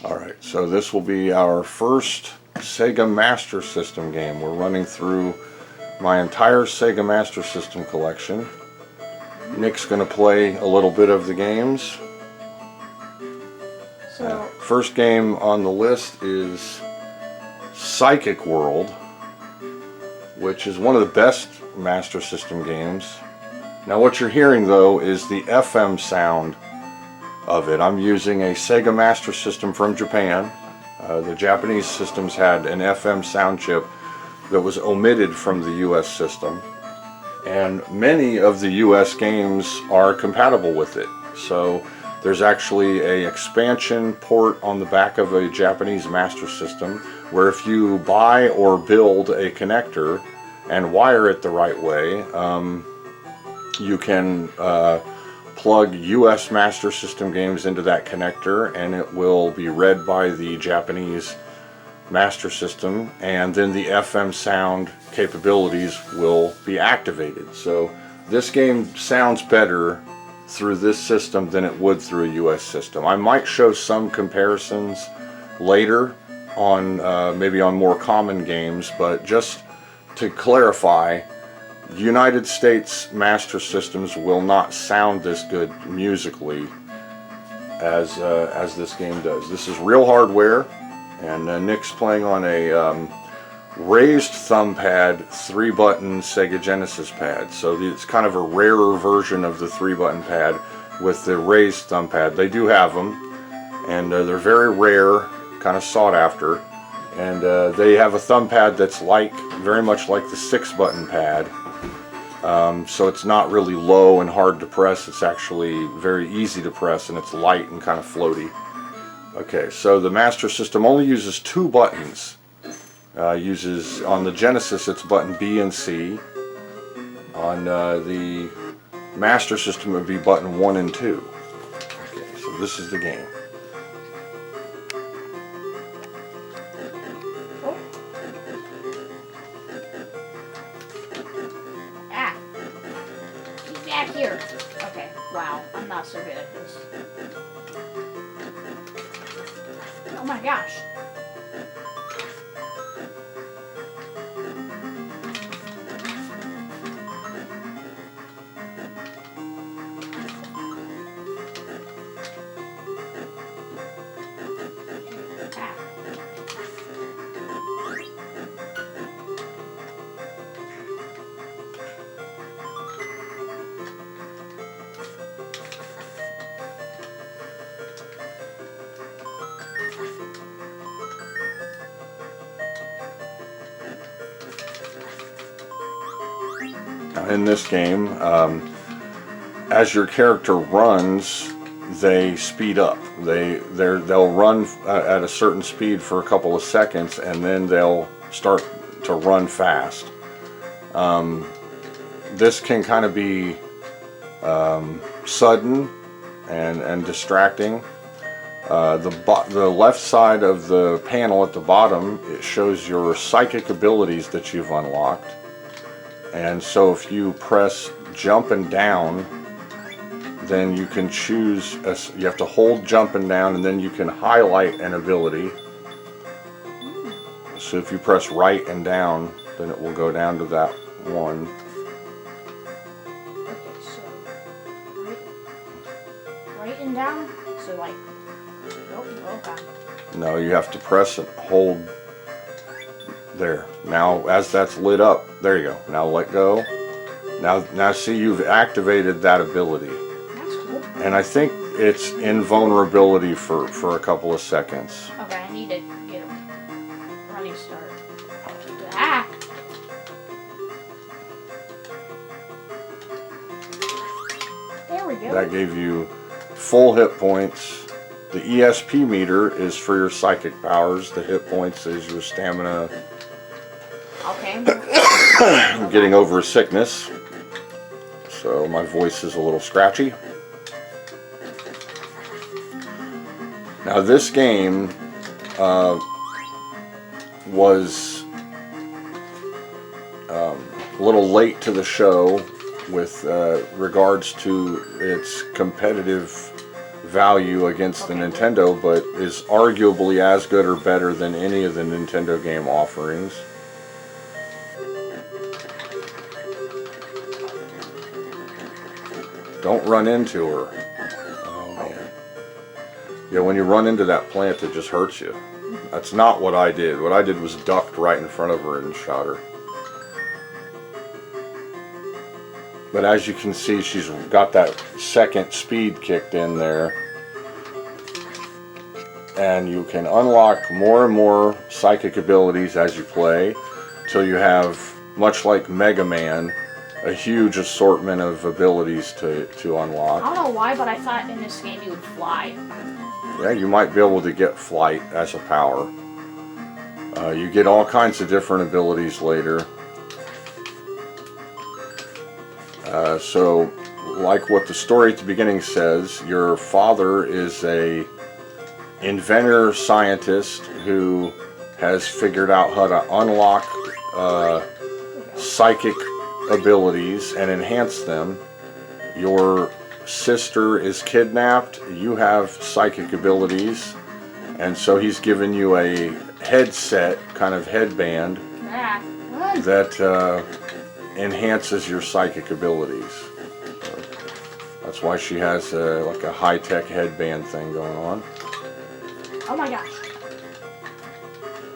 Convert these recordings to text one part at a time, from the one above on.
Alright, so this will be our first Sega Master System game. We're running through my entire Sega Master System collection. Nick's going to play a little bit of the games. So, First game on the list is Psychic World, which is one of the best Master System games. Now what you're hearing though is the FM sound of it. I'm using a Sega Master System from Japan. The Japanese systems had an FM sound chip that was omitted from the US system, and many of the US games are compatible with it. So there's actually an expansion port on the back of a Japanese Master System where if you buy or build a connector and wire it the right way, you can plug US Master System games into that connector and it will be read by the Japanese Master System, and then the FM sound capabilities will be activated. So this game sounds better through this system than it would through a US system. I might show some comparisons later on maybe on more common games, but just to clarify, United States Master Systems will not sound this good musically as this game does. This is real hardware, and Nick's playing on a raised thumb pad, 3-button Sega Genesis pad. So it's kind of a rarer version of the 3-button pad with the raised thumb pad. They do have them, and they're very rare, kind of sought after. And they have a thumb pad that's very much like the 6-button pad. So it's not really low and hard to press. It's actually very easy to press, and it's light and kind of floaty. Okay, so the Master System only uses 2 buttons. On the Genesis it's button B and C. On the Master System it would be button 1 and 2. Okay, so this is the game. back here. Okay, wow, I'm not so good at this. Oh my gosh. In this game, as your character runs, they speed up. They'll run at a certain speed for a couple of seconds, and then they'll start to run fast. This can kind of be sudden and distracting. The left side of the panel at the bottom, it shows your psychic abilities that you've unlocked. And so if you press jump and down, then you can choose, you have to hold jump and down, and then you can highlight an ability. So if you press right and down, then it will go down to that one. Okay, so right and down? So like, oh god. No, you have to press and hold. There. Now, as that's lit up, there you go. Now let go. Now see, you've activated that ability. That's cool. And I think it's invulnerability for a couple of seconds. Okay, I need to get a running start. Ah! There we go. That gave you full hit points. The ESP meter is for your psychic powers. The hit points is your stamina. Okay. I'm getting over a sickness, so my voice is a little scratchy. Now this game was a little late to the show with regards to its competitive value against the Nintendo, but is arguably as good or better than any of the Nintendo game offerings. Don't run into her. Oh man. Yeah, when you run into that plant, it just hurts you. That's not what I did. What I did was ducked right in front of her and shot her. But as you can see, she's got that second speed kicked in there. And you can unlock more and more psychic abilities as you play, till you have, much like Mega Man, a huge assortment of abilities to unlock. I don't know why, but I thought in this game you would fly. Yeah, you might be able to get flight as a power. You get all kinds of different abilities later. So, like what the story at the beginning says, your father is a inventor scientist who has figured out how to unlock psychic abilities and enhance them. Your sister is kidnapped. You have psychic abilities, and so he's given you a headset, kind of headband, that enhances your psychic abilities. So that's why she has like a high-tech headband thing going on. Oh my gosh.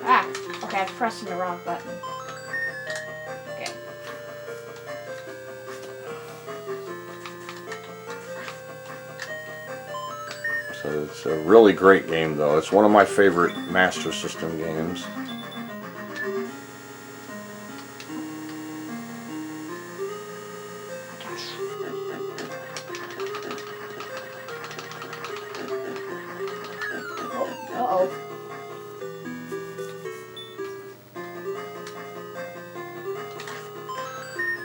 Ah, okay, I'm pressing the wrong button. Okay. So it's a really great game, though. It's one of my favorite Master System games. Uh-oh.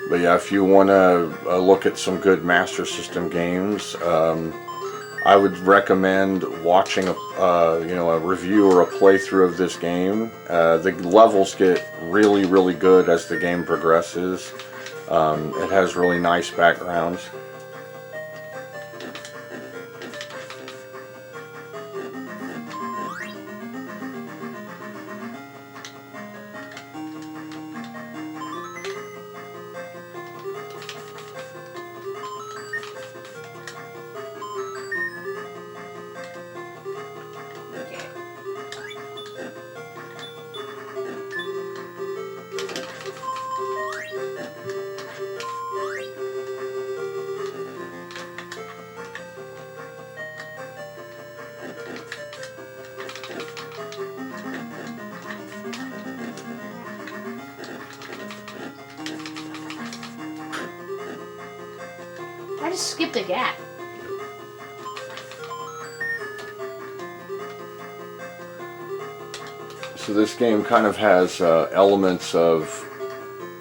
But yeah, if you want to look at some good Master System games, I would recommend watching a review or a playthrough of this game. The levels get really, really good as the game progresses. It has really nice backgrounds. I just skipped a gap. So this game kind of has elements of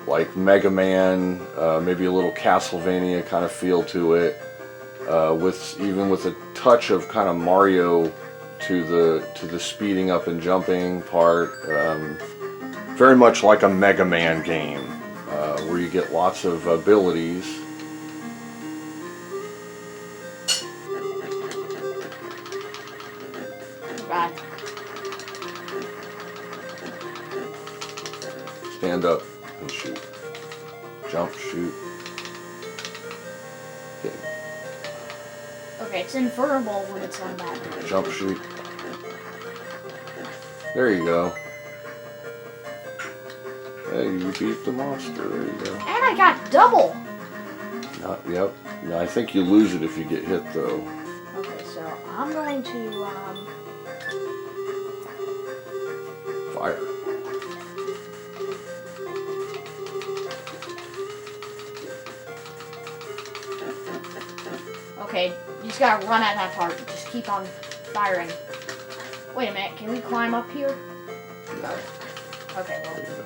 like Mega Man, maybe a little Castlevania kind of feel to it, even with a touch of kind of Mario to the speeding up and jumping part. Very much like a Mega Man game, where you get lots of abilities. God. Stand up and shoot. Jump, shoot. Hit. Okay, it's invertible when it's on that. Jump, shoot. There you go. Hey, you beat the monster. There you go. And I got double! Yep. No, I think you lose it if you get hit, though. Okay, so I'm going to, Fire. okay, you just gotta run at that part. Just keep on firing. Wait a minute, can we climb up here? No. Okay, well. There you go.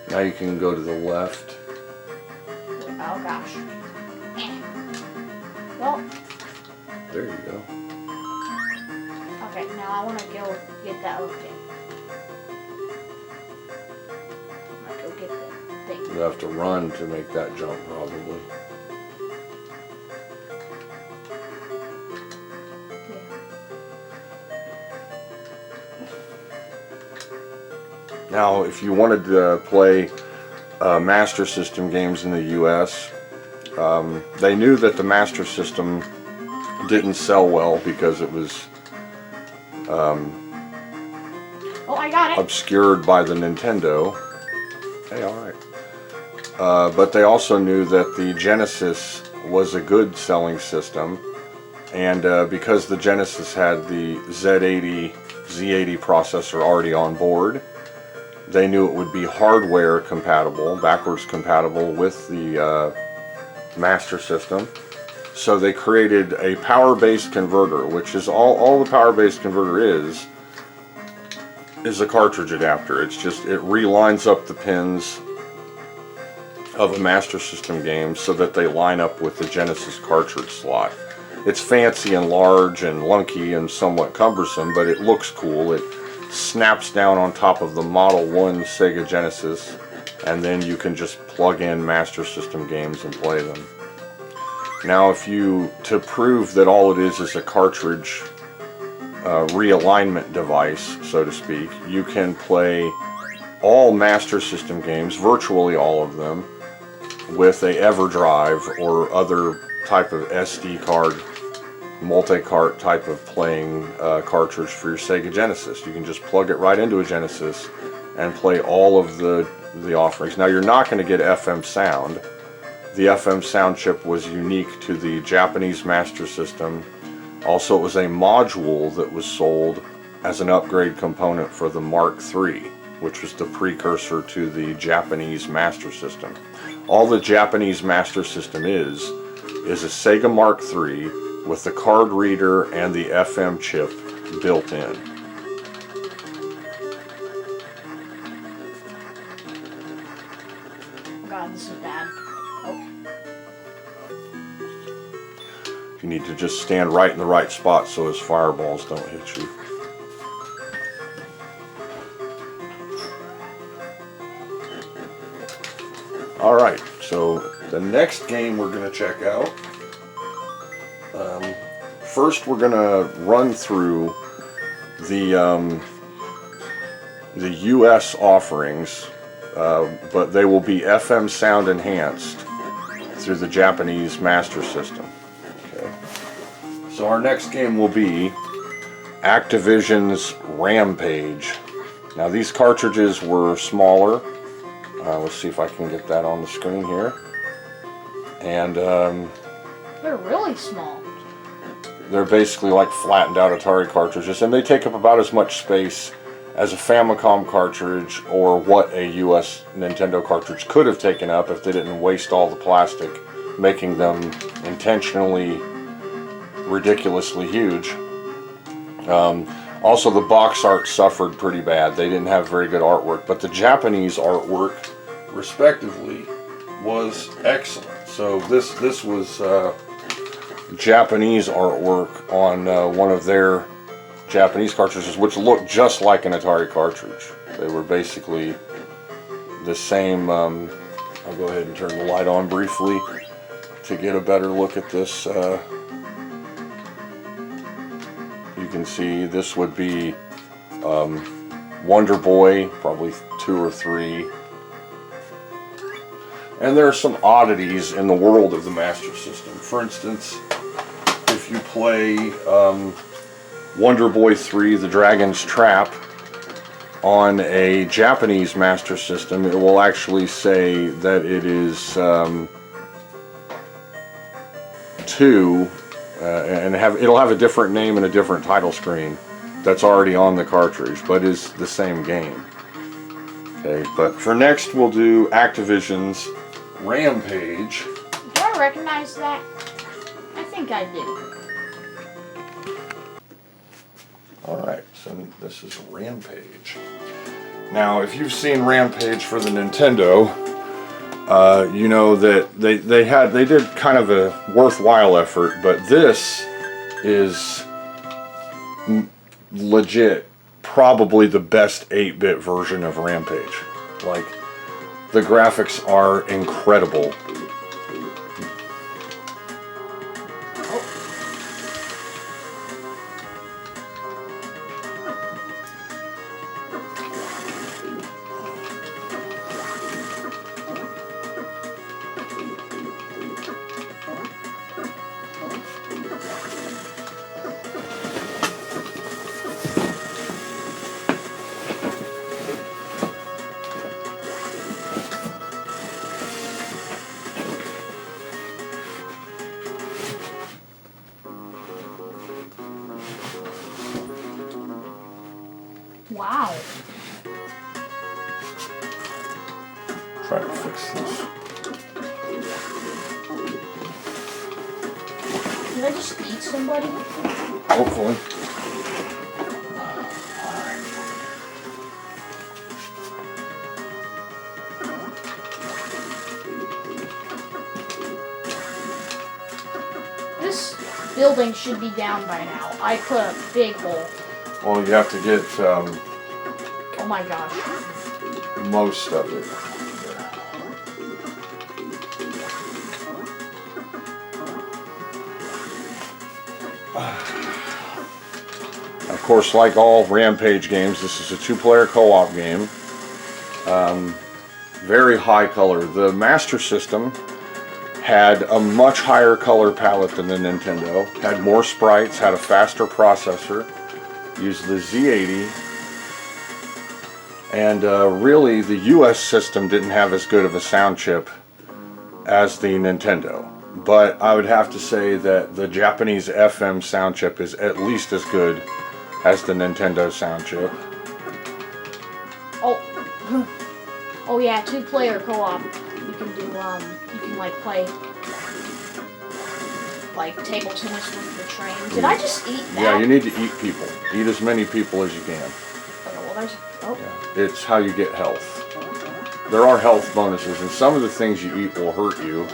Now you can go to the left. Oh gosh. Well. There you go. Okay, now I want to go get that. Okay. I'm gonna go get the thing. You have to run to make that jump, probably. Yeah. Now, if you wanted to play Master System games in the US, they knew that the Master System didn't sell well because it was Oh, I got it. obscured by the Nintendo. Hey, alright. But they also knew that the Genesis was a good selling system, and because the Genesis had the Z80 processor already on board, they knew it would be hardware compatible, backwards compatible with the Master System. So they created a power-based converter, which is all the power-based converter is a cartridge adapter. It's just, it relines up the pins of a Master System game so that they line up with the Genesis cartridge slot. It's fancy and large and lunky and somewhat cumbersome, but it looks cool. It snaps down on top of the Model 1 Sega Genesis, and then you can just plug in Master System games and play them. Now, to prove that all it is a cartridge realignment device, so to speak, you can play all Master System games, virtually all of them, with a EverDrive or other type of SD card, multi-cart type of playing cartridge for your Sega Genesis. You can just plug it right into a Genesis and play all of the offerings. Now, you're not going to get FM sound. The FM sound chip was unique to the Japanese Master System. Also, it was a module that was sold as an upgrade component for the Mark III, which was the precursor to the Japanese Master System. All the Japanese Master System is a Sega Mark III with the card reader and the FM chip built in. Oh god, this is bad. Oh. You need to just stand right in the right spot so his fireballs don't hit you. Alright, so the next game we're going to check out, first we're going to run through the US offerings, but they will be FM sound enhanced through the Japanese Master System. Okay. So our next game will be Activision's Rampage. Now, these cartridges were smaller. Let's see if I can get that on the screen here. And They're really small. they're basically like flattened out Atari cartridges, and they take up about as much space as a Famicom cartridge or what a US Nintendo cartridge could have taken up if they didn't waste all the plastic, making them intentionally ridiculously huge. Also, the box art suffered pretty bad. They didn't have very good artwork, but the Japanese artwork, respectively, was excellent. So this was Japanese artwork on one of their Japanese cartridges, which looked just like an Atari cartridge. They were basically the same. I'll go ahead and turn the light on briefly to get a better look at this. You can see this would be Wonder Boy, probably 2 or 3. And there are some oddities in the world of the Master System. For instance, if you play Wonder Boy 3, The Dragon's Trap, on a Japanese Master System, it will actually say that it is 2, and it'll have a different name and a different title screen that's already on the cartridge, but is the same game. Okay, but for next we'll do Activision's Rampage. Do I recognize that? I think I do. Alright, so this is Rampage. Now, if you've seen Rampage for the Nintendo, you know that they did kind of a worthwhile effort, but this is legit probably the best 8-bit version of Rampage. Like, the graphics are incredible. Wow. Try to fix this. Did I just eat somebody? Hopefully. This building should be down by now. I put a big hole. Well, you have to get Oh my gosh. most of it. Of course, like all Rampage games, this is a two-player co-op game. Very high color. The Master System had a much higher color palette than the Nintendo. Had more sprites, had a faster processor, used the Z80, and really the US system didn't have as good of a sound chip as the Nintendo. But I would have to say that the Japanese FM sound chip is at least as good as the Nintendo sound chip. Oh. Oh yeah, two-player co-op. You can do, you can like play like table tennis with the train. Did I just eat that? Yeah, you need to eat people. Eat as many people as you can. Okay, well there's, oh. Yeah, it's how you get health. There are health bonuses, and some of the things you eat will hurt you.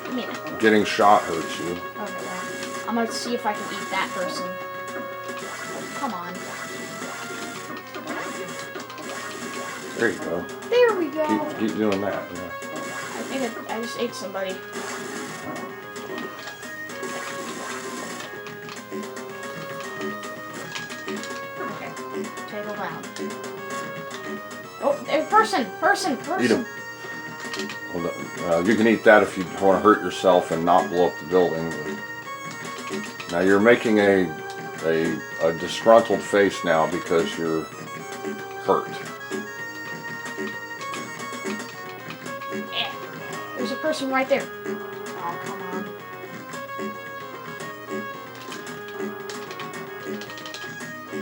Give me that. Getting shot hurts you. Okay, well, I'm gonna see if I can eat that person. Oh, come on. There you go. There we go. Keep doing that. Yeah. I think I just ate somebody. Okay, table down. Oh, person! Eat him. Hold on. You can eat that if you want to hurt yourself and not blow up the building. Now you're making a disgruntled face now because you're hurt. There's a person right there. Oh, come on.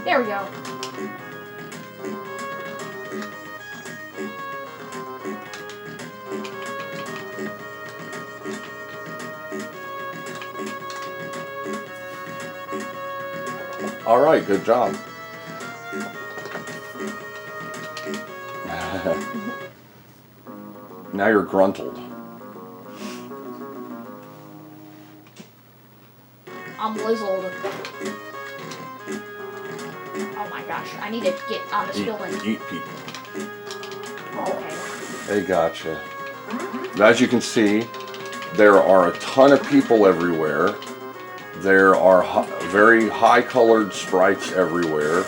There we go. All right, good job. Now you're gruntled. I'm lizzled. Oh my gosh, I need to get on this building. Eat people. Okay. They gotcha. As you can see, there are a ton of people everywhere. There are very high-colored sprites everywhere.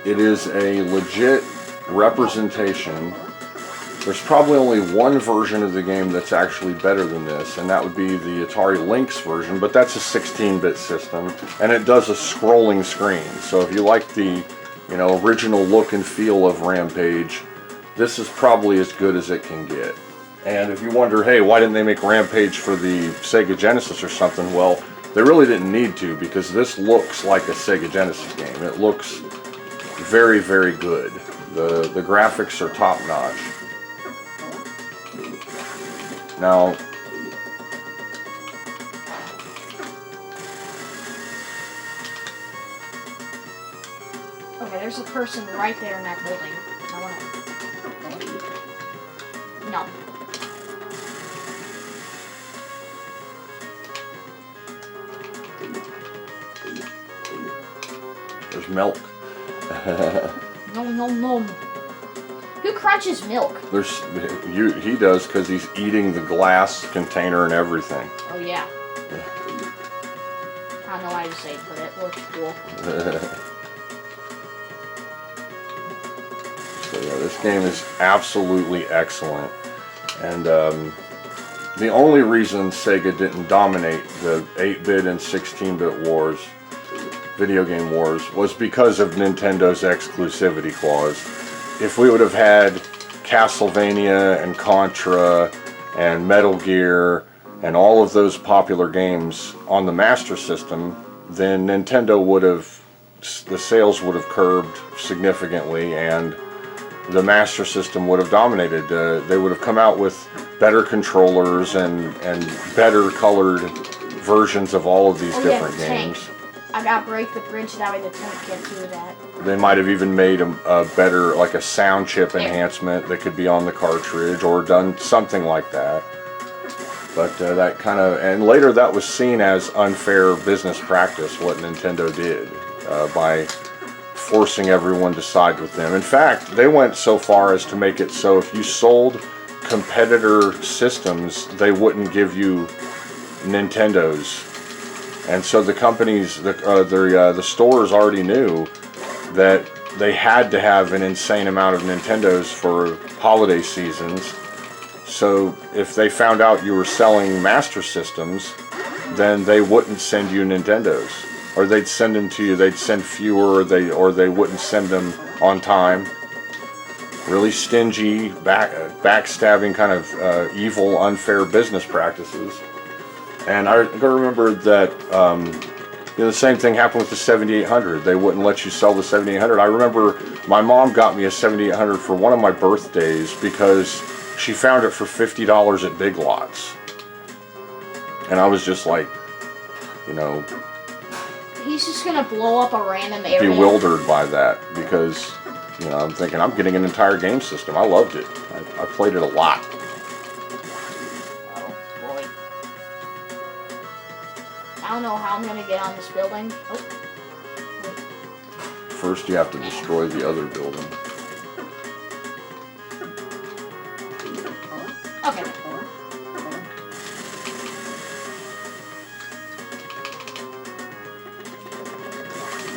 It is a legit representation. There's probably only one version of the game that's actually better than this, and that would be the Atari Lynx version, but that's a 16-bit system, and it does a scrolling screen. So if you like the, original look and feel of Rampage, this is probably as good as it can get. And if you wonder, hey, why didn't they make Rampage for the Sega Genesis or something? Well, they really didn't need to, because this looks like a Sega Genesis game. It looks very, very good. The graphics are top-notch. Now, okay, there's a person right there in that building. I wanna... No. there's milk. Nom nom nom. Who crunches milk? He does, because he's eating the glass container and everything. Oh yeah. I don't know why to say, but it looks cool. So yeah, this game is absolutely excellent. And the only reason Sega didn't dominate the 8-bit and 16-bit wars, video game wars, was because of Nintendo's exclusivity clause. If we would have had Castlevania and Contra and Metal Gear and all of those popular games on the Master System, then Nintendo would have the sales would have curbed significantly, and the Master System would have dominated. They would have come out with better controllers and better colored versions of all of these different games. I gotta break the bridge, that way the tank can't do that. They might have even made a better, like a sound chip enhancement that could be on the cartridge, or done something like that. But that kind of, and later that was seen as unfair business practice, what Nintendo did, by forcing everyone to side with them. In fact, they went so far as to make it so if you sold competitor systems, they wouldn't give you Nintendos. And so the companies, the stores already knew that they had to have an insane amount of Nintendos for holiday seasons. So if they found out you were selling Master Systems, then they wouldn't send you Nintendos, or they'd send them to you. They'd send fewer, or they wouldn't send them on time. Really stingy, backstabbing kind of evil, unfair business practices. And I remember that the same thing happened with the 7800. They wouldn't let you sell the 7800. I remember my mom got me a 7800 for one of my birthdays because she found it for $50 at Big Lots. And I was just like, he's just gonna blow up a random area. Bewildered by that, because I'm thinking I'm getting an entire game system. I loved it. I played it a lot. I don't know how I'm gonna get on this building. Oh. First, you have to destroy the other building. Okay.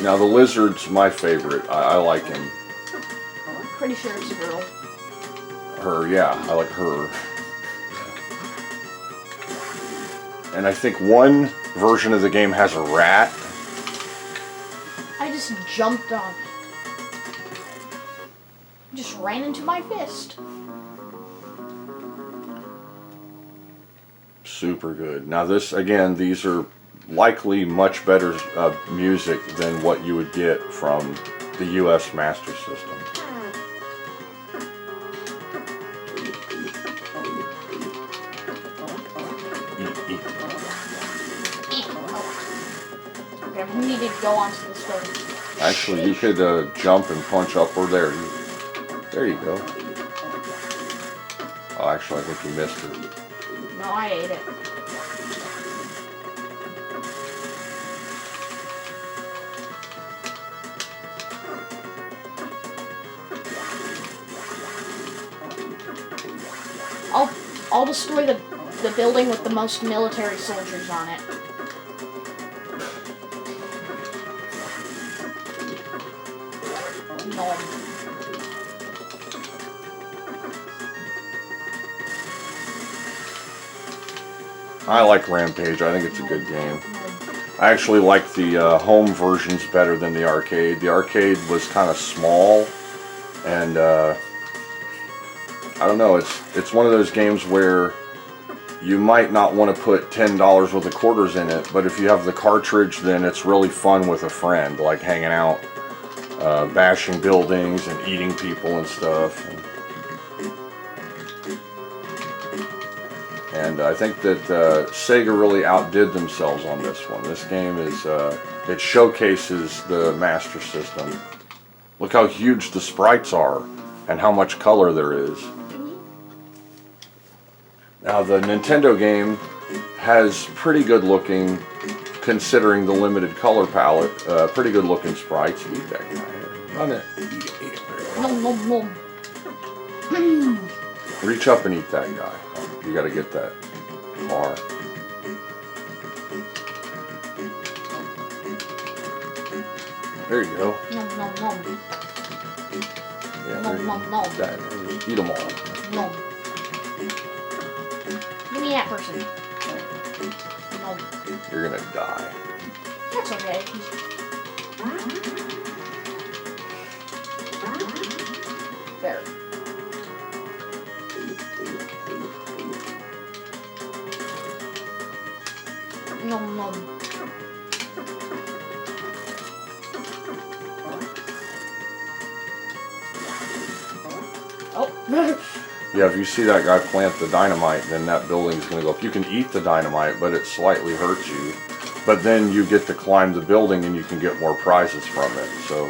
Now, the lizard's my favorite. I like him. Pretty sure it's a girl. Her, yeah. I like her. And I think one version of the game has a rat. I just jumped on. Just ran into my fist. Super good. Now this, again, these are likely much better music than what you would get from the US Master System. Okay, we need to go onto the stove. Actually, you could jump and punch upward there. There you go. Oh, actually, I think you missed it. No, I ate it. I'll destroy the building with the most military soldiers on it. No. I like Rampage. I think it's a good game. I actually like the home versions better than the arcade. The arcade was kind of small, and I don't know. It's one of those games where you might not want to put $10 worth of quarters in it, but if you have the cartridge, then it's really fun with a friend, like hanging out, bashing buildings and eating people and stuff. And I think that Sega really outdid themselves on this one. This game is, it showcases the Master System. Look how huge the sprites are and how much color there is. Now the Nintendo game has pretty good looking, considering the limited color palette, pretty good looking sprites. Eat that guy. Run it. Eat it. Nom, nom, nom. Reach up and eat that guy. You gotta get that bar. There you go. Nom, nom, nom. Yeah, Nom, nom, nom. Eat them all. Nom. Give me that person. Nom. You're gonna die. That's okay. There. Nom nom. Oh. Yeah, if you see that guy plant the dynamite, then that building's going to go up. You can eat the dynamite, but it slightly hurts you. But then you get to climb the building and you can get more prizes from it. So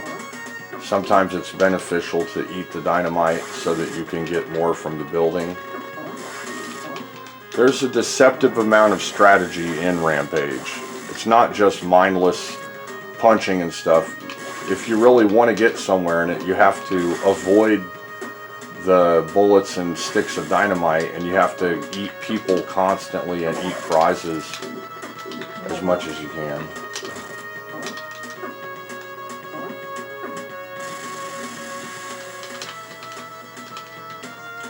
sometimes it's beneficial to eat the dynamite so that you can get more from the building. There's a deceptive amount of strategy in Rampage. It's not just mindless punching and stuff. If you really want to get somewhere in it, you have to avoid the bullets and sticks of dynamite, and you have to eat people constantly and eat prizes as much as you can.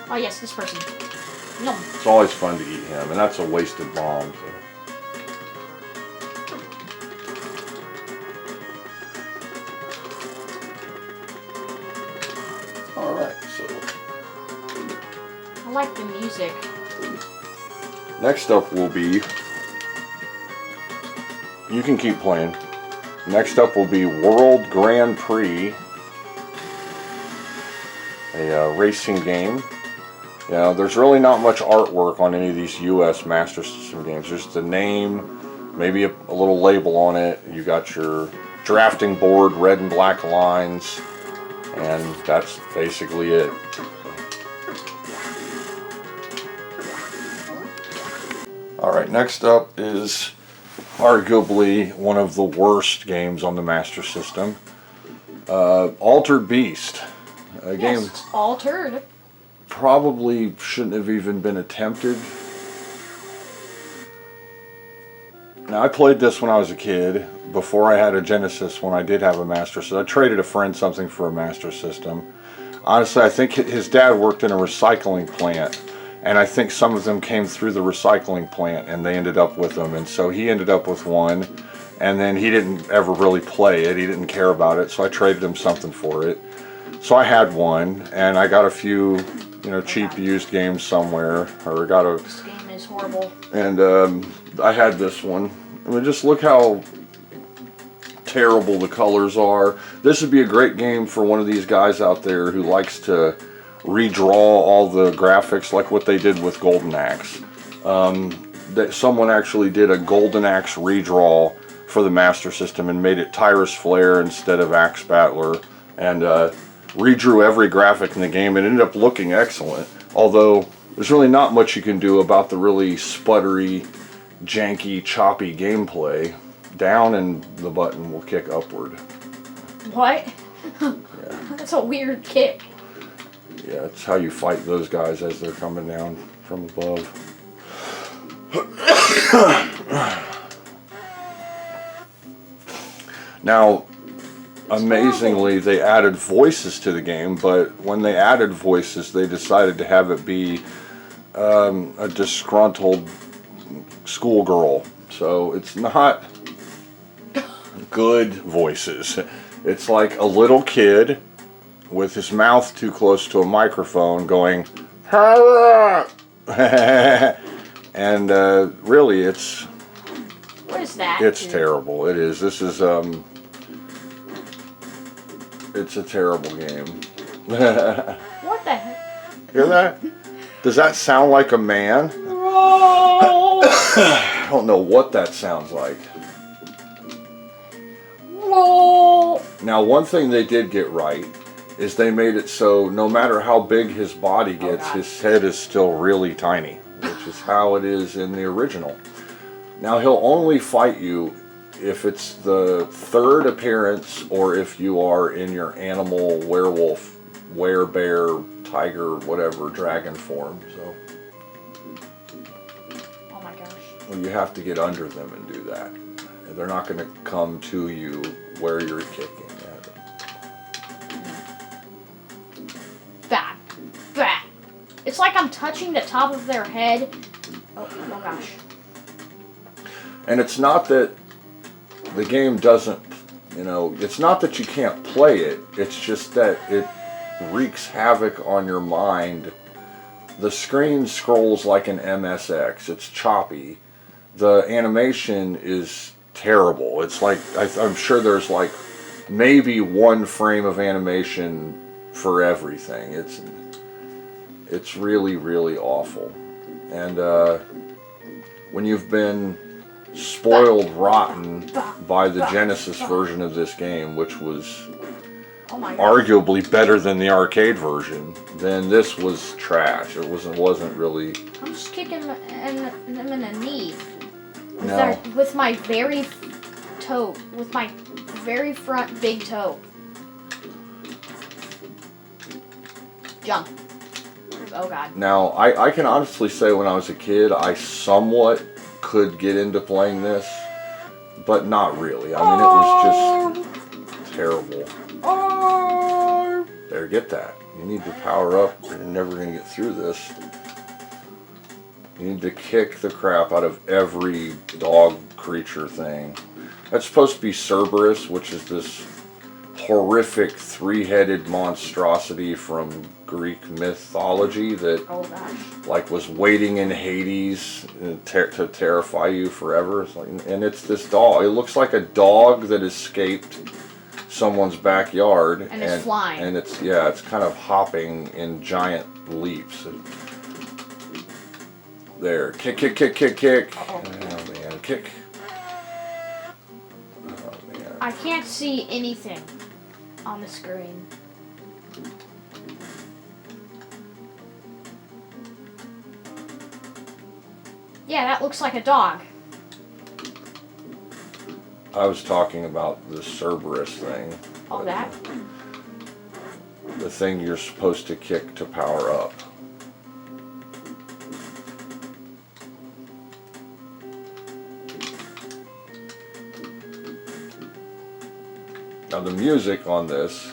Oh yes, this person. No. It's always fun to eat him, and that's a wasted bomb. So. Alright, so I like the music. next up will be, you can keep playing. Next up will be World Grand Prix, a racing game. You know, there's really not much artwork on any of these US Master System games. There's the name, maybe a little label on it. You got your drafting board, red and black lines, and that's basically it. Alright, next up is arguably one of the worst games on the Master System. Altered Beast. A game Yes, altered. probably shouldn't have even been attempted. Now, I played this when I was a kid, before I had a Genesis, when I did have a Master System. I traded a friend something for a Master System. Honestly, I think his dad worked in a recycling plant, and I think some of them came through the recycling plant and they ended up with them, and so he ended up with one, and then he didn't ever really play it. He didn't care about it, so I traded him something for it. So I had one, and I got a few, you know, cheap used games somewhere, or got a... This game is horrible. And I had this one. I mean, just look how terrible the colors are. This would be a great game for one of these guys out there who likes to redraw all the graphics, like what they did with Golden Axe. That someone actually did a Golden Axe redraw for the Master System and made it Tyrus Flare instead of Axe Battler, and redrew every graphic in the game. It ended up looking excellent, although there's really not much you can do about the really sputtery, janky, choppy gameplay. Down and the button will kick upward. What? Yeah. That's a weird kick. Yeah, it's how you fight those guys as they're coming down from above. Now, amazingly, they added voices to the game, but when they added voices, they decided to have it be a disgruntled schoolgirl. So it's not good voices. It's like a little kid with his mouth too close to a microphone going, and really it's... What is that? It's terrible. It is. This is, it's a terrible game. What the heck? Hear that? Does that sound like a man? Roll! I don't know what that sounds like. Roll! Now, one thing they did get right is they made it so no matter how big his body gets, his head is still really tiny, which is how it is in the original. Now, he'll only fight you if it's the third appearance or if you are in your animal, werewolf, werebear, tiger, whatever, dragon form. So, Oh my gosh. well, you have to get under them and do that. And they're not going to come to you where you're kicking. That. That. It's like I'm touching the top of their head. Oh gosh. And it's not that the game doesn't, you know, it's not that you can't play it, it's just that it wreaks havoc on your mind. The screen scrolls like an MSX, it's choppy. The animation is terrible. It's like, I'm sure there's like maybe one frame of animation for everything. It's really, really awful. And when you've been spoiled rotten by the Genesis version of this game, which was arguably better than the arcade version, then this was trash. It wasn't really. I'm just kicking them in the knee. No. With my very toe, with my very front big toe. Jump. Oh God. Now, I can honestly say when I was a kid, I somewhat could get into playing this, but not really. I mean, it was just terrible. There, get that. You need to power up. You're never going to get through this. You need to kick the crap out of every dog creature thing. That's supposed to be Cerberus, which is this horrific three-headed monstrosity from Greek mythology that like was waiting in Hades to terrify you forever. And it's this dog. It looks like a dog that escaped someone's backyard and it's flying. And it's kind of hopping in giant leaps. There, kick. Oh man, kick. Oh man. I can't see anything on the screen. Yeah, that looks like a dog. I was talking about the Cerberus thing. Oh, that? The thing you're supposed to kick to power up. Now the music on this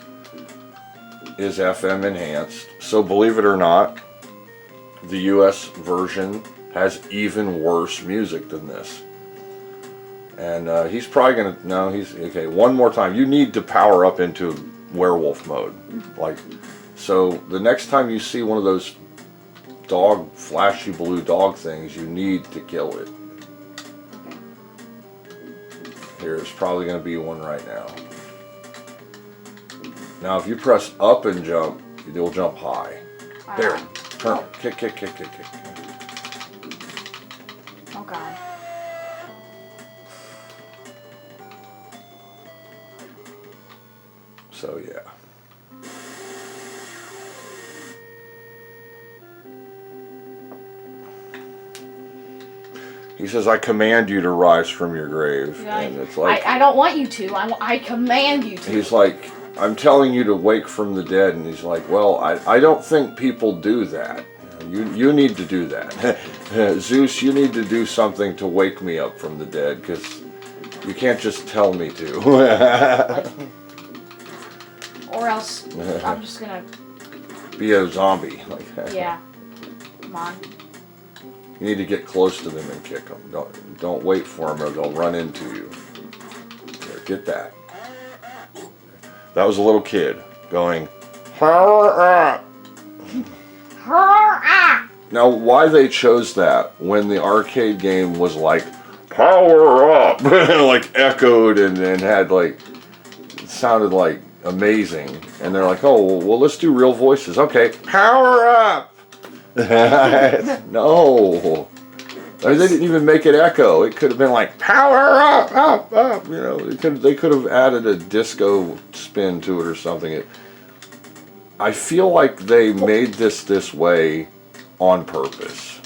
is FM enhanced, so believe it or not, the US version has even worse music than this. And he's probably gonna, no, he's, okay, one more time. You need to power up into werewolf mode. Like, so the next time you see one of those dog, flashy blue dog things, you need to kill it. There's probably gonna be one right now. Now if you press up and jump, you'll jump high. There, turn, kick. Oh God. So yeah. He says, I command you to rise from your grave. Yeah, and it's like, I don't want you to. I command you to. He's like, I'm telling you to wake from the dead. And he's like, well, I don't think people do that. You need to do that. Zeus, you need to do something to wake me up from the dead, because you can't just tell me to. Or else I'm just gonna be a zombie. Yeah. Come on. You need to get close to them and kick them. Don't wait for them or they'll run into you. There, get that. That was a little kid going, power up. Now, why they chose that when the arcade game was like, power up, like echoed and had like, it sounded like amazing. And they're like, oh, well, let's do real voices. Okay, power up. No. I mean, they didn't even make it echo. It could have been like, power up. You know, they could have added a disco spin to it or something. I feel like they made this way on purpose.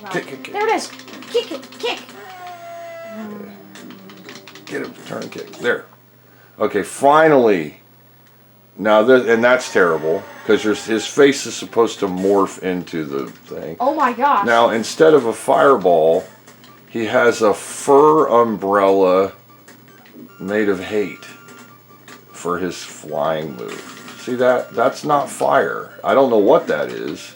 Oh, kick. There it is. Kick it. Get him, turn kick. There. Okay, finally. Now, and that's terrible, because his face is supposed to morph into the thing. Oh my gosh. Now, instead of a fireball, he has a fur umbrella made of hate for his flying move. See that? That's not fire. I don't know what that is.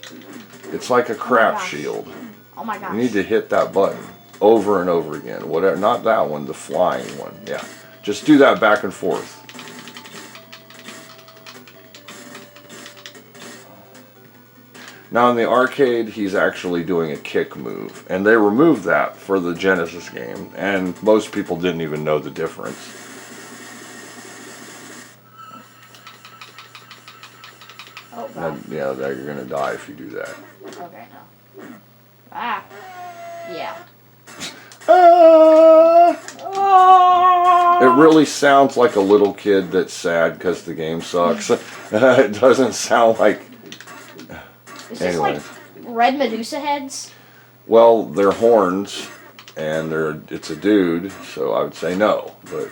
It's like a crap shield. Oh my gosh. You need to hit that button over and over again. Whatever, not that one, the flying one. Yeah. Just do that back and forth. Now in the arcade, he's actually doing a kick move, and they removed that for the Genesis game, and most people didn't even know the difference. Oh Yeah, you're gonna die if you do that. Okay, no. Ah. Yeah. It really sounds like a little kid that's sad because the game sucks. It doesn't sound like... Is this like red Medusa heads? Well, they're horns, and it's a dude, so I would say no. But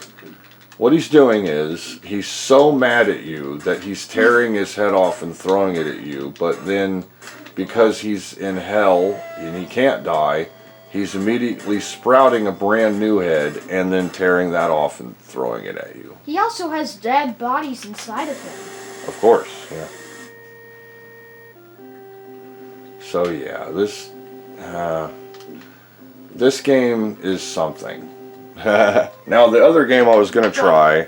what he's doing is, he's so mad at you that he's tearing his head off and throwing it at you, but then, because he's in hell and he can't die, he's immediately sprouting a brand new head and then tearing that off and throwing it at you. He also has dead bodies inside of him. Of course, yeah. So yeah, this game is something. Now the other game I was going to try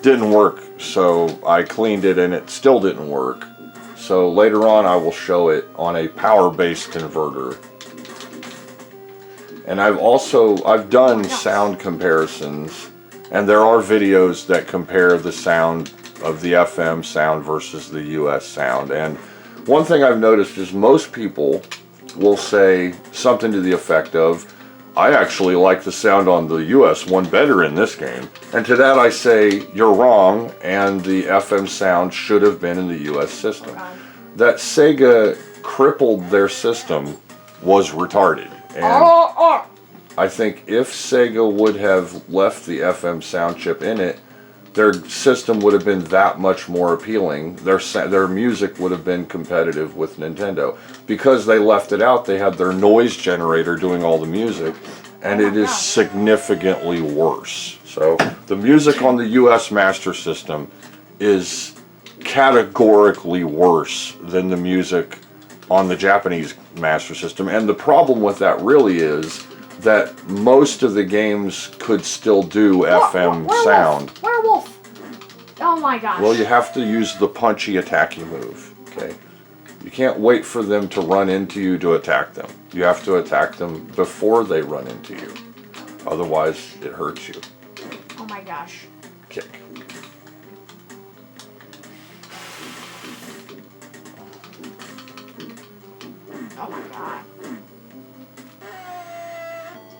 didn't work, so I cleaned it and it still didn't work. So later on I will show it on a power base converter. And I've done sound comparisons, and there are videos that compare the sound of the FM sound versus the US sound. And one thing I've noticed is most people will say something to the effect of, I actually like the sound on the US one better in this game. And to that I say, you're wrong, and the FM sound should have been in the US system. That Sega crippled their system was retarded. And I think if Sega would have left the FM sound chip in it, their system would have been that much more appealing. Their music would have been competitive with Nintendo. Because they left it out, they had their noise generator doing all the music, and it is significantly worse. So the music on the US Master System is categorically worse than the music on the Japanese Master System. And the problem with that really is that most of the games could still do FM sound. Werewolf! Oh my gosh. Well, you have to use the punchy attacking move, okay? You can't wait for them to run into you to attack them. You have to attack them before they run into you. Otherwise, it hurts you. Oh my gosh. Kick. Oh my god.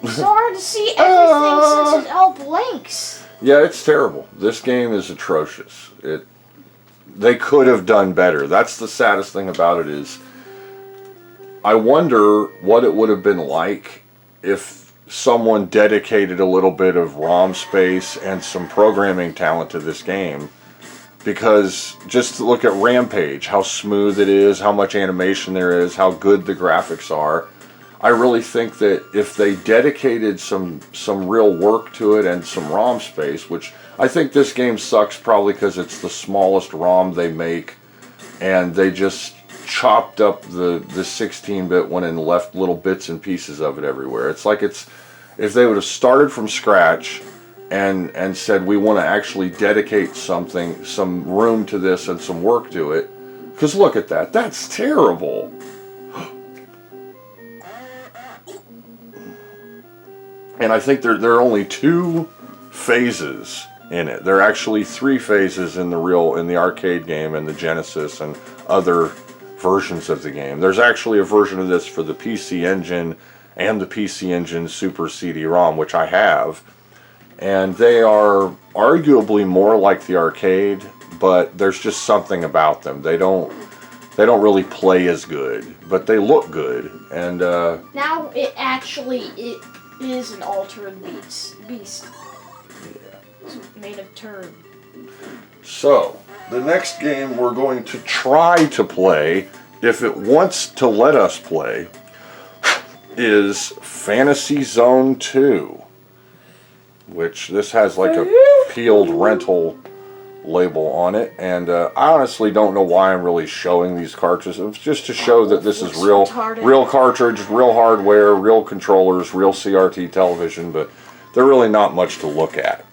It's so hard to see everything since it all blinks. Yeah, it's terrible. This game is atrocious. They could have done better. That's the saddest thing about it is, I wonder what it would have been like if someone dedicated a little bit of ROM space and some programming talent to this game. Because just look at Rampage, how smooth it is, how much animation there is, how good the graphics are. I really think that if they dedicated some real work to it and some ROM space, which I think this game sucks probably because it's the smallest ROM they make, and they just chopped up the 16-bit one and left little bits and pieces of it everywhere. It's like if they would have started from scratch and said, we want to actually dedicate some room to this and some work to it, because look at that, that's terrible. And I think there are only 2 phases in it. There are actually 3 phases in the arcade game and the Genesis and other versions of the game. There's actually a version of this for the PC Engine and the PC Engine Super CD-ROM, which I have. And they are arguably more like the arcade, but there's just something about them. They don't really play as good, but they look good. And now it is an altered beast. Yeah. It's made of turd. So, the next game we're going to try to play, if it wants to let us play, is Fantasy Zone 2. Which this has like a peeled rental label on it, and I honestly don't know why I'm really showing these cartridges. It's just to show that this is real cartridge, real hardware, real controllers, real CRT television, but they're really not much to look at.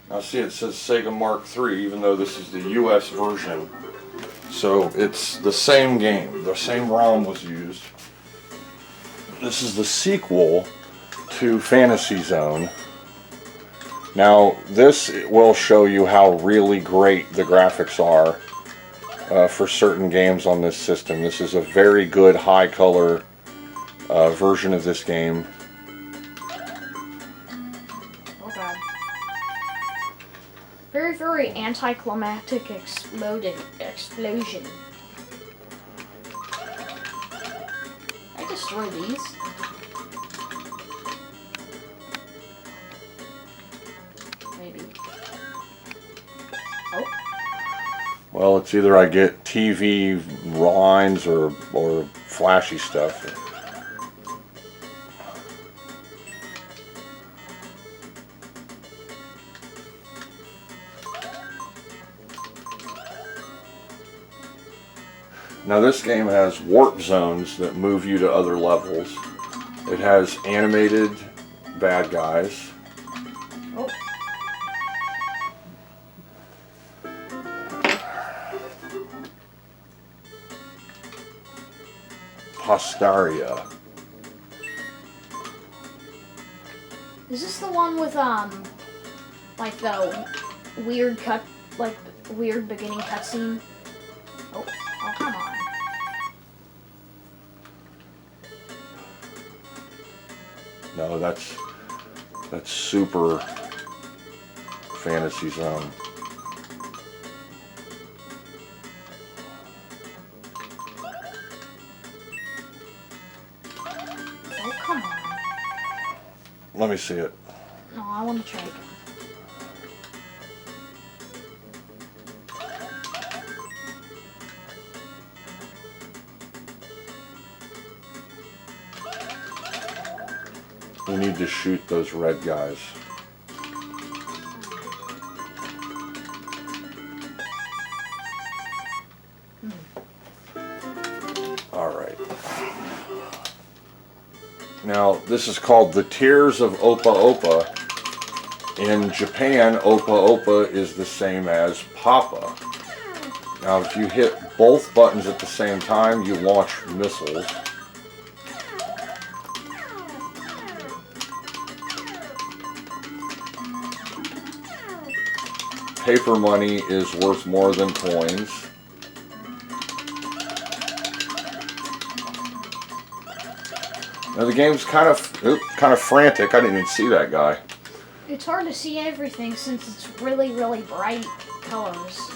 Now see, it says Sega Mark III, even though this is the US version. So it's the same game, the same ROM was used. This is the sequel to Fantasy Zone. Now, this will show you how really great the graphics are for certain games on this system. This is a very good high color version of this game. Oh god. Very, very anticlimactic explosion. I destroy these. Maybe. Oh. Well, it's either I get TV lines or flashy stuff. Now this game has warp zones that move you to other levels. It has animated bad guys. Oh. Postaria. Is this the one with like the weird weird beginning cutscene? Oh, oh come on. No, that's Super Fantasy Zone. Oh come on. Let me see it. No, I want to try again. We need to shoot those red guys. Alright. Now, this is called The Tears of Opa Opa. In Japan, Opa Opa is the same as Papa. Now, if you hit both buttons at the same time, you launch missiles. Paper money is worth more than coins. Now the game's kind of frantic. I didn't even see that guy. It's hard to see everything since it's really, really bright colors.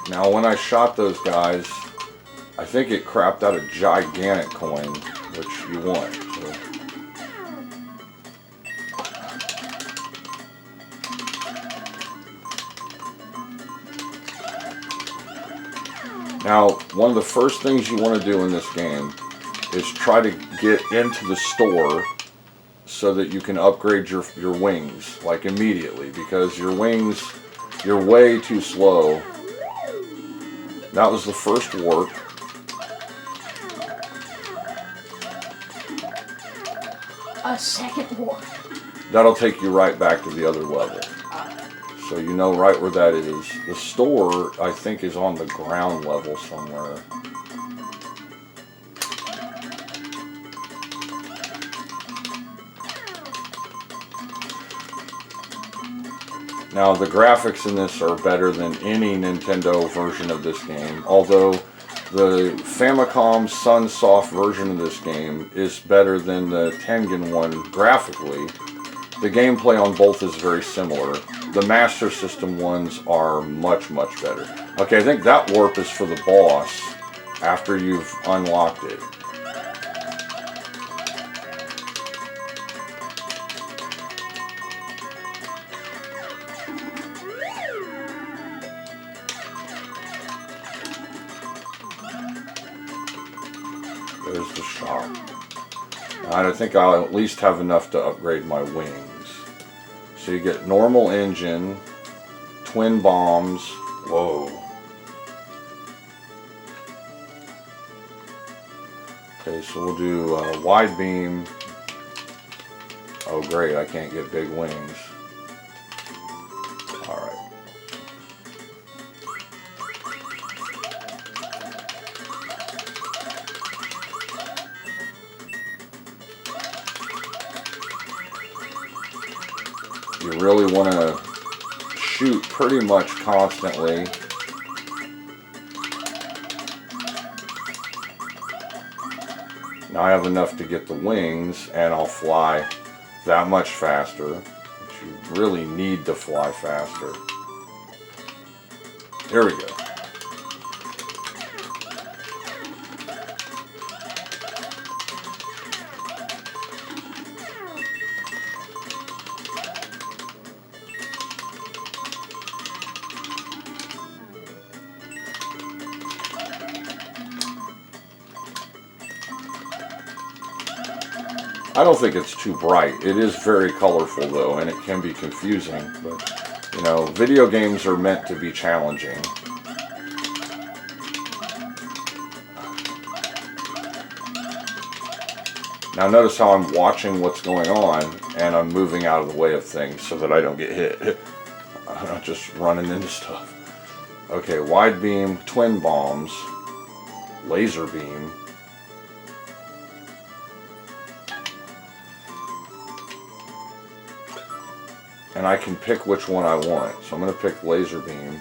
Now when I shot those guys, I think it crapped out a gigantic coin, which you want. So. Now, one of the first things you want to do in this game is try to get into the store so that you can upgrade your wings, like immediately, because your wings, you're way too slow. That was the first warp. A second warp. That'll take you right back to the other level. So you know right where that is. The store, I think, is on the ground level somewhere. Now the graphics in this are better than any Nintendo version of this game, although the Famicom Sunsoft version of this game is better than the Tengen one graphically. The gameplay on both is very similar. The Master System ones are much, much better. Okay, I think that warp is for the boss after you've unlocked it. There's the shop. And I think I'll at least have enough to upgrade my wings. So you get normal engine, twin bombs. Whoa. Okay, so we'll do wide beam. Oh great, I can't get big wings. Alright. You really want to shoot pretty much constantly. Now I have enough to get the wings, and I'll fly that much faster. But you really need to fly faster. Here we go. I don't think it's too bright. It is very colorful though, and it can be confusing, but you know, video games are meant to be challenging. Now notice how I'm watching what's going on, and I'm moving out of the way of things so that I don't get hit. I'm not just running into stuff. Okay, wide beam, twin bombs, laser beam. And I can pick which one I want. So I'm going to pick laser beam.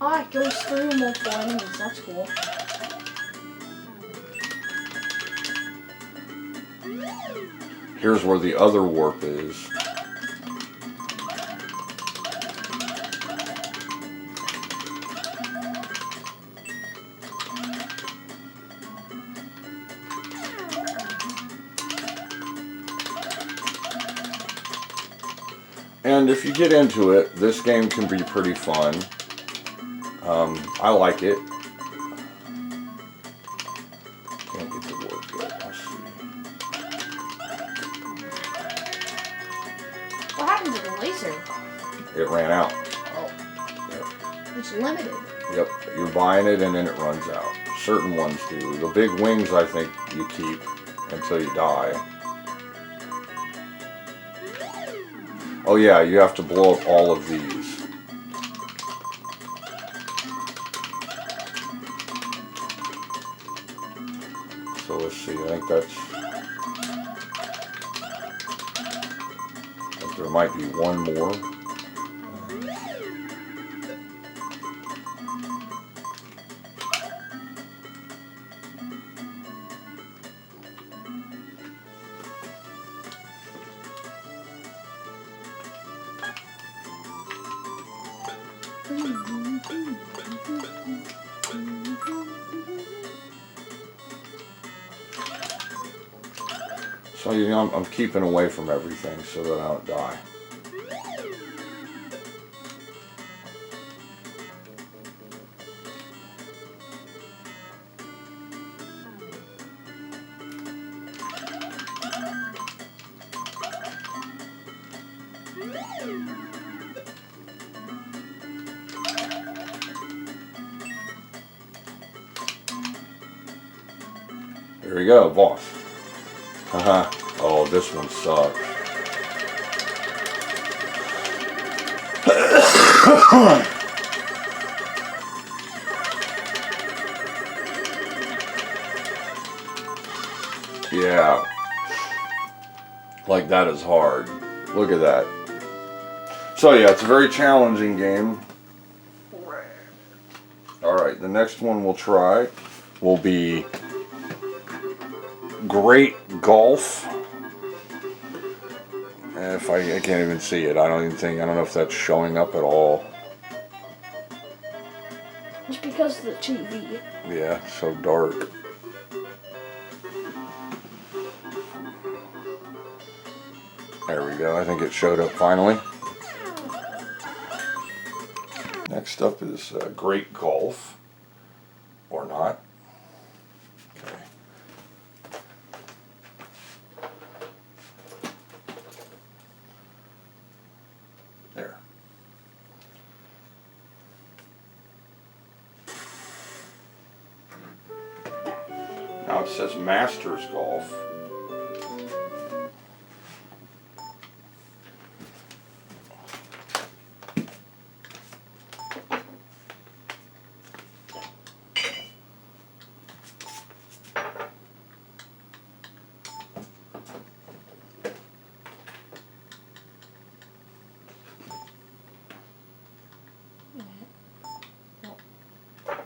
Oh, it goes through multiple enemies. That's cool. Here's where the other warp is. And if you get into it, this game can be pretty fun. I like it. Can't get the warp yet. Let's see. What happened to the laser? It ran out. Oh. Yep. It's limited. Yep. You're buying it and then it runs out. Certain ones do. The big wings, I think, you keep until you die. Oh yeah, you have to blow up all of these. So let's see, I think there might be one more. So you know, I'm keeping away from everything so that I don't die. There we go, boss. Haha. Oh, this one sucks. Yeah. Like that is hard. Look at that. So yeah, it's a very challenging game. Alright, the next one we'll try will be Great Golf. If I can't even see it. I don't know if that's showing up at all. It's because of the TV. Yeah, it's so dark. There we go. I think it showed up finally. Next up is Great Golf. Or not. Okay. There. Now it says Masters Golf.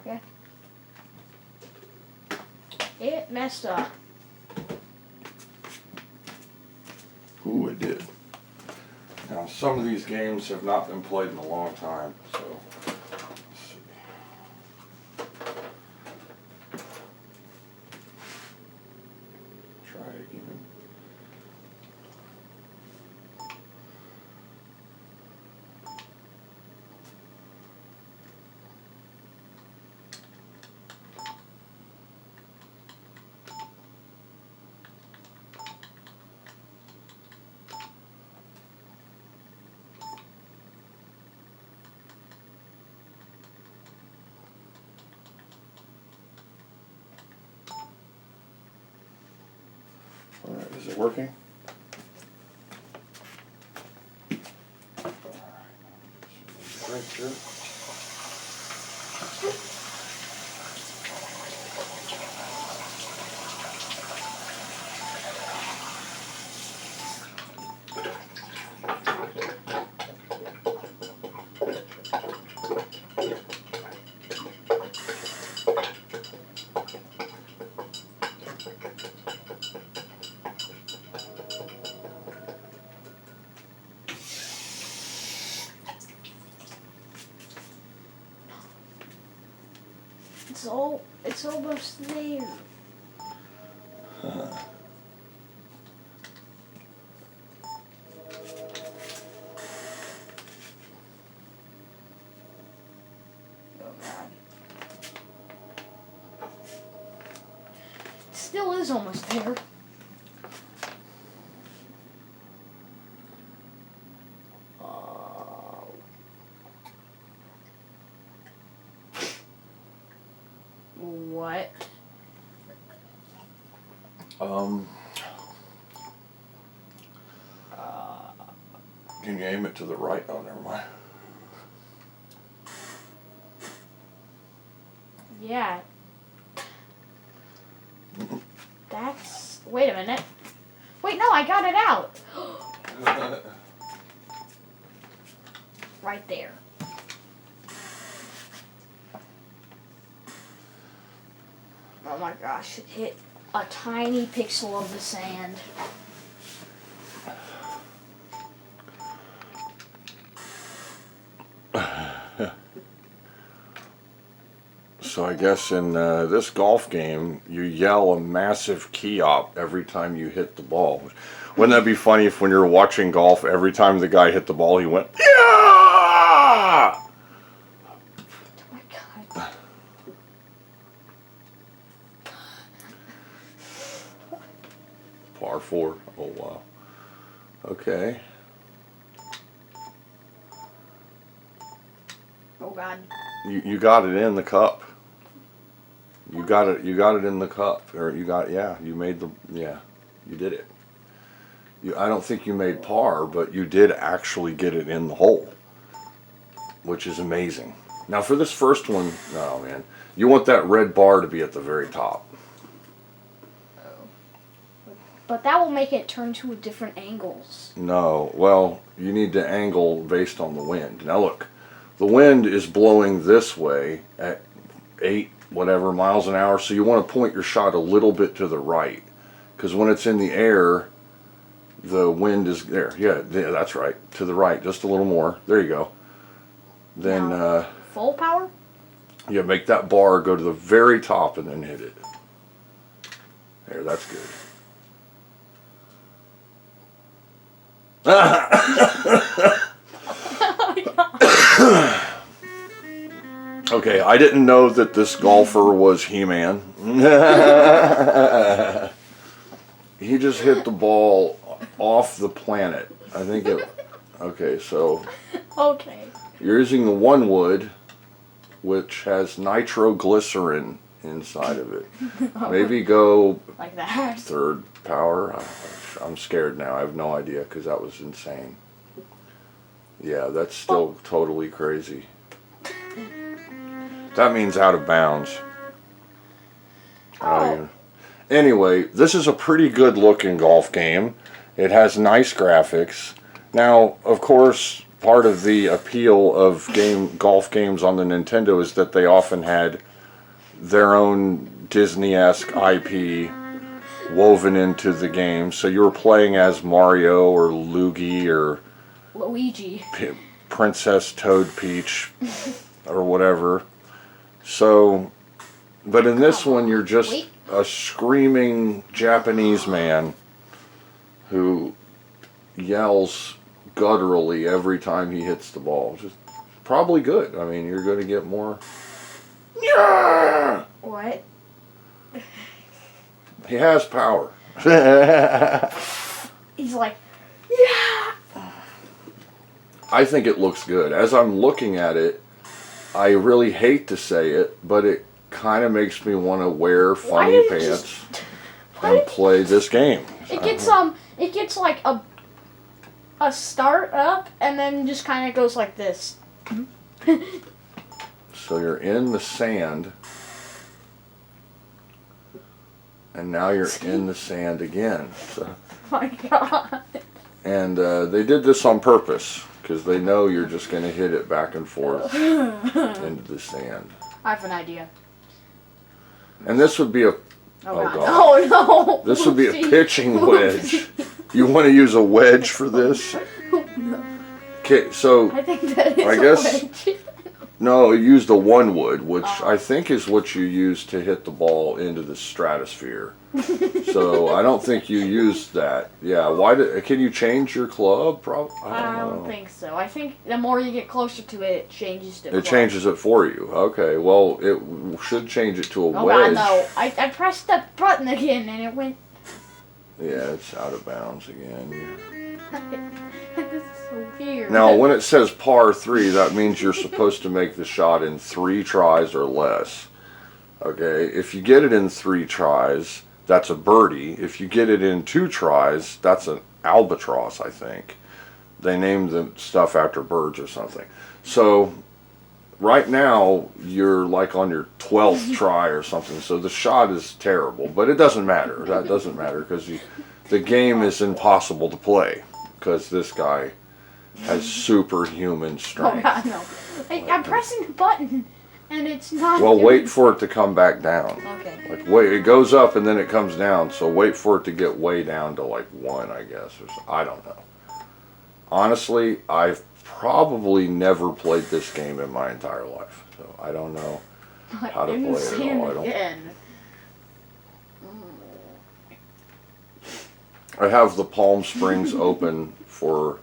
Okay. It messed up. Ooh, it did. Now, some of these games have not been played in a long time, so let's see. Try it again. All right, is it working? All right. Drink here. It's almost there. Oh God. It still is almost there. What? Can you aim it to the right? Oh, never mind. Yeah. That's... Wait a minute. Wait, no, I got it out. Right there. Oh my gosh, it hit a tiny pixel of the sand. So I guess in this golf game, you yell a massive key op every time you hit the ball. Wouldn't that be funny if when you're watching golf, every time the guy hit the ball, he went, yeah! Oh my God. Par 4. Oh, wow. Okay. Oh God. You got it in the cup. You got it in the cup. Or you made the, you did it. I don't think you made par, but you did actually get it in the hole, which is amazing. Now for this first one, oh man, you want that red bar to be at the very top. But that will make it turn to different angles. No, well, you need to angle based on the wind. Now look, the wind is blowing this way at 8 whatever miles an hour, so you want to point your shot a little bit to the right, because when it's in the air, the wind is there. Yeah, that's right, to the right, just a little more. There you go. Then full power? Yeah, make that bar go to the very top and then hit it. There, that's good. Okay, I didn't know that this golfer was He-Man. He just hit the ball off the planet. I think it... Okay, so... Okay. You're using the one wood, which has nitroglycerin inside of it. Maybe go... Like that. Third power? I'm scared now. I have no idea, because that was insane. Yeah, that's still totally crazy. That means out of bounds. Oh. Anyway, this is a pretty good looking golf game. It has nice graphics. Now, of course, part of the appeal of golf games on the Nintendo is that they often had their own Disney-esque IP woven into the game. So you were playing as Mario or Luigi or Luigi. Princess Toad Peach or whatever. So, but in this one you're just a screaming Japanese man who yells gutturally every time he hits the ball. Just probably good. I mean, you're going to get more. Yeah! What? He has power. He's like, yeah! I think it looks good. As I'm looking at it, I really hate to say it, but it kind of makes me want to wear funny pants and play this game. It gets like a start up and then just kind of goes like this. So you're in the sand, and now you're in the sand again. So. Oh my god. And they did this on purpose, because they know you're just going to hit it back and forth into the sand. I have an idea. And this would be a... Oh god. Oh no! This would be a pitching wedge. You want to use a wedge for this? No. Okay, so... I think that is I a guess... wedge. No, you used a one wood, which I think is what you use to hit the ball into the stratosphere. So I don't think you used that. Yeah, why did? Can you change your club? I don't think so. I think the more you get closer to it, it changes to. It changes it for you. Okay, well it should change it to a oh wedge. God, no! I pressed the button again and it went. Yeah, it's out of bounds again. Yeah. This is so weird. Now, when it says par 3, that means you're supposed to make the shot in 3 tries or less. Okay, if you get it in 3 tries, that's a birdie. If you get it in 2 tries, that's an albatross, I think. They named the stuff after birds or something. So, right now, you're like on your 12th try or something, so the shot is terrible. But it doesn't matter. That doesn't matter, because the game is impossible to play, because this guy has superhuman strength. Oh God, no! I'm pressing the button, and it's not. Well, wait for it to come back down. Okay. Like wait, it goes up and then it comes down. So wait for it to get way down to like 1, I guess, or so. I don't know. Honestly, I've probably never played this game in my entire life, so I don't know how to play it at all. I don't. I have the Palm Springs open for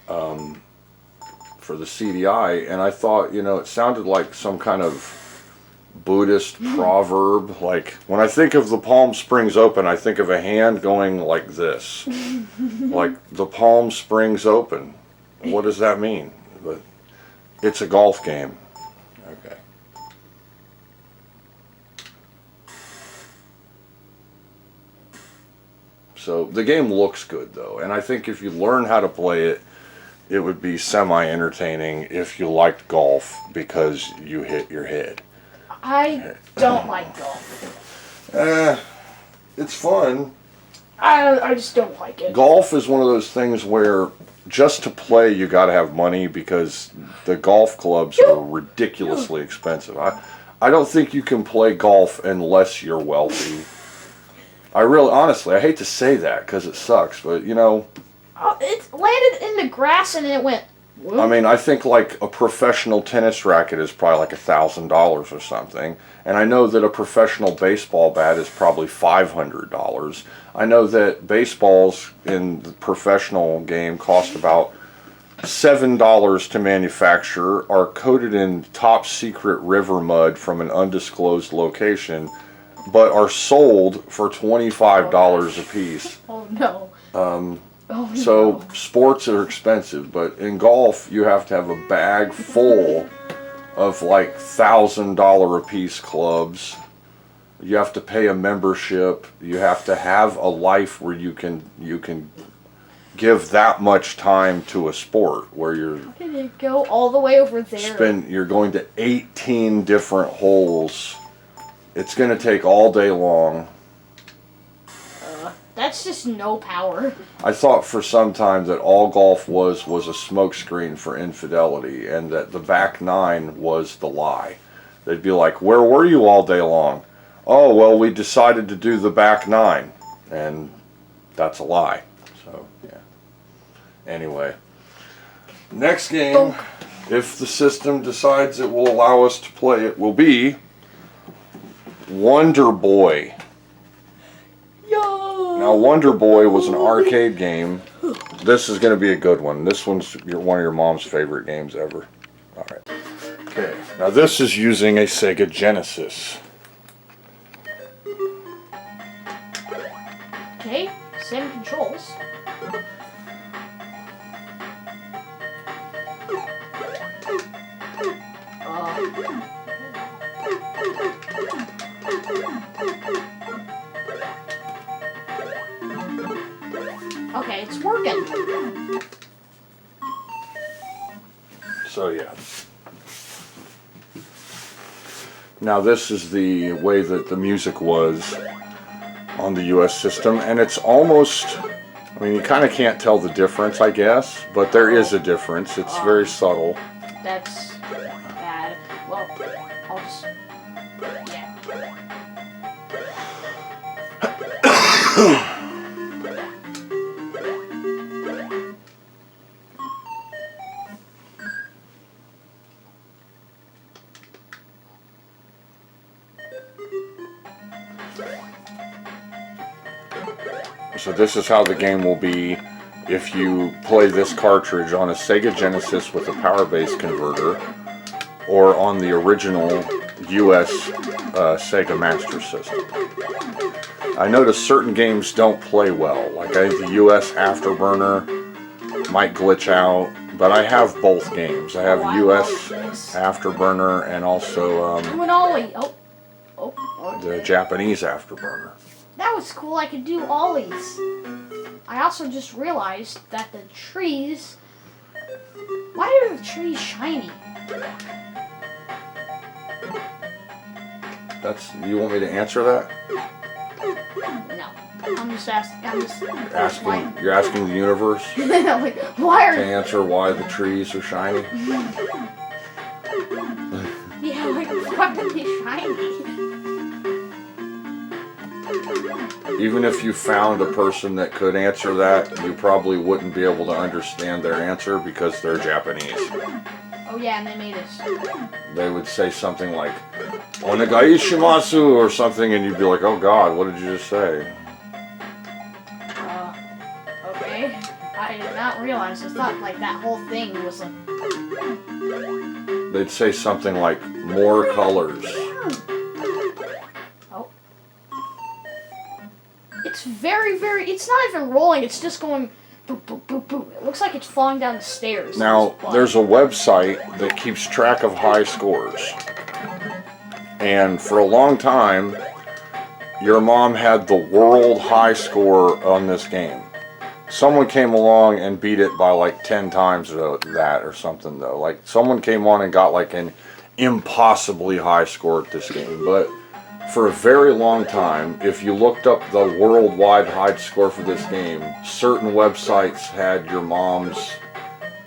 the CDI, and I thought, it sounded like some kind of Buddhist proverb. Like, when I think of the Palm Springs open, I think of a hand going like this. Like, the Palm Springs open. What does that mean? But it's a golf game. Okay. So the game looks good though, and I think if you learn how to play it, it would be semi-entertaining if you liked golf because you hit your head. I don't like golf. It's fun. I just don't like it. Golf is one of those things where just to play you got to have money because the golf clubs are ridiculously expensive. I don't think you can play golf unless you're wealthy. Honestly, I hate to say that because it sucks, but it landed in the grass and it went. Whoop. I mean, I think like a professional tennis racket is probably like $1,000 or something, and I know that a professional baseball bat is probably $500. I know that baseballs in the professional game cost about $7 to manufacture, are coated in top secret river mud from an undisclosed location, but are sold for $25 a piece. Oh no. So sports are expensive, but in golf you have to have a bag full of like $1,000 a piece clubs. You have to pay a membership. You have to have a life where you can give that much time to a sport where you're. How did it go all the way over there? You're going to 18 different holes. It's going to take all day long. That's just no power. I thought for some time that all golf was a smokescreen for infidelity, and that the back nine was the lie. They'd be like, "Where were you all day long?" "Oh, well, we decided to do the back nine," and that's a lie. So yeah. Anyway, next game, if the system decides it will allow us to play it, will be Wonder Boy. Now, Wonder Boy was an arcade game. This is going to be a good one. This one's one of your mom's favorite games ever. All right. Okay. Now, this is using a Sega Genesis. Okay, same controls. Okay, it's working. So yeah. Now this is the way that the music was on the US system, and it's almost, I mean, you kind of can't tell the difference, I guess, but there is a difference. It's very subtle. That's bad. Well, I'll just, yeah. So this is how the game will be if you play this cartridge on a Sega Genesis with a power base converter, or on the original US Sega Master System. I noticed certain games don't play well, like the US Afterburner might glitch out, but I have both games. I have US Afterburner and also the Japanese Afterburner. That was cool, I could do ollies. I also just realized that the trees... Why are the trees shiny? You want me to answer that? No. I'm just asking... You're asking the universe like, why are... to answer why the trees are shiny? Yeah, like, why are they shiny? Even if you found a person that could answer that, you probably wouldn't be able to understand their answer because they're Japanese. Oh yeah, and they made us. They would say something like, "Onegai shimasu," or something, and you'd be like, "Oh God, what did you just say?" Okay. I did not realize. I thought like that whole thing was like... They'd say something like, "More colors." Oh. It's it's not even rolling, it's just going boop, boop, boop, boop. It looks like it's falling down the stairs. Now, there's a website that keeps track of high scores. And for a long time, your mom had the world high score on this game. Someone came along and beat it by like 10 times that or something though. Like someone came on and got like an impossibly high score at this game. But for a very long time, if you looked up the worldwide high score for this game, certain websites had your mom's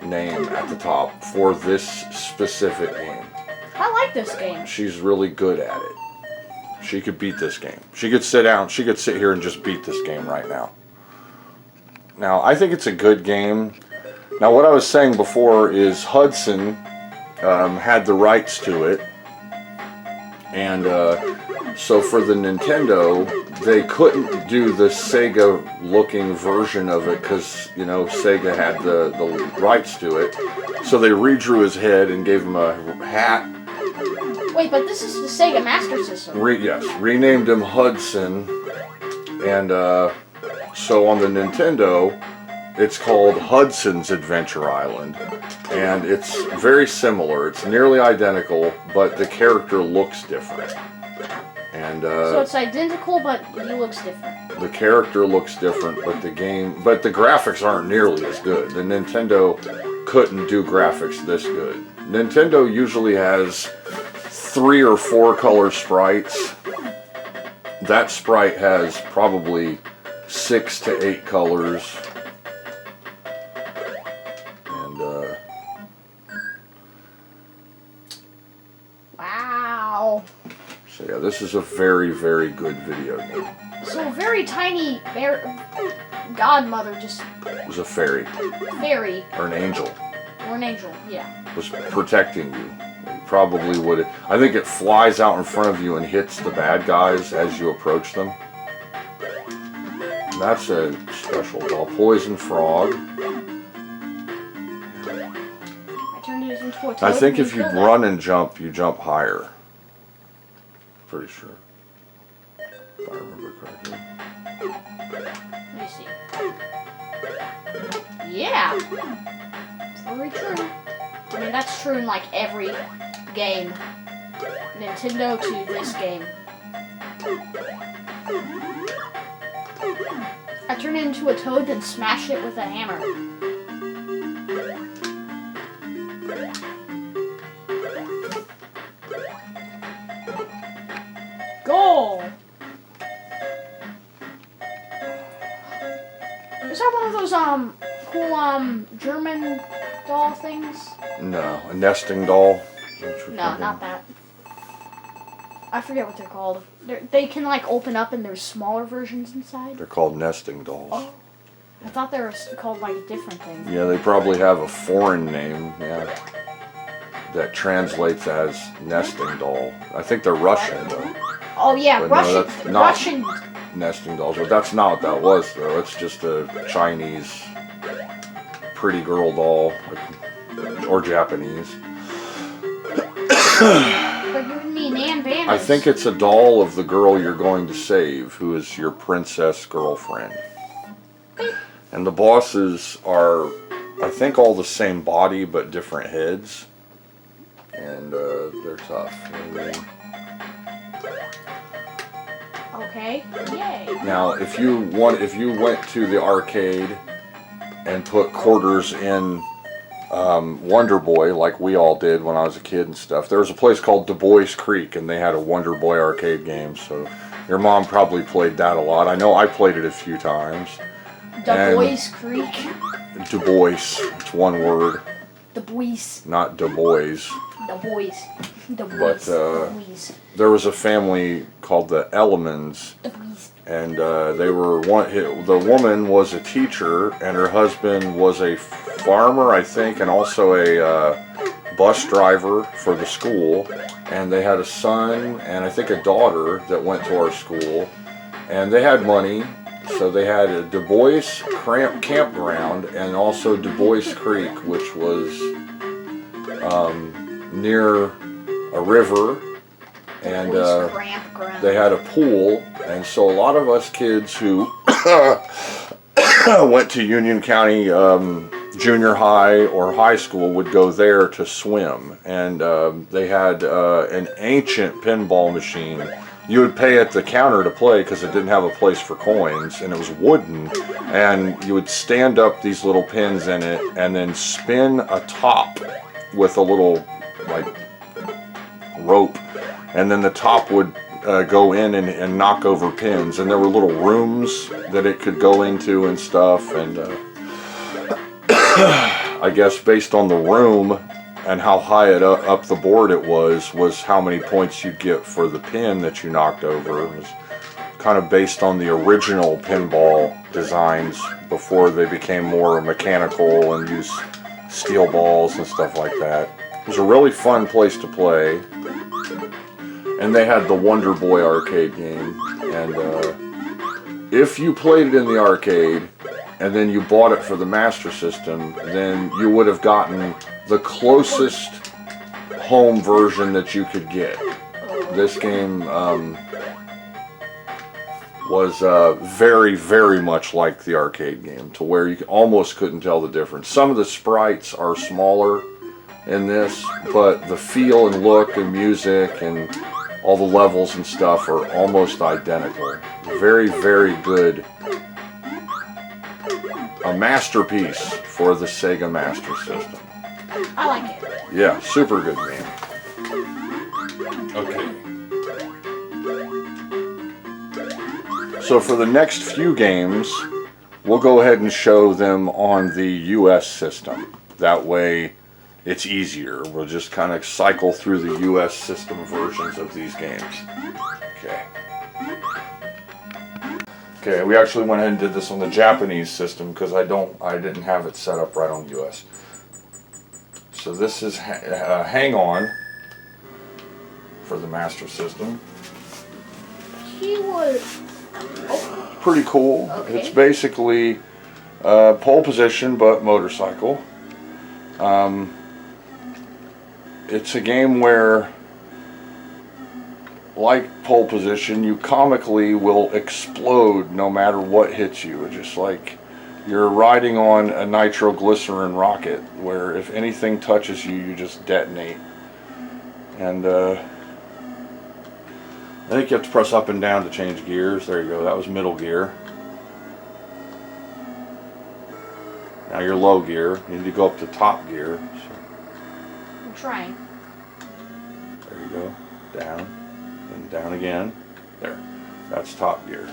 name at the top for this specific game. I like this game. She's really good at it. She could beat this game. She could sit down, she could sit here and just beat this game right now. Now, I think it's a good game. Now, what I was saying before is Hudson had the rights to it. And so for the Nintendo, they couldn't do the Sega-looking version of it because, you know, Sega had the rights to it. So they redrew his head and gave him a hat. Wait, but this is the Sega Master System. Yes, renamed him Hudson. And so on the Nintendo, it's called Hudson's Adventure Island. And it's very similar. It's nearly identical, but the character looks different. And so it's identical, but he looks different. The character looks different, but the graphics aren't nearly as good. The Nintendo couldn't do graphics this good. Nintendo usually has 3 or 4 color sprites. That sprite has probably 6 to 8 colors. And wow. so yeah, this is a very, very good video game. So a very tiny godmother just... It was a fairy. Fairy. Or an angel. Or an angel, yeah. Was protecting you. It probably would. I think it flies out in front of you and hits the bad guys as you approach them. And that's a special doll. Poison Frog. I turned it into a toad. I think if you run and jump, you jump higher. Pretty sure. If I remember correctly. Let me see. Yeah. Very true. I mean, that's true in like every game. Nintendo to this game. I turn it into a toad, then smash it with a hammer. Goal! Is that one of those, cool, German doll things? No, a nesting doll. No, not that. I forget what they're called. They can, like, open up and there's smaller versions inside. They're called nesting dolls. Oh. I thought they were called, like, a different thing. Yeah, they probably have a foreign name, yeah, that translates as nesting doll. I think they're Russian, though. Oh, yeah, But Russian. no, that's not Russian. nesting dolls, but that's not what that was, though. It's just a Chinese pretty girl doll, or Japanese. They're giving me Nan Bandits. I think it's a doll of the girl you're going to save, who is your princess girlfriend. And the bosses are, I think, all the same body, but different heads. And they're tough. Okay, yay. Now, if you went to the arcade and put quarters in Wonder Boy, like we all did when I was a kid and stuff, there was a place called Du Bois Creek, and they had a Wonder Boy arcade game, so your mom probably played that a lot. I know I played it a few times. Du Bois Creek. Du Bois, it's one word. Du Bois. Not Du Bois. Du Bois. Du Bois. But there was a family called the Ellemans, and they were the woman was a teacher, and her husband was a farmer, I think, and also a bus driver for the school. And they had a son and I think a daughter that went to our school, and they had money. So they had a Du Bois campground and also Du Bois Creek, which was near a river, and they had a pool. And so a lot of us kids who went to Union County junior high or high school would go there to swim. And they had an ancient pinball machine. You would pay at the counter to play because it didn't have a place for coins, and it was wooden, and you would stand up these little pins in it and then spin a top with a little, like, rope, and then the top would go in and knock over pins, and there were little rooms that it could go into and stuff, and I guess based on the room and how high up the board it was how many points you'd get for the pin that you knocked over. It was kind of based on the original pinball designs before they became more mechanical and used steel balls and stuff like that. It was a really fun place to play. And they had the Wonder Boy arcade game. And if you played it in the arcade and then you bought it for the Master System, then you would have gotten the closest home version that you could get. This game was very, very much like the arcade game, to where you almost couldn't tell the difference. Some of the sprites are smaller in this, but the feel and look and music and all the levels and stuff are almost identical. Very, very good. A masterpiece for the Sega Master System. I like it. Yeah, super good game. Okay. So for the next few games, we'll go ahead and show them on the US system. That way it's easier. We'll just kind of cycle through the US system versions of these games. Okay. Okay, we actually went ahead and did this on the Japanese system because I didn't have it set up right on US. So this is Hang On for the Master System. KEWL. Pretty cool. Okay. It's basically pole position but motorcycle. It's a game where, like pole position, you comically will explode no matter what hits you. It's just like you're riding on a nitroglycerin rocket where if anything touches you, you just detonate. And I think you have to press up and down to change gears. There you go. That was middle gear. Now you're low gear. You need to go up to top gear. So I'm trying. there you go. Down. And down again. There. That's top gear.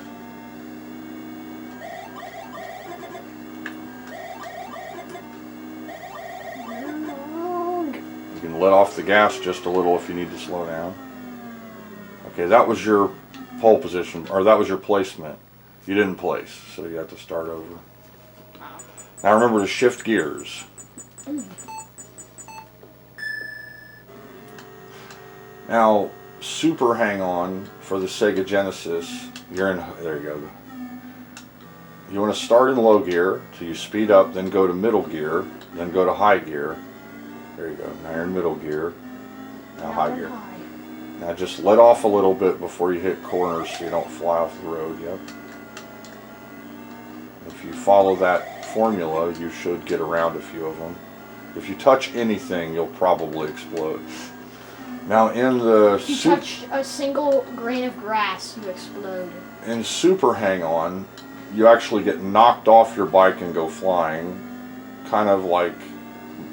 You can let off the gas just a little if you need to slow down. Okay, that was your pole position, or that was your placement. You didn't place, so you have to start over. Now remember to shift gears. Now, Super Hang On for the Sega Genesis, you're in, there you go. You want to start in low gear, so you speed up, then go to middle gear, then go to high gear. There you go, now you're in middle gear, now high gear. Now just let off a little bit before you hit corners so you don't fly off the road, yep. If you follow that formula, you should get around a few of them. If you touch anything, you'll probably explode. Now in the... If you touch a single grain of grass, you explode. In Super Hang On, you actually get knocked off your bike and go flying. Kind of like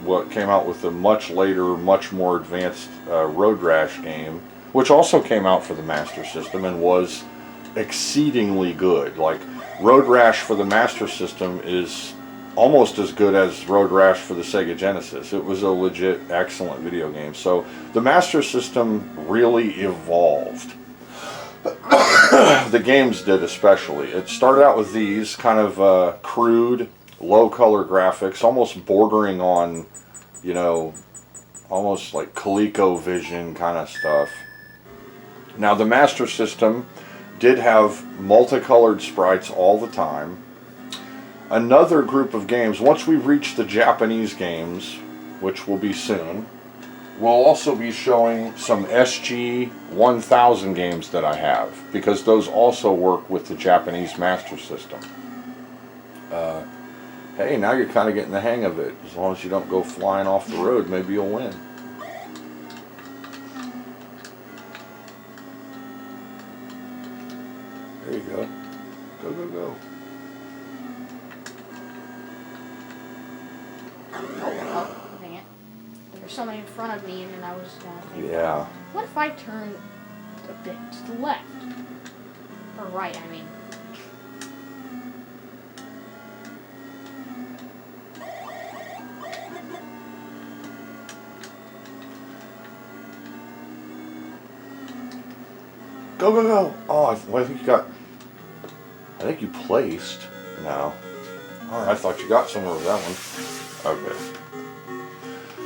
what came out with the much later, much more advanced Road Rash game, which also came out for the Master System and was exceedingly good. Like, Road Rash for the Master System is almost as good as Road Rash for the Sega Genesis. It was a legit excellent video game. So the Master System really evolved. The games did especially. It started out with these kind of crude, low color graphics, almost bordering on, you know, almost like ColecoVision kind of stuff. Now the Master System did have multicolored sprites all the time. Another group of games, once we reach the Japanese games, which will be soon, we'll also be showing some SG 1000 games that I have, because those also work with the Japanese Master System. Hey, now you're kind of getting the hang of it. As long as you don't go flying off the road, maybe you'll win. There you go. Go, go, go. Oh, dang it. There's somebody in front of me, and then I was thinking, Yeah. what if I turn a bit to the left? Or right, I mean. Go, go, go. Oh, I think you got... I think you placed. No. Alright, I thought you got somewhere with that one. Okay.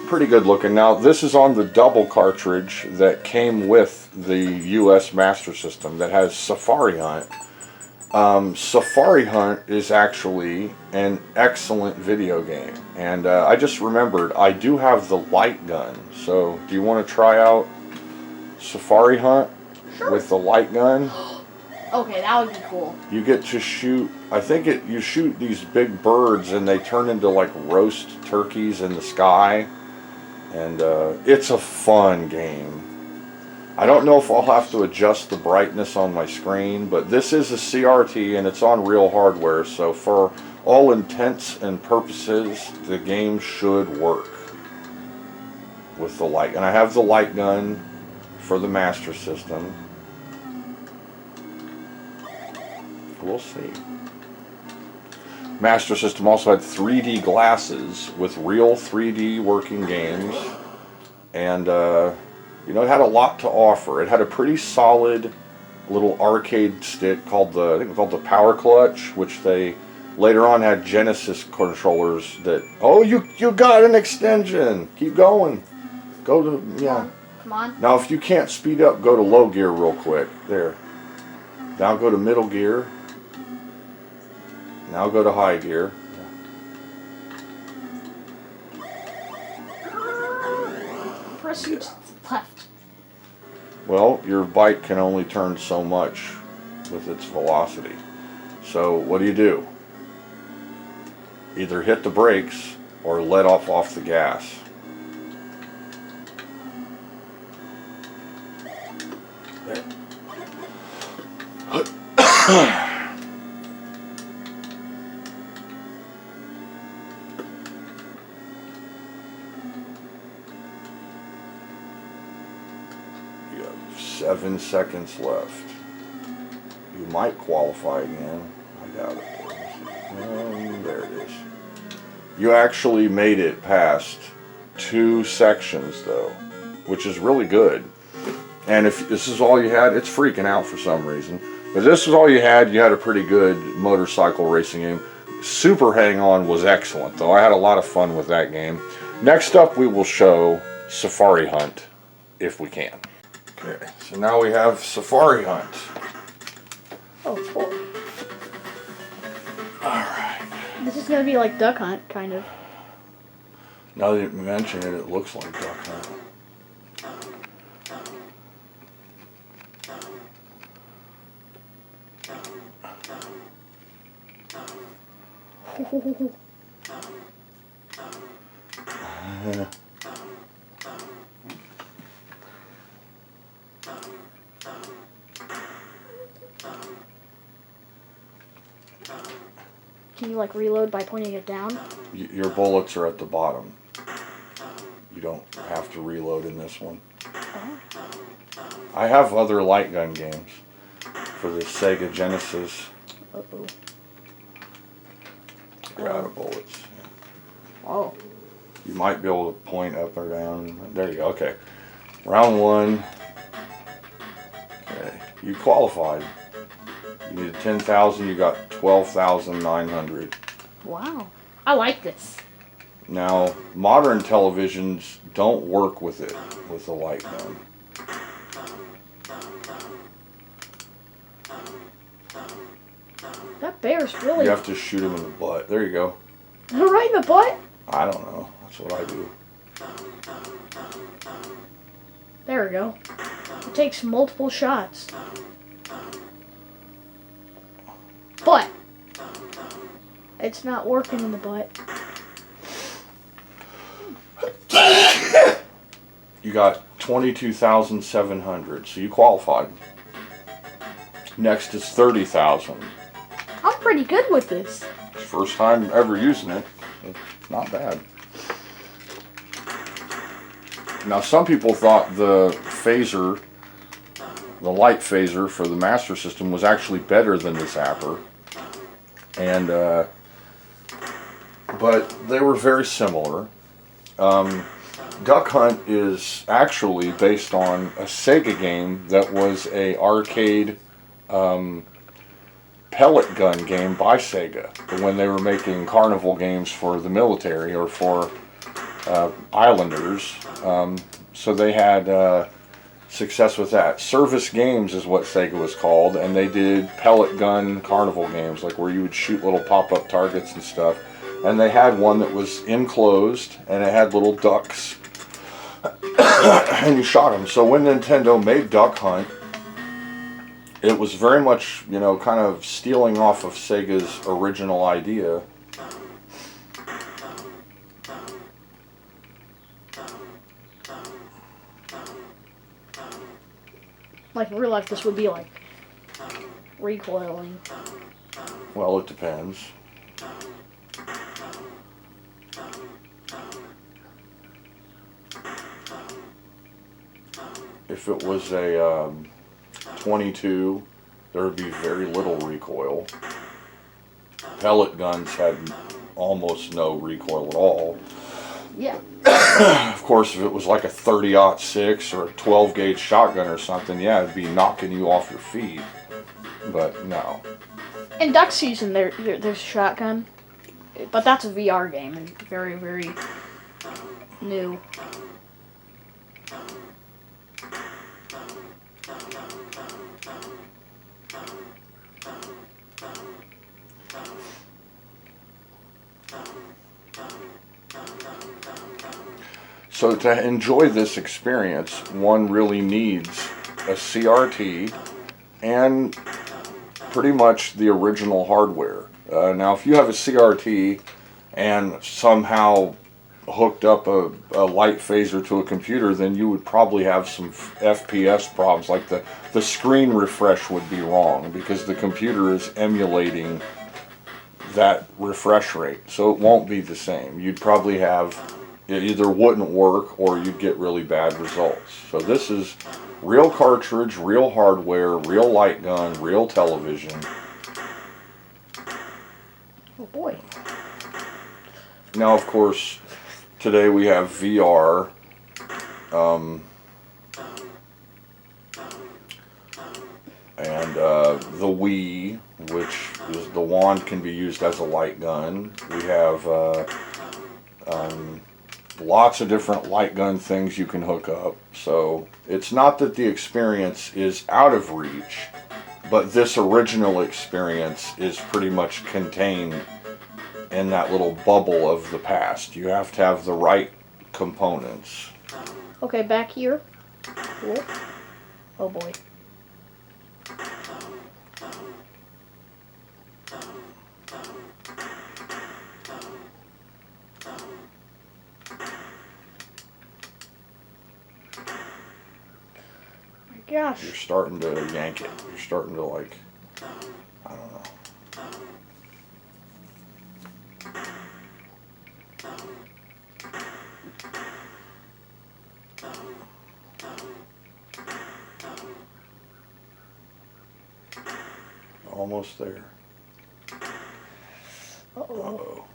Pretty good looking. Now, this is on the double cartridge that came with the US Master System that has Safari Hunt. Safari Hunt is actually an excellent video game. And I just remembered, I do have the light gun. So, do you want to try out Safari Hunt? Sure. With the light gun? Okay, that would be cool. You get to shoot, I think you shoot these big birds and they turn into like roast turkeys in the sky. And it's a fun game. I don't know if I'll have to adjust the brightness on my screen, but this is a CRT and it's on real hardware, so for all intents and purposes, the game should work with the light. And I have the light gun for the Master System. We'll see. Master System also had 3D glasses with real 3D working games, and you know, it had a lot to offer. It had a pretty solid little arcade stick called the, I think it was called the Power Clutch, which they later on had Genesis controllers that, oh, you got an extension. Keep going. Go to, yeah. Come on. Now if you can't speed up, go to low gear real quick. There. Now go to middle gear. Now go to high gear. Press left. Well, your bike can only turn so much with its velocity. So what do? Either hit the brakes or let off the gas. There. You have 7 seconds left. You might qualify again. I doubt it. There it is. You actually made it past 2 sections though, which is really good. And if this is all you had, it's freaking out for some reason. But this is all you had a pretty good motorcycle racing game. Super Hang On was excellent though. I had a lot of fun with that game. Next up we will show Safari Hunt, if we can. Okay, so now we have Safari Hunt. Oh, cool. Alright. This is gonna be like Duck Hunt, kind of. Now that you mention it, it looks like Duck Hunt. Can you like reload by pointing it down? Your bullets are at the bottom. You don't have to reload in this one. Oh. I have other light gun games for the Sega Genesis. Uh-oh. You're out of bullets. Oh. You might be able to point up or down. There you go. Okay. Round 1. Okay. You qualified. You needed 10,000. You got 12,900. Wow. I like this. Now, modern televisions don't work with it, with the light gun. That bear's really... You have to shoot him in the butt. There you go. Right in the butt? I don't know. That's what I do. There we go. It takes multiple shots. But it's not working in the butt. You got 22,700, so you qualified. Next is 30,000. I'm pretty good with this. First time ever using it. It's not bad. Now some people thought the phaser, the light phaser for the Master System was actually better than the zapper. And but they were very similar. Duck Hunt is actually based on a Sega game that was a arcade pellet gun game by Sega when they were making carnival games for the military or for islanders. So they had success with that. Service games is what Sega was called, and they did pellet gun carnival games, like where you would shoot little pop-up targets and stuff. And they had one that was enclosed, and it had little ducks, and you shot them. So when Nintendo made Duck Hunt, it was very much, you know, kind of stealing off of Sega's original idea. Like in real life, this would be like recoiling. Well, it depends. If it was a 22, there would be very little recoil. Pellet guns had almost no recoil at all. Yeah. Of course, if it was like a 30-06 or a 12 gauge shotgun or something, yeah, it'd be knocking you off your feet. But no. In Duck Season, there's a shotgun, but that's a VR game and very, very new. So to enjoy this experience, one really needs a CRT and pretty much the original hardware. Now, if you have a CRT and somehow hooked up a light phaser to a computer, then you would probably have some FPS problems, like the screen refresh would be wrong because the computer is emulating that refresh rate, so it won't be the same. You'd probably have, it either wouldn't work or you'd get really bad results. So this is real cartridge, real hardware, real light gun, real television. Oh boy. Now, of course, today we have VR. And the Wii, which is the wand can be used as a light gun. We have lots of different light gun things you can hook up. So it's not that the experience is out of reach, but this original experience is pretty much contained in that little bubble of the past. You have to have the right components. Okay, back here. Cool. Oh boy. Gosh. You're starting to yank it. You're starting to, like, I don't know. Almost there. Uh-oh. Uh-oh.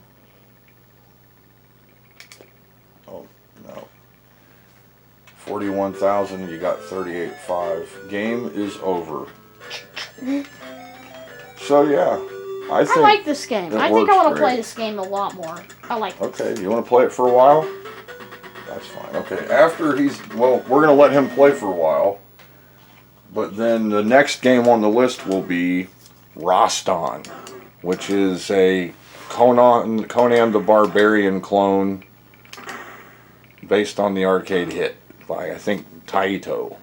Oh, no. 41,000, you got 38.5. Game is over. So yeah, I like this game. I think I want to play this game a lot more. I like this. Okay, you want to play it for a while? That's fine. Okay, after well, we're going to let him play for a while. But then the next game on the list will be Roston, which is a Conan the Barbarian clone based on the arcade hit by, I think, Taito.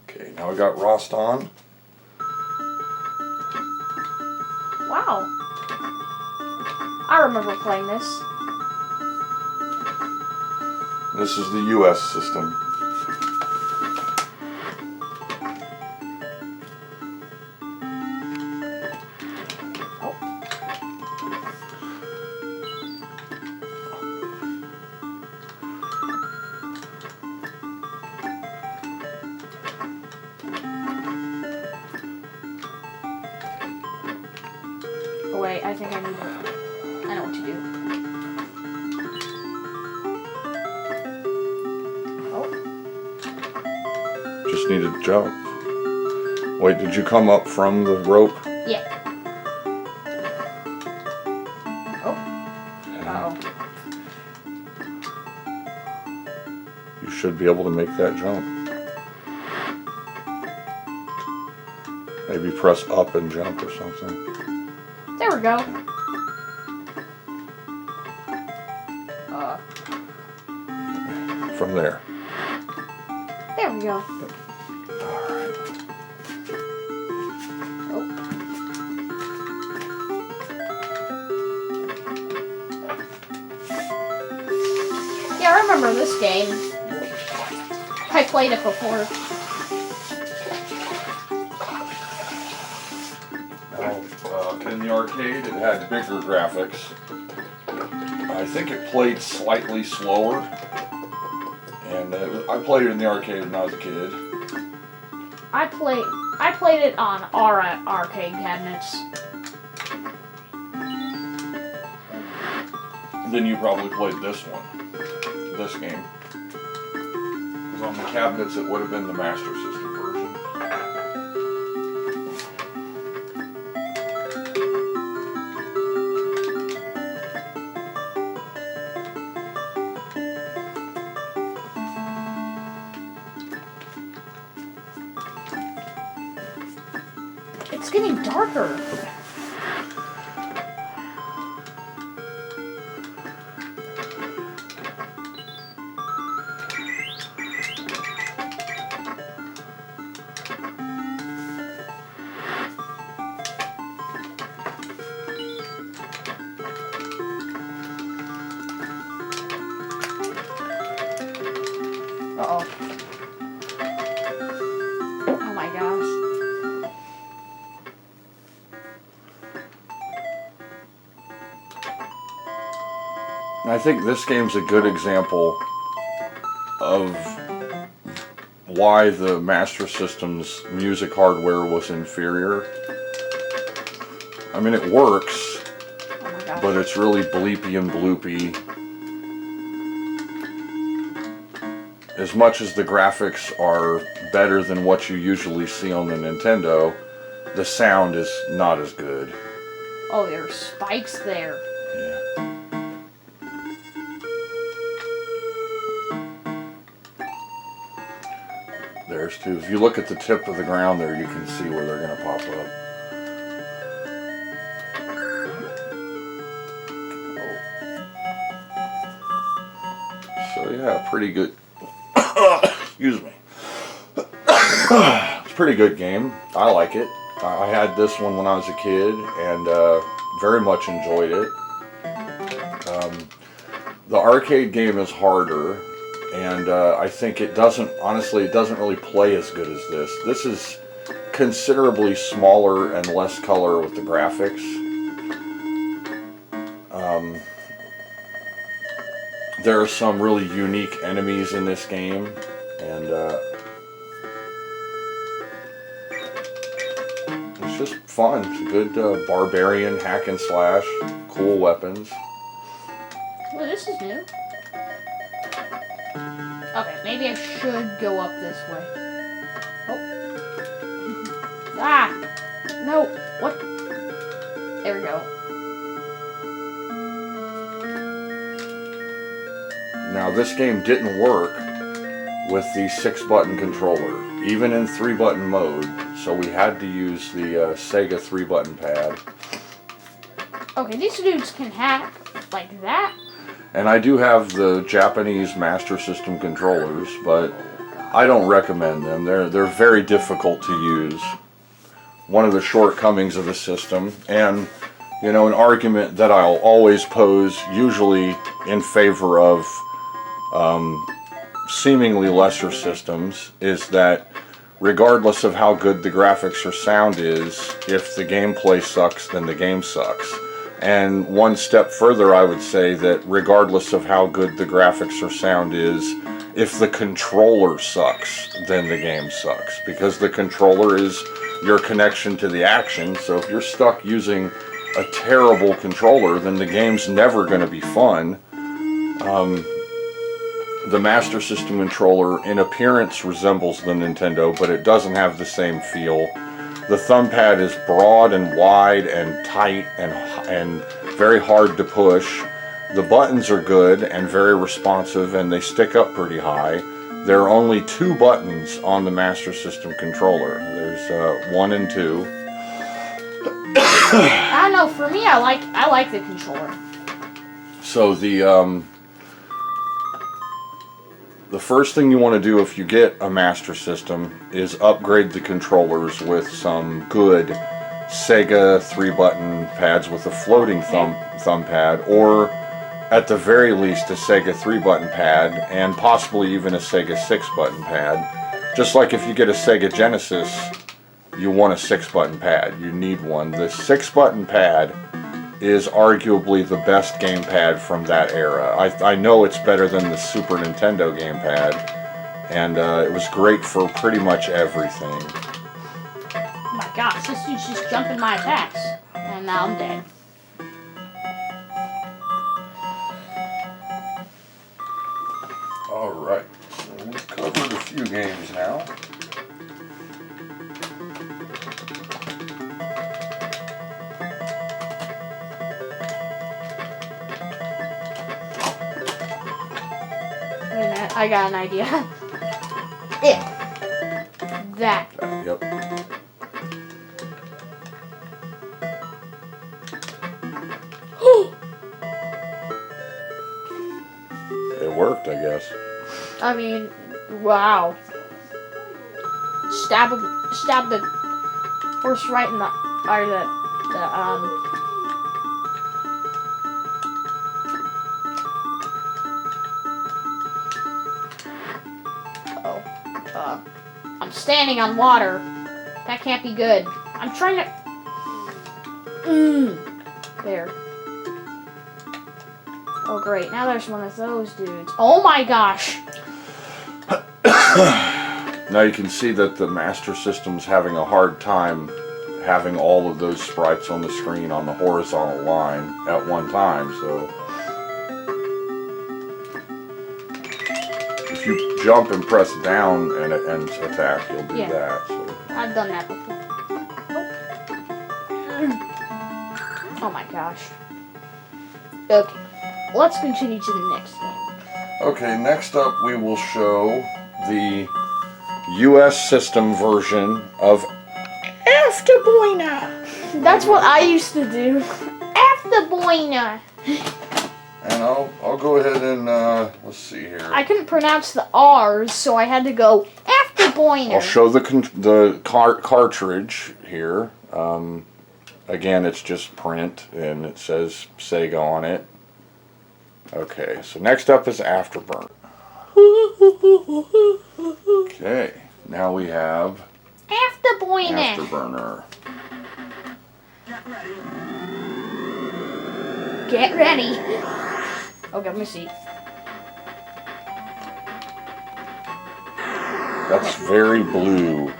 Okay, now we got Roston. Wow. I remember playing this. This is the US system. Oh wait, I think I need to. I know what to do. Oh. Just need to jump. Wait, did you come up from the rope? Yeah. Oh. Uh-oh. You should be able to make that jump. Maybe press up and jump or something. There we go. From there. There we go. Alright. Oh. Yeah, I remember this game. I played it before. In the arcade, it had bigger graphics. I think it played slightly slower. And I played it in the arcade when I was a kid. I played I played it on our arcade cabinets. Then you probably played this one, this game. Because on the cabinets it would have been the Master System version. It's getting darker. Uh-oh. Oh my gosh. I think this game's a good example of why the Master System's music hardware was inferior. I mean, it works, Oh my gosh. but it's really bleepy and bloopy. As much as the graphics are better than what you usually see on the Nintendo, the sound is not as good. Oh, there are spikes there. Yeah. There's two. If you look at the tip of the ground there, you can see where they're going to pop up. So yeah, pretty good. Excuse me. It's a pretty good game. I like it. I had this one when I was a kid and very much enjoyed it. The arcade game is harder, and I think it doesn't really play as good as this. This is considerably smaller and less color with the graphics. There are some really unique enemies in this game, and it's just fun. It's a good barbarian hack and slash, cool weapons. Well, this is new. Okay, maybe I should go up this way. Oh. Ah! No! What? There we go. Now, this game didn't work with the 6-button controller, even in 3-button mode, so we had to use the Sega 3-button pad. Okay, these dudes can hack like that. And I do have the Japanese Master System controllers, but I don't recommend them. They're very difficult to use. One of the shortcomings of the system, and you know, an argument that I'll always pose, usually in favor of seemingly lesser systems, is that regardless of how good the graphics or sound is, if the gameplay sucks, then the game sucks. And one step further, I would say that regardless of how good the graphics or sound is, if the controller sucks, then the game sucks. Because the controller is your connection to the action, so if you're stuck using a terrible controller, then the game's never going to be fun. The Master System controller in appearance resembles the Nintendo, but it doesn't have the same feel. The thumb pad is broad and wide and tight and very hard to push. The buttons are good and very responsive, and they stick up pretty high. There are only 2 buttons on the Master System controller. There's 1 and 2. I don't know, for me, I like the controller. So the first thing you want to do if you get a Master System is upgrade the controllers with some good Sega 3-button pads with a floating thumb pad, or at the very least a Sega 3-button pad, and possibly even a Sega 6-button pad. Just like if you get a Sega Genesis, you want a 6-button pad. You need one. The 6-button pad is arguably the best gamepad from that era. I know it's better than the Super Nintendo gamepad, and it was great for pretty much everything. Oh my gosh, this dude's just jumping my attacks. And now I'm dead. Alright, so we've covered a few games now. Wait a minute, I got an idea. That. Yep. It worked, I guess. I mean, wow. Stab the horse right in the, or I'm standing on water. That can't be good. I'm trying to, there. Oh great, now there's one of those dudes. Oh my gosh! Now you can see that the Master System's having a hard time having all of those sprites on the screen on the horizontal line at one time, so if you jump and press down and attack, you'll do that. So. I've done that before. Oh my gosh. Okay, let's continue to the next game. Okay, next up we will show the US system version of Afterboyna. That's what I used to do. Afterboyna. And I'll go ahead and let's see here. I couldn't pronounce the R's, so I had to go Afterboyna. I'll show the cartridge here. Again, it's just print, and it says Sega on it. Okay, so next up is Afterburner. Okay, now we have Afterburner. Get ready. Okay, let me see. That's very blue.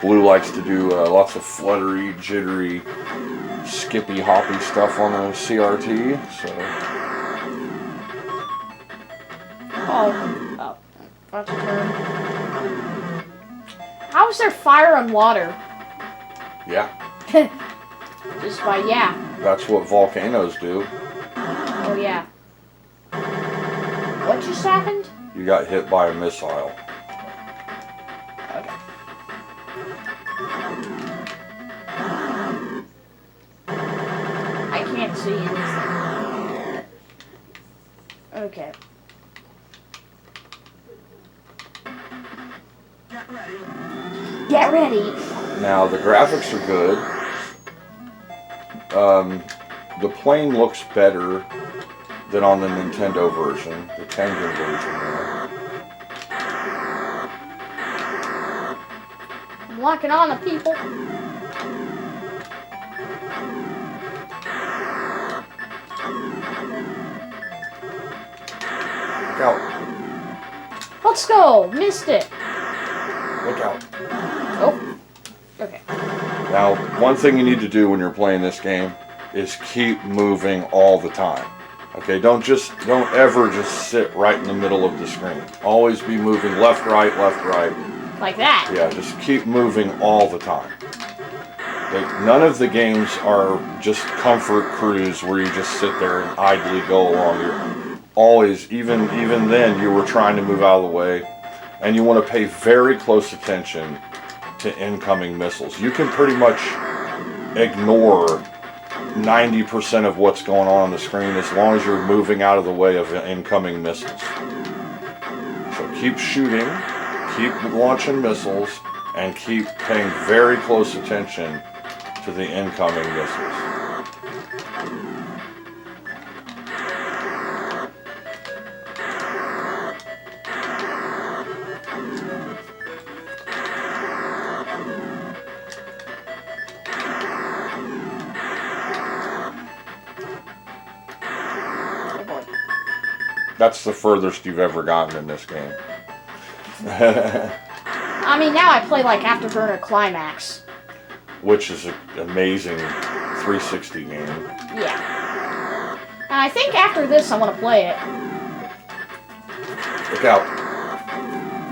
Blue likes to do lots of fluttery, jittery, skippy, hoppy stuff on a CRT. So. Oh, that's a turn. How is there fire and water? Yeah. Just by That's what volcanoes do. Oh yeah. What just happened? You got hit by a missile. Okay. I can't see anything. Okay. Get ready. Now the graphics are good. The plane looks better than on the Nintendo version, the Tengen version there. I'm locking on the people. Look out. Let's go. Missed it. Look out. Oh. Okay. Now, one thing you need to do when you're playing this game is keep moving all the time. Okay, don't ever just sit right in the middle of the screen. Always be moving left, right, left, right. Like that. Yeah, just keep moving all the time. None of the games are just comfort cruise where you just sit there and idly go along. You're always, even then, you were trying to move out of the way, and you want to pay very close attention to incoming missiles. You can pretty much ignore 90% of what's going on the screen as long as you're moving out of the way of incoming missiles. So keep shooting, keep launching missiles, and keep paying very close attention to the incoming missiles. That's the furthest you've ever gotten in this game. I mean, now I play like Afterburner Climax. which is an amazing 360 game. Yeah. And I think after this I want to play it. Look out.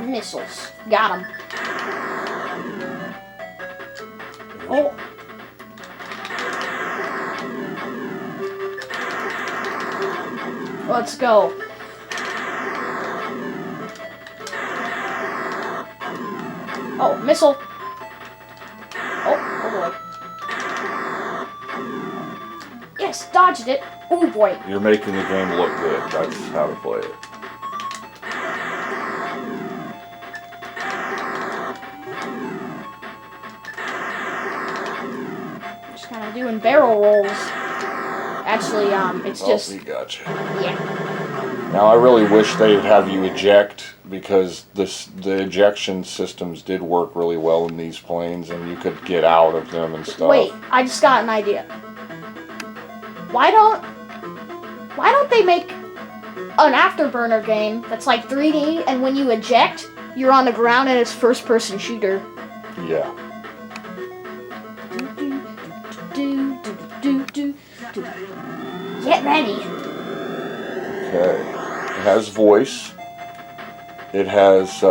Missiles. Got him. Oh. Let's go. Oh, missile. Oh boy. Yes, dodged it. Oh boy. You're making the game look good. That's how to play it. Just kind of doing barrel rolls. Actually, it's just... Oh, we gotcha. Yeah. Now, I really wish they'd have you eject, because the ejection systems did work really well in these planes, and you could get out of them and stuff. Wait, I just got an idea. Why don't they make an Afterburner game that's like 3D, and when you eject, you're on the ground and it's first-person shooter? Yeah. Get ready. Okay. It has voice. It has,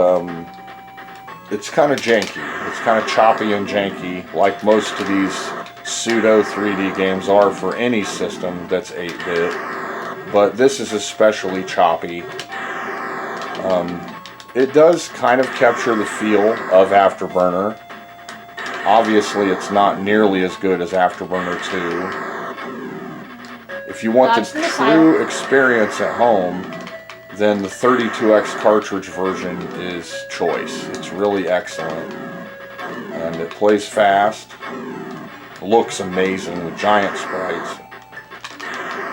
it's kind of janky. It's kind of choppy and janky, like most of these pseudo 3D games are for any system that's 8-bit. But this is especially choppy. It does kind of capture the feel of Afterburner. Obviously, it's not nearly as good as Afterburner 2. If you want the true experience at home, then the 32X cartridge version is choice. It's really excellent. And it plays fast. Looks amazing with giant sprites.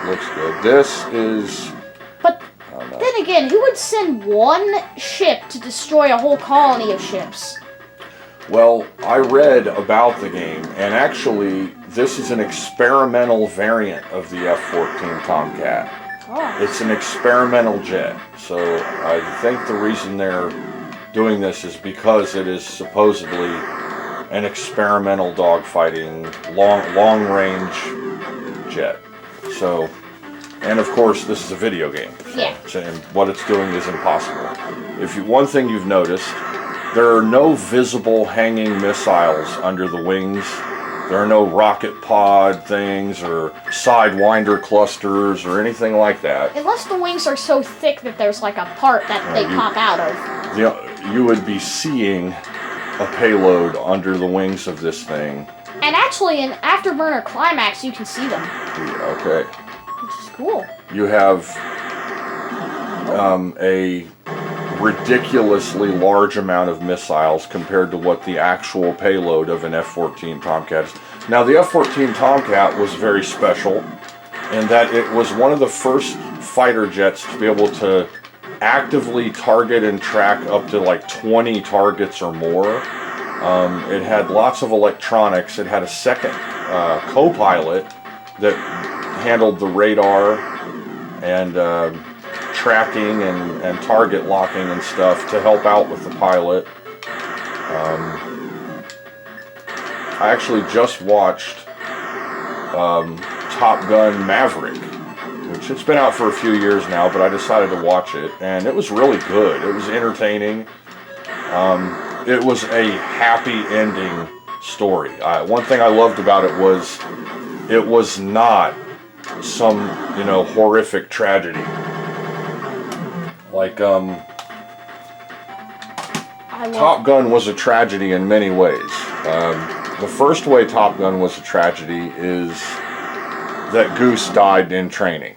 Looks good. This is... But then again, who would send one ship to destroy a whole colony of ships? Well, I read about the game, and actually, this is an experimental variant of the F-14 Tomcat. Oh. It's an experimental jet, so I think the reason they're doing this is because it is supposedly an experimental dogfighting, long-range jet. So, and of course, this is a video game. Yeah. And what it's doing is impossible. One thing you've noticed, there are no visible hanging missiles under the wings. There are no rocket pod things or sidewinder clusters or anything like that. Unless the wings are so thick that there's like a part that they pop out of. You would be seeing a payload under the wings of this thing. And actually, in Afterburner Climax, you can see them. Yeah, okay. Which is cool. You have a ridiculously large amount of missiles compared to what the actual payload of an F-14 Tomcat is. Now, the F-14 Tomcat was very special in that it was one of the first fighter jets to be able to actively target and track up to like 20 targets or more. It had lots of electronics. It had a second co-pilot that handled the radar and tracking and target locking and stuff to help out with the pilot. I actually just watched Top Gun Maverick, which it's been out for a few years now, but I decided to watch it, and it was really good. It was entertaining. It was a happy ending story. One thing I loved about it was not some, horrific tragedy. Like, Top Gun was a tragedy in many ways. The first way Top Gun was a tragedy is that Goose died in training.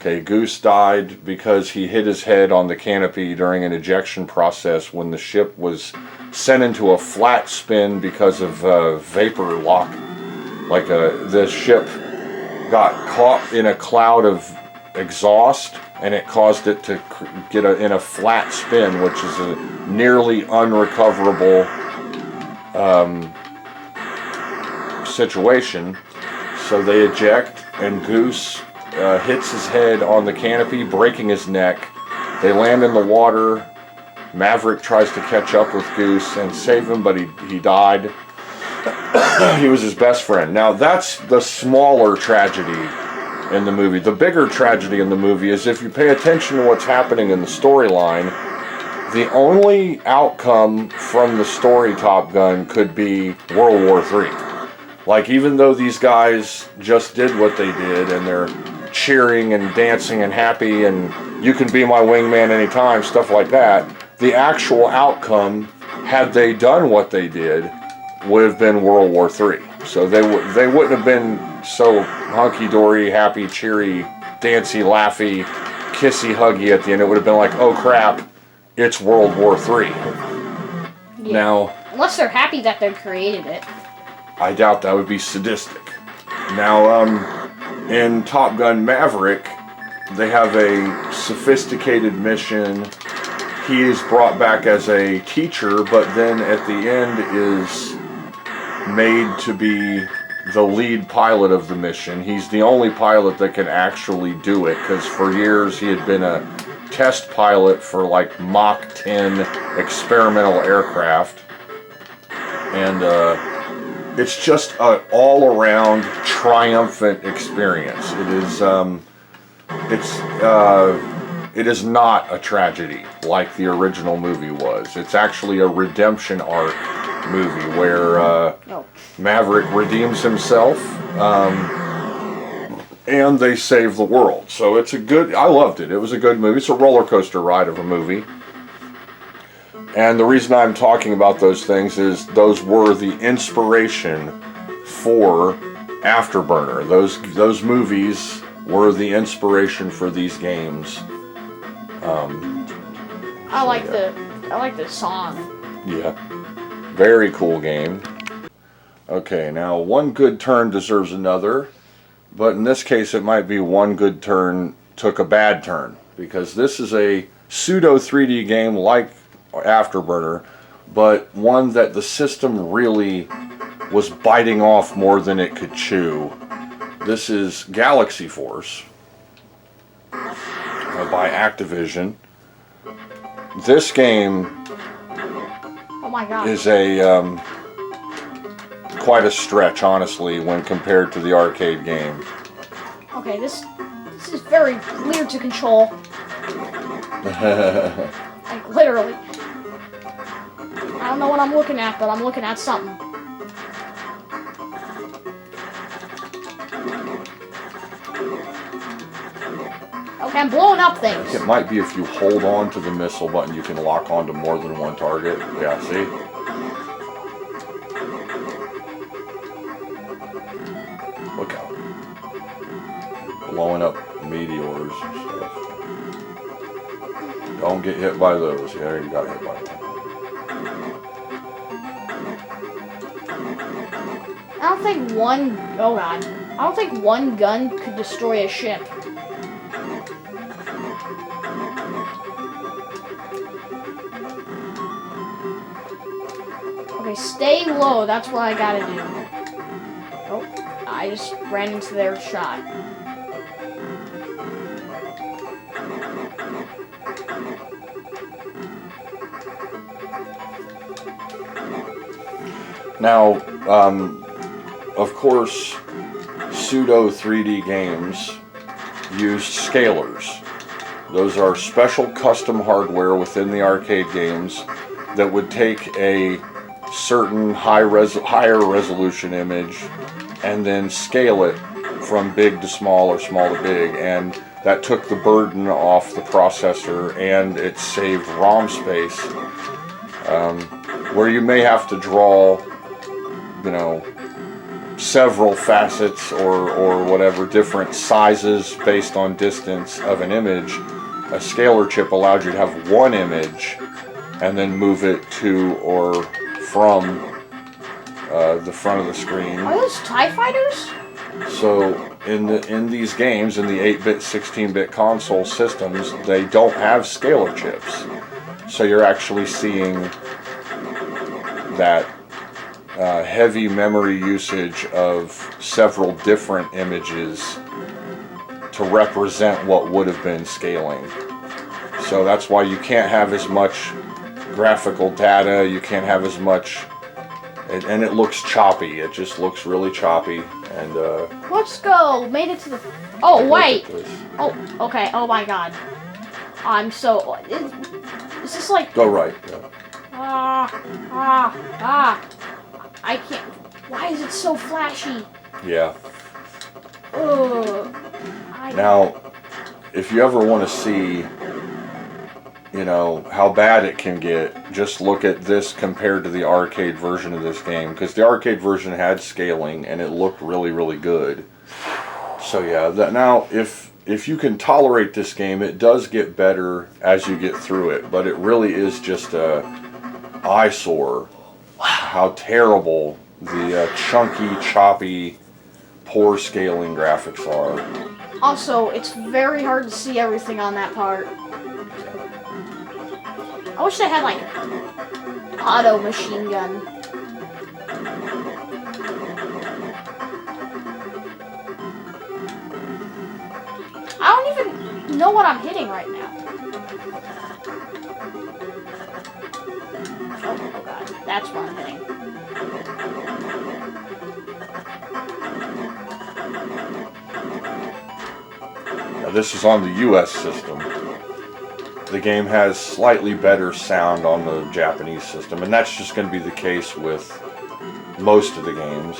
Okay, Goose died because he hit his head on the canopy during an ejection process when the ship was sent into a flat spin because of vapor lock. Like the ship got caught in a cloud of exhaust, and it caused it to get in a flat spin, which is a nearly unrecoverable situation. So they eject, and Goose hits his head on the canopy, breaking his neck. They land in the water, Maverick tries to catch up with Goose and save him, but he died. He was his best friend. Now that's the smaller tragedy in the movie. The bigger tragedy in the movie is if you pay attention to what's happening in the storyline, the only outcome from the story Top Gun could be World War III. Like, even though these guys just did what they did and they're cheering and dancing and happy and you can be my wingman anytime, stuff like that, the actual outcome, had they done what they did, would have been World War III. So they wouldn't have been so hunky-dory, happy, cheery, dancy, laughy, kissy, huggy at the end. It would have been like, oh crap, it's World War III. Yeah. Now, unless they're happy that they created it. I doubt that would be sadistic. Now, in Top Gun Maverick, they have a sophisticated mission. He is brought back as a teacher, but then at the end is made to be the lead pilot of the mission. He's the only pilot that can actually do it, because for years he had been a test pilot for like Mach 10 experimental aircraft. And it's just an all-around triumphant experience. It is not a tragedy like the original movie was. It's actually a redemption arc movie where Maverick redeems himself and they save the world. So it's I loved it. It was a good movie. It's a roller coaster ride of a movie. And the reason I'm talking about those things is those were the inspiration for Afterburner. Those movies were the inspiration for these games. I like the song. Yeah. Very cool game. Okay, now one good turn deserves another, but in this case it might be one good turn took a bad turn, because this is a pseudo 3D game like Afterburner, but one that the system really was biting off more than it could chew. This is Galaxy Force by Activision. This game Oh my god. is quite a stretch, honestly, when compared to the arcade game. Okay, this is very weird to control. Like, literally. I don't know what I'm looking at, but I'm looking at something. Okay, I'm blowing up things. It might be if you hold on to the missile button, you can lock onto more than one target. Yeah, see? Look out. Blowing up meteors and stuff. Don't get hit by those. Yeah, you got hit by one. I don't think one... Oh god. I don't think one gun could destroy a ship. Okay, stay low. That's what I gotta do. Oh, I just ran into their shot. Now, of course, pseudo 3D games used scalers. Those are special custom hardware within the arcade games that would take a certain higher resolution image and then scale it from big to small or small to big, and that took the burden off the processor and it saved ROM space, where you may have to draw, you know, several facets or whatever, different sizes based on distance of an image. A scaler chip allowed you to have one image and then move it to or from the front of the screen. Are those TIE fighters? So in these games, in the 8-bit, 16-bit console systems, they don't have scaler chips. So you're actually seeing that heavy memory usage of several different images to represent what would have been scaling. So that's why you can't have as much graphical data. You can't have as much, and it looks choppy. It just looks really choppy. And let's go. Made it to the. Oh wait. this. Oh, okay. Oh my God. I'm so. Is this like? Go right. Yeah. I can't. Why is it so flashy? Yeah. Ugh. Now, if you ever want to see, you know, how bad it can get, just look at this compared to the arcade version of this game, because the arcade version had scaling and it looked really, really good. So yeah, now if you can tolerate this game, it does get better as you get through it, but it really is just a eyesore. How terrible the chunky, choppy, poor scaling graphics are. Also, it's very hard to see everything on that part. I wish they had like auto machine gun. I don't even know what I'm hitting right now. Oh God, that's what I'm hitting. Now this is on the US system. The game has slightly better sound on the Japanese system, and that's just going to be the case with most of the games.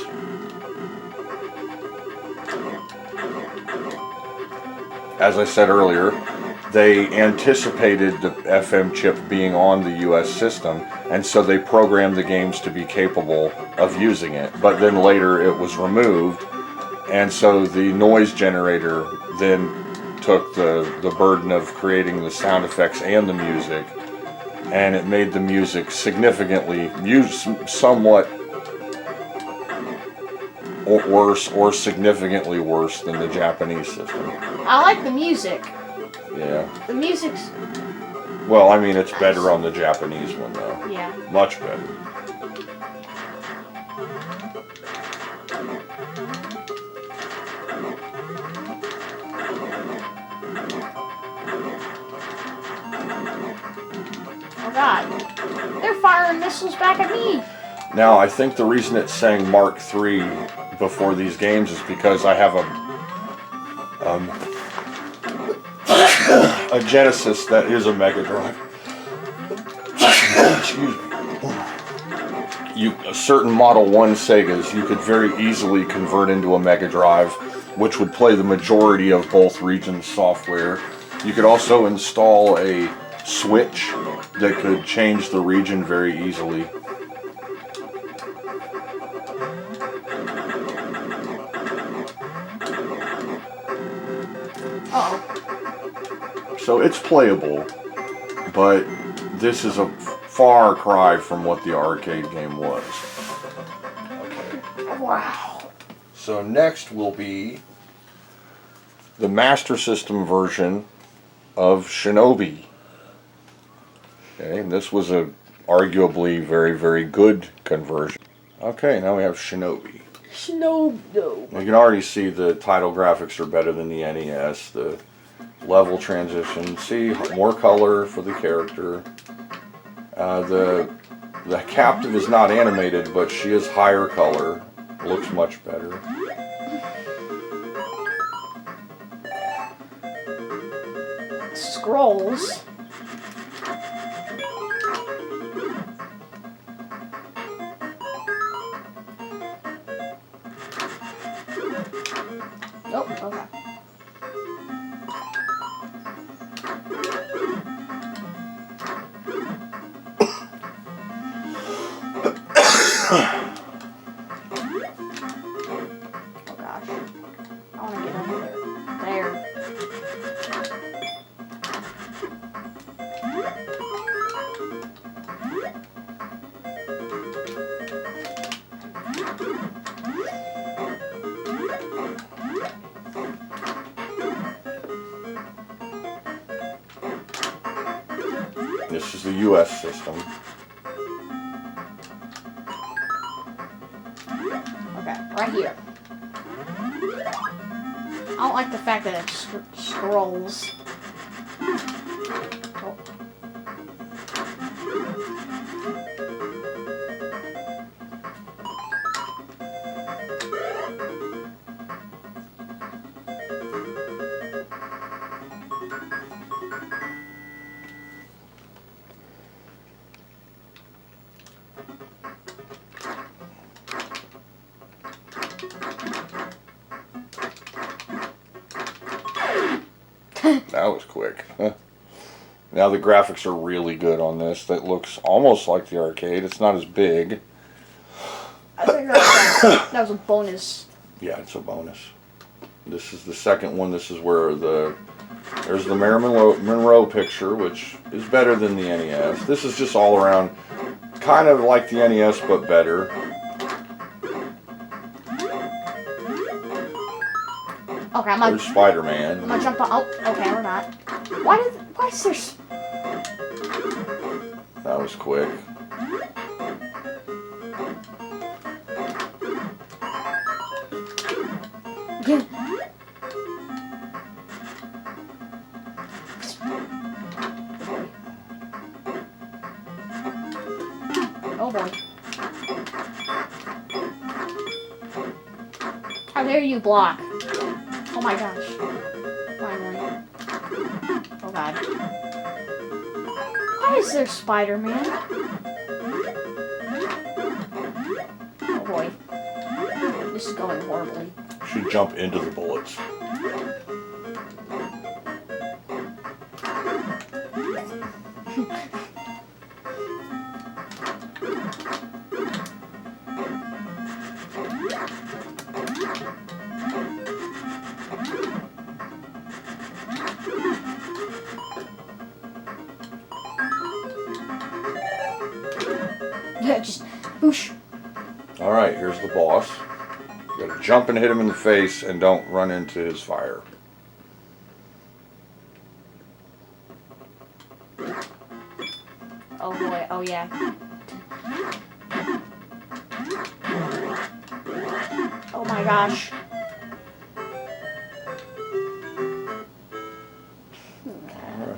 As I said earlier, they anticipated the FM chip being on the US system, and so they programmed the games to be capable of using it. But then later it was removed, and so the noise generator then took the burden of creating the sound effects and the music, and it made the music significantly somewhat worse or significantly worse than the Japanese system. I like the music. Yeah. The music's... Well, I mean, it's better on the Japanese one, though. Yeah. Much better. Oh God. They're firing missiles back at me. Now, I think the reason it's saying Mark III before these games is because I have a Genesis that is a Mega Drive. Excuse me. Certain Model 1 Segas you could very easily convert into a Mega Drive, which would play the majority of both regions' software. You could also install a switch that could change the region very easily. Uh-oh. So it's playable, but this is a far cry from what the arcade game was. Okay. Wow. So next will be the Master System version of Shinobi. Okay, and this was a arguably very, very good conversion. Okay, now we have Shinobi. Shinobi. You can already see the title graphics are better than the NES. The level transition. See, more color for the character. The captive is not animated, but she is higher color. Looks much better. Scrolls. Oh, okay. Oh gosh. I want to get over there. There. This is the US system. Okay, right here. I don't like the fact that it scrolls. Oh. That was quick. Now the graphics are really good on this. That looks almost like the arcade. It's not as big. I figured that was a bonus. Yeah, it's a bonus. This is the second one. This is where there's the Marilyn Monroe picture, which is better than the NES. This is just all around kind of like the NES, but better. Okay, I'm gonna. There's Spider-Man. I'm gonna jump on. Oh, okay, we're not. Why is there? That was quick. Oh boy. How dare you block? Oh my gosh. Finally. Oh god. Why is there Spider-Man? Oh boy. This is going horribly. Should jump into the bullets. Just boosh. Alright, here's the boss. You gotta jump and hit him in the face and don't run into his fire. Oh boy, oh yeah. Oh my gosh. Alright.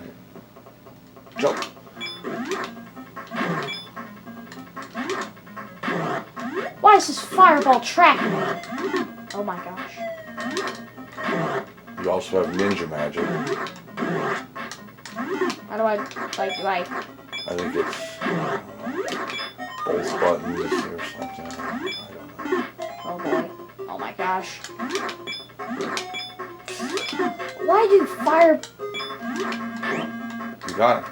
Jump. Why is this fireball tracking me? Oh my gosh. You also have ninja magic. How do I, I think it's both buttons or something. I don't know. oh boy. Oh my gosh. Why do fire... You got it.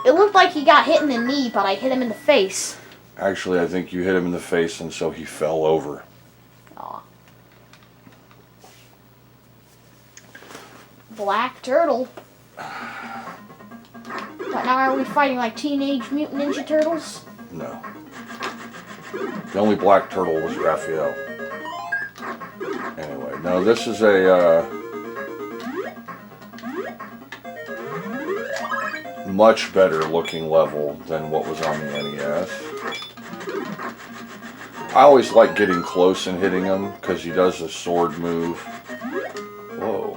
It looked like he got hit in the knee, but I hit him in the face. Actually, I think you hit him in the face and so he fell over. Aw. Black Turtle. But now are we fighting like Teenage Mutant Ninja Turtles? No. The only black turtle was Raphael. Anyway, no, this is a much better looking level than what was on the NES. I always like getting close and hitting him because he does a sword move. Whoa.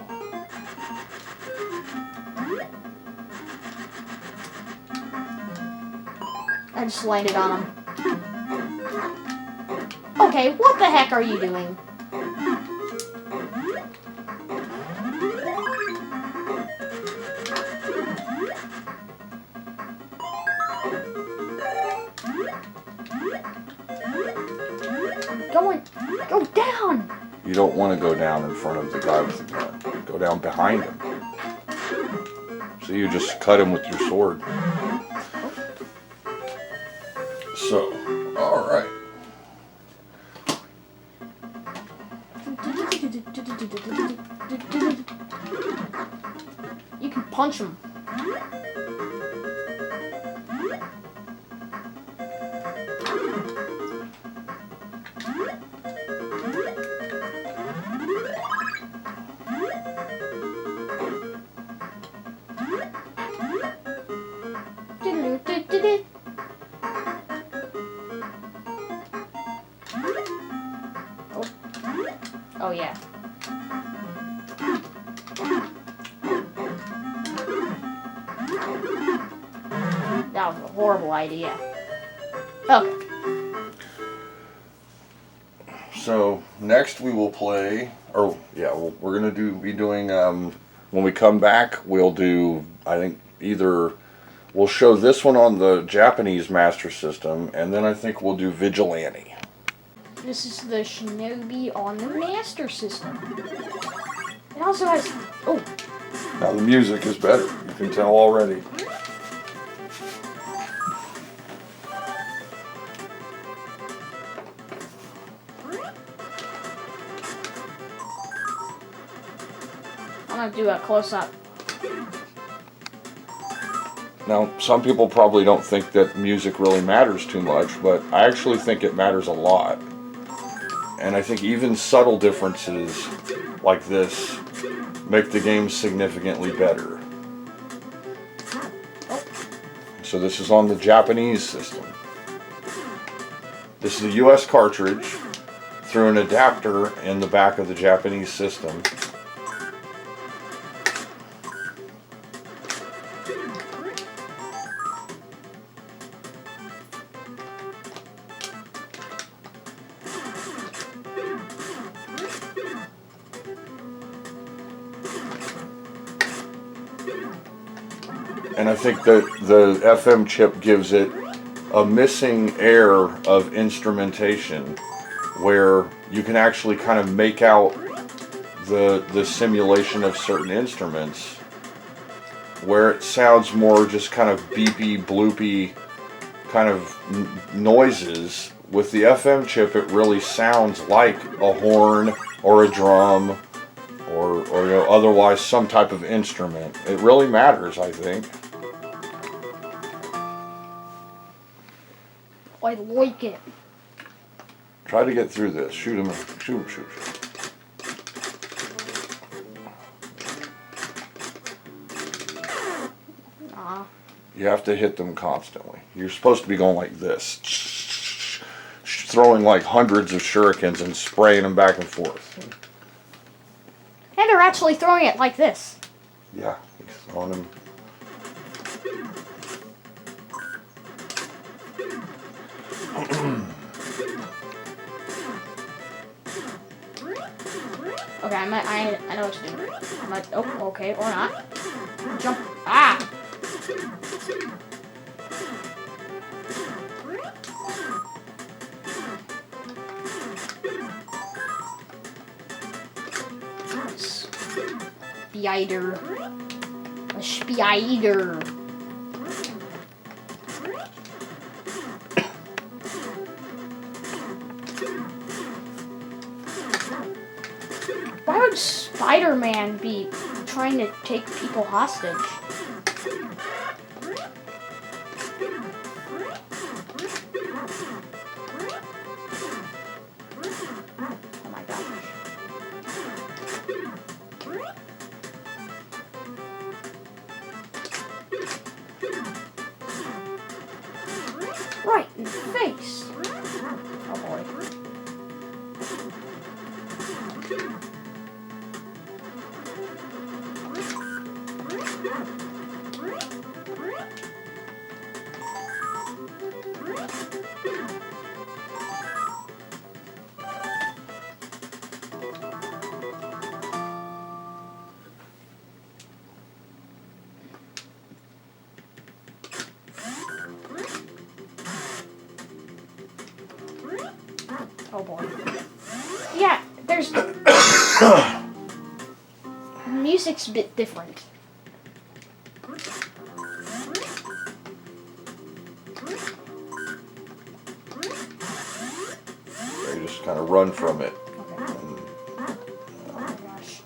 I just landed on him. Okay, what the heck are you doing? Go down! You don't want to go down in front of the guy with the gun. Go down behind him. So you just cut him with your sword. So, alright. You can punch him. Oh yeah. That was a horrible idea. Okay. So next we will play, or yeah, we're gonna be doing when we come back we'll do, I think, either We'll show this one on the Japanese Master System, and then I think we'll do Vigilante. This is the Shinobi on the Master System. It also has... Oh, Now the music is better, you can tell already. I'm gonna do a close-up. Now, some people probably don't think that music really matters too much, but I actually think it matters a lot. And I think even subtle differences like this make the game significantly better. So this is on the Japanese system. This is a US cartridge through an adapter in the back of the Japanese system. And I think that the FM chip gives it a missing air of instrumentation where you can actually kind of make out the simulation of certain instruments, where it sounds more just kind of beepy, bloopy kind of noises. With the FM chip, it really sounds like a horn or a drum or you know, otherwise some type of instrument. It really matters, I think. I like it. Try to get through this. Shoot him. Shoot him. Shoot. You have to hit them constantly. You're supposed to be going like this. Throwing like hundreds of shurikens and spraying them back and forth. And they're actually throwing it like this. Yeah, he's throwing them. Okay, I know what to do. I'm like, oh, okay, or not. Jump. Ah! Spider. A spider. Why would Spider-Man be trying to take people hostage? Oh my gosh. Right in the face. Oh boy. Oh boy. Yeah, there's... music's a bit different. You just kind of run from it. Okay. Oh my gosh.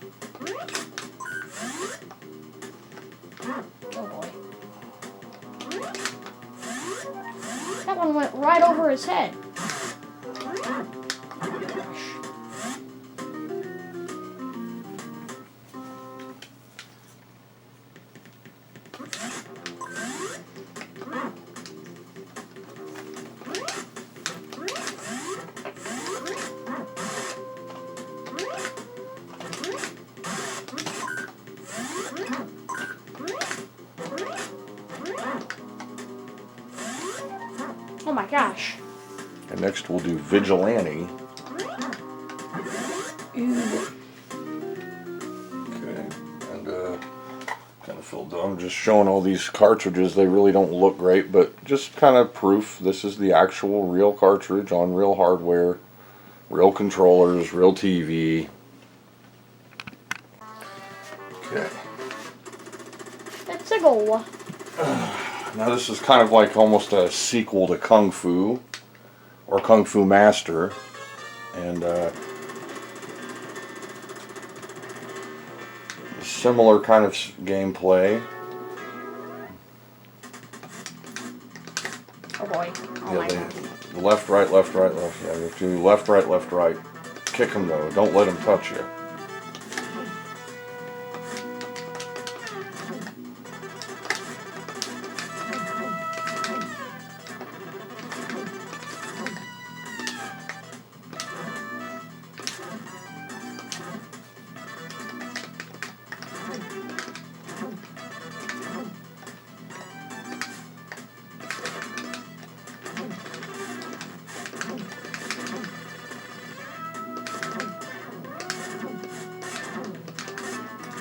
Oh boy. That one went right over his head. Oh my gosh. And next we'll do Vigilante. Ooh. Okay. And kind of I'm just showing all these cartridges. They really don't look great, but just kind of proof this is the actual real cartridge on real hardware, real controllers, real TV. Okay. Let's go. Now this is kind of like almost a sequel to Kung Fu or Kung Fu Master, and similar kind of gameplay. Oh boy. Oh Yeah, my god. left, right, left, right, left. Yeah, you have to do left, right, left, right. Kick them though. Don't let them touch you.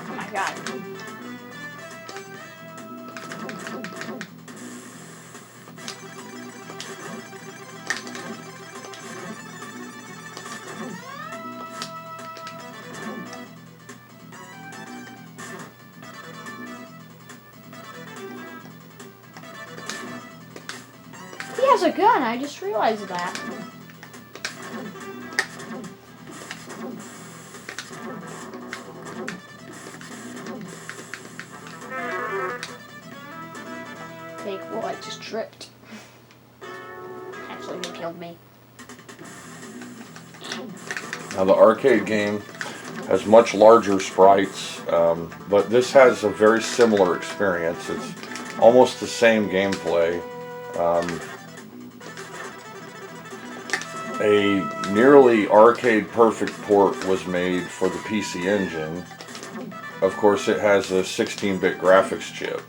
Oh my god. He has a gun, I just realized that. Okay, cool, I just tripped. Actually, he killed me. Now the arcade game has much larger sprites, but this has a very similar experience. It's almost the same gameplay. A nearly arcade perfect port was made for the PC Engine. Of course, it has a 16-bit graphics chip.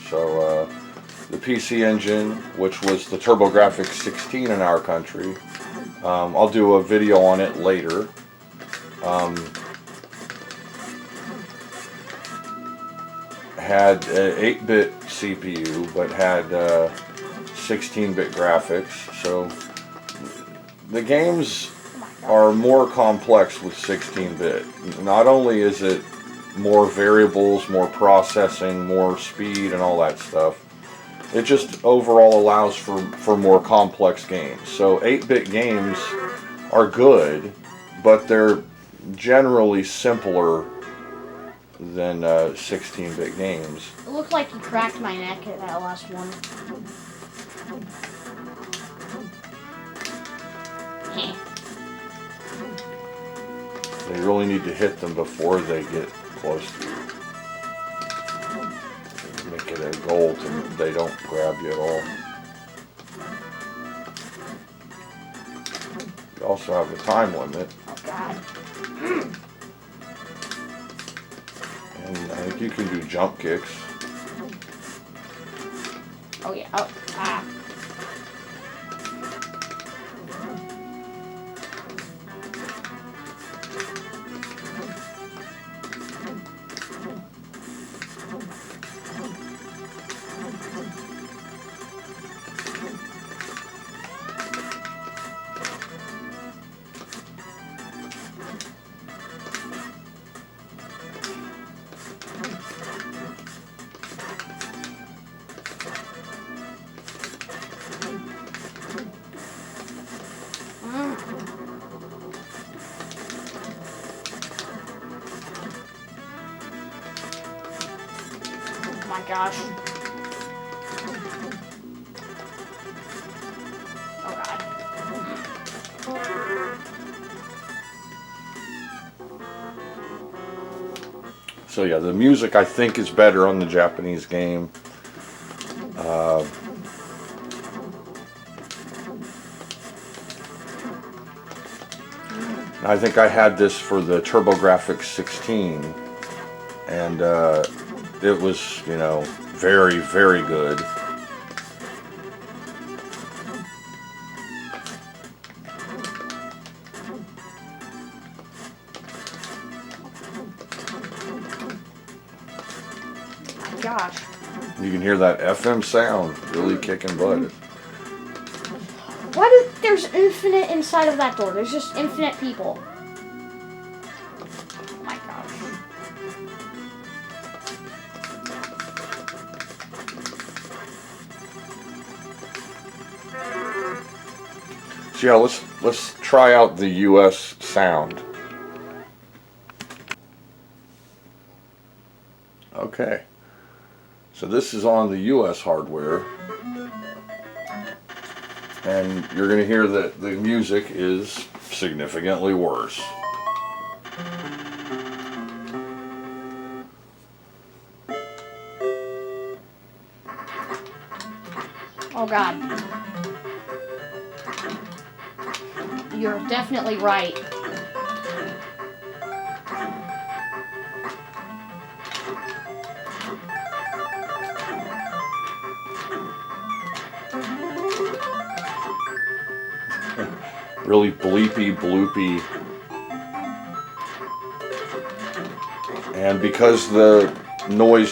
So the PC Engine, which was the TurboGrafx 16 in our country, I'll do a video on it later. Had an 8-bit CPU, but had 16-bit graphics. So the games are more complex with 16-bit. Not only is it more variables, more processing, more speed, and all that stuff, it just overall allows for more complex games. So 8-bit games are good, but they're generally simpler than 16-bit games. It looked like you cracked my neck at that last one. Heh. They really need to hit them before they get close to you. Make it a goal to they don't grab you at all. You also have a time limit, Oh god. and I think you can do jump kicks. Oh yeah. Oh. Ah. Oh my gosh. Oh god. So yeah, the music I think is better on the Japanese game. I think I had this for the TurboGrafx 16, and it was, you know, very, very good. gosh. You can hear that FM sound really kicking butt. There's infinite inside of that door. There's just infinite people. Oh my gosh. So yeah, let's try out the US sound. Okay. So this is on the US hardware. And you're going to hear that the music is significantly worse. Oh god. You're definitely right. Really bleepy, bloopy. And because the noise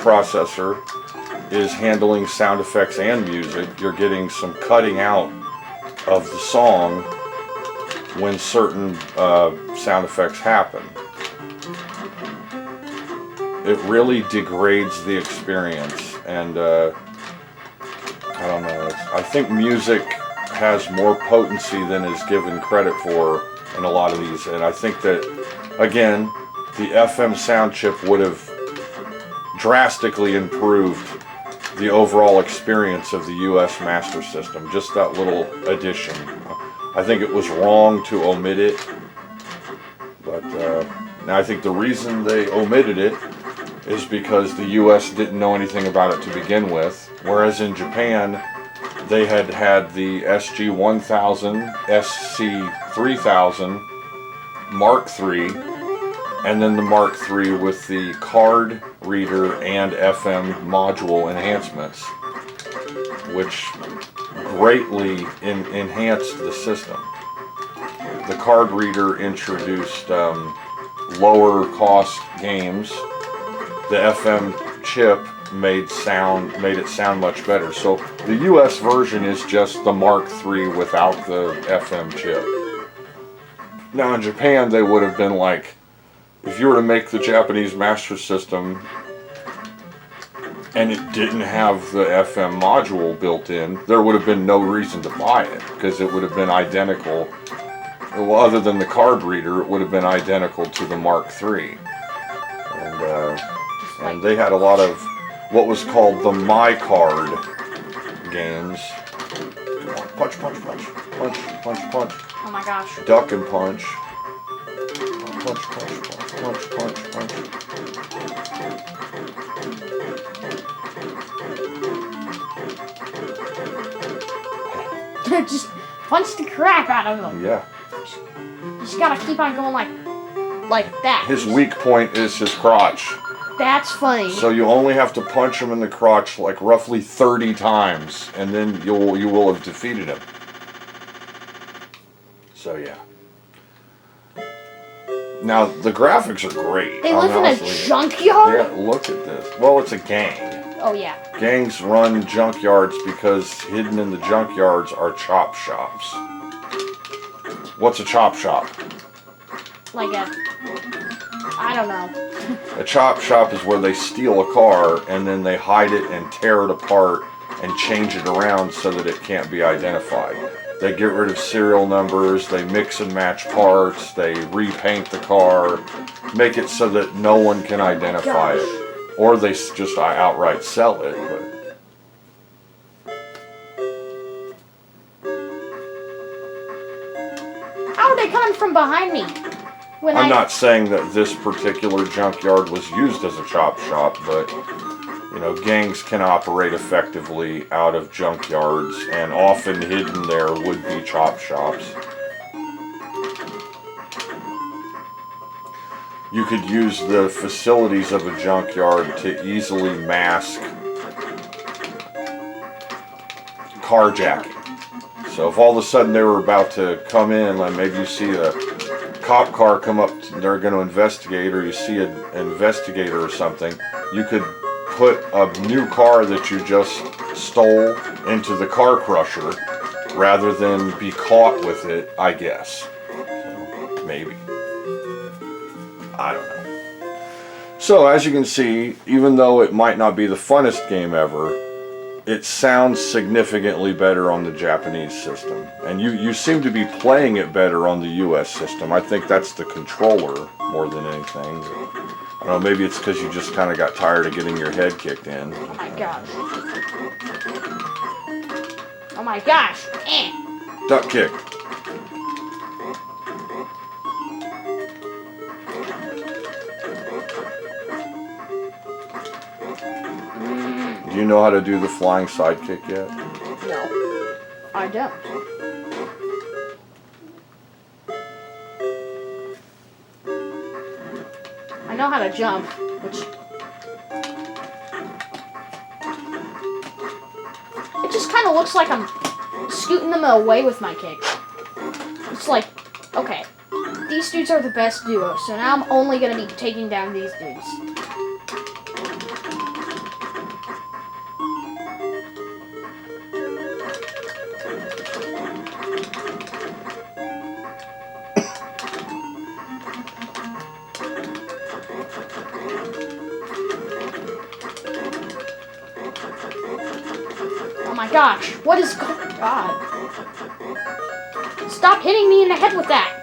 processor is handling sound effects and music, you're getting some cutting out of the song when certain sound effects happen. It really degrades the experience, and I don't know, I think music has more potency than is given credit for in a lot of these, and I think that, again, the FM sound chip would have drastically improved the overall experience of the US Master System, just that little addition. I think it was wrong to omit it, but now I think the reason they omitted it is because the US didn't know anything about it to begin with, whereas in Japan they had the SG-1000, SC-3000, Mark III, and then the Mark III with the card reader and FM module enhancements, which greatly enhanced the system. The card reader introduced lower cost games. The FM chip made it sound much better. So the US version is just the Mark III without the FM chip. Now in Japan they would have been like, if you were to make the Japanese Master System and it didn't have the FM module built in, there would have been no reason to buy it, because it would have been identical. Well, other than the card reader, it would have been identical to the Mark III. And they had a lot of what was called the My Card games. Come on, punch, punch, punch, punch, punch, punch. Oh my gosh. Duck and punch. Punch, punch, punch, punch, punch, punch. Just punch the crap out of them. Yeah. Just gotta keep on going like that. His weak point is his crotch. That's funny. So you only have to punch him in the crotch like roughly 30 times, and then you will have defeated him. So yeah. Now the graphics are great. They live in a junkyard? Yeah, look at this. Well, it's a gang. Oh yeah. Gangs run junkyards because hidden in the junkyards are chop shops. What's a chop shop? Like I don't know. A chop shop is where they steal a car and then they hide it and tear it apart and change it around so that it can't be identified. They get rid of serial numbers, they mix and match parts, they repaint the car, make it so that no one can identify it. Or they just outright sell it. How are they coming from behind me? I'm not saying that this particular junkyard was used as a chop shop, but you know, gangs can operate effectively out of junkyards, and often hidden there would be chop shops. You could use the facilities of a junkyard to easily mask carjacking. So if all of a sudden they were about to come in, like maybe you see a cop car come up, they're going to investigate, or you see an investigator or something, you could put a new car that you just stole into the car crusher rather than be caught with it, I guess. So, maybe. I don't know. So as you can see, even though it might not be the funnest game ever, it sounds significantly better on the Japanese system. And you seem to be playing it better on the US system. I think that's the controller more than anything. I don't know, maybe it's because you just kind of got tired of getting your head kicked in. Oh my gosh. Oh my gosh. Duck kick. Do you know how to do the flying sidekick yet? No, I don't. I know how to jump, which... It just kind of looks like I'm scooting them away with my kick. It's like, okay, these dudes are the best duo, so now I'm only going to be taking down these dudes. Oh my gosh, what is going on? Stop hitting me in the head with that!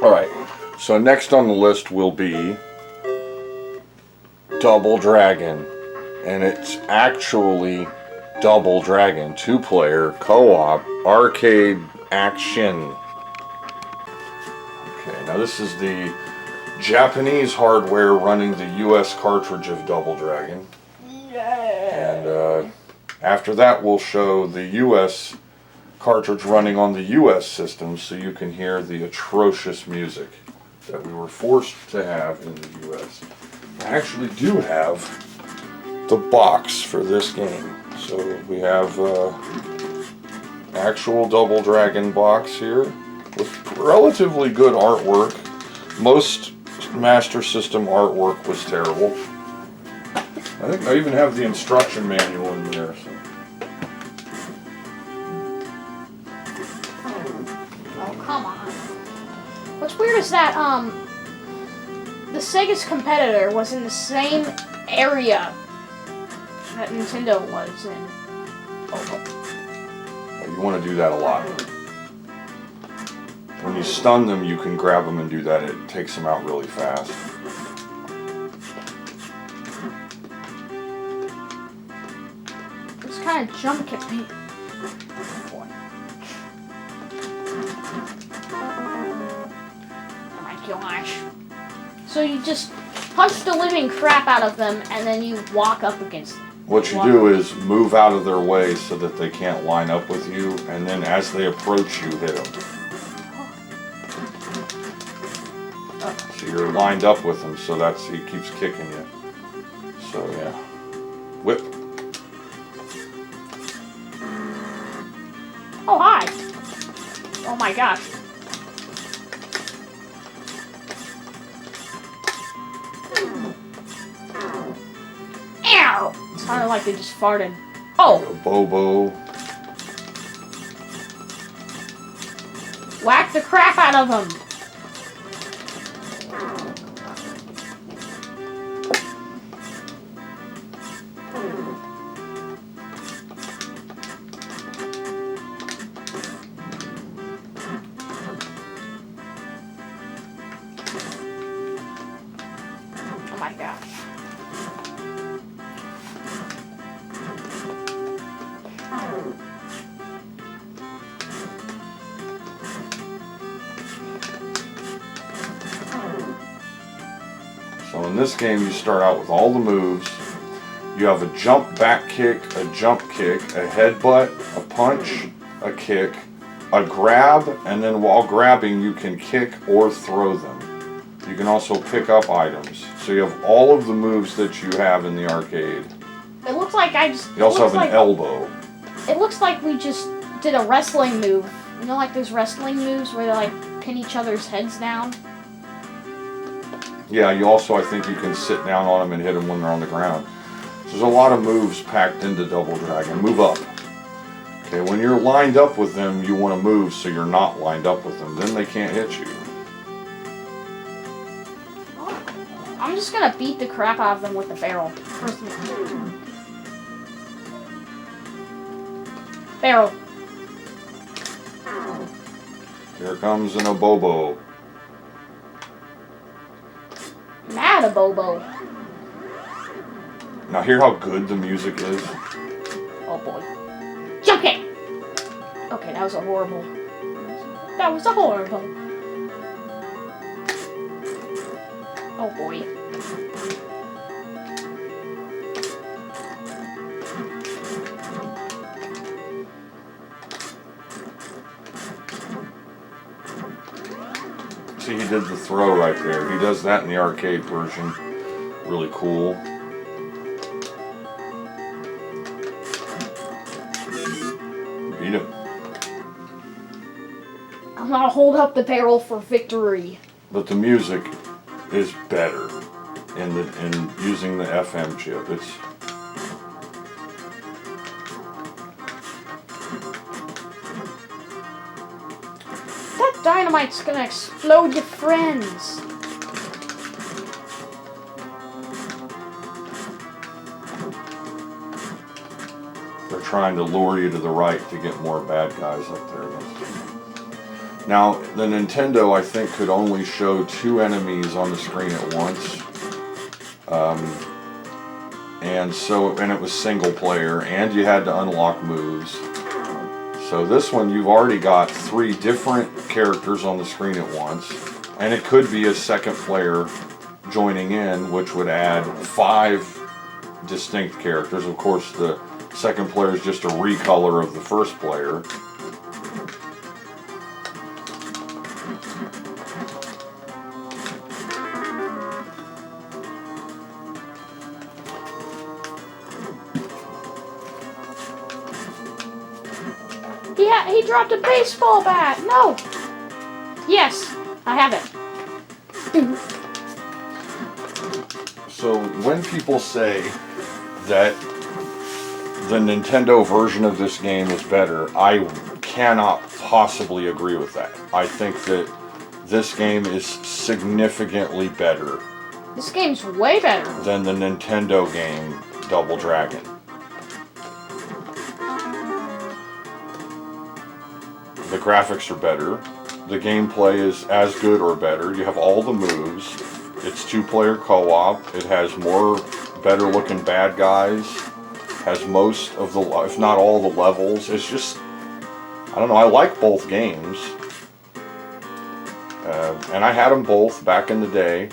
Alright, so next on the list will be Double Dragon. And it's actually Double Dragon, 2-player, co-op, arcade action. Okay, now this is the Japanese hardware running the US cartridge of Double Dragon. And after that we'll show the US cartridge running on the US system so you can hear the atrocious music that we were forced to have in the US. I actually do have the box for this game. So we have actual Double Dragon box here with relatively good artwork. Most Master System artwork was terrible. I think I even have the instruction manual in there. So. Oh, come on. What's weird is that, the Sega's competitor was in the same area that Nintendo was in. You want to do that a lot. When you stun them, you can grab them and do that. It takes them out really fast. This kind of jump kicked me. Oh my gosh. So you just punch the living crap out of them and then you walk up against them. What you do is move out of their way so that they can't line up with you, and then as they approach you, hit them. So you're lined up with him, so he keeps kicking you. So yeah. Whip. Oh, hi. Oh my gosh. Ow! It sounded like they just farted. Oh! A Bobo. Whack the crap out of them! Oh my gosh. So in this game, you start out with all the moves. You have a jump back kick, a jump kick, a headbutt, a punch, a kick, a grab, and then while grabbing, you can kick or throw them. You can also pick up items. So you have all of the moves that you have in the arcade. It looks like You also have an elbow. It looks like we just did a wrestling move You know, like those wrestling moves where they like pin each other's heads down? Yeah, you also, I think you can sit down on them and hit them when they're on the ground. So there's a lot of moves packed into Double Dragon. Move up. Okay, when you're lined up with them, you want to move so you're not lined up with them. Then they can't hit you. I'm just gonna beat the crap out of them with the barrel. Barrel. Here comes an Abobo. Mad a Bobo. Now hear how good the music is? Oh boy. Jump it! Okay, that was a horrible. That was a horrible. Oh boy. See, he did the throw right there. He does that in the arcade version. Really cool. Beat him. I'm gonna hold up the barrel for victory. But the music is better in using the FM chip. It's That dynamite's gonna explode your friends. they're trying to lure you to the right to get more bad guys up there. Now, the Nintendo, I think, could only show 2 enemies on the screen at once. And it was single player, and you had to unlock moves. So this one, you've already got 3 different characters on the screen at once, and it could be a second player joining in, which would add 5 distinct characters. Of course, the second player is just a recolor of the first player. Yeah, he dropped a baseball bat. No. Yes, I have it. So when people say that the Nintendo version of this game is better, I cannot possibly agree with that. I think that this game is significantly better This game's way better. than the Nintendo game Double Dragon. The graphics are better. The gameplay is as good or better. You have all the moves. It's 2-player co-op. It has more better looking bad guys. Has most of the, if not all the levels. It's just, I don't know, I like both games. And I had them both back in the day.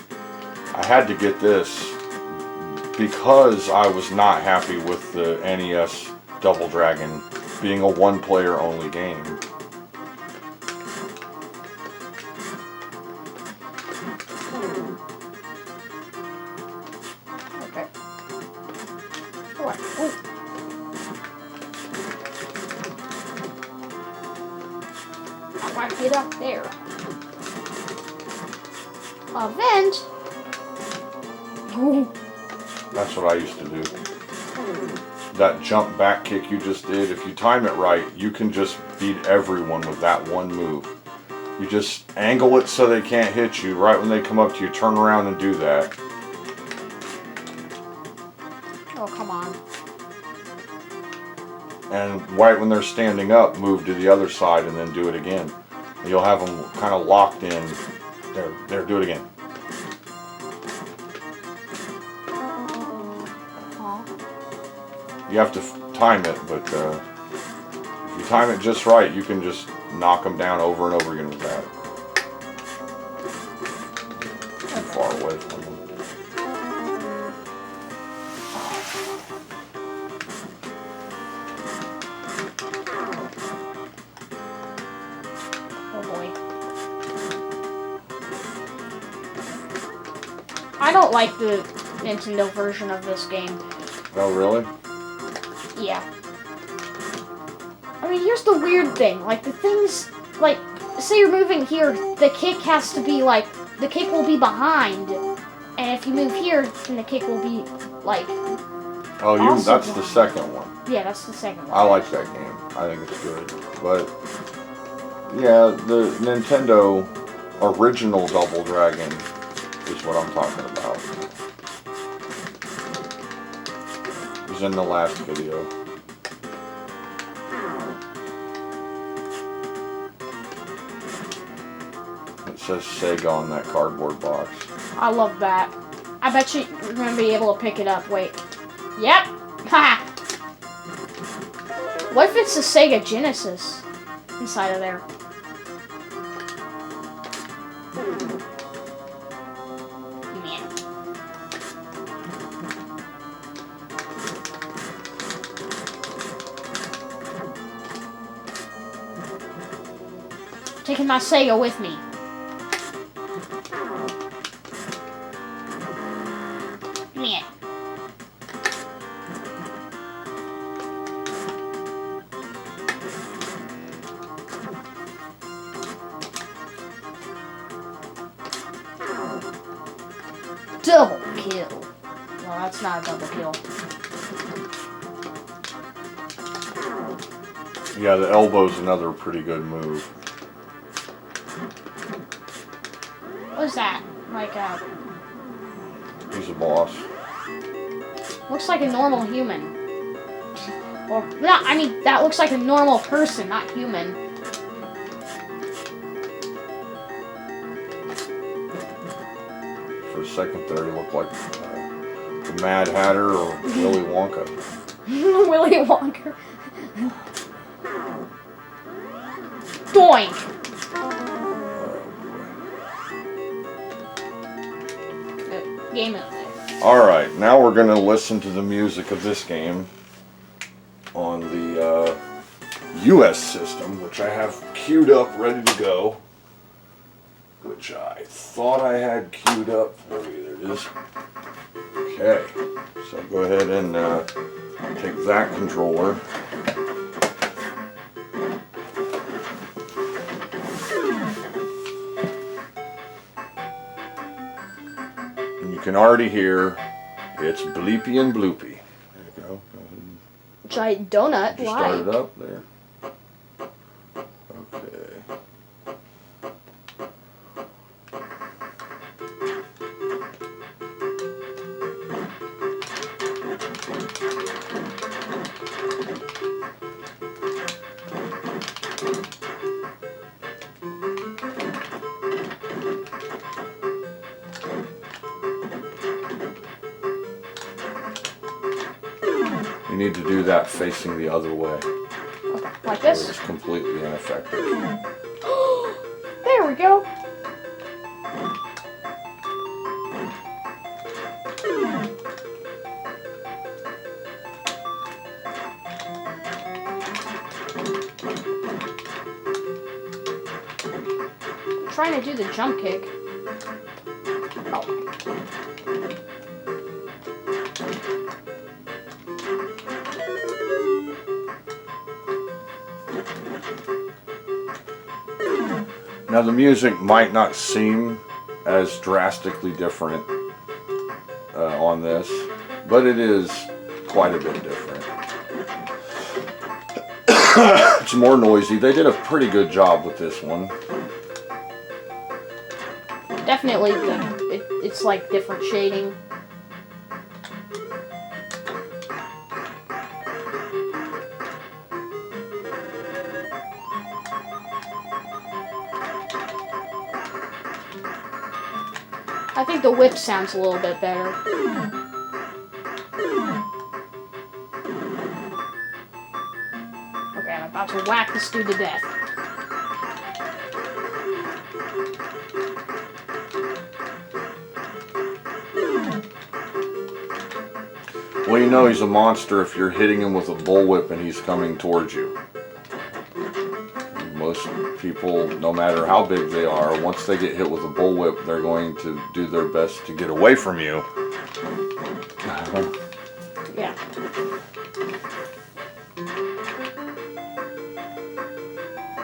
I had to get this because I was not happy with the NES Double Dragon being a 1-player only game. Okay. Oh, oh. How do I get up there? A vent? Ooh. That's what I used to do. That jump back kick you just did, if you time it right, you can just beat everyone with that one move. You just angle it so they can't hit you. Right when they come up to you, turn around and do that. Oh, come on. And right when they're standing up, move to the other side and then do it again. And you'll have them kind of locked in. There, do it again. You have to time it, but if you time it just right, you can just knock them down over and over again with that. Too far away from them. Oh boy. I don't like the Nintendo version of this game. Oh, really? Yeah. I mean, here's the weird thing. Like, the things like, say you're moving here, the kick has to be like, the kick will be behind. And if you move here, then the kick will be like. Oh, that's the second one. Yeah, that's the second one. I like that game. I think it's good. But yeah, the Nintendo original Double Dragon is what I'm talking about. It was in the last video. It says Sega on that cardboard box. I love that. I bet you're gonna be able to pick it up. Wait. Yep. Ha. What if it's the Sega Genesis inside of there? Man. Taking my Sega with me. Man. Double kill. Well, that's not a double kill. Yeah, the elbow's another pretty good move. What's that? Like a... He's a boss. Looks like a normal human. Or, no, I mean, that looks like a normal person, not human. For a second there, he looked like the Mad Hatter or Willy Wonka. Willy Wonka. Doink! Game over. Alright, now we're going to listen to the music of this game on the US system, which I have queued up, ready to go. Which I thought I had queued up. Oh, there it is. Okay, so go ahead and take that controller. And you can already hear it's bleepy and bloopy. There you go. Giant donut. Just Why? start it up there. Okay. You need to do that facing the other way. Okay, like So this? it's completely ineffective. There we go. I'm trying to do the jump kick. Oh. Now the music might not seem as drastically different on this, but it is quite a bit different. It's more noisy. They did a pretty good job with this one. Definitely, it's like different shading. I think the whip sounds a little bit better. Okay, I'm about to whack this dude to death. Well, you know he's a monster if you're hitting him with a bullwhip and he's coming towards you. Most people, no matter how big they are, once they get hit with a bullwhip, they're going to do their best to get away from you. Yeah.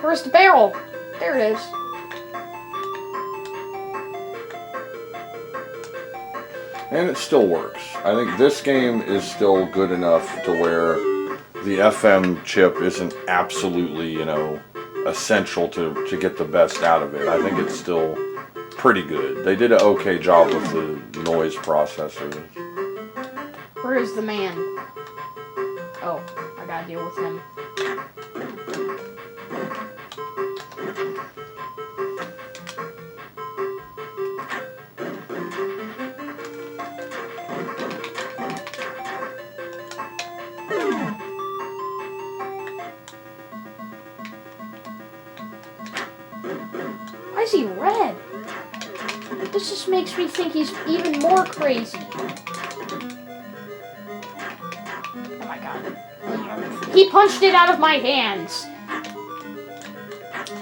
Where's the barrel? There it is. And it still works. I think this game is still good enough to where the FM chip isn't absolutely, you know, essential to get the best out of it. I think it's still pretty good. They did an okay job with the noise processor. Where is the man? Oh, I gotta deal with him. Why is he red? This just makes me think he's even more crazy. Oh my god. He punched it out of my hands.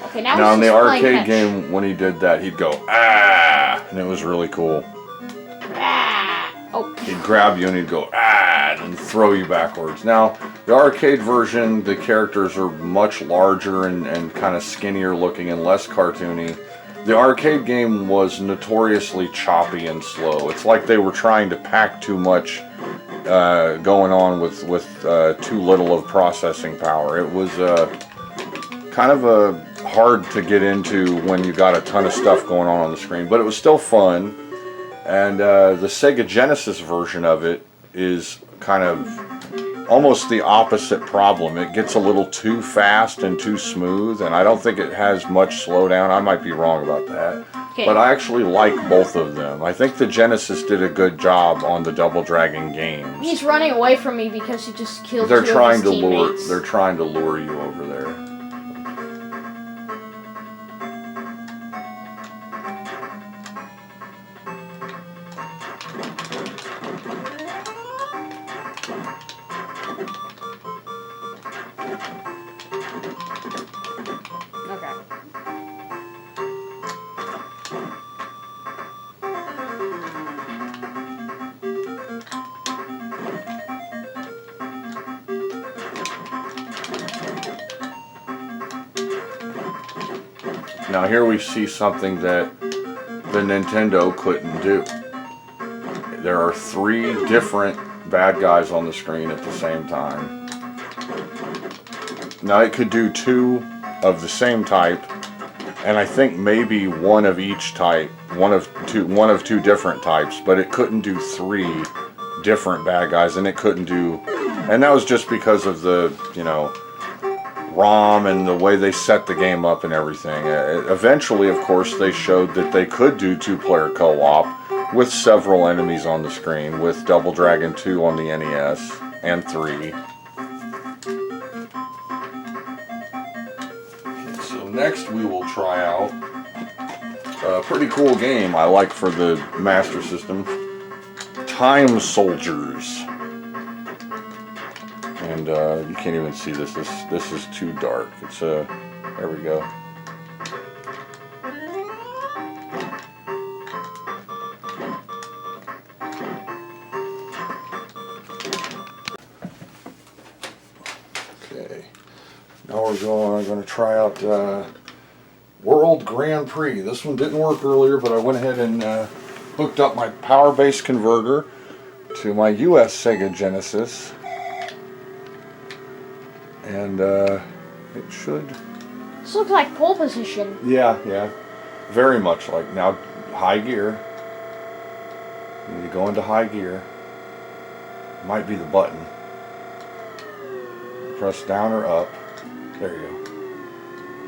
Okay, now in the flying arcade catch. game, when he did that, he'd go, ah! And it was really cool. Ah! Oh. He'd grab you and he'd go, ah! And throw you backwards. Now, the arcade version, the characters are much larger and kind of skinnier looking and less cartoony. The arcade game was notoriously choppy and slow. It's like they were trying to pack too much going on with too little of processing power. It was kind of hard to get into when you got a ton of stuff going on the screen, but it was still fun. And the Sega Genesis version of it is kind of almost the opposite problem. It gets a little too fast and too smooth, and I don't think it has much slowdown. I might be wrong about that. Okay. But I actually like both of them. I think the Genesis did a good job on the Double Dragon games. He's running away from me because he just killed They're two of trying his to lure. teammates. They're trying to lure you over there. Okay. Now here we see something that the Nintendo couldn't do. There are 3 different bad guys on the screen at the same time. Now it could do 2 of the same type, and I think maybe one of each type, one of two different types, but it couldn't do 3 different bad guys, and it couldn't do, and that was just because of the, you know, ROM and the way they set the game up and everything. Eventually, of course, they showed that they could do 2-player co-op with several enemies on the screen, with Double Dragon 2 on the NES and 3. Okay, so next we will try out a pretty cool game I like for the Master System, Time Soldiers. And you can't even see this. This is too dark. It's there we go. Okay. Now we're going to try out World Grand Prix. This one didn't work earlier, but I went ahead and hooked up my power base converter to my US Sega Genesis. And it should... This looks like pole position. Yeah. Very much like. Now, high gear. You go into high gear. Might be the button. Press down or up. There you go.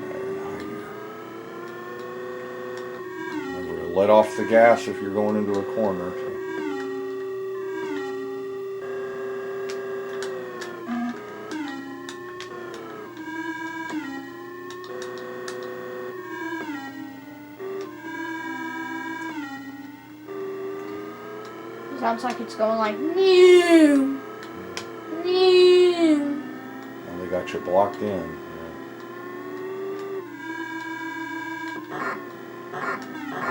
There, in high gear. Remember to let off the gas if you're going into a corner. So. Sounds like it's going like new. Well, they got you blocked in.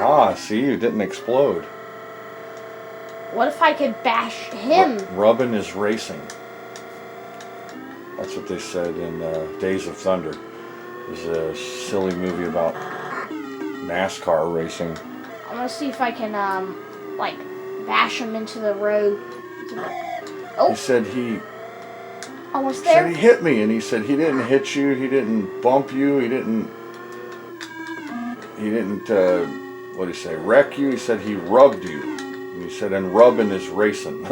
Ah, see, you didn't explode. What if I could bash him? Rubbin is racing. That's what they said in Days of Thunder. It was a silly movie about NASCAR racing. I'm gonna see if I can, like, bash him into the road. Oh, He said he almost said there. he hit me, and he said he didn't hit you, he didn't bump you, he didn't what did he say, wreck you. He said he rubbed you. And he said, and rubbing is racing.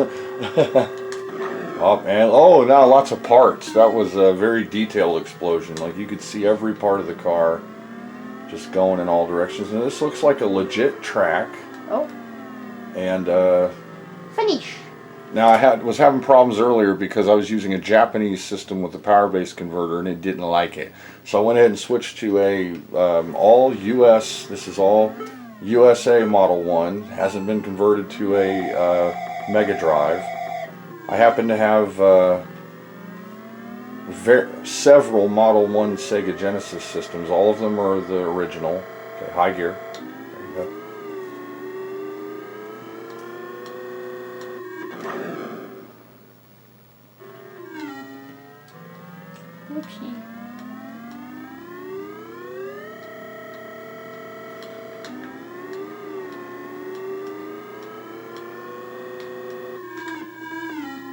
Oh man, oh, now lots of parts. That was a very detailed explosion. Like you could see every part of the car just going in all directions. And this looks like a legit track. Oh. And Finish. now I was having problems earlier because I was using a Japanese system with a power base converter and it didn't like it. So I went ahead and switched to a all US. This is all USA Model 1. Hasn't been converted to a Mega Drive. I happen to have several Model 1 Sega Genesis systems. All of them are the original. Okay, high gear. There you go. Oopsie.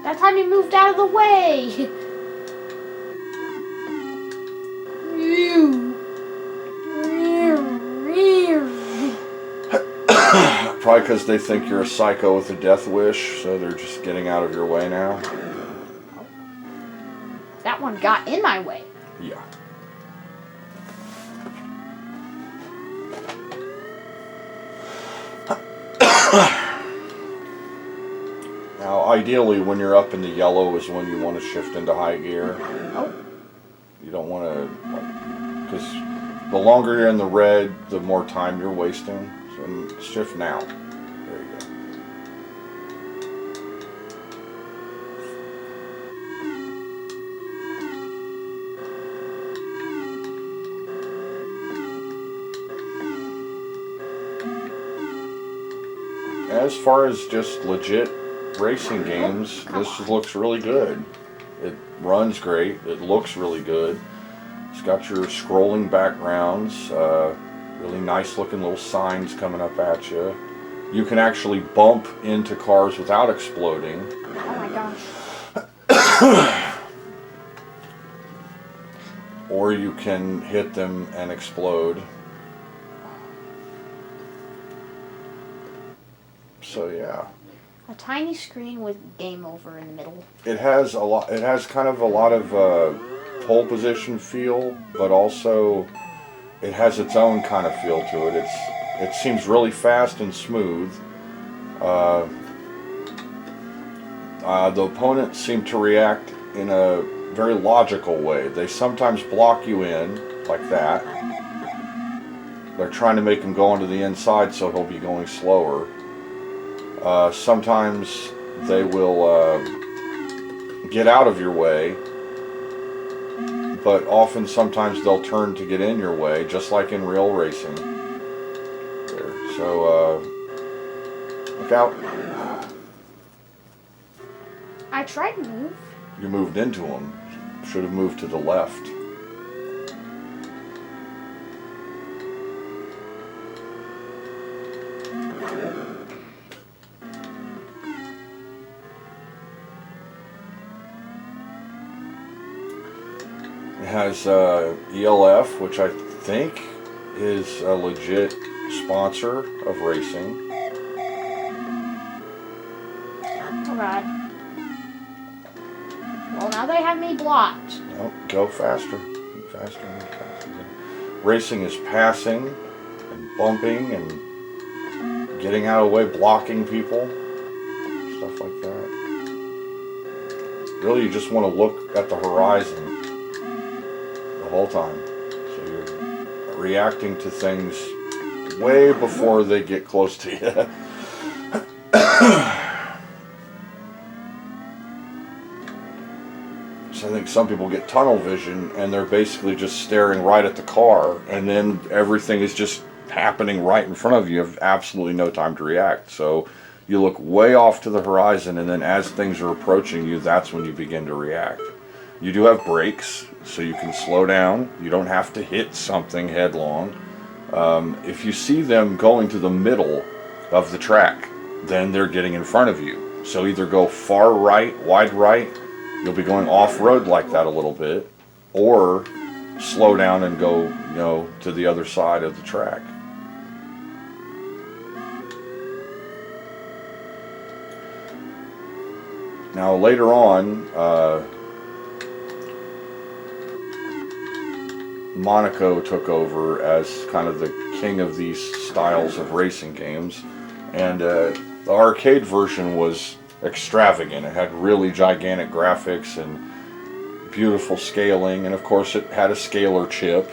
That time you moved out of the way. Probably because they think you're a psycho with a death wish, so they're just getting out of your way now. That one got in my way. Yeah. Now, ideally, when you're up in the yellow is when you want to shift into high gear. Oh. You don't want to, because the longer you're in the red, the more time you're wasting. So shift now. There you go. As far as just legit racing games, this looks really good. It runs great. It looks really good. It's got your scrolling backgrounds, really nice looking little signs coming up at you. You can actually bump into cars without exploding. Oh my gosh. Or you can hit them and explode. So yeah. A tiny screen with game over in the middle. It has a lot. It has kind of a lot of pole position feel, but also it has its own kind of feel to it. It seems really fast and smooth. The opponents seem to react in a very logical way. They sometimes block you in like that. They're trying to make him go onto the inside so he'll be going slower. Sometimes they will get out of your way, but often sometimes they'll turn to get in your way, just like in real racing. There. So look out. I tried to move. You moved into them. Should have moved to the left. It has ELF, which I think is a legit sponsor of racing. Oh god. Well, now they have me blocked. No, go faster. Faster and faster. Racing is passing and bumping and getting out of the way, blocking people. Stuff like that. Really, you just want to look at the horizon the whole time. So you're reacting to things way before they get close to you. So I think some people get tunnel vision and they're basically just staring right at the car, and then everything is just happening right in front of you. You have absolutely no time to react. So you look way off to the horizon, and then as things are approaching you, that's when you begin to react. You do have brakes, so you can slow down. You don't have to hit something headlong. If you see them going to the middle of the track, then they're getting in front of you. So either go far right, wide right, you'll be going off-road like that a little bit, or slow down and go, you know, to the other side of the track. Now later on, Monaco took over as kind of the king of these styles of racing games, and the arcade version was extravagant. It had really gigantic graphics and beautiful scaling, and of course it had a scaler chip.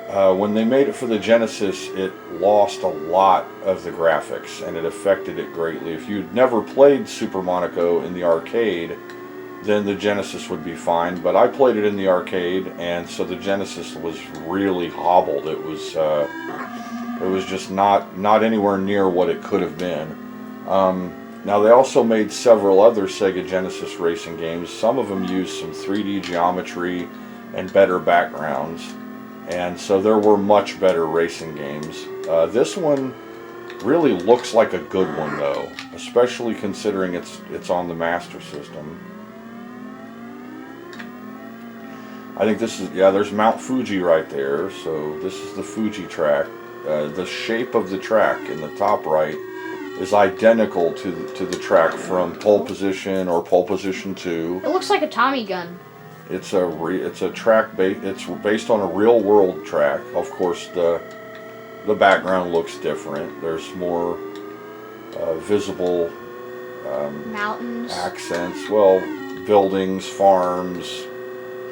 When they made it for the Genesis, it lost a lot of the graphics, and it affected it greatly. If you'd never played Super Monaco in the arcade, then the Genesis would be fine, but I played it in the arcade, and so the Genesis was really hobbled. It was just not anywhere near what it could have been. Now they also made several other Sega Genesis racing games. Some of them used some 3D geometry and better backgrounds, and so there were much better racing games. This one really looks like a good one though, especially considering it's on the Master System. I think this is, yeah, there's Mount Fuji right there, so this is the Fuji track. The shape of the track in the top right is identical to the track from Pole Position or Pole Position 2. It looks like a Tommy gun. It's a track it's based on a real world track. Of course, the background looks different. There's more visible mountains, accents. Well, buildings, farms,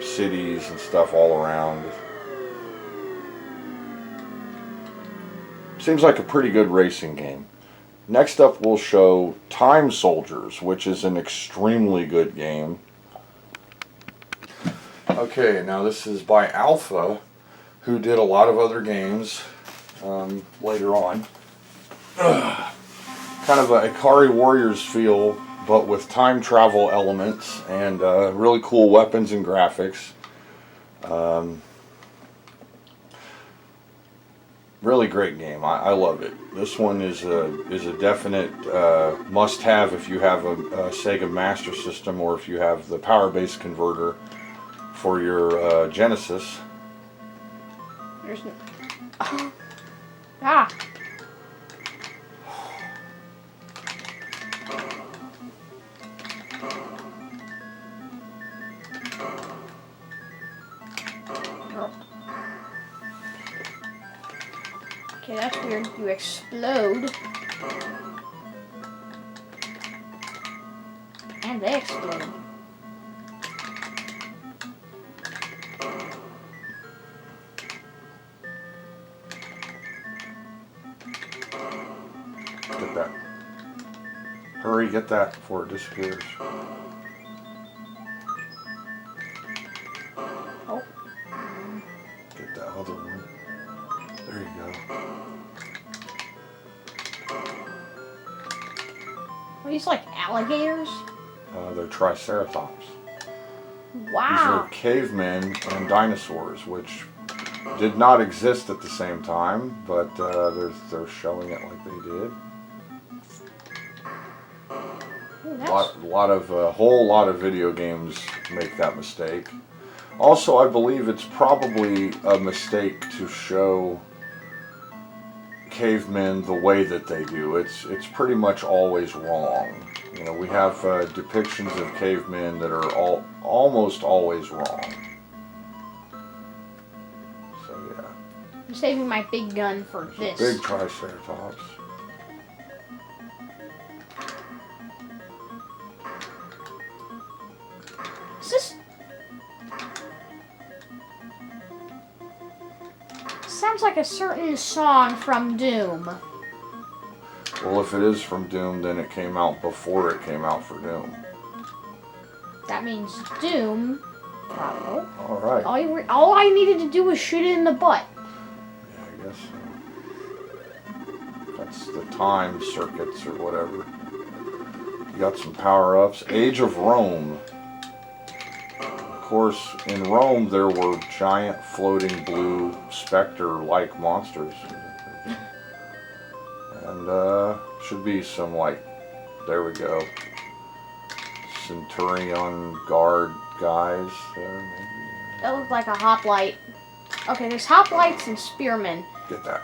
cities, and stuff all around. Seems like a pretty good racing game. Next up, we'll show Time Soldiers, which is an extremely good game. Okay, now this is by Alpha, who did a lot of other games later on. Kind of a Ikari Warriors feel, but with time travel elements and really cool weapons and graphics. Really great game. I love it. This one is a definite must-have if you have a Sega Master System, or if you have the power base converter for your Genesis. There's no... Ah. Okay, that's weird. You explode. And they explode. Get that. Hurry, get that before it disappears. Oh. Get that other one. There you go. Are these like alligators? They're triceratops. Wow. These are cavemen and dinosaurs, which did not exist at the same time, but they're showing it like they did. A whole lot of video games make that mistake. Also, I believe it's probably a mistake to show cavemen the way that they do. It's pretty much always wrong. You know, we have depictions of cavemen that are almost always wrong. So yeah. I'm saving my big gun for this. Big triceratops. Is this... Sounds like a certain song from Doom. Well, if it is from Doom, then it came out before it came out for Doom. That means Doom. Bravo. All right. All I needed to do was shoot it in the butt. Yeah, I guess so. That's the time circuits or whatever. You got some power-ups. Age of Rome. course, in Rome there were giant floating blue specter-like monsters. And should be some, like, there we go, Centurion guard guys there, maybe. That looked like a hoplite. Okay, there's hoplites and spearmen. Get that.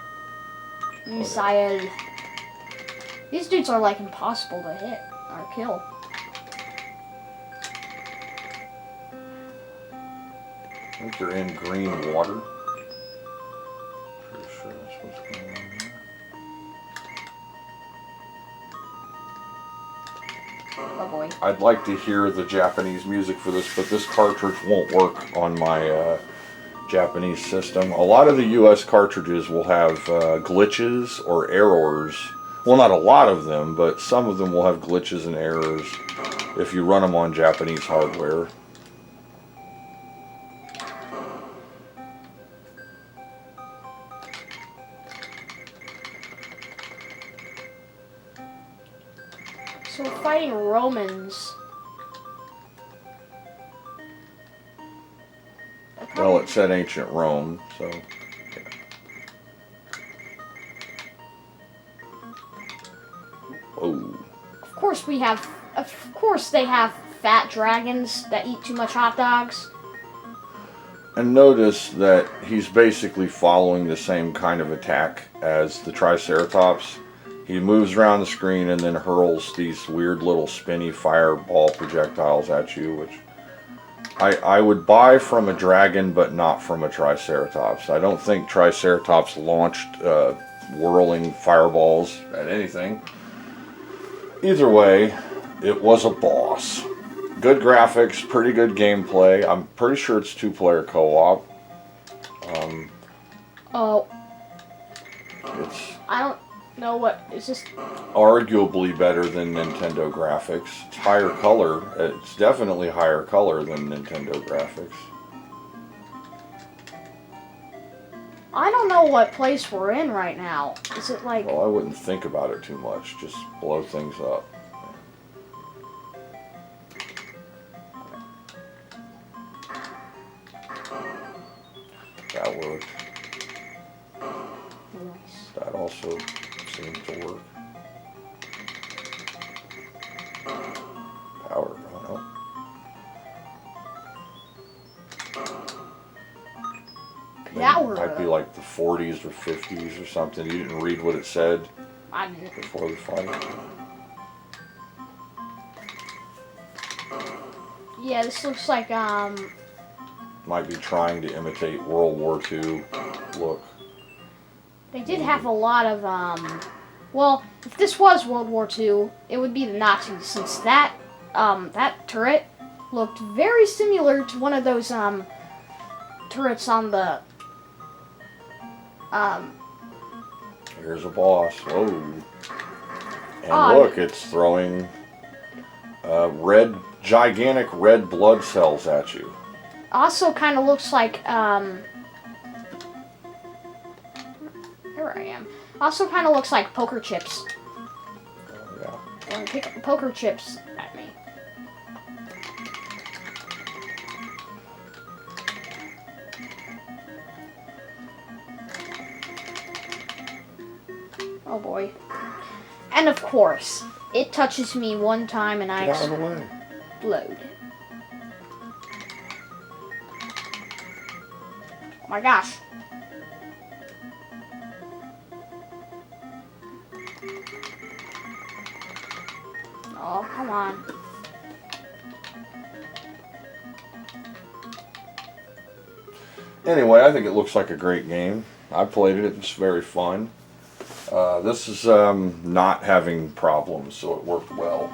Missile. These dudes are like impossible to hit or kill. I think they're in green water. Pretty sure that's what's going on here. Oh boy. I'd like to hear the Japanese music for this, but this cartridge won't work on my Japanese system. A lot of the US cartridges will have glitches or errors. Well, not a lot of them, but some of them will have glitches and errors if you run them on Japanese hardware. So we're fighting Romans. Well, it said ancient Rome, so. Yeah. Whoa. Of course they have fat dragons that eat too much hot dogs. And notice that he's basically following the same kind of attack as the Triceratops. He moves around the screen and then hurls these weird little spinny fireball projectiles at you, which I would buy from a dragon, but not from a Triceratops. I don't think Triceratops launched whirling fireballs at anything. Either way, it was a boss. Good graphics, pretty good gameplay. I'm pretty sure it's 2-player co-op. I don't know what is this. Arguably better than Nintendo graphics. It's higher color. It's definitely higher color than Nintendo graphics. I don't know what place we're in right now. Is it like... Well, I wouldn't think about it too much. Just blow things up. That worked. Nice. That also seemed to work. Power gone out. That Might be like the 40s or 50s or something. You didn't read what it said I didn't. before the fight. Yeah, this looks like Might be trying to imitate World War II look. they did have a lot of well, if this was World War II, it would be the Nazis, since that that turret looked very similar to one of those turrets on the Here's a boss. Whoa. And Oh, look, it's throwing gigantic red blood cells at you. also kind of looks like here I am. Also kind of looks like poker chips. Yeah. Throwing poker chips at me. Oh boy. And of course, it touches me one time and I Get out of the way. explode. Oh my gosh. Oh, come on. Anyway, I think it looks like a great game. I played it. It's very fun. This is not having problems, so it worked well.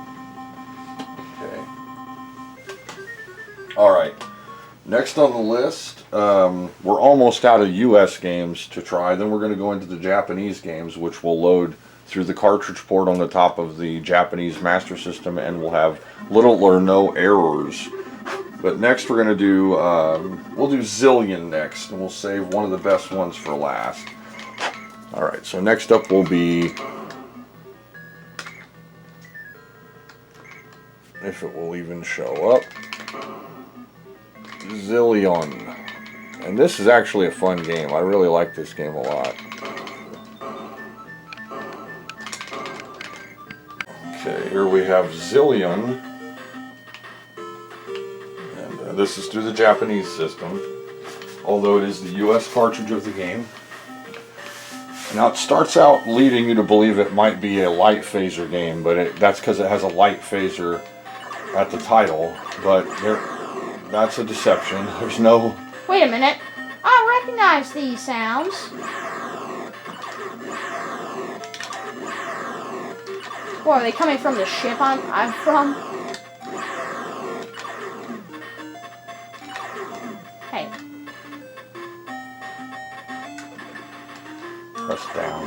Okay. Alright. Next on the list, we're almost out of US games to try. Then we're going to go into the Japanese games, which will load through the cartridge port on the top of the Japanese Master System and will have little or no errors. But next we're going to do, we'll do Zillion next, and we'll save one of the best ones for last. Alright, so next up will be, if it will even show up, Zillion. And this is actually a fun game. I really like this game a lot. Okay, here we have Zillion. And this is through the Japanese system, although it is the US cartridge of the game. Now it starts out leading you to believe it might be a light phaser game, but that's because it has a light phaser at the title. But that's a deception. There's no... Wait a minute. I recognize these sounds. What, are they coming from the ship I'm from? Hey. Press down.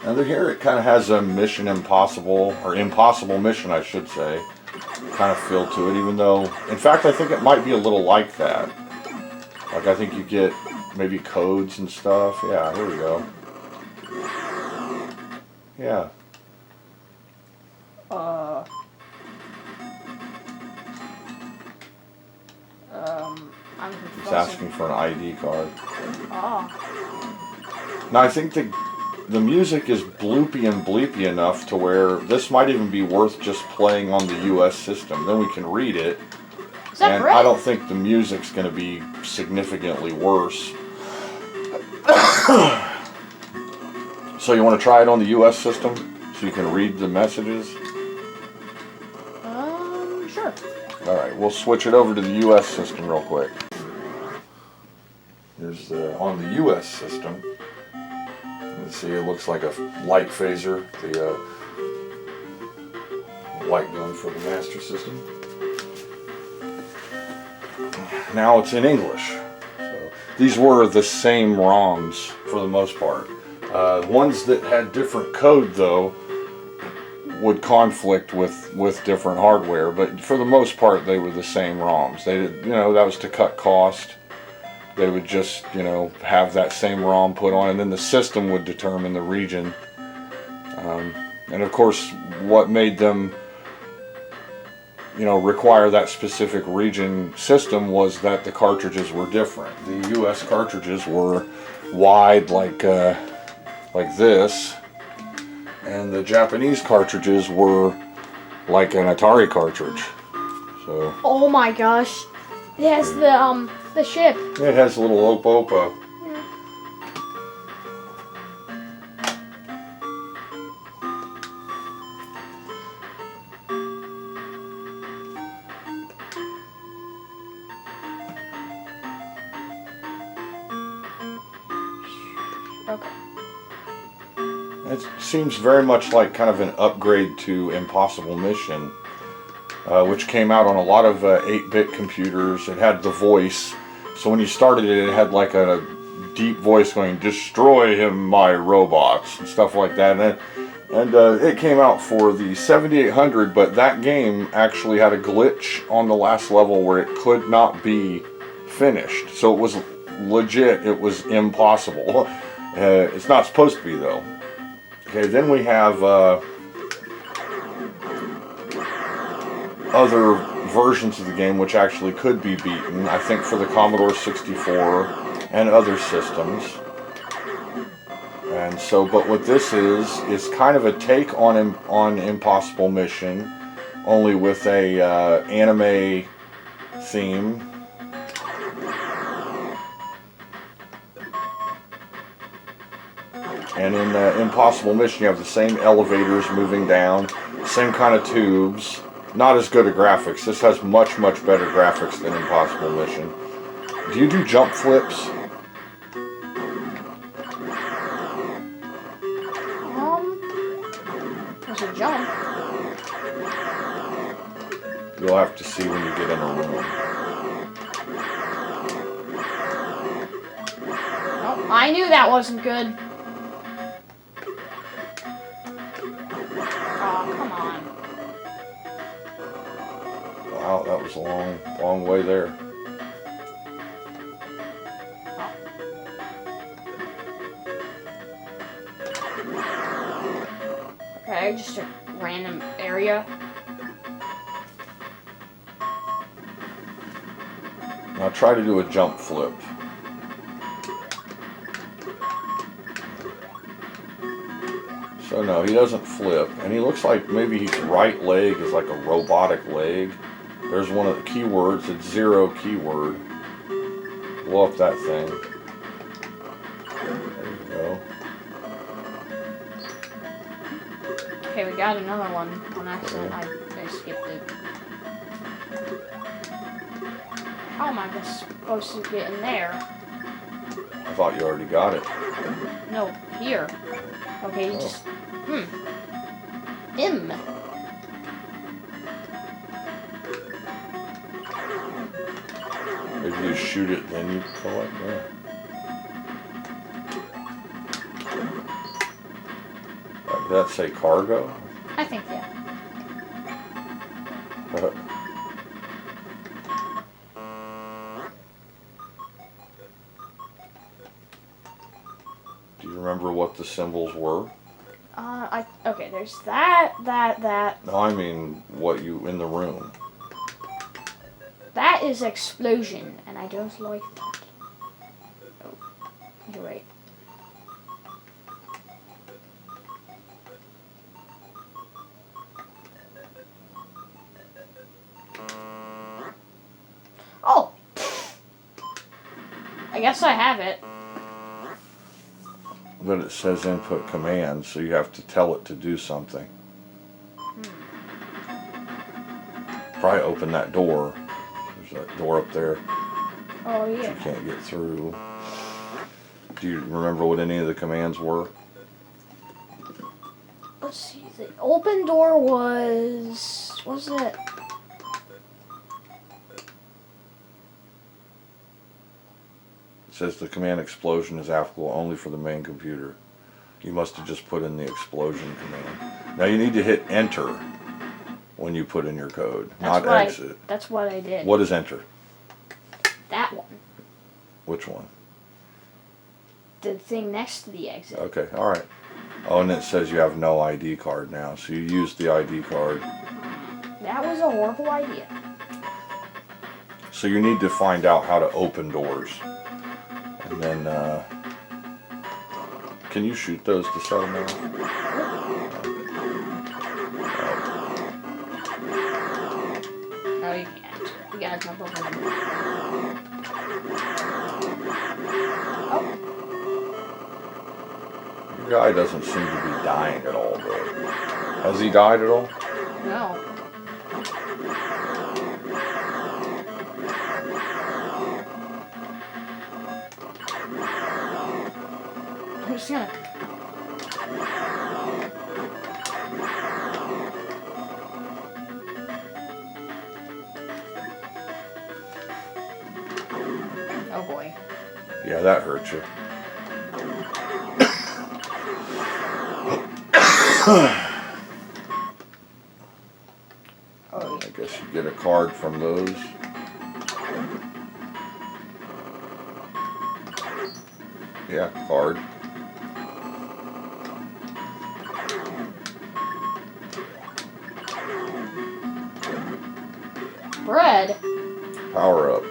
Now here it kind of has a Mission Impossible, or Impossible Mission I should say, kind of feel to it, even though, in fact I think it might be a little like that. Like I think you get maybe codes and stuff. Yeah, here we go. Yeah. I'm It's asking for an ID card. Oh. Now I think the music is bloopy and bleepy enough to where this might even be worth just playing on the US system. Then we can read it. Is that and right? I don't think the music's going to be significantly worse. So you want to try it on the US system so you can read the messages? Sure. Alright, we'll switch it over to the US system real quick. Here's on the US system. You see it looks like a light phaser, the light gun for the Master System. Now it's in English. So these were the same ROMs for the most part. Ones that had different code though would conflict with different hardware, but for the most part they were the same ROMs. They did, that was to cut cost. They would just, have that same ROM put on, and then the system would determine the region. And of course, what made them, require that specific region system was that the cartridges were different. The US cartridges were wide like this, and the Japanese cartridges were like an Atari cartridge. So. Oh my gosh. It has the ship. It has a little opa-opa. Yeah. Okay. It seems very much like kind of an upgrade to Impossible Mission, which came out on a lot of 8-bit computers. It had the voice, so when you started it, it had like a deep voice going, "Destroy him, my robots," and stuff like that. And it came out for the 7800, but that game actually had a glitch on the last level where it could not be finished. So it was legit, it was impossible. It's not supposed to be though. Okay, then we have other versions of the game which actually could be beaten, I think for the Commodore 64 and other systems. And so, but what this is kind of a take on Impossible Mission, only with a anime theme. And in Impossible Mission, you have the same elevators moving down, same kind of tubes. Not as good a graphics. This has much, much better graphics than Impossible Mission. Do you do jump flips? There's a jump. You'll have to see when you get in a room. Oh, I knew that wasn't good. Oh, come on. Wow, that was a long, long way there. Okay, just a random area. Now try to do a jump flip. So no, he doesn't flip, and he looks like maybe his right leg is like a robotic leg. There's one of the keywords, it's 0 keyword. Blow up that thing. There you go. Okay, we got another one on accident. I skipped it. How am I just supposed to get in there? I thought you already got it. No, here. Okay, you just... Him. Maybe you shoot it, then you pull it. Yeah. Did that say cargo? I think, yeah. Do you remember what the symbols were? Okay, there's that. No, I mean what you in the room. That is explosion, and I don't like that. Oh, you're right. Oh! I guess I have it. But it says input command, so you have to tell it to do something. Probably open that door. There's that door up there. Oh, yeah. You can't get through. Do you remember what any of the commands were? Let's see. The open door was it? It says the command explosion is applicable only for the main computer. You must have just put in the explosion command. Now you need to hit enter when you put in your code, not exit. That's what I did. What is enter? That one. Which one? The thing next to the exit. Okay, alright. Oh, and it says you have no ID card now, so you used the ID card. That was a horrible idea. So you need to find out how to open doors. And then, can you shoot those to set them off? No, you can't. You gotta jump over them. Oh. Your guy doesn't seem to be dying at all, though. Has he died at all? No. I'm just gonna... Oh boy. Yeah, that hurt you. Oh, I guess you get a card from those. Yeah, card. bread. Power up.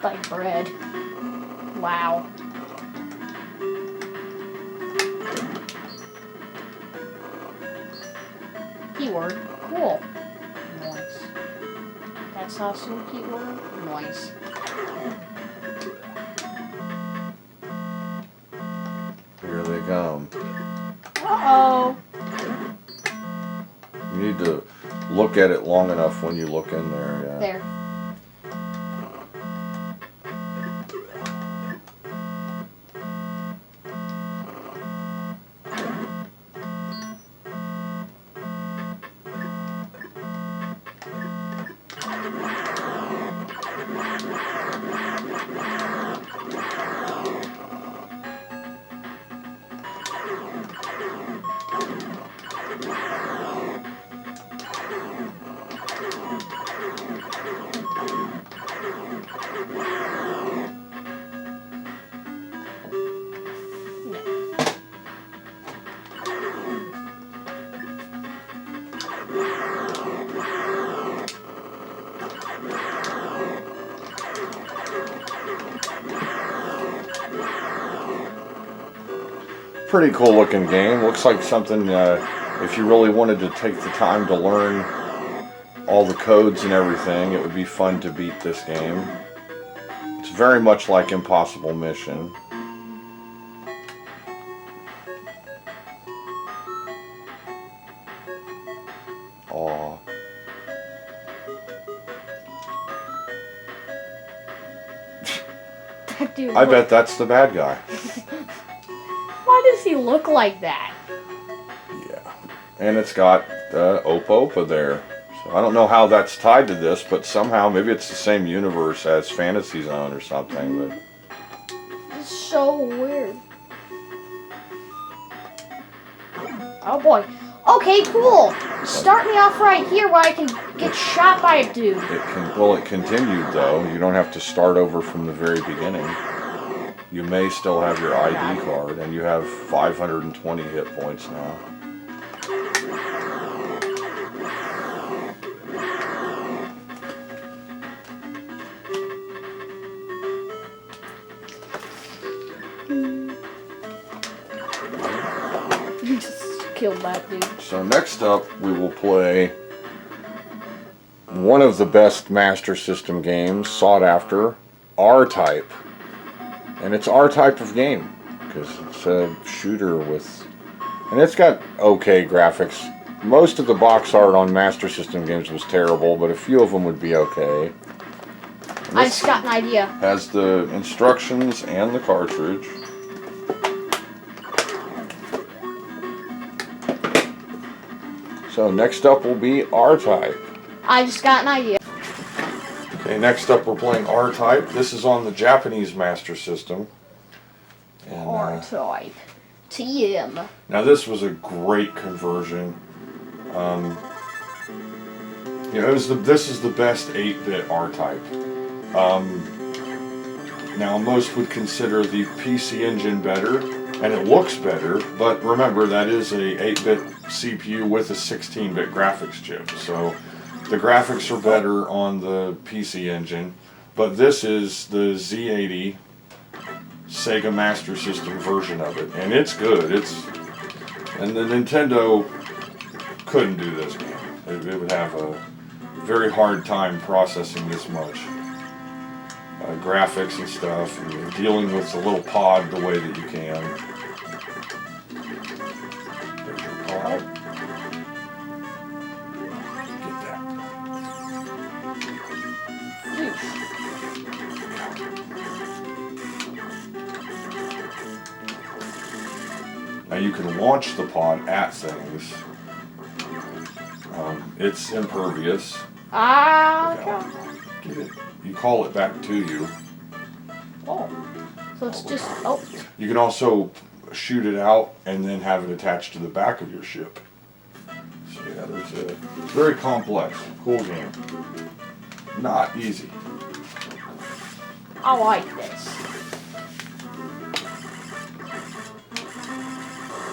Like bread. Wow. Keyword. Cool. Nice. That's also a keyword. Nice. Here they come. Uh-oh. You need to look at it long enough when you look in there. Yeah. There. pretty cool looking game. Looks like something, if you really wanted to take the time to learn all the codes and everything, it would be fun to beat this game. It's very much like Impossible Mission. Aw. That dude. I bet that's the bad guy. Why does he look like that? Yeah. And it's got Opa Opa there. So I don't know how that's tied to this, but somehow maybe it's the same universe as Fantasy Zone or something. But It's so weird. Oh boy. Okay, cool. Start me off right here where I can get shot by a dude. it continued though. You don't have to start over from the very beginning. You may still have your ID card, and you have 520 hit points now. You just killed that dude. So next up, we will play one of the best Master System games, sought after, R-Type. And it's our type of game, because it's a shooter with... And it's got okay graphics. Most of the box art on Master System games was terrible, but a few of them would be okay. I just got an idea. Has the instructions and the cartridge. So next up will be R-Type. I just got an idea. Okay, next up we're playing R-Type. This is on the Japanese Master System. And, R-Type. TM. now this was a great conversion. You know, this is the best 8-bit R-Type. Now most would consider the PC Engine better, and it looks better, but remember that is a 8-bit CPU with a 16-bit graphics chip. So the graphics are better on the PC Engine, but this is the Z80 Sega Master System version of it, and it's good. And the Nintendo couldn't do this game. It would have a very hard time processing this much graphics and stuff, and dealing with the little pod the way that you can. There's your pod. Get that. Now you can launch the pod at things. It's impervious. Okay. Get it. You call it back to you. Oh. So it's just, oh. You can also shoot it out and then have it attached to the back of your ship. So yeah, it's very complex. Cool game. Not easy. I like this.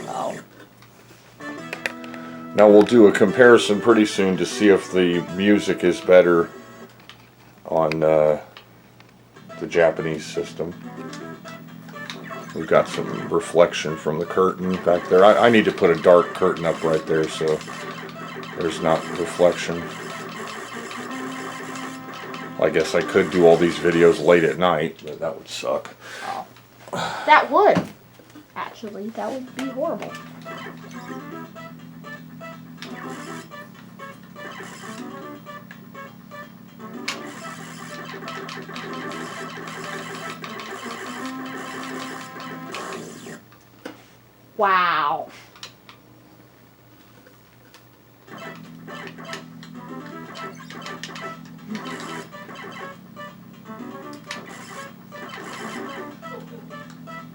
Oh. Now we'll do a comparison pretty soon to see if the music is better on the Japanese system. We've got some reflection from the curtain back there. I need to put a dark curtain up right there so there's not reflection. I guess I could do all these videos late at night, but that would suck. Oh. That would. Actually, that would be horrible. Wow.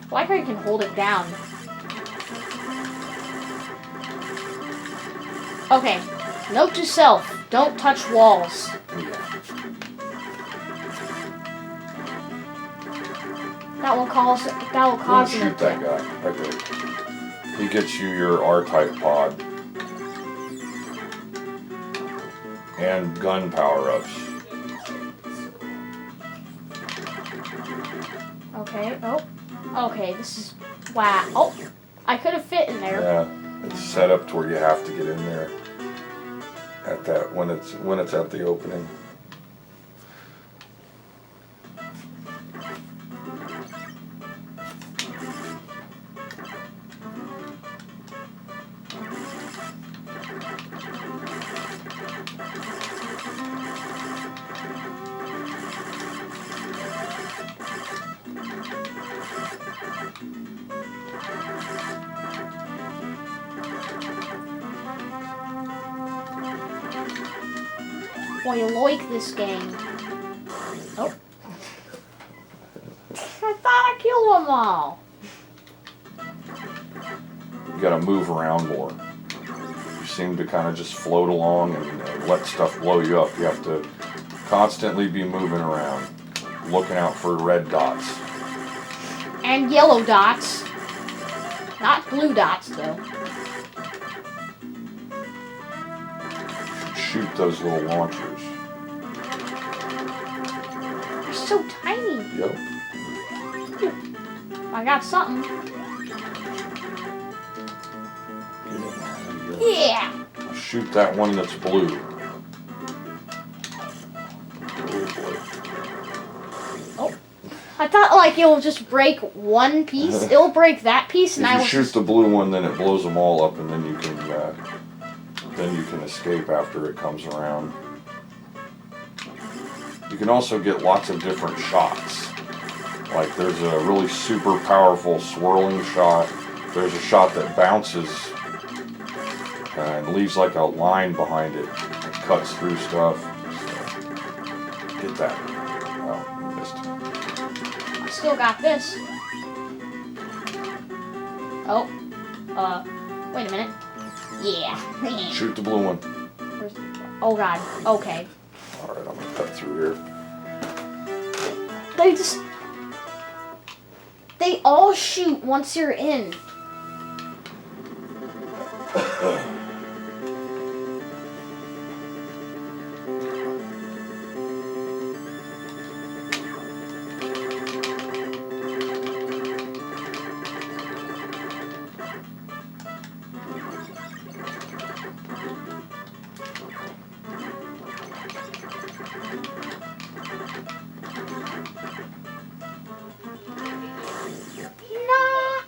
I like how you can hold it down. Okay, note to self, don't touch walls. That will cause an shoot that guy right there. He gets you your R-Type pod and gun power-ups. Okay, oh. Okay, this is... Wow. Oh. I could have fit in there. Yeah, it's set up to where you have to get in there at that when it's at the opening. Well, you like this game. Oh. I thought I killed them all. You gotta move around more. You seem to kind of just float along and let stuff blow you up. You have to constantly be moving around, looking out for red dots. And yellow dots. Not blue dots, though. Shoot those little launchers. They're so tiny. Yep. I got something. Yeah. Shoot that one that's blue. Oh. I thought like it'll just break one piece. It'll break that piece, and If I you will shoot just... the blue one, then it blows them all up, and then you can escape after it comes around. You can also get lots of different shots. Like there's a really super powerful swirling shot. There's a shot that bounces and leaves like a line behind it. It cuts through stuff. So, get that. Oh, missed. I still got this. Oh. Wait a minute. Yeah. Shoot the blue one. Oh god. Okay. Alright, I'm gonna cut through here. They all shoot once you're in. Nah.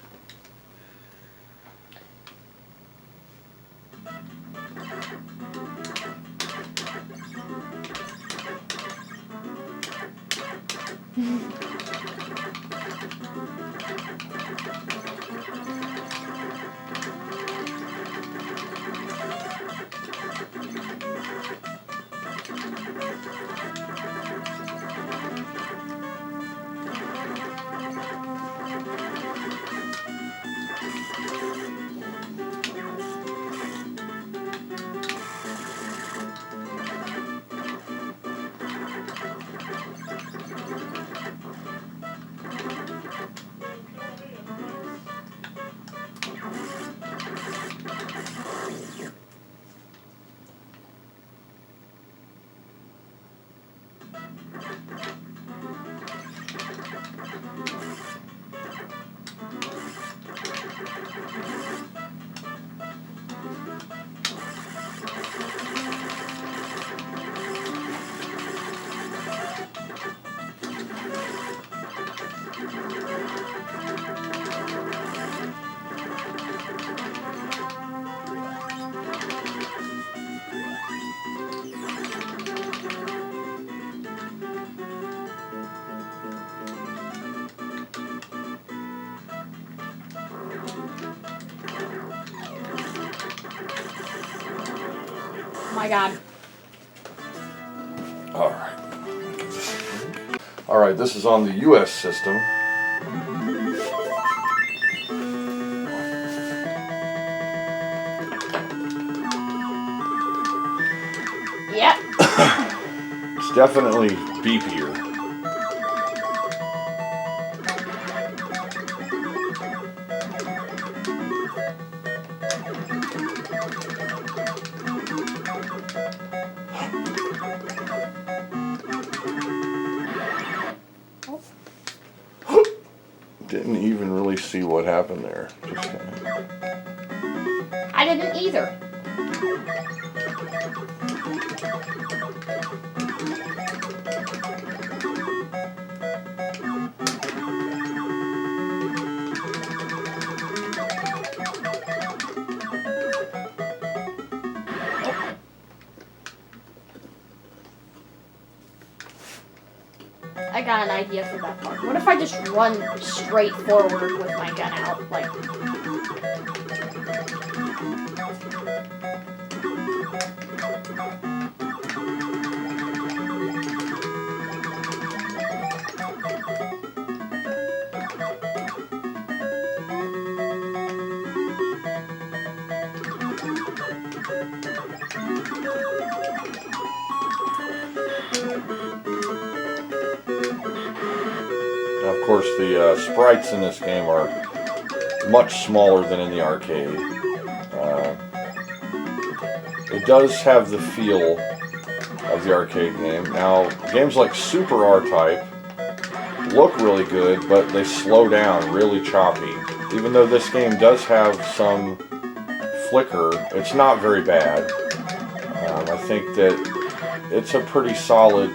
Oh my god. Alright, this is on the US system. Yep. It's definitely beepier. Didn't even really see what happened there. Just kinda... I didn't either. I got an idea for that part. What if I just run straight forward with my gun out? Like... Of course, the sprites in this game are much smaller than in the arcade. It does have the feel of the arcade game. Now, games like Super R-Type look really good, but they slow down really choppy. Even though this game does have some flicker, it's not very bad. I think that it's a pretty solid,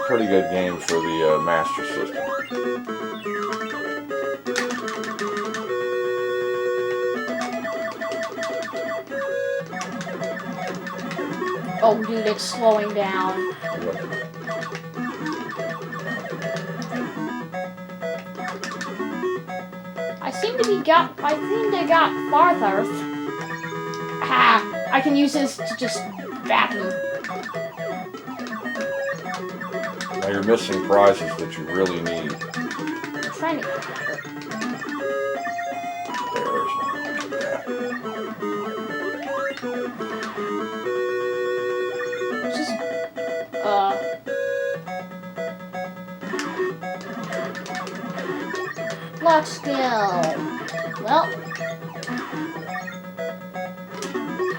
pretty good game for the Master System. Oh, dude, it's slowing down. Yep. I seem to got farther. Ah, I can use this to just bat him. Now you're missing prizes that you really need. I'm trying to... There's that. Just, let's go. Well,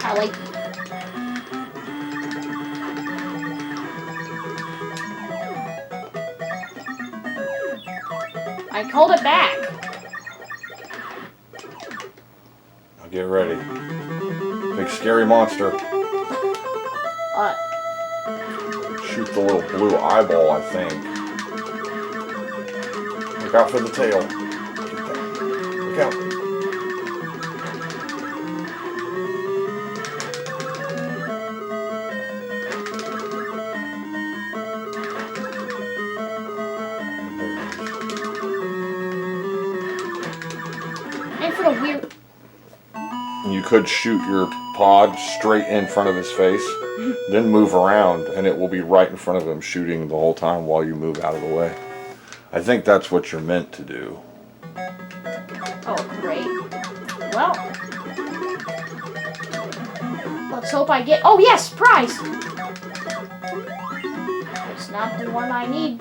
I like... I called it back. Now get ready. Big scary monster. Shoot the little blue eyeball, I think. Look out for the tail. Look out. And for the weird... You could shoot your pod straight in front of his face, then move around, and it will be right in front of him, shooting the whole time while you move out of the way. I think that's what you're meant to do. Oh, great. Well, let's hope I get... Oh, yes! Prize! It's not the one I need.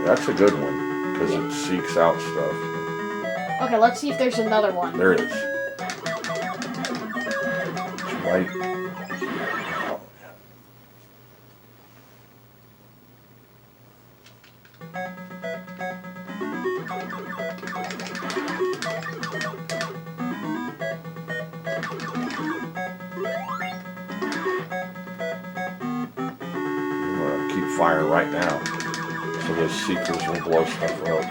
That's a good one, because it seeks out stuff. Okay, let's see if there's another one. There it is. It's right. Oh, I'm gonna keep firing right now, so those seekers will blow stuff up.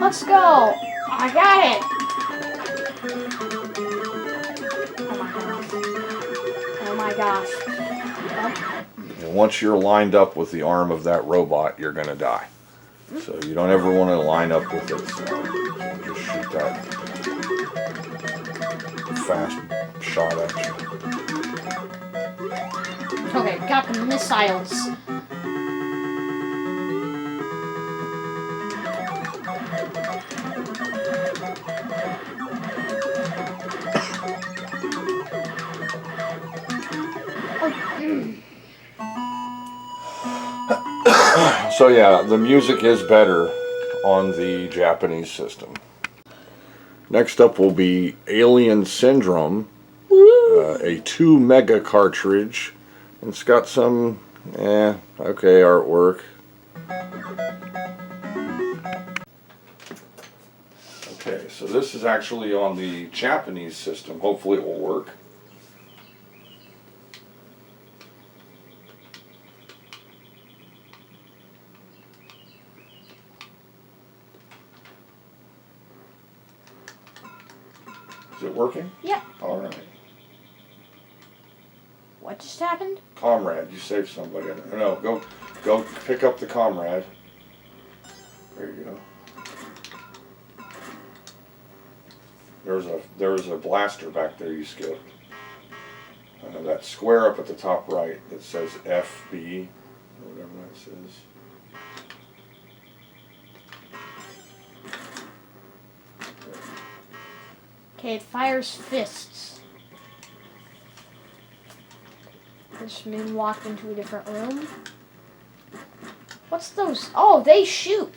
Let's go! I got it! Oh my gosh. And once you're lined up with the arm of that robot, you're gonna die. So you don't ever want to line up with its arm. So just shoot that fast shot at you. Okay, got the missiles. So yeah, the music is better on the Japanese system. Next up will be Alien Syndrome, a 2 mega cartridge. It's got some Yeah, okay, artwork. Okay, so this is actually on the Japanese system. Hopefully it will work. Is it working? Yeah. All right. What just happened? Comrade, you saved somebody. No, go pick up the comrade. There you go. There was a blaster back there you skipped. That square up at the top right that says FB, or whatever that says. Okay, it fires fists. This moon walked into a different room. What's those? Oh, they shoot.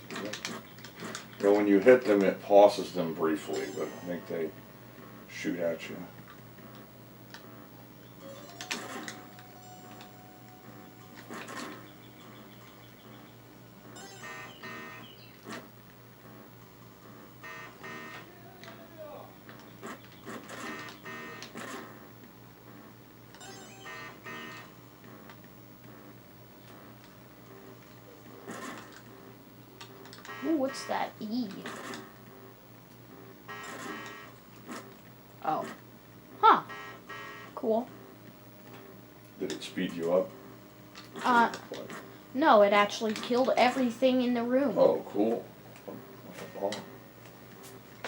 So when you hit them, it pauses them briefly, but I think they shoot at you. Ooh, what's that? E. Oh. Huh. Cool. Did it speed you up? No, it actually killed everything in the room. Oh, cool. Oh.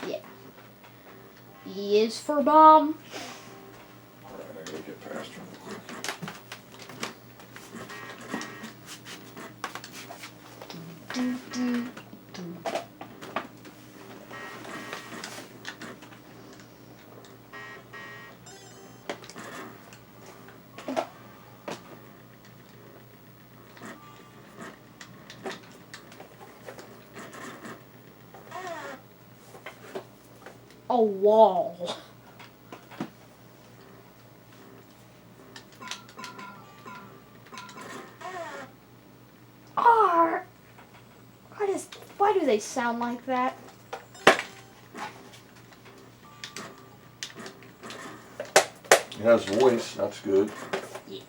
Yeah. E is for bomb. Alright, I gotta get past her real quick. A wall. R. Why do they sound like that? It has voice, that's good. Yeah.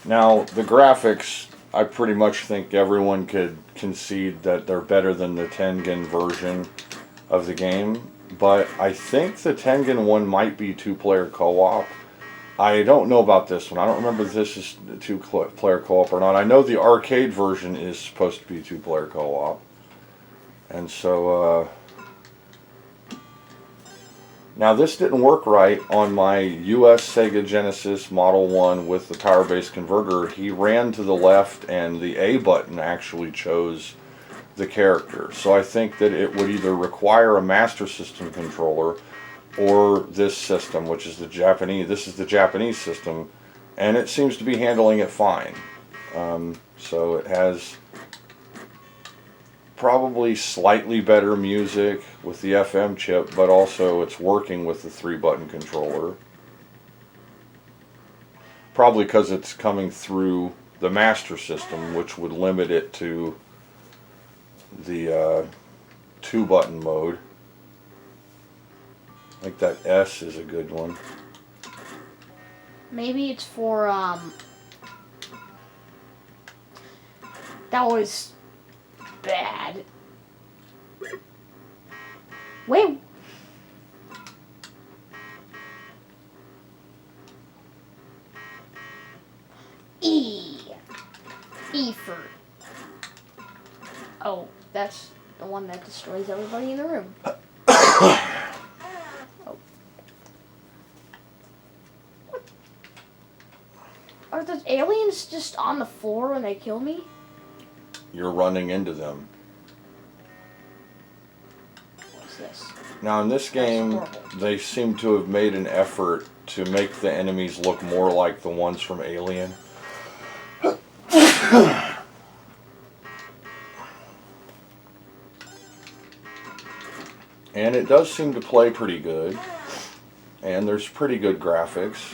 Now, the graphics, I pretty much think everyone could concede that they're better than the Tengen version of the game, but I think the Tengen one might be two-player co-op. I don't know about this one. I don't remember if this is two-player co-op or not. I know the arcade version is supposed to be two-player co-op. And so, now this didn't work right on my US Sega Genesis Model 1 with the power base converter. He ran to the left and the A button actually chose the character. So I think that it would either require a Master System controller or this system, which is the Japanese. This is the Japanese system, and it seems to be handling it fine. So it has probably slightly better music with the FM chip, but also it's working with the 3-button controller. Probably because it's coming through the Master System, which would limit it to the 2-button mode. I think that S is a good one. Maybe it's for, that was bad. Wait. E. E for... Oh, that's the one that destroys everybody in the room. Are the aliens just on the floor when they kill me? You're running into them. What's this? Now in this game, they seem to have made an effort to make the enemies look more like the ones from Alien. And it does seem to play pretty good. And there's pretty good graphics.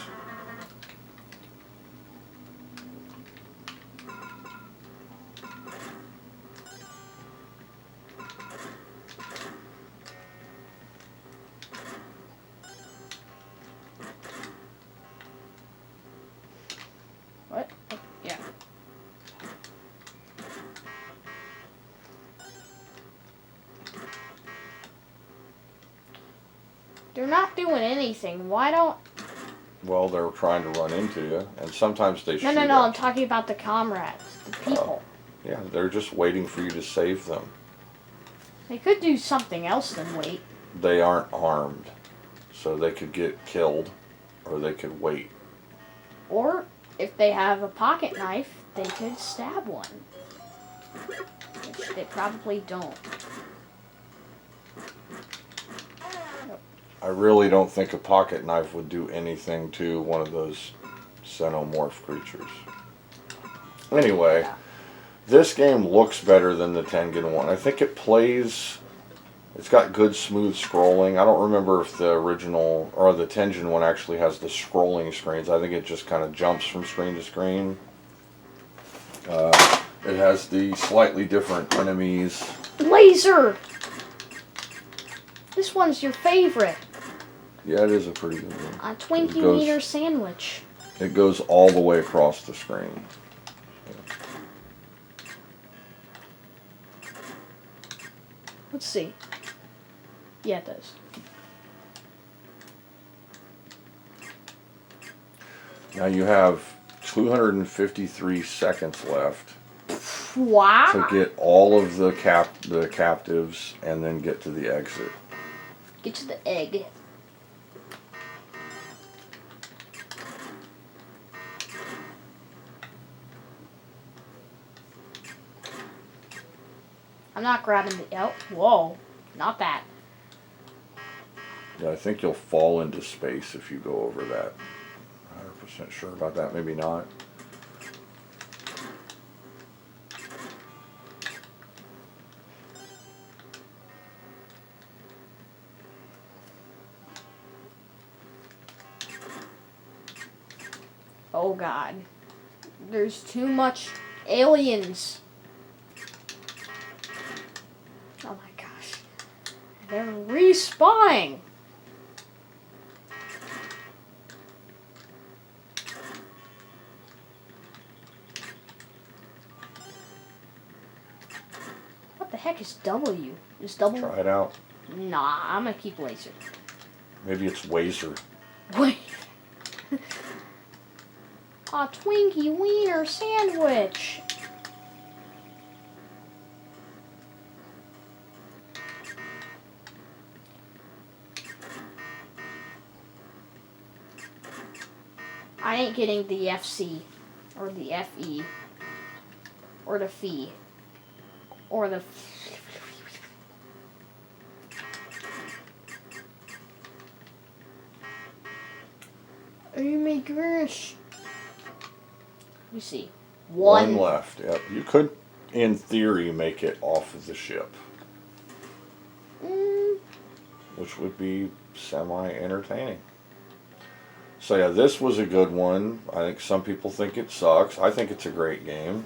They're not doing anything. Why don't... Well, they're trying to run into you, and sometimes they shoot No, at I'm you. talking about the comrades, the people. Yeah, they're just waiting for you to save them. They could do something else than wait. They aren't armed, so they could get killed, or they could wait. Or, if they have a pocket knife, they could stab one. Which they probably don't. I really don't think a pocket knife would do anything to one of those xenomorph creatures. Anyway, this game looks better than the Tengen one. I think it plays... It's got good smooth scrolling. I don't remember if the original or the Tengen one actually has the scrolling screens. I think it just kind of jumps from screen to screen. It has the slightly different enemies. Laser! This one's your favorite. Yeah, it is a pretty good one. A Twinkie Wiener sandwich. It goes all the way across the screen. Let's see. Yeah, it does. Now you have 253 seconds left Wow. to get all of the captives and then get to the exit. Get to the egg. I'm not grabbing the... Oh, whoa. Not that. Yeah, I think you'll fall into space if you go over that. 100% sure about that, maybe not. Oh, God. There's too much aliens. Oh, my gosh. They're respawning. What the heck is W? Is W? Try it out. Nah, I'm gonna keep laser. Maybe it's Wazer. Wait. A Twinkie Wiener sandwich. I ain't getting the FC, or the FE, or the fee, or the... Oh my gosh. Let me see. One left. Yep. You could, in theory, make it off of the ship. Which would be semi-entertaining. So yeah, this was a good one. I think some people think it sucks. I think it's a great game.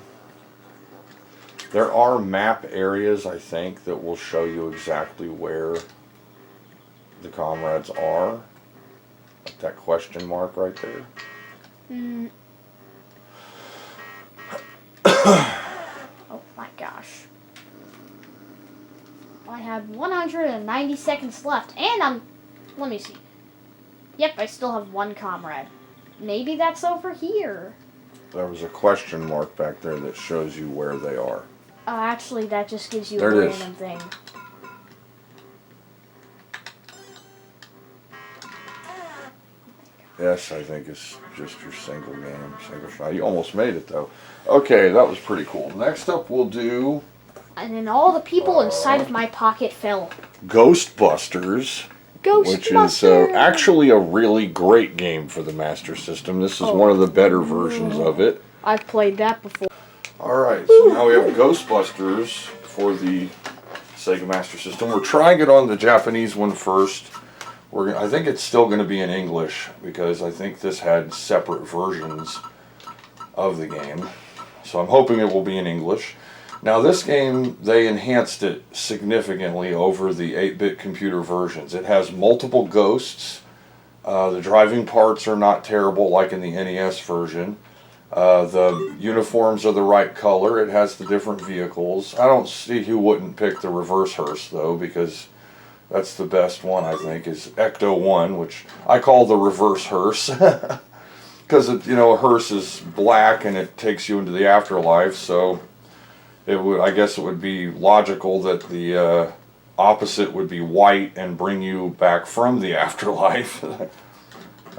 There are map areas, I think, that will show you exactly where the comrades are. Like that question mark right there. Oh my gosh. I have 190 seconds left, and let me see. Yep, I still have one comrade. Maybe that's over here. There was a question mark back there that shows you where they are. Actually, that just gives you There a it is. random thing. Yes, I think it's just your single game, single shot. You almost made it though. Okay, that was pretty cool. Next up we'll do And then all the people inside of my pocket fell. Ghostbusters. Which is actually a really great game for the Master System. This is one of the better versions of it. I've played that before. Alright, so now we have Ghostbusters for the Sega Master System. We're trying it on the Japanese one first. I think it's still going to be in English because I think this had separate versions of the game. So I'm hoping it will be in English. Now this game, they enhanced it significantly over the 8-bit computer versions. It has multiple ghosts. The driving parts are not terrible like in the NES version. The uniforms are the right color. It has the different vehicles. I don't see who wouldn't pick the reverse hearse though, because That's the best one, I think, is Ecto 1, which I call the reverse hearse. Because, you know, a hearse is black and it takes you into the afterlife, so I guess it would be logical that the opposite would be white and bring you back from the afterlife.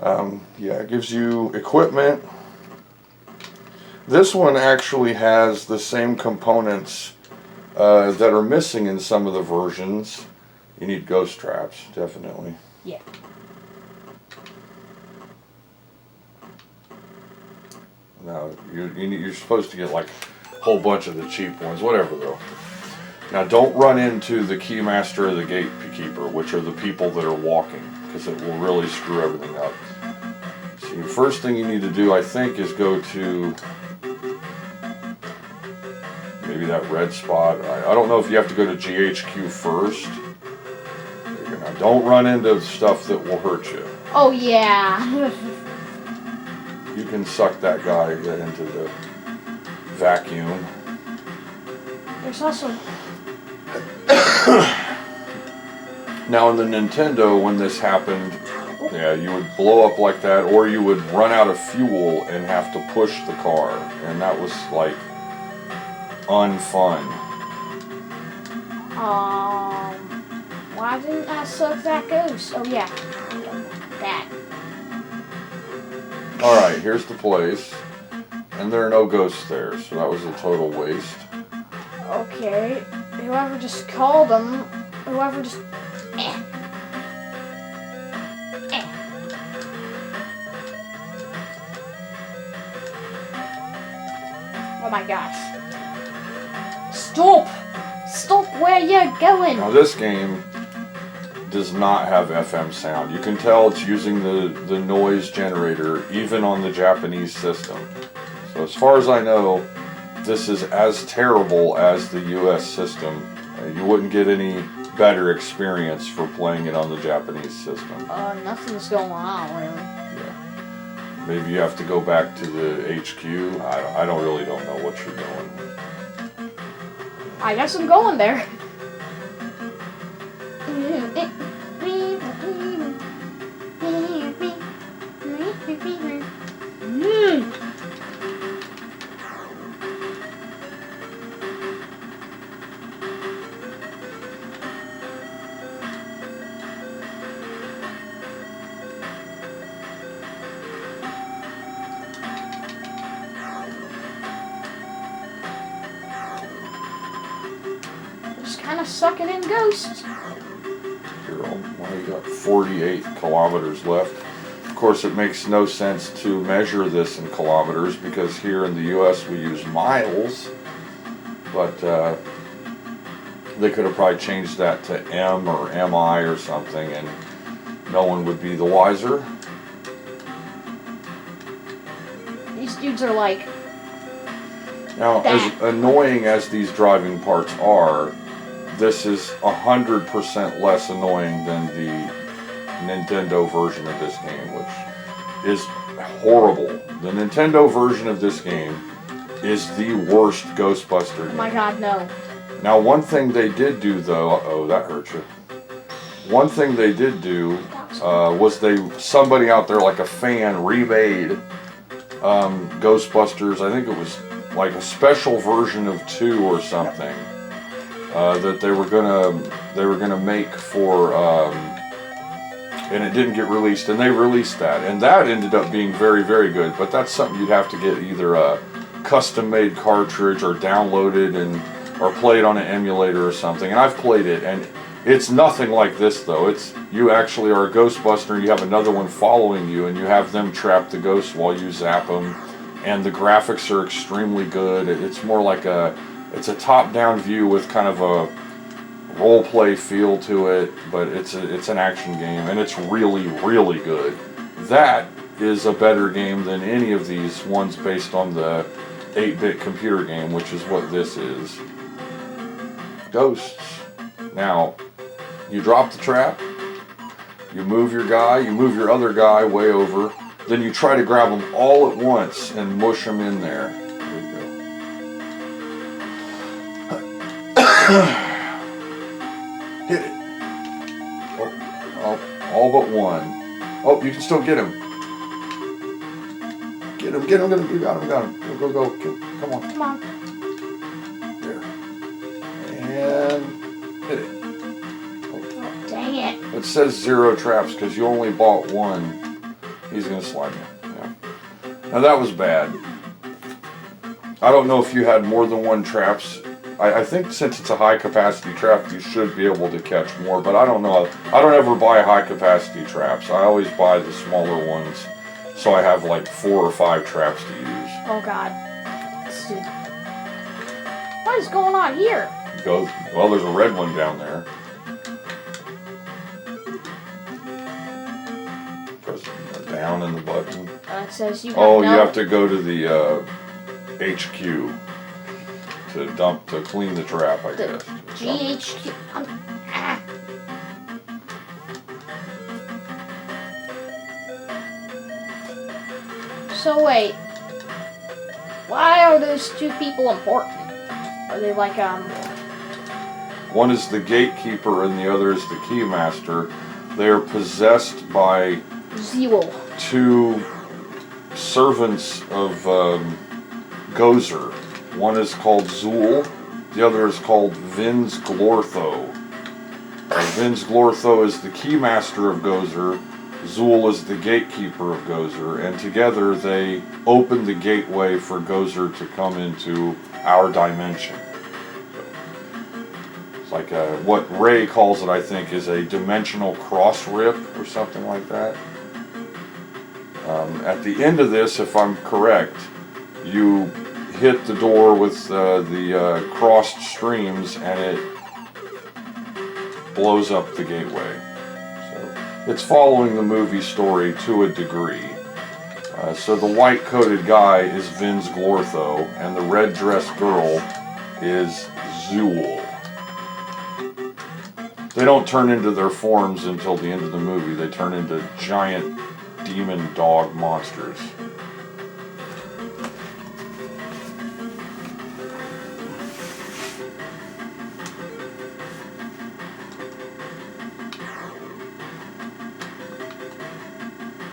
Yeah, it gives you equipment. This one actually has the same components that are missing in some of the versions. You need ghost traps, definitely. Yeah. Now, you're supposed to get like a whole bunch of the cheap ones, whatever though. Now, don't run into the keymaster or the gatekeeper, which are the people that are walking, because it will really screw everything up. So the first thing you need to do, I think, is go to maybe that red spot. I don't know if you have to go to GHQ first. Now, don't run into stuff that will hurt you. Oh yeah. You can suck that guy into the vacuum. There's also... Now in the Nintendo, when this happened, yeah, you would blow up like that, or you would run out of fuel and have to push the car, and that was like unfun. Why didn't I suck that ghost? Oh yeah, that. Alright, here's the place, and there are no ghosts there, so that was a total waste. Okay, whoever just called them, whoever just... Oh my gosh. Stop! Stop where you're going! Now this game does not have FM sound. You can tell it's using the noise generator even on the Japanese system. So as far as I know, this is as terrible as the US system. You wouldn't get any better experience for playing it on the Japanese system. Nothing's going on really. Yeah. Maybe you have to go back to the HQ. I don't know what you're doing. I guess I'm going there. Just kind of sucking in ghosts. You're only got 48 kilometers left. Of course, it makes no sense to measure this in kilometers because here in the US we use miles, but they could have probably changed that to M or MI or something and no one would be the wiser. These dudes are like... Now, as annoying as these driving parts are, this is 100% less annoying than the Nintendo version of this game, which is horrible. The Nintendo version of this game is the worst Ghostbuster game. Oh my god, no. Now, one thing they did do, though, uh-oh, that hurt you. One thing they did do was somebody out there, like a fan, remade Ghostbusters. I think it was like a special version of 2 or something that they were gonna make for, and it didn't get released, and they released that, and that ended up being very, very good. But that's something you'd have to get either a custom-made cartridge or downloaded or played on an emulator or something. And I've played it, and it's nothing like this though. It's you actually are a Ghostbuster, and you have another one following you, and you have them trap the ghosts while you zap them. And the graphics are extremely good. It's more like it's a top-down view with kind of a role-play feel to it, but it's an action game, and it's really, really good. That is a better game than any of these ones based on the 8-bit computer game, which is what this is. Ghosts. Now, you drop the trap, you move your guy, you move your other guy way over, then you try to grab them all at once and mush them in there. There you go. Hit it. All but one. Oh, you can still get him. Get him, get him, get him. You got him, got him. Go, go, go. Come on. Come on. There. And hit it. Oh, dang it. It says 0 traps because you only bought one. He's going to slide you. Yeah. Now that was bad. I don't know if you had more than one traps. I think since it's a high capacity trap, you should be able to catch more, but I don't know. I don't ever buy high capacity traps. I always buy the smaller ones, so I have like 4 or 5 traps to use. Oh God. What is going on here? Well, there's a red one down there. Press down in the button. It says you have Oh, no... you have to go to the HQ to clean the trap, I guess. GHQ. So wait, why are those two people important? Are they like One is the gatekeeper and the other is the keymaster. They are possessed by Zeal? 2 servants of Gozer. One is called Zool, the other is called Vinz Glortho. Vinz Glortho is the keymaster of Gozer, Zool is the gatekeeper of Gozer, and together they open the gateway for Gozer to come into our dimension. It's like what Ray calls it, I think, is a dimensional cross rip or something like that. At the end of this, if I'm correct, you hit the door with the crossed streams and it blows up the gateway. So it's following the movie story to a degree. So the white coated guy is Vinz Glortho and the red dressed girl is Zool. They don't turn into their forms until the end of the movie. They turn into giant demon dog monsters.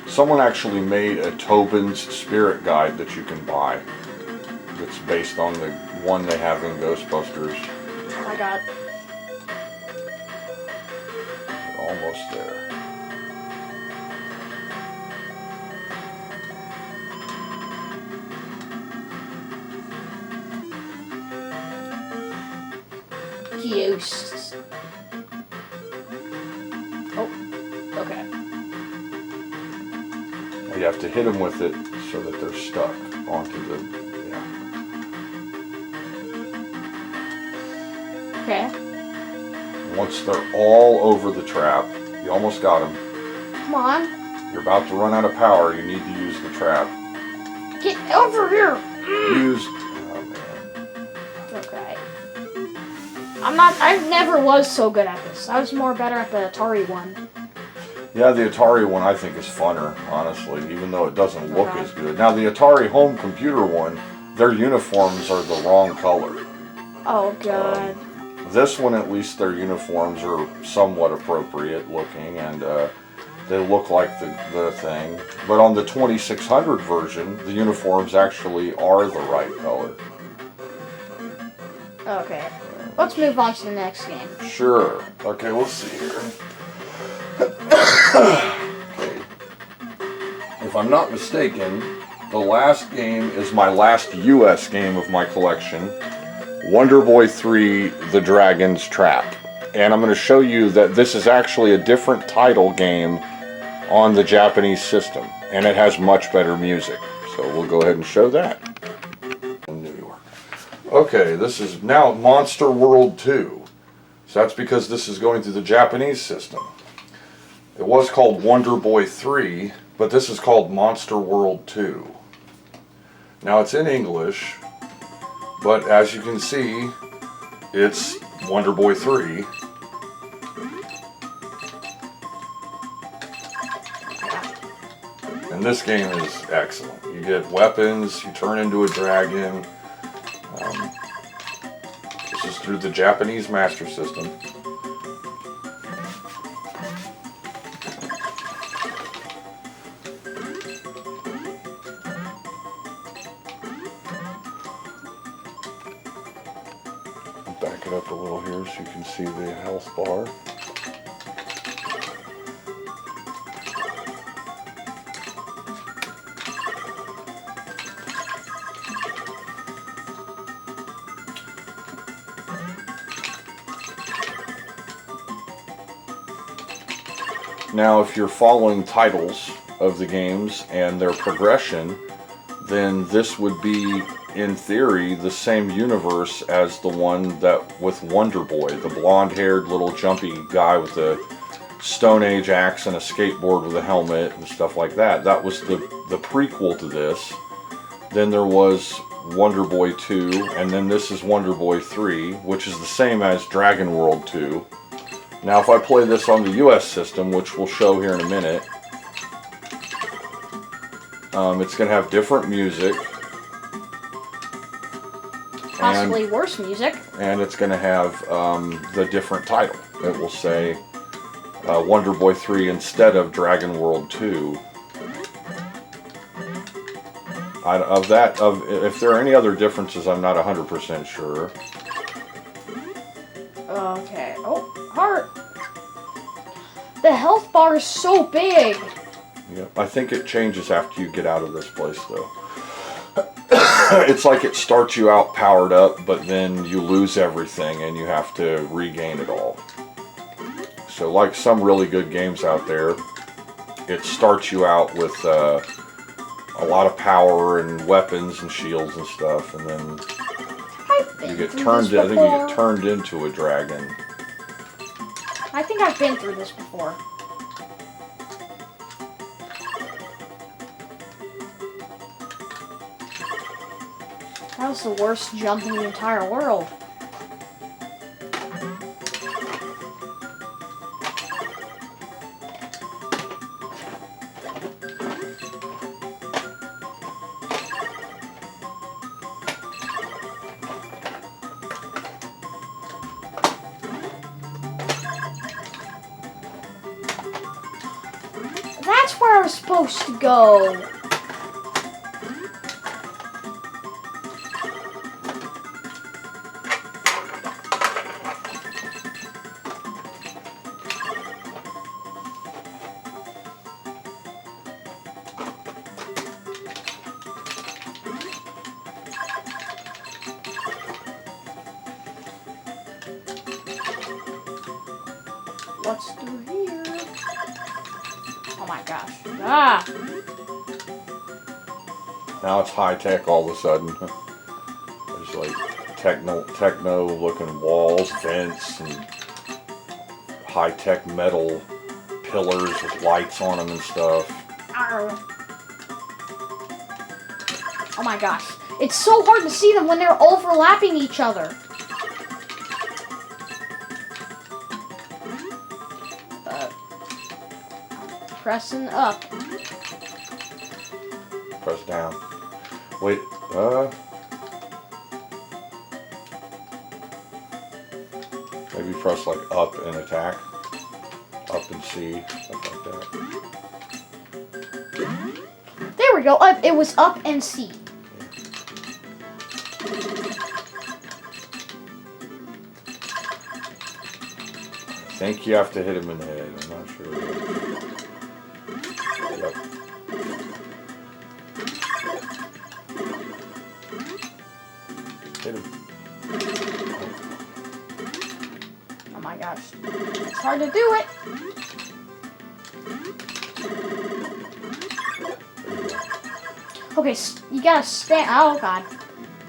Someone actually made a Tobin's Spirit Guide that you can buy. That's based on the one they have in Ghostbusters. Oh my God. We're almost there. Ghosts. Oh, okay. You have to hit them with it so that they're stuck onto the... Yeah. Okay. Once they're all over the trap, you almost got them. Come on. You're about to run out of power. You need to use the trap. Get over here. Use... Oh, man. Okay. I never was so good at this. I was more better at the Atari one. Yeah, the Atari one I think is funner, honestly, even though it doesn't look as good. Now, the Atari home computer one, their uniforms are the wrong color. Oh, God. This one, at least, their uniforms are somewhat appropriate looking, and they look like the thing. But on the 2600 version, the uniforms actually are the right color. Okay. Let's move on to the next game. Sure. Okay, let's see here. Okay. If I'm not mistaken, the last game is my last US game of my collection, Wonder Boy 3: The Dragon's Trap. And I'm going to show you that this is actually a different title game on the Japanese system, and it has much better music. So we'll go ahead and show that. In New York. Okay, this is now Monster World 2. So that's because this is going through the Japanese system. It was called Wonder Boy 3, but this is called Monster World 2. Now it's in English, but as you can see, it's Wonder Boy 3. And this game is excellent. You get weapons, you turn into a dragon. This is through the Japanese Master System. up a little here so you can see the health bar. Now, if you're following titles of the games and their progression, then this would be, in theory, the same universe as the one that with Wonder Boy, the blonde-haired little jumpy guy with the Stone Age axe and a skateboard with a helmet and stuff like that. That was the prequel to this. Then there was Wonder Boy 2, and then this is Wonder Boy 3, which is the same as Dragon World 2. Now, if I play this on the US system, which we'll show here in a minute, it's going to have different music. Possibly worse music. And it's going to have the different title. It will say Wonder Boy 3 instead of Dragon World 2. If there are any other differences, I'm not 100% sure. Okay. Oh, heart. The health bar is so big. Yep. I think it changes after you get out of this place, though. It's like it starts you out powered up, but then you lose everything and you have to regain it all. So like some really good games out there, it starts you out with a lot of power and weapons and shields and stuff, and then you get turned. I think you get turned into a dragon. I think I've been through this before. That was the worst jump in the entire world. That's where I was supposed to go. What's through here? Oh my gosh. Ah! Now it's high tech all of a sudden. There's like techno looking walls, vents, and high tech metal pillars with lights on them and stuff. Arr. Oh my gosh. It's so hard to see them when they're overlapping each other. Pressing up. Press down. Wait, maybe press like up and attack. Up and C, stuff like that. There we go. It was up and C. I think you have to hit him in the head. I'm not sure. Yep. Hit him. Oh my gosh. It's hard to do it. Okay, you gotta stand. Oh god.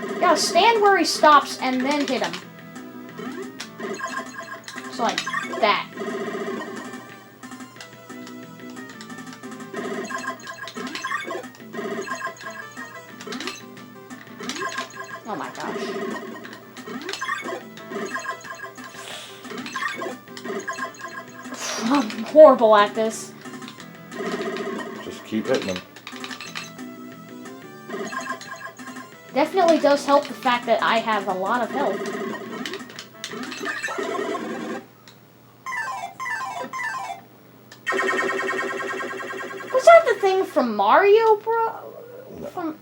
You gotta stand where he stops and then hit him. So like that. Oh my gosh. I'm horrible at this. Just keep hitting him. Definitely does help the fact that I have a lot of health. Was that the thing from Mario, bro? No. From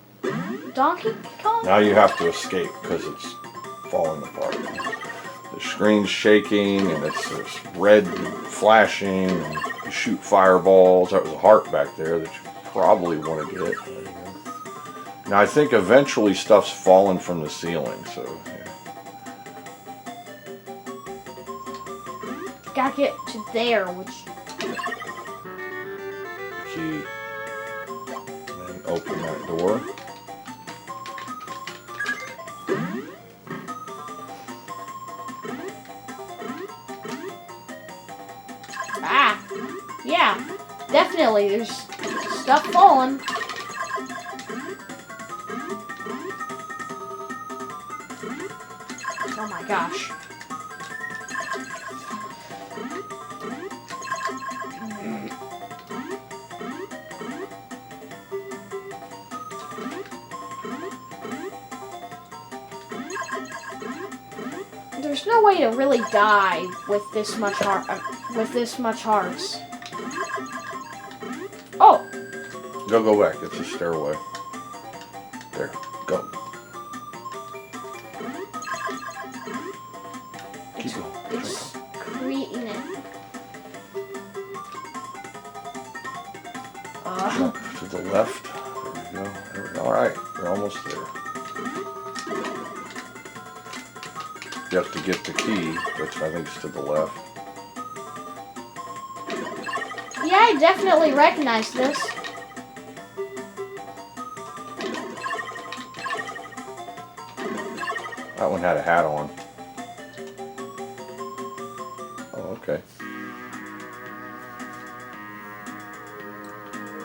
Donkey Kong? Now you have to escape because it's falling apart. The screen's shaking and it's red flashing and you shoot fireballs. That was a heart back there that you probably want to get. There you go. Now I think eventually stuff's fallen from the ceiling, so yeah. Gotta get to there, which... Key. And open that door. Ah! Yeah, definitely, there's stuff falling. Oh my gosh. There's no way to really die with this much hearts. Oh! Go back. It's a stairway. There. Go. Keep going. It's creating it. To the left. There we go. There we go. Alright. You're almost there. You have to get the key, which I think is to the left. Yeah, I definitely recognize this. That one had a hat on. Oh, okay.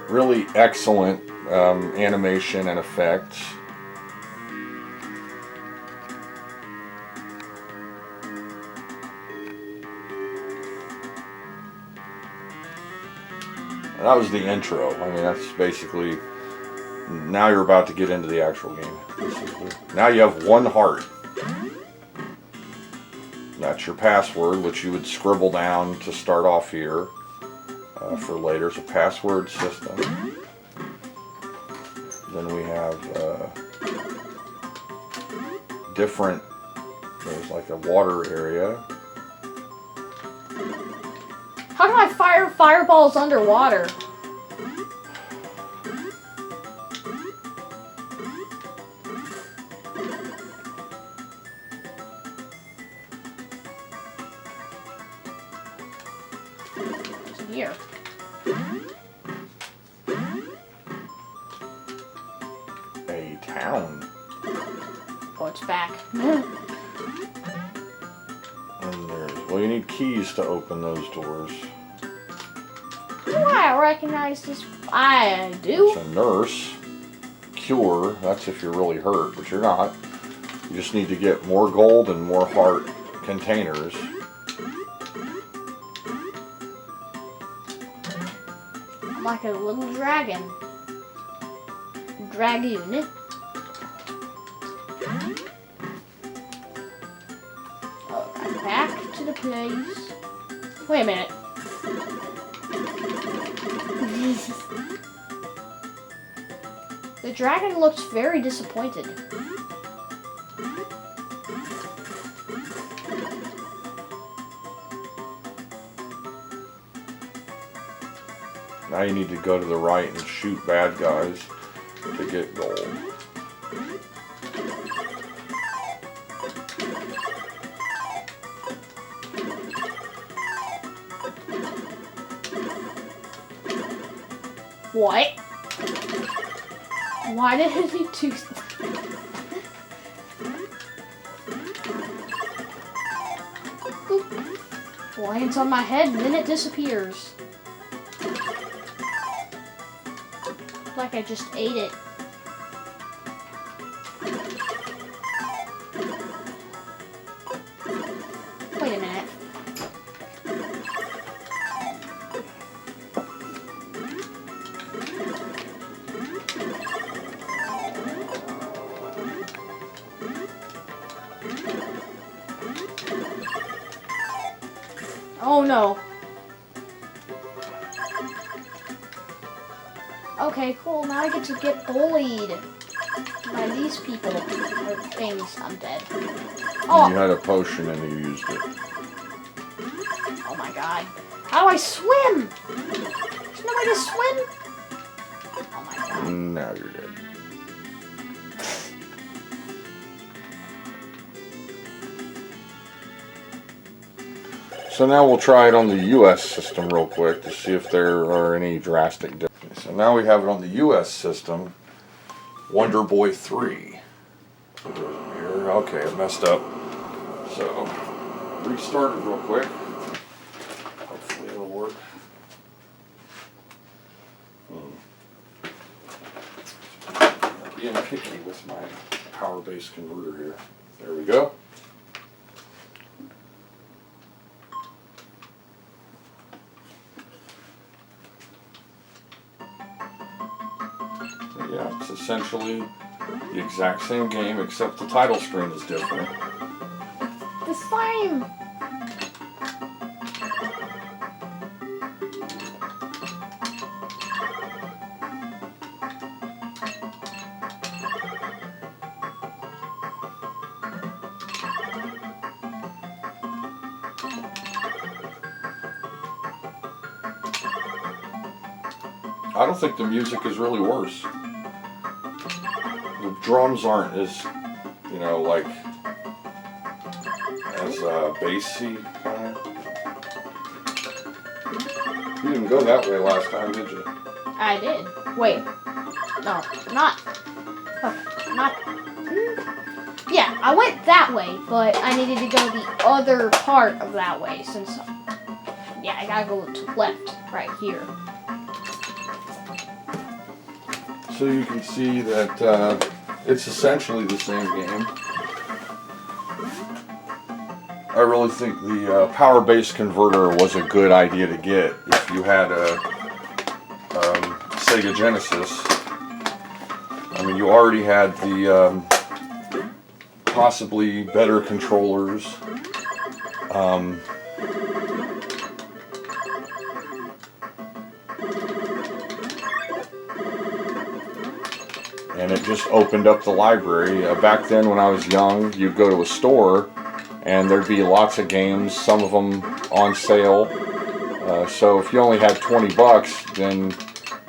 Really excellent animation and effects. And that was the intro. I mean, that's basically... Now you're about to get into the actual game. Now you have one heart. That's your password, which you would scribble down to start off here. For later, it's a password system. Then we have different... There's like a water area. How do I fire fireballs underwater? What's in here? A town. Oh, it's back. And there's... Well, you need keys to open those doors. Do I recognize this? I do. It's a nurse. Cure, that's if you're really hurt, but you're not. You just need to get more gold and more heart containers. I'm like a little dragon. Dragoon. Alright, back to the place. Wait a minute. The dragon looks very disappointed. Now you need to go to the right and shoot bad guys to get gold. What? Why did he do that? Lands on my head and then it disappears. Like I just ate it. Wait a minute. Oh no. Okay, cool. Now I get to get bullied. By these people or things, I'm dead. You Oh, had a potion and you used it. oh my god. How do I swim? There's no way to swim? Oh my god. Now you're dead. So now we'll try it on the US system real quick to see if there are any drastic differences. So now we have it on the US system. Wonder Boy 3. Here, okay, it messed up. So, restart it real quick. Hopefully it'll work. Being picky with my power base converter here. There we go. Yeah, it's essentially the exact same game except the title screen is different. The slime! I don't think the music is really worse. The drums aren't as, you know, like, as bassy kind of. You didn't go that way last time, did you? I did. Wait. No, not. Not. Yeah, I went that way, but I needed to go the other part of that way since. Yeah, I gotta go to left right here. So you can see that it's essentially the same game. I really think the power base converter was a good idea to get if you had a Sega Genesis. I mean, you already had the possibly better controllers. And it just opened up the library. Back then when I was young, you'd go to a store and there'd be lots of games, some of them on sale. So if you only had 20 bucks, then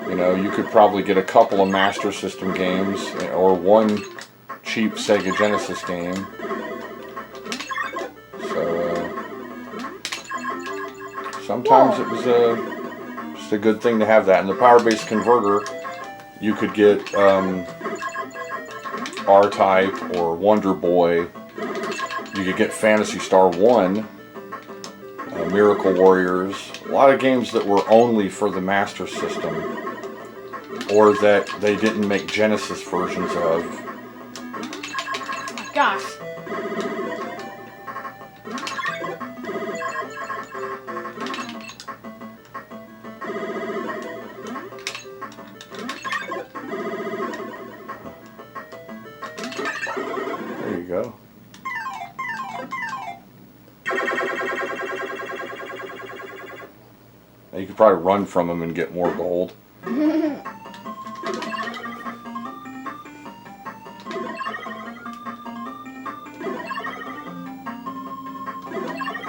you know you could probably get a couple of Master System games or one cheap Sega Genesis game. So sometimes it was just a good thing to have that. And the power base converter, you could get R-Type or Wonder Boy. You could get Phantasy Star 1, Miracle Warriors. A lot of games that were only for the Master System or that they didn't make Genesis versions of. Oh my gosh. There you go. Now you could probably run from them and get more gold.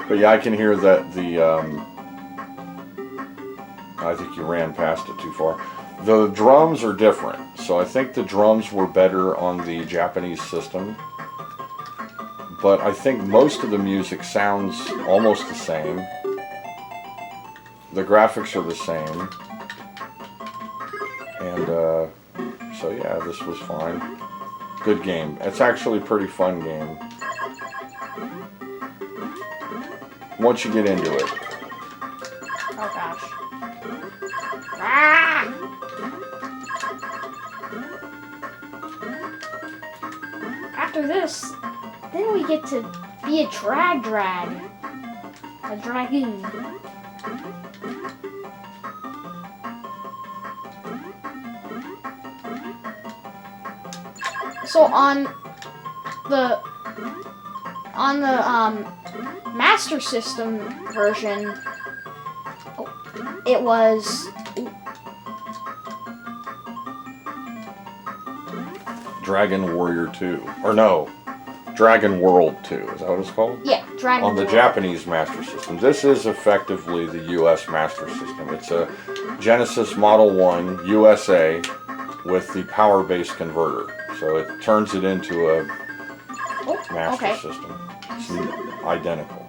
But yeah, I can hear that the, I think you ran past it too far. The drums are different, so I think the drums were better on the Japanese system. But I think most of the music sounds almost the same. The graphics are the same. And so yeah, this was fine. Good game. It's actually a pretty fun game. Once you get into it. Oh gosh. Ah! After this, then we get to be a drag. A dragoon. So on the Master System version, it was Dragon Warrior 2. Or no, Dragon World 2. Is that what it's called? Yeah, Dragon On the World. Japanese Master System. This is effectively the US Master System. It's a Genesis Model 1 USA with the power base converter. So it turns it into a Master System. It's identical.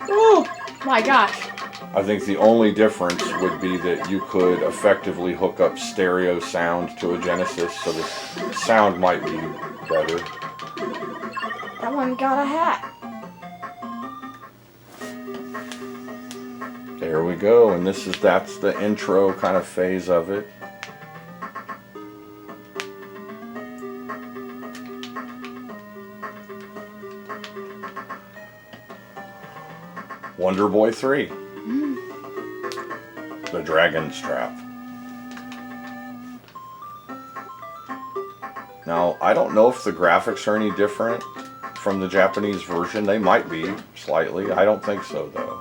Oh my gosh. I think the only difference would be that you could effectively hook up stereo sound to a Genesis, so the sound might be better. That one got a hat. There we go, and that's the intro kind of phase of it. Wonder Boy 3. The Dragon's Trap. Now, I don't know if the graphics are any different from the Japanese version. They might be, slightly. I don't think so, though.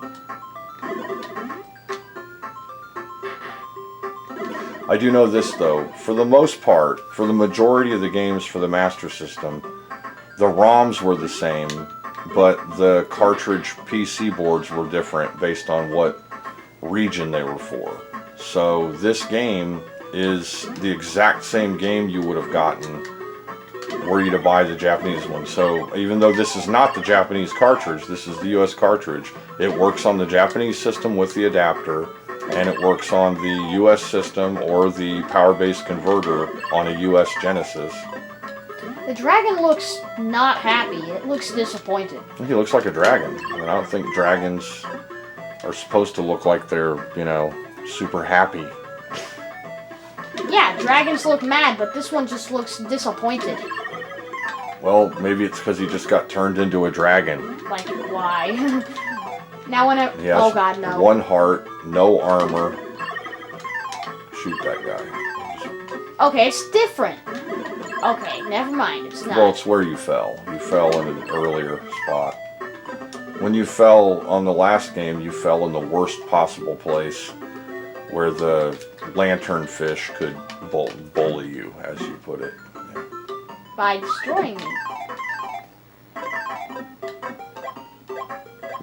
I do know this, though. For the most part, for the majority of the games for the Master System, the ROMs were the same, but the cartridge PC boards were different based on what region they were for. So this game is the exact same game you would have gotten were you to buy the Japanese one. So even though this is not the Japanese cartridge, this is the US cartridge, it works on the Japanese system with the adapter, and it works on the US system or the power base converter on a US Genesis. The dragon looks not happy. It looks disappointed. He looks like a dragon. I mean, I don't think dragons are supposed to look like they're, super happy. Yeah, dragons look mad, but this one just looks disappointed. Well, maybe it's because he just got turned into a dragon. Like, why? Now when it... He has oh god, no. 1 heart, no armor. Shoot that guy. Okay, it's different. Okay, never mind. It's not. Well, it's where you fell. You fell in an earlier spot. When you fell on the last game, you fell in the worst possible place where the lanternfish could bully you, as you put it. Yeah. By destroying me.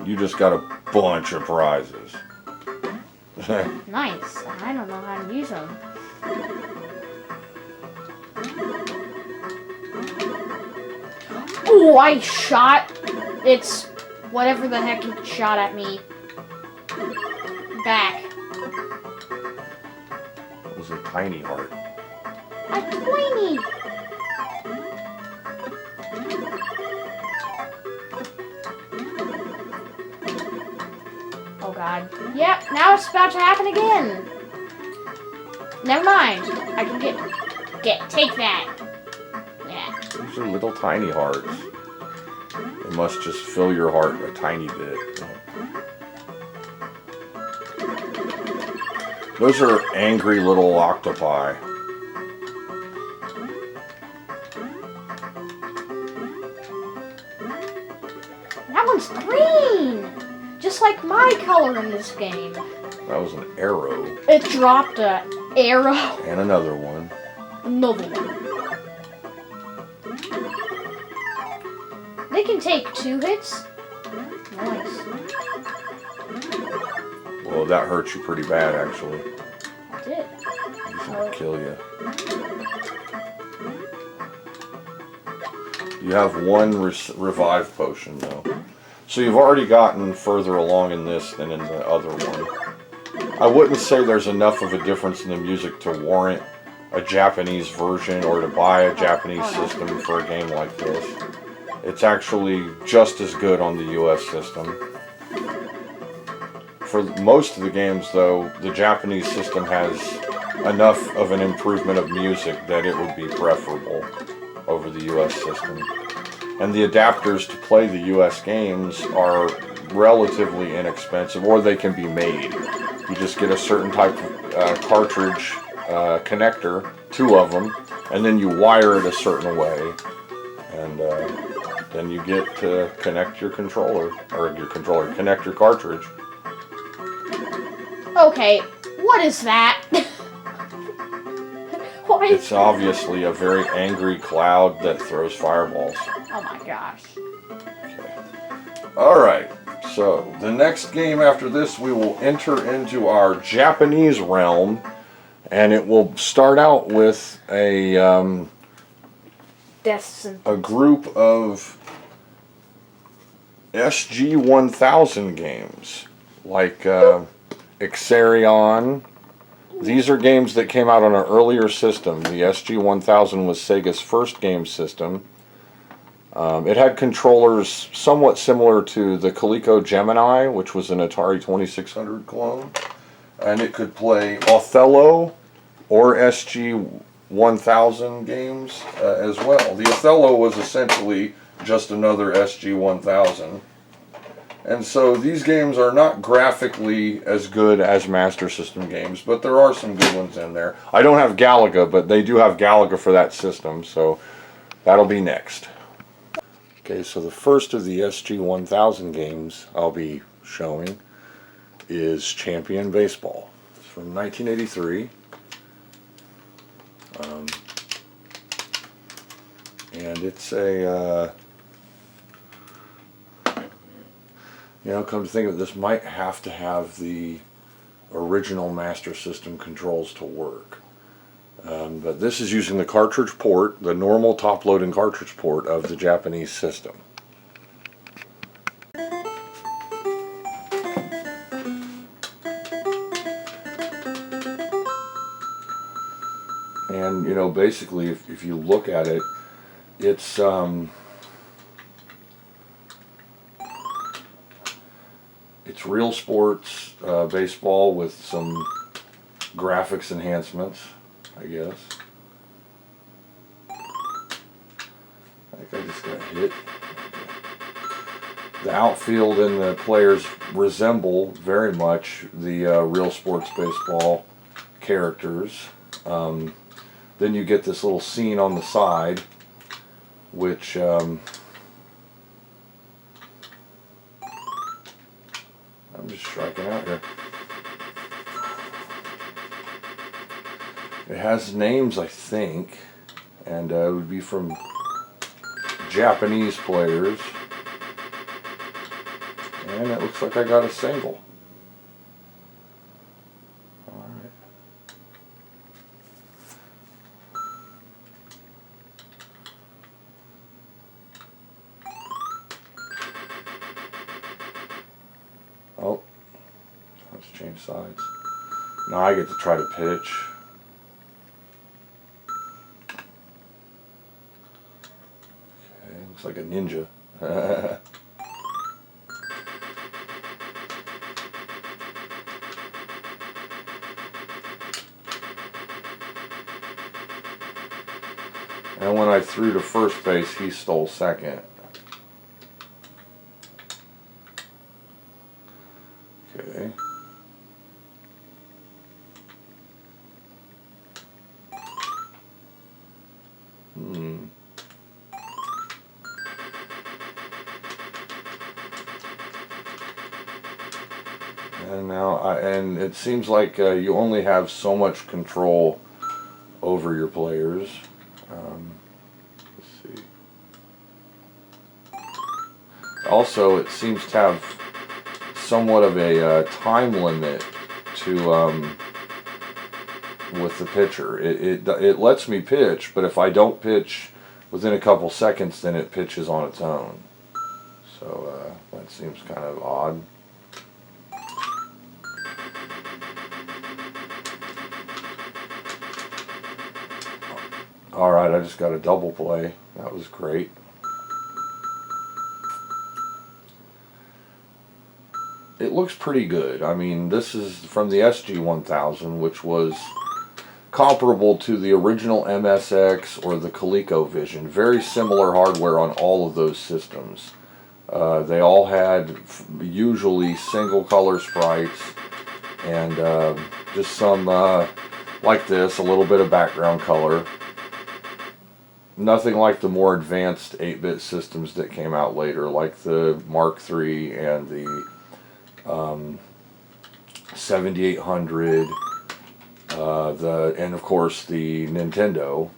You just got a bunch of prizes. Nice. I don't know how to use them. Oh, I shot. It's whatever the heck it shot at me. Back. It was a tiny heart. A tiny. Oh god. Yep, now it's about to happen again. Never mind. I can take that. Yeah. These are little tiny hearts. They must just fill your heart a tiny bit. Those are angry little octopi. That one's green! Just like my color in this game. That was an arrow. It dropped an arrow. And another one. Another one. They can take 2 hits. Nice. Well, that hurt you pretty bad, actually. I did. He's gonna kill you. You have 1 revive potion, though. So you've already gotten further along in this than in the other one. I wouldn't say there's enough of a difference in the music to warrant a Japanese version or to buy a Japanese system for a game like this. It's actually just as good on the US system. For most of the games, though, the Japanese system has enough of an improvement of music that it would be preferable over the US system. And the adapters to play the US games are relatively inexpensive, or they can be made. You just get a certain type of cartridge connector, 2 of them, and then you wire it a certain way, and then you get to connect your controller, connect your cartridge. Okay, what is that? Why Why? It's obviously a very angry cloud that throws fireballs. Oh my gosh. Alright, so the next game after this we will enter into our Japanese realm, and it will start out with a group of SG-1000 games, like Exarion. These are games that came out on an earlier system. The SG-1000 was Sega's first game system. It had controllers somewhat similar to the Coleco Gemini, which was an Atari 2600 clone. And it could play Othello or SG-1000 games as well. The Othello was essentially just another SG-1000. And so these games are not graphically as good as Master System games, but there are some good ones in there. I don't have Galaga, but they do have Galaga for that system, so that'll be next. Okay, so the first of the SG-1000 games I'll be showing is Champion Baseball. It's from 1983. And it's a, come to think of it, this might have to have the original Master System controls to work. But this is using the cartridge port, the normal top-loading cartridge port of the Japanese system. And, basically, if you look at it, it's real sports baseball with some graphics enhancements, I guess. I think I just got hit. The outfield and the players resemble very much the real sports baseball characters. Then you get this little scene on the side, which I'm just striking out here. It has names, I think, and it would be from Japanese players. And it looks like I got a single. Alright. Oh, let's change sides. Now I get to try to pitch. Okay, looks like a ninja. And when I threw to first base, he stole second. Okay. And now, and it seems like you only have so much control over your players. Let's see. Also, it seems to have somewhat of a time limit to with the pitcher. It lets me pitch, but if I don't pitch within a couple seconds, then it pitches on its own. So that seems kind of odd. Alright, I just got a double play. That was great. It looks pretty good. I mean, this is from the SG-1000, which was comparable to the original MSX or the ColecoVision. Very similar hardware on all of those systems. They all had usually single color sprites and just some, like this, a little bit of background color. Nothing like the more advanced 8-bit systems that came out later, like the Mark III and the 7800. and of course the Nintendo.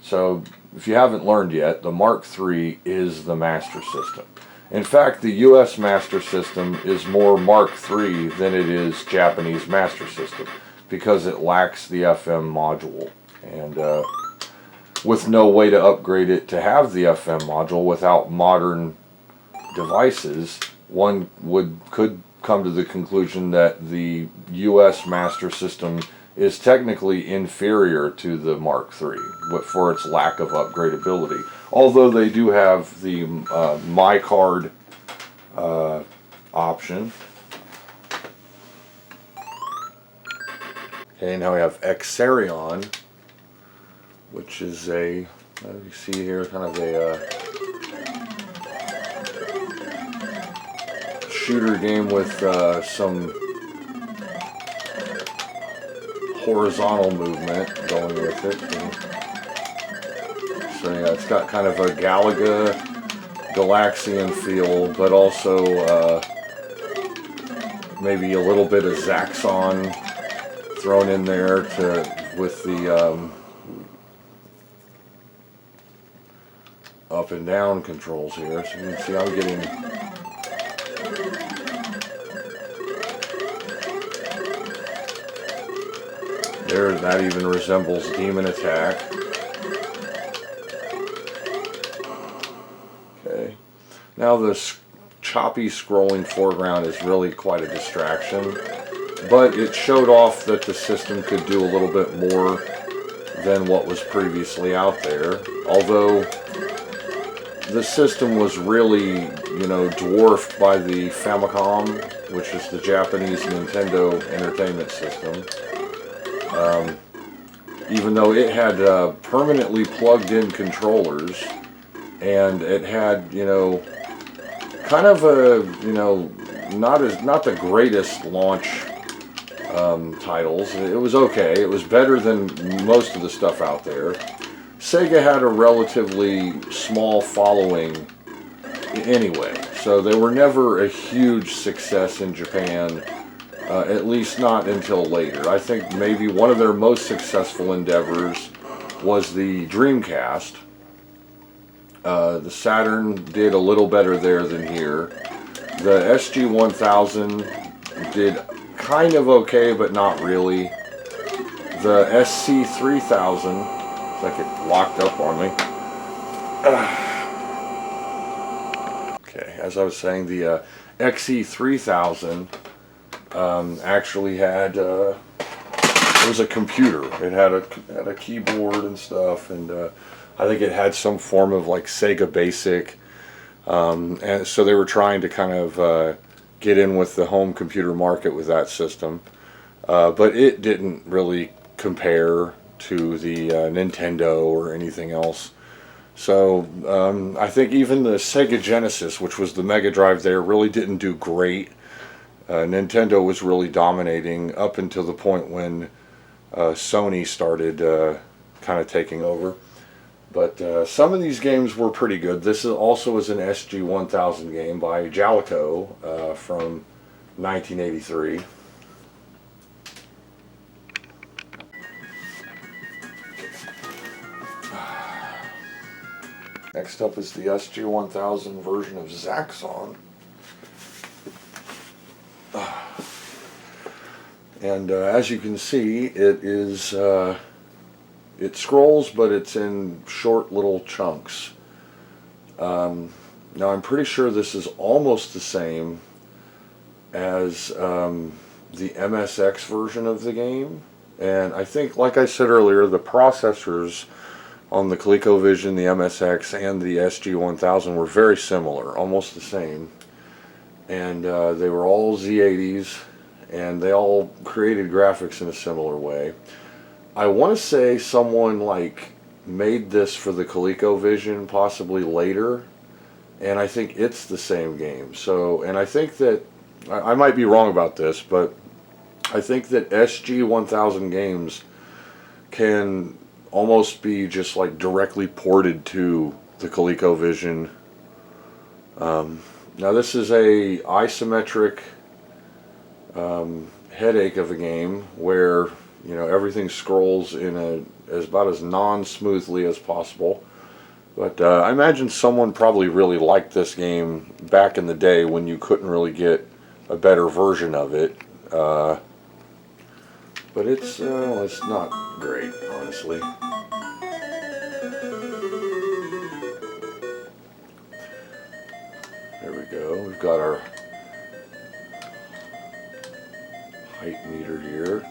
So if you haven't learned yet, the Mark III is the Master System. In fact, the US Master System is more Mark III than it is Japanese Master System because it lacks the FM module. And with no way to upgrade it to have the FM module without modern devices, one could come to the conclusion that the US Master System is technically inferior to the Mark III for its lack of upgradability. Although they do have the My Card option. Okay, now we have Exarion, which is a, you see here, kind of a shooter game with some horizontal movement going with it. So yeah, it's got kind of a Galaga Galaxian feel, but also maybe a little bit of Zaxxon thrown in there with the up and down controls here. So you can see I'm getting there, that even resembles Demon Attack. Okay. Now this choppy scrolling foreground is really quite a distraction, but it showed off that the system could do a little bit more than what was previously out there. Although the system was really, you know, dwarfed by the Famicom, which is the Japanese Nintendo Entertainment System. Even though it had permanently plugged in controllers, and it had, you know, kind of a, you know, not the greatest launch titles. It was okay. It was better than most of the stuff out there. Sega had a relatively small following anyway, so they were never a huge success in Japan. At least not until later. I think maybe one of their most successful endeavors was the Dreamcast. The Saturn did a little better there than here. The SG-1000 did kind of okay, but not really. The SC-3000, it's like it locked up on me. Okay, as I was saying, the XE-3000 actually had it was a computer. It had a keyboard and stuff, and I think it had some form of like Sega Basic, and so they were trying to kind of get in with the home computer market with that system, but it didn't really compare to the Nintendo or anything else. So I think even the Sega Genesis, which was the Mega Drive there, really didn't do great. Nintendo was really dominating up until the point when Sony started kind of taking over. But some of these games were pretty good. This also is an SG-1000 game by Jalico from 1983. Next up is the SG-1000 version of Zaxxon. And as you can see, it scrolls, but it's in short little chunks. Now I'm pretty sure this is almost the same as the MSX version of the game. And I think, like I said earlier, the processors on the ColecoVision, the MSX, and the SG-1000 were very similar, almost the same. And they were all Z80s, and they all created graphics in a similar way. I want to say someone like made this for the ColecoVision possibly later, and I think it's the same game. So, and I think that, I might be wrong about this, but I think that SG-1000 games can almost be just like directly ported to the ColecoVision. Now this is a isometric headache of a game where, you know, everything scrolls in about as non-smoothly as possible. But I imagine someone probably really liked this game back in the day when you couldn't really get a better version of it. But it's not great, honestly. There we go. We've got our height meter here.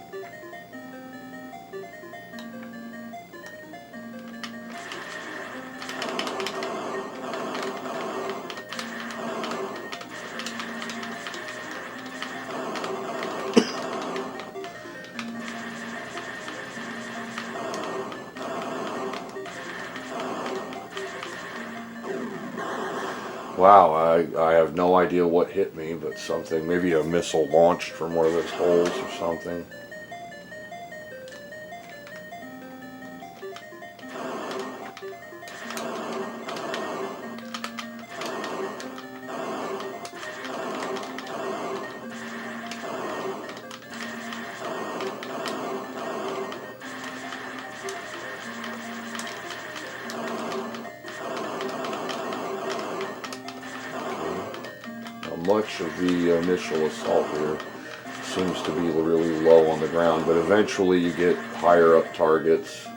Wow, I have no idea what hit me, but something, maybe a missile launched from one of those holes or something. Much of the initial assault here seems to be really low on the ground, but eventually you get higher up targets.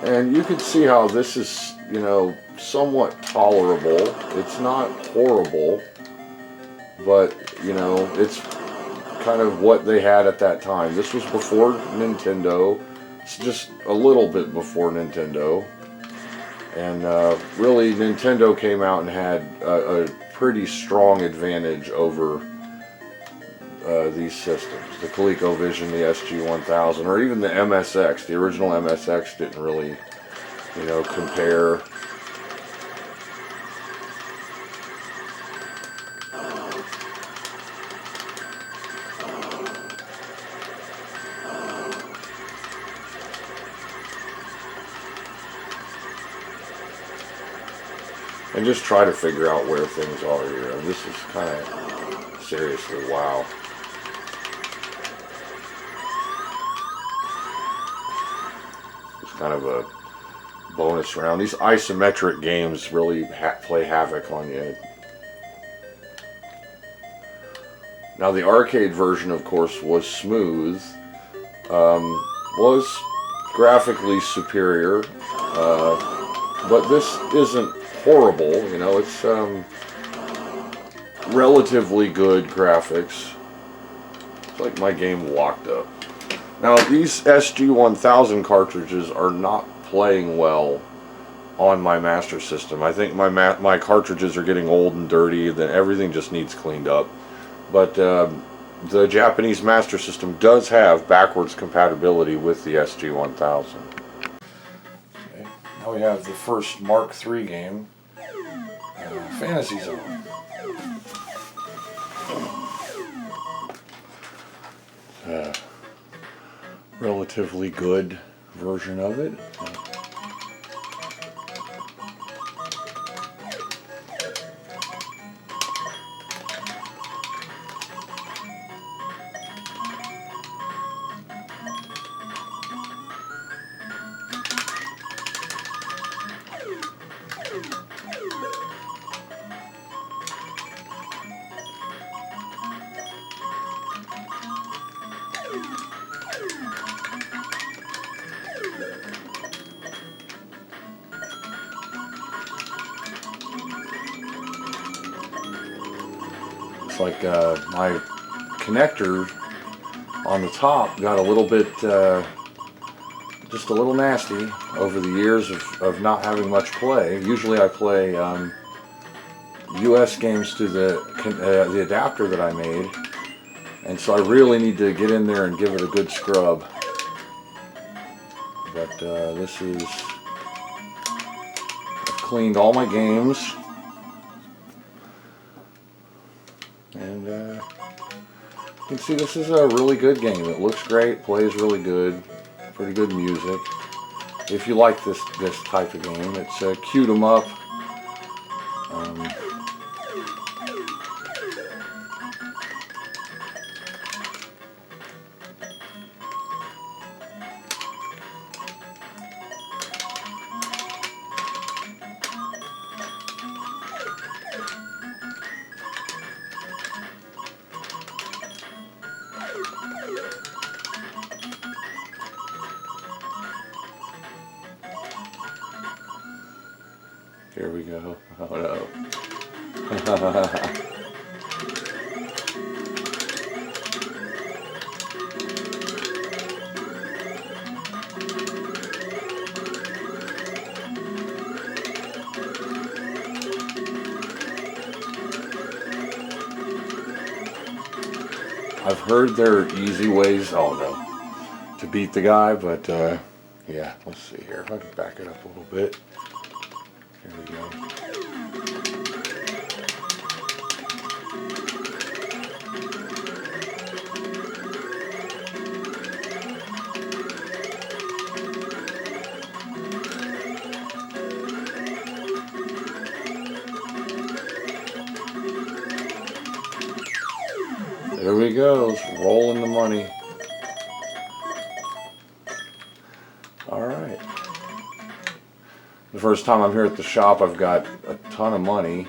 And you can see how this is, you know, somewhat tolerable. It's not horrible, but, you know, it's kind of what they had at that time. This was before Nintendo. It's just a little bit before Nintendo. And really, Nintendo came out and had a pretty strong advantage over these systems. The ColecoVision, the SG-1000, or even the MSX. The original MSX didn't really, you know, compare. And just try to figure out where things are here. And this is kind of, seriously, wow. It's kind of a bonus round. These isometric games really play havoc on you. Now the arcade version, of course, was smooth, was graphically superior, but this isn't horrible, you know, it's relatively good graphics. It's like my game locked up. Now these SG-1000 cartridges are not playing well on my Master System. I think my cartridges are getting old and dirty, then everything just needs cleaned up. But the Japanese Master System does have backwards compatibility with the SG-1000. Okay. Now we have the first Mark III game. Fantasy Zone. Relatively good version of it. It's like my connector on the top got a little bit, just a little nasty over the years of not having much play. Usually I play US games to the adapter that I made, and so I really need to get in there and give it a good scrub. But this is, I've cleaned all my games. And you can see this is a really good game. It looks great, plays really good, pretty good music. If you like this type of game, it's cute 'em up. we go. Oh no. I've heard there are easy ways, oh no, to beat the guy, but yeah, let's see here. If I can back it up a little bit. Here we go. There we go, rolling the money. Alright. The first time I'm here at the shop, I've got a ton of money.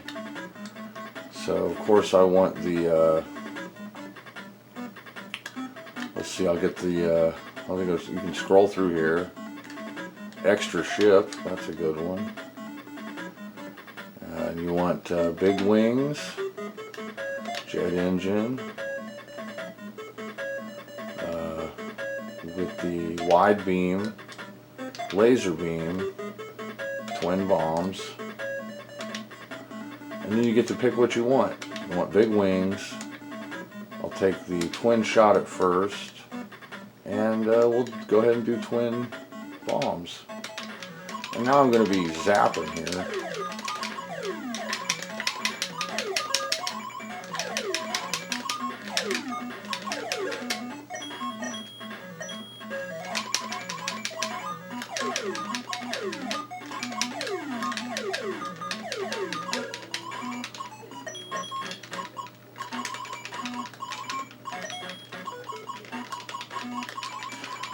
So, of course, I want the, let's see, I'll get the, I think you can scroll through here. Extra ship, that's a good one. And you want big wings, jet engine, with the wide beam, laser beam, twin bombs, and then you get to pick what you want. You want big wings. I'll take the twin shot at first, and we'll go ahead and do twin bombs. And now I'm going to be zapping here.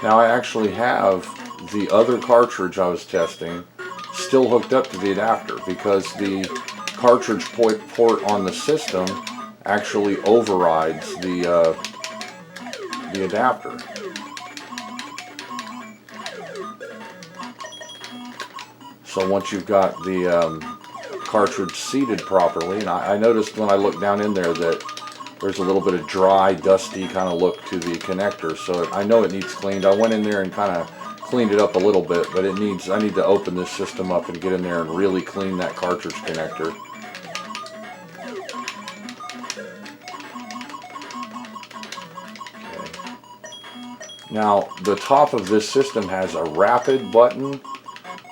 Now I actually have the other cartridge I was testing still hooked up to the adapter because the cartridge port on the system actually overrides the adapter. So once you've got the cartridge seated properly, and I noticed when I looked down in there that there's a little bit of dry, dusty kind of look to the connector, so I know it needs cleaned. I went in there and kind of cleaned it up a little bit, but I need to open this system up and get in there and really clean that cartridge connector. Okay. Now, the top of this system has a rapid button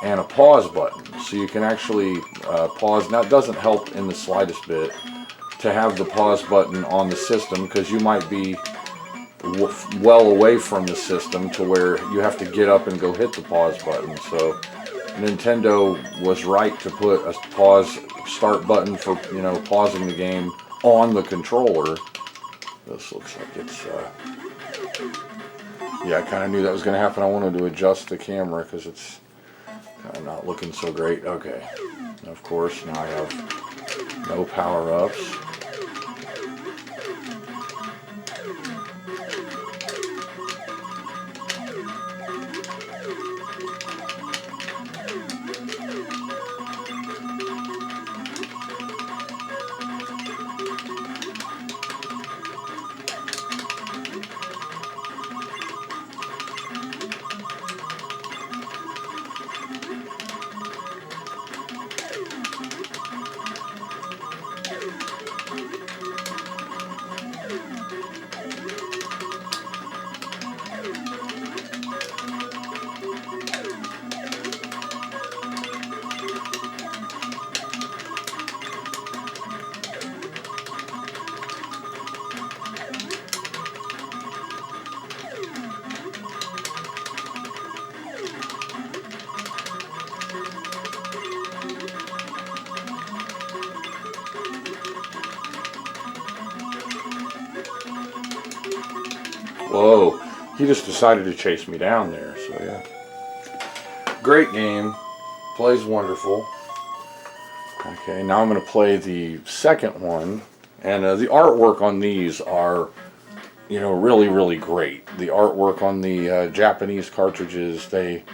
and a pause button, so you can actually pause. Now, it doesn't help in the slightest bit to have the pause button on the system because you might be well away from the system to where you have to get up and go hit the pause button. So Nintendo was right to put a pause start button for, you know, pausing the game on the controller. This looks like it's yeah, I kind of knew that was going to happen. I wanted to adjust the camera because it's kind of not looking so great. Okay, and of course now I have no power-ups. Whoa, he just decided to chase me down there, so yeah. Great game, plays wonderful. Okay, now I'm going to play the second one, and the artwork on these are, you know, really, really great. The artwork on the Japanese cartridges, they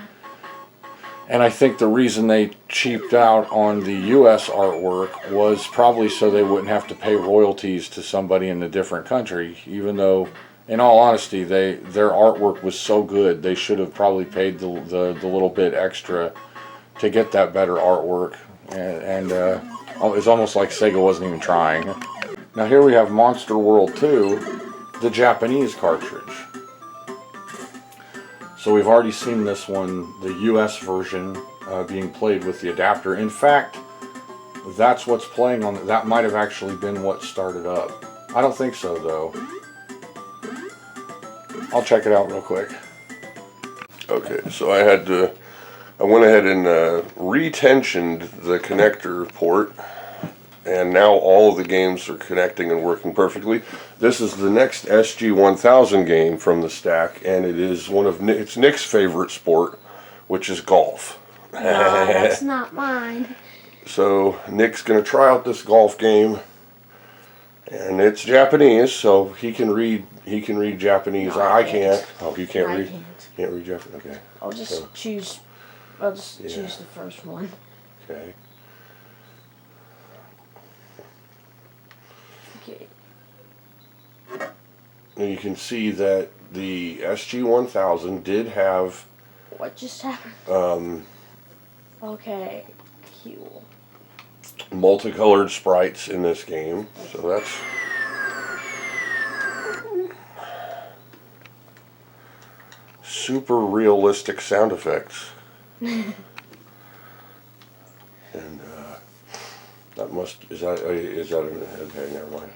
And I think the reason they cheaped out on the US artwork was probably so they wouldn't have to pay royalties to somebody in a different country, even though, in all honesty, their artwork was so good, they should have probably paid the little bit extra to get that better artwork. And it's almost like Sega wasn't even trying. Now here we have Monster World 2, the Japanese cartridge. So we've already seen this one, the US version, being played with the adapter. In fact, that's what's playing on it. That might have actually been what started up. I don't think so, though. I'll check it out real quick. Okay, so I went ahead and retensioned the connector port, and now all of the games are connecting and working perfectly. This is the next SG-1000 game from the stack, and it is it's Nick's favorite sport, which is golf. No, that's not mine. So Nick's going to try out this golf game, and it's Japanese, so he can read Japanese. No, I can't. Oh, you can't I read? can't. Can't read Japanese? Okay. I'll just choose the first one. Okay. Okay. And you can see that the SG-1000 did have What just happened? Okay. KEWL. multicolored sprites in this game, so that's super realistic sound effects. And is that okay, never mind.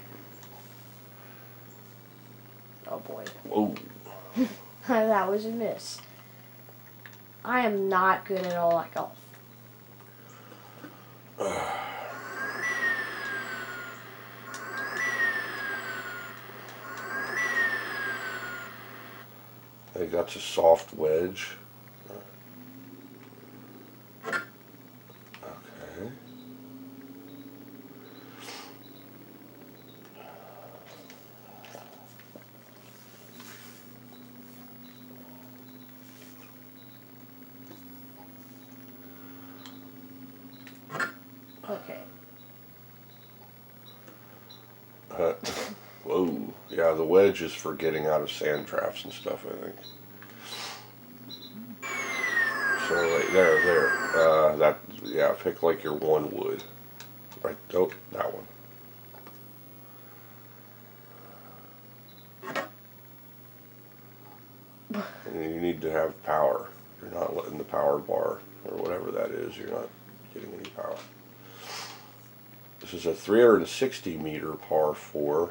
Oh boy. Whoa. That was a miss. I am not good at all at golf. They got a soft wedge. Okay. Okay. Whoa. Yeah, the wedge is for getting out of sand traps and stuff, I think. So, like, there. Pick like your one wood. Right, oh, that one. And you need to have power. You're not letting the power bar, or whatever that is, you're not getting any power. This is a 360 meter par 4.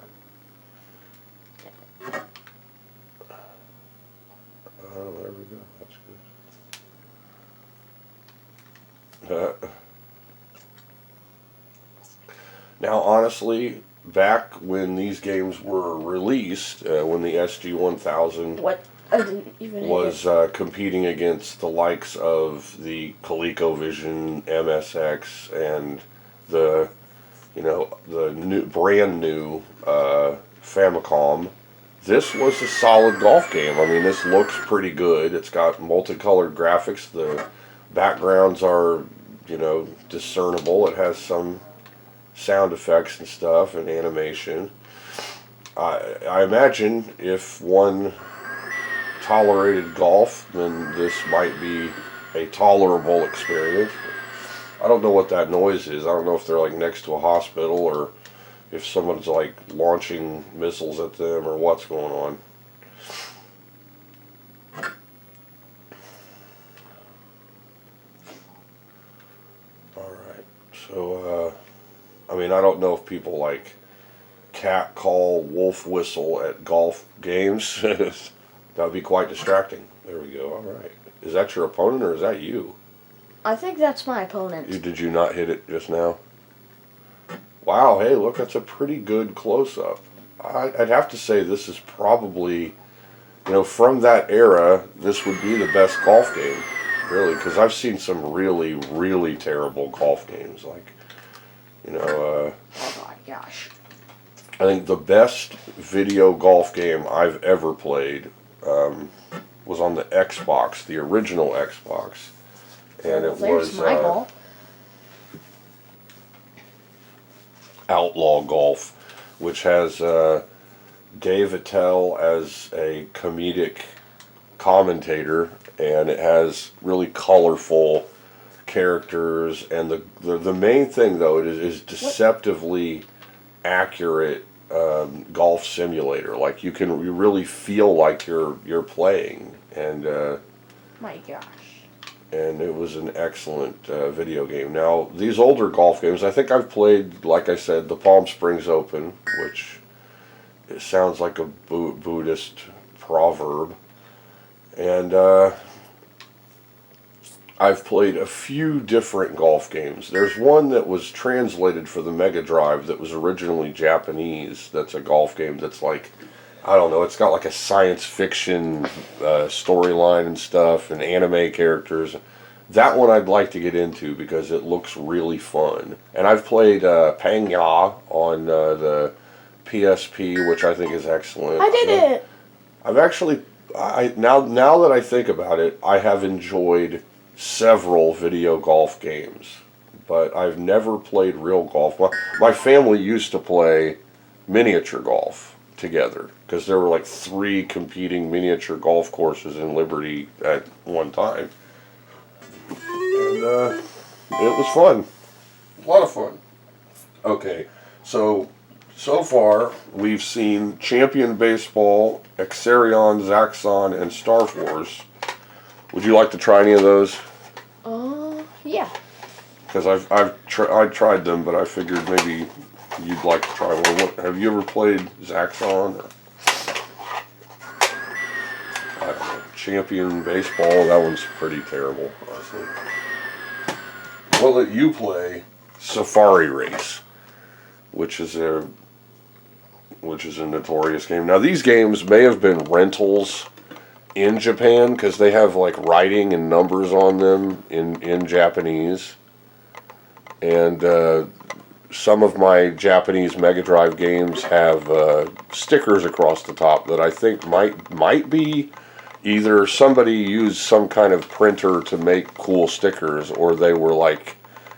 Oh, there we go. That's good. Now, honestly, back when these games were released, when the SG-1000 What? I didn't even was competing against the likes of the ColecoVision, MSX, and the brand new Famicom. This was a solid golf game. I mean, this looks pretty good. It's got multicolored graphics. The backgrounds are, discernible. It has some sound effects and stuff and animation. I imagine if one tolerated golf, then this might be a tolerable experience. I don't know what that noise is. I don't know if they're like next to a hospital or if someone's like launching missiles at them or what's going on. Alright, so I mean, I don't know if people like cat call, wolf whistle at golf games. That would be quite distracting. There we go, alright. Is that your opponent or is that you? I think that's my opponent. Did you not hit it just now? Wow, hey, look, that's a pretty good close-up. I'd have to say this is probably, from that era, this would be the best golf game, really, because I've seen some really, really terrible golf games. Like, oh my gosh. I think the best video golf game I've ever played was on the Xbox, the original Xbox. And Well, it there's was my ball. Outlaw Golf, which has Dave Attell as a comedic commentator, and it has really colorful characters, and the main thing though, it is deceptively accurate golf simulator. Like you really feel like you're playing, and My gosh. and it was an excellent video game. Now these older golf games, I think I've played, like I said, the Palm Springs Open, which it sounds like a Buddhist proverb, and I've played a few different golf games. There's one that was translated for the Mega Drive that was originally Japanese. That's a golf game that's like, I don't know, it's got like a science fiction storyline and stuff and anime characters. That one I'd like to get into because it looks really fun. And I've played Pang Ya on the PSP, which I think is excellent. I did it! I've actually, now that I think about it, I have enjoyed several video golf games, but I've never played real golf. My family used to play miniature golf together because there were like 3 competing miniature golf courses in Liberty at one time, and it was fun, a lot of fun. Okay, so far we've seen Champion Baseball, Exarion, Zaxxon, and Star Force. Would you like to try any of those? Yeah. Because I tried them, but I figured maybe you'd like to try one. Have you ever played Zaxxon? Or, I don't know, Champion Baseball? That one's pretty terrible, honestly. We'll let you play Safari Race, which is a notorious game. Now these games may have been rentals in Japan because they have like writing and numbers on them in Japanese, and some of my Japanese Mega Drive games have stickers across the top that I think might be either somebody used some kind of printer to make cool stickers, or they were like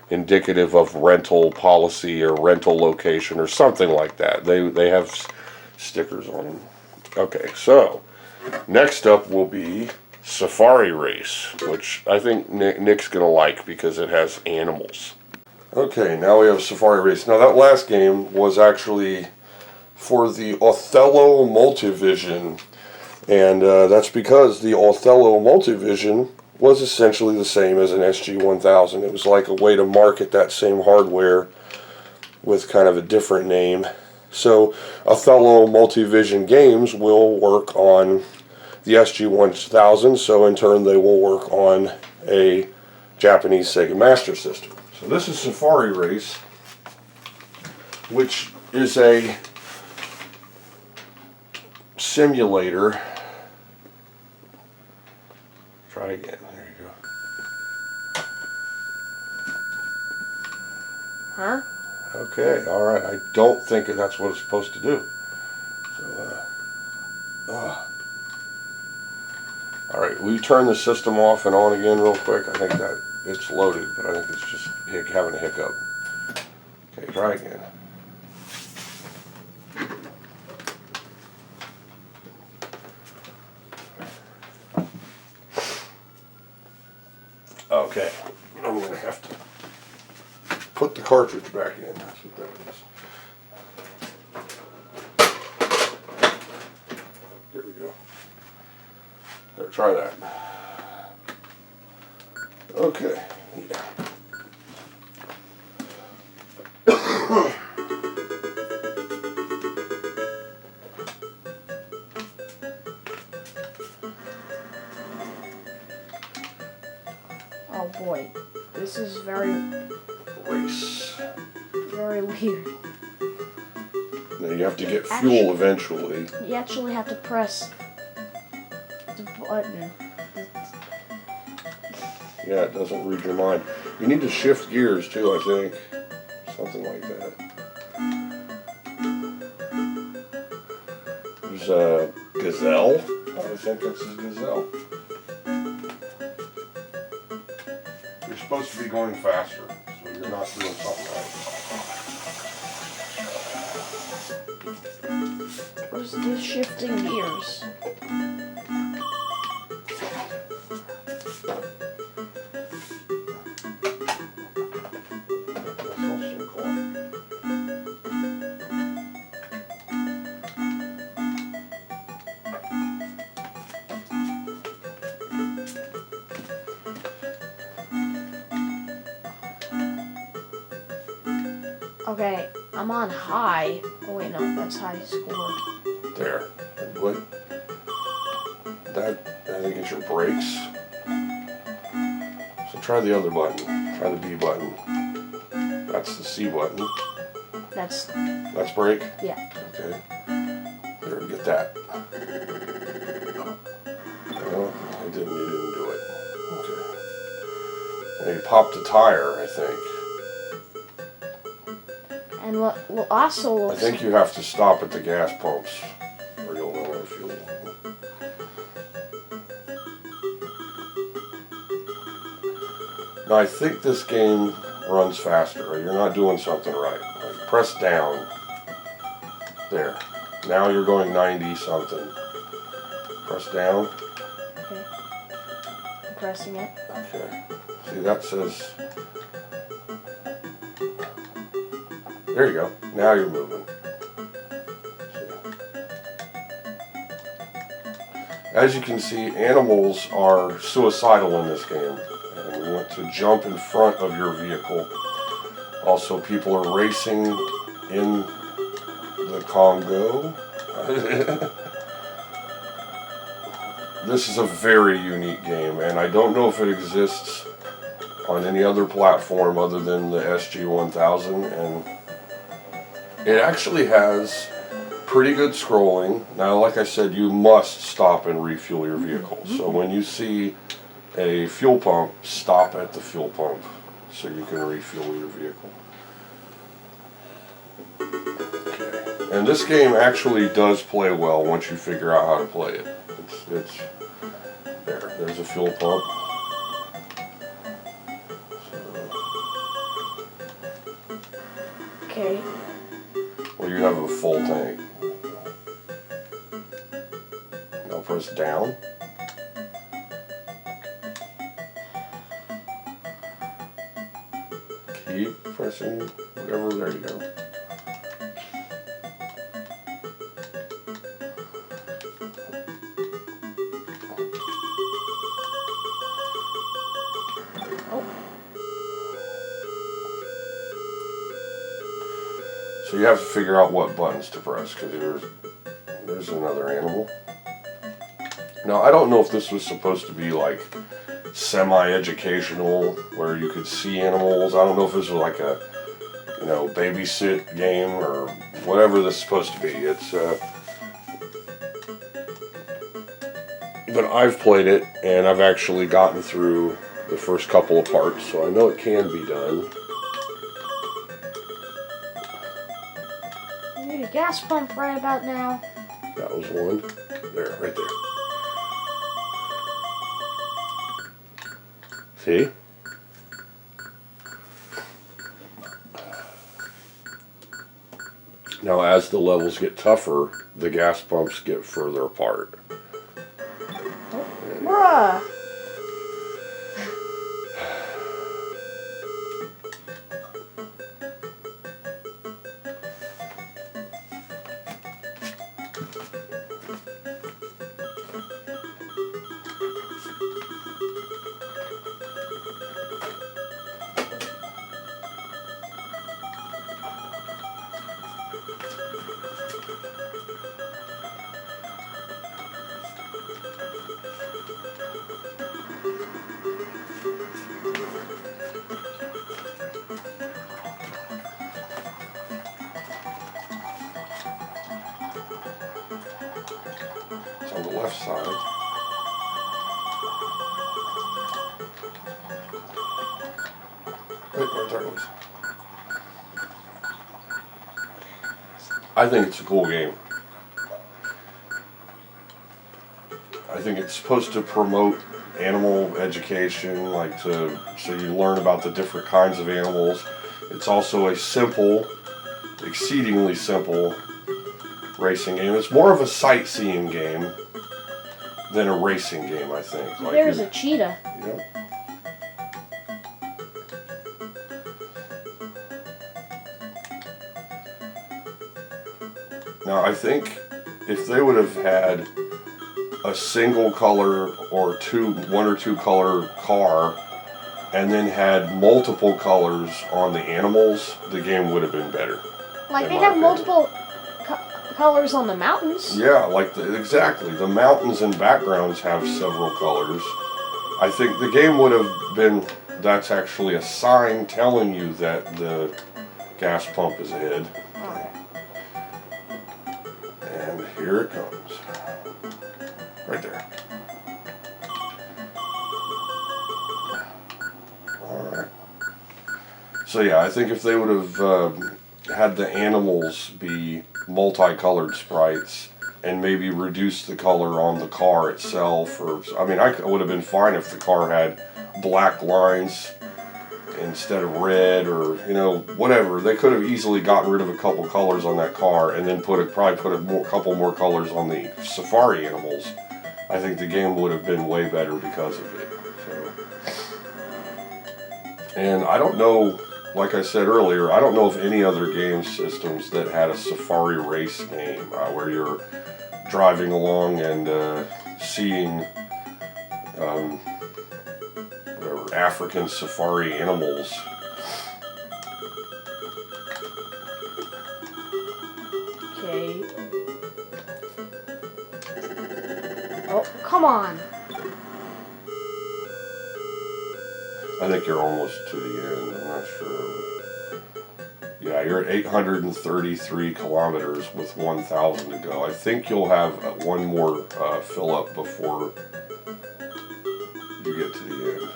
indicative of rental policy or rental location or something like that. They have stickers on them. Okay, so next up will be Safari Race, which I think Nick's going to like because it has animals. Okay, now we have Safari Race. Now that last game was actually for the Othello Multivision, and that's because the Othello Multivision was essentially the same as an SG-1000. It was like a way to market that same hardware with kind of a different name. So Othello Multivision games will work on the SG-1000, so in turn they will work on a Japanese Sega Master System. So this is Safari Race, which is a simulator. Try again, there you go. Huh? Okay, alright, I don't think that's what it's supposed to do. So, alright, will you turn the system off and on again real quick? I think that it's loaded, but I think it's just having a hiccup. Okay, try again. Okay, I'm going to have to put the cartridge back in. That's what that is. There we go. There, try that. Okay. Yeah. Oh boy, this is very Race. weird. Now you have to get fuel eventually. You actually have to press the button. Yeah, it doesn't read your mind. You need to shift gears too, I think. Something like that. There's a Gazelle. I think it's a Gazelle. supposed to be going faster, so you're not doing something right. Where's this shifting gears? Okay, I'm on high. Oh wait, no, that's high score. There. What? That, I think it's your brakes. So try the other button. Try the B button. That's the C button. That's brake? yeah. Okay. There, get that. No, you didn't do it. Okay. And you popped the tire, I think. And what also I think you have to stop at the gas pumps, or you'll run out of fuel. Now I think this game runs faster, or you're not doing something right. Like, press down. There. Now you're going 90 something. Press down. Okay. I'm pressing it. Okay. See, that says... There you go. Now you're moving. As you can see, animals are suicidal in this game. And we want to jump in front of your vehicle. Also, people are racing in the Congo. This is a very unique game, and I don't know if it exists on any other platform other than the SG-1000, and it actually has pretty good scrolling. Now, like I said, you must stop and refuel your vehicle. So when you see a fuel pump, stop at the fuel pump so you can refuel your vehicle. Okay. And this game actually does play well once you figure out how to play it. It's there. There's a fuel pump. Okay. Well, you have a full tank. Now press down. Keep pressing whatever. There you go. So you have to figure out what buttons to press, because there's another animal. Now, I don't know if this was supposed to be like semi-educational, where you could see animals. I don't know if this was like a, babysit game or whatever this is supposed to be. It's, but I've played it, and I've actually gotten through the first couple of parts, so I know it can be done. I need a gas pump right about now. That was one. There, right there. See? Now, as the levels get tougher, the gas pumps get further apart. Oh, bruh. It's on the left side. Wait, right there it is. I think it's a cool game. I think it's supposed to promote animal education, so you learn about the different kinds of animals. It's also a simple, exceedingly simple racing game. It's more of a sightseeing game than a racing game, I think. There's a cheetah. Yeah. Now, I think if they would have had a single color or one or two color car, and then had multiple colors on the animals, the game would have been better. Like they have multiple colors on the mountains. Yeah, exactly. The mountains and backgrounds have several colors. I think the game would have been, that's actually a sign telling you that the gas pump is ahead. Okay. And here it comes. Right there. Alright. So yeah, I think if they would have had the animals be multicolored sprites and maybe reduced the color on the car itself, I would have been fine if the car had black lines instead of red, or whatever. They could have easily gotten rid of a couple colors on that car and then probably put a couple more colors on the safari animals. I think the game would have been way better because of it. So, and I don't know, like I said earlier, I don't know of any other game systems that had a safari race game where you're driving along and seeing African safari animals. Okay. Oh, come on. I think you're almost to the end, I'm not sure. Yeah, you're at 833 kilometers with 1,000 to go. I think you'll have one more fill up before you get to the end.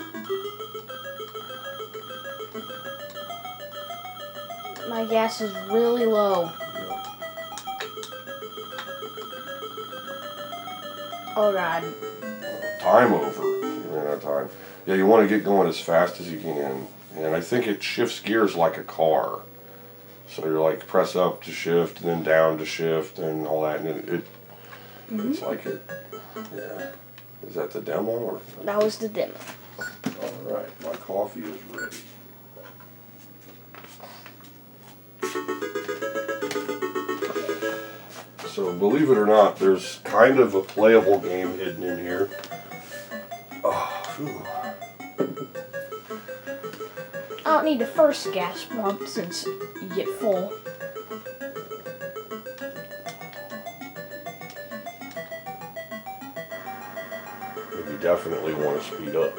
My gas is really low. Oh god. Time over. You ran out of time. Yeah, you want to get going as fast as you can. And I think it shifts gears like a car. So you're like press up to shift and then down to shift and all that. And it's like it. Yeah. Is that the demo? Or? That was the demo. Alright, my coffee is ready. So believe it or not, there's kind of a playable game hidden in here. Oh, phew. I don't need the first gas pump since you get full. You definitely want to speed up.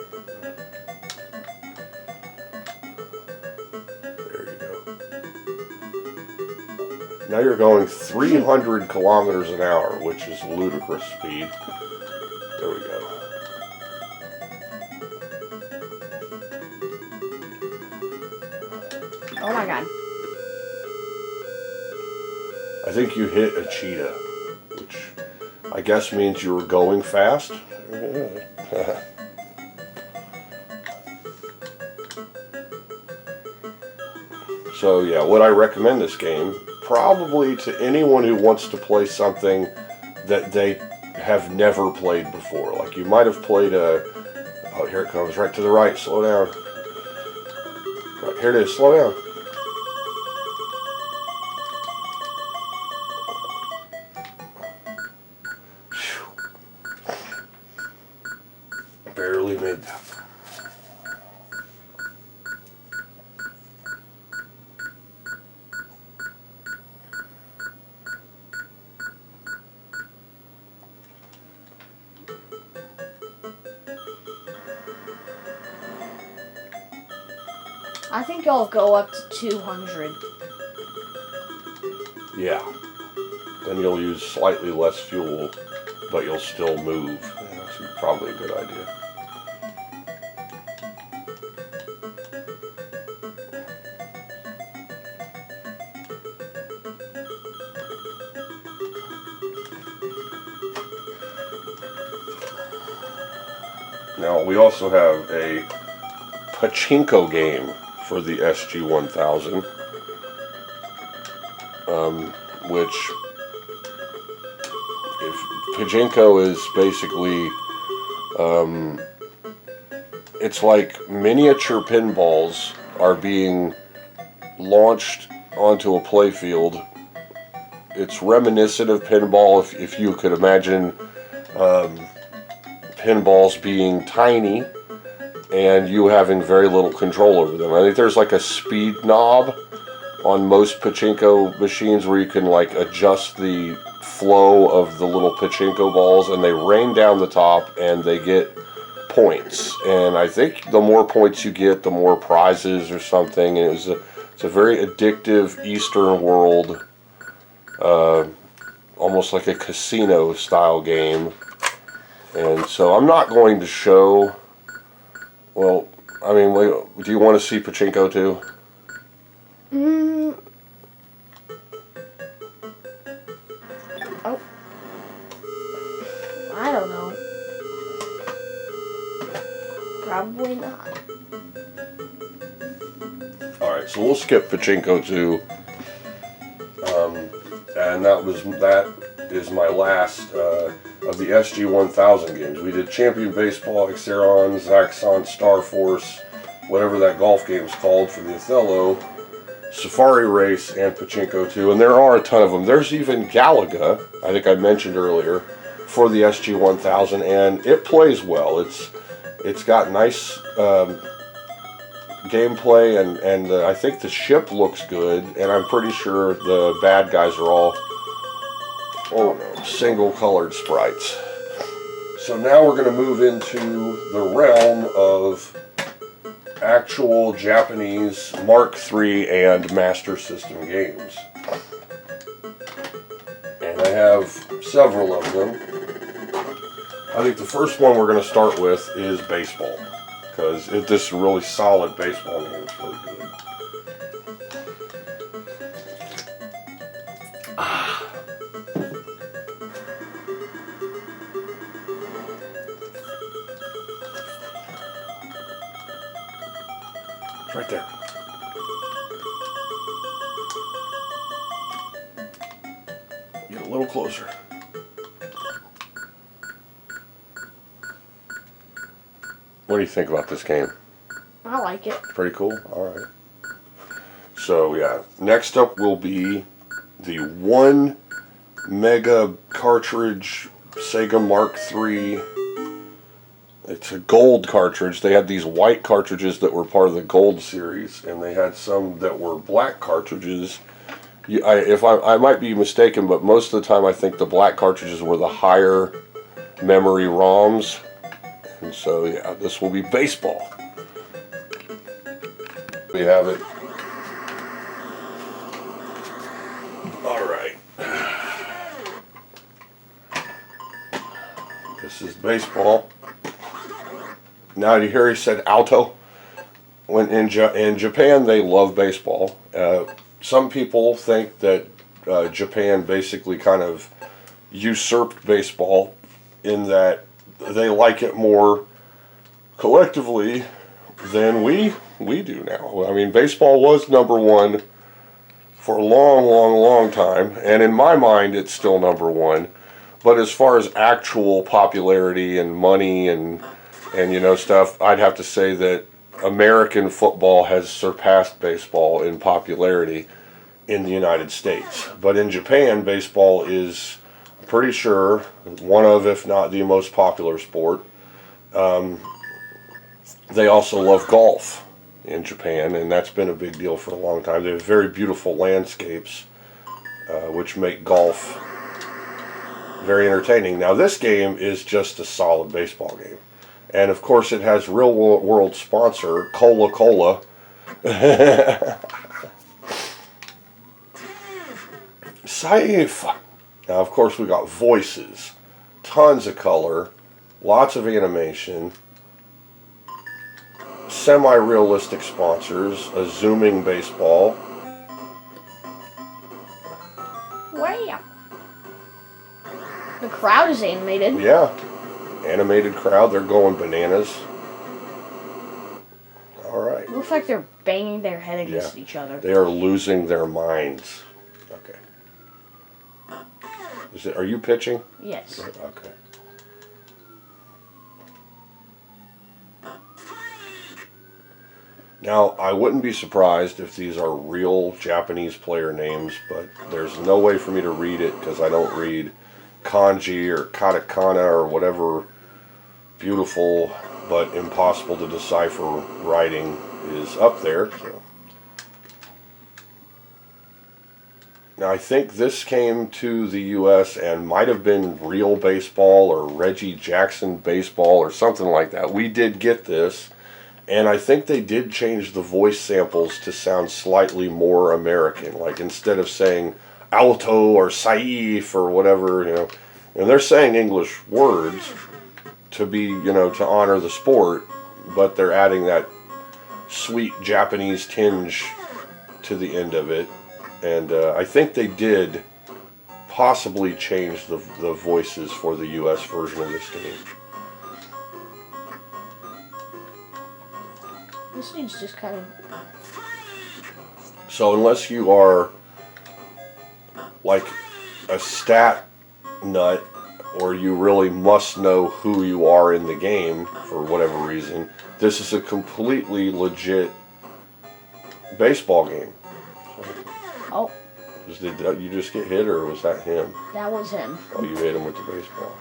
There you go. Now you're going 300 kilometers an hour, which is ludicrous speed. There we go. Oh my god. I think you hit a cheetah, which I guess means you were going fast. So yeah, would I recommend this game? Probably to anyone who wants to play something that they have never played before. Like you might have played oh, here it comes, right to the right, slow down. Right, here it is, slow down. Barely made that. I think y'all go up to 200. Yeah. Then you'll use slightly less fuel, but you'll still move. Yeah, that's probably a good idea. Now we also have a pachinko game for the SG-1000, which, if pachinko is basically, it's like miniature pinballs are being launched onto a playfield. It's reminiscent of pinball, if you could imagine pinballs being tiny and you having very little control over them. I think there's like a speed knob on most pachinko machines where you can like adjust the flow of the little pachinko balls, and they rain down the top and they get points. And I think the more points you get, the more prizes or something. And it's a very addictive Eastern world, almost like a casino style game. And so I'm not going to show, well, I mean, do you want to see pachinko too? Oh. I don't know. Probably not. Alright, so we'll skip pachinko too. And that is my last of the SG-1000 games. We did Champion Baseball, Exeron, Zaxxon, Star Force, whatever that golf game's called for the Othello, Safari Race, and Pachinko 2. And there are a ton of them. There's even Galaga, I think I mentioned earlier, for the SG-1000, and it plays well. It's got nice gameplay, and I think the ship looks good, and I'm pretty sure the bad guys are all single colored sprites. So now we're going to move into the realm of actual Japanese Mark III and Master System games. And I have several of them. I think the first one we're going to start with is baseball, because this is a really solid baseball game. It's really good. It's right there. Get a little closer. What do you think about this game? I like it. Pretty cool? Alright. So yeah, next up will be the 1 mega cartridge Sega Mark III. It's a gold cartridge. They had these white cartridges that were part of the gold series, and they had some that were black cartridges. I might be mistaken, but most of the time I think the black cartridges were the higher memory ROMs. And so yeah, this will be baseball. We have it. Alright. This is baseball. Now you hear he said alto. When in Japan they love baseball. Some people think that Japan basically kind of usurped baseball in that they like it more collectively than we do now. I mean, baseball was #1 for a long time, and in my mind it's still #1. But as far as actual popularity and money and you know stuff, I'd have to say that American football has surpassed baseball in popularity in the United States. But in Japan, baseball is, I'm pretty sure, one of, if not the most popular sport. They also love golf in Japan, and that's been a big deal for a long time. They have very beautiful landscapes, which make golf very entertaining. Now this game is just a solid baseball game. And of course it has real world sponsor, Coca-Cola. Safe. Now of course we got voices, tons of color, lots of animation, semi-realistic sponsors, a zooming baseball. Wow. The crowd is animated. Yeah. animated crowd. They're going bananas. All right. Looks like they're banging their head against each other. They are losing their minds. Okay. Are you pitching? Yes. Okay. Now, I wouldn't be surprised if these are real Japanese player names, but there's no way for me to read it because I don't read kanji or katakana or whatever beautiful but impossible to decipher writing is up there. So. Now, I think this came to the U.S. and might have been Real Baseball or Reggie Jackson Baseball or something like that. We did get this. And I think they did change the voice samples to sound slightly more American. Like instead of saying Alto or Saif or whatever, and they're saying English words to be, to honor the sport, but they're adding that sweet Japanese tinge to the end of it. And I think they did possibly change the voices for the U.S. version of this game. This dude's just kind of... So unless you are like a stat nut or you really must know who you are in the game for whatever reason, this is a completely legit baseball game. Oh. Did you just get hit or was that him? That was him. Oh, you hit him with the baseball.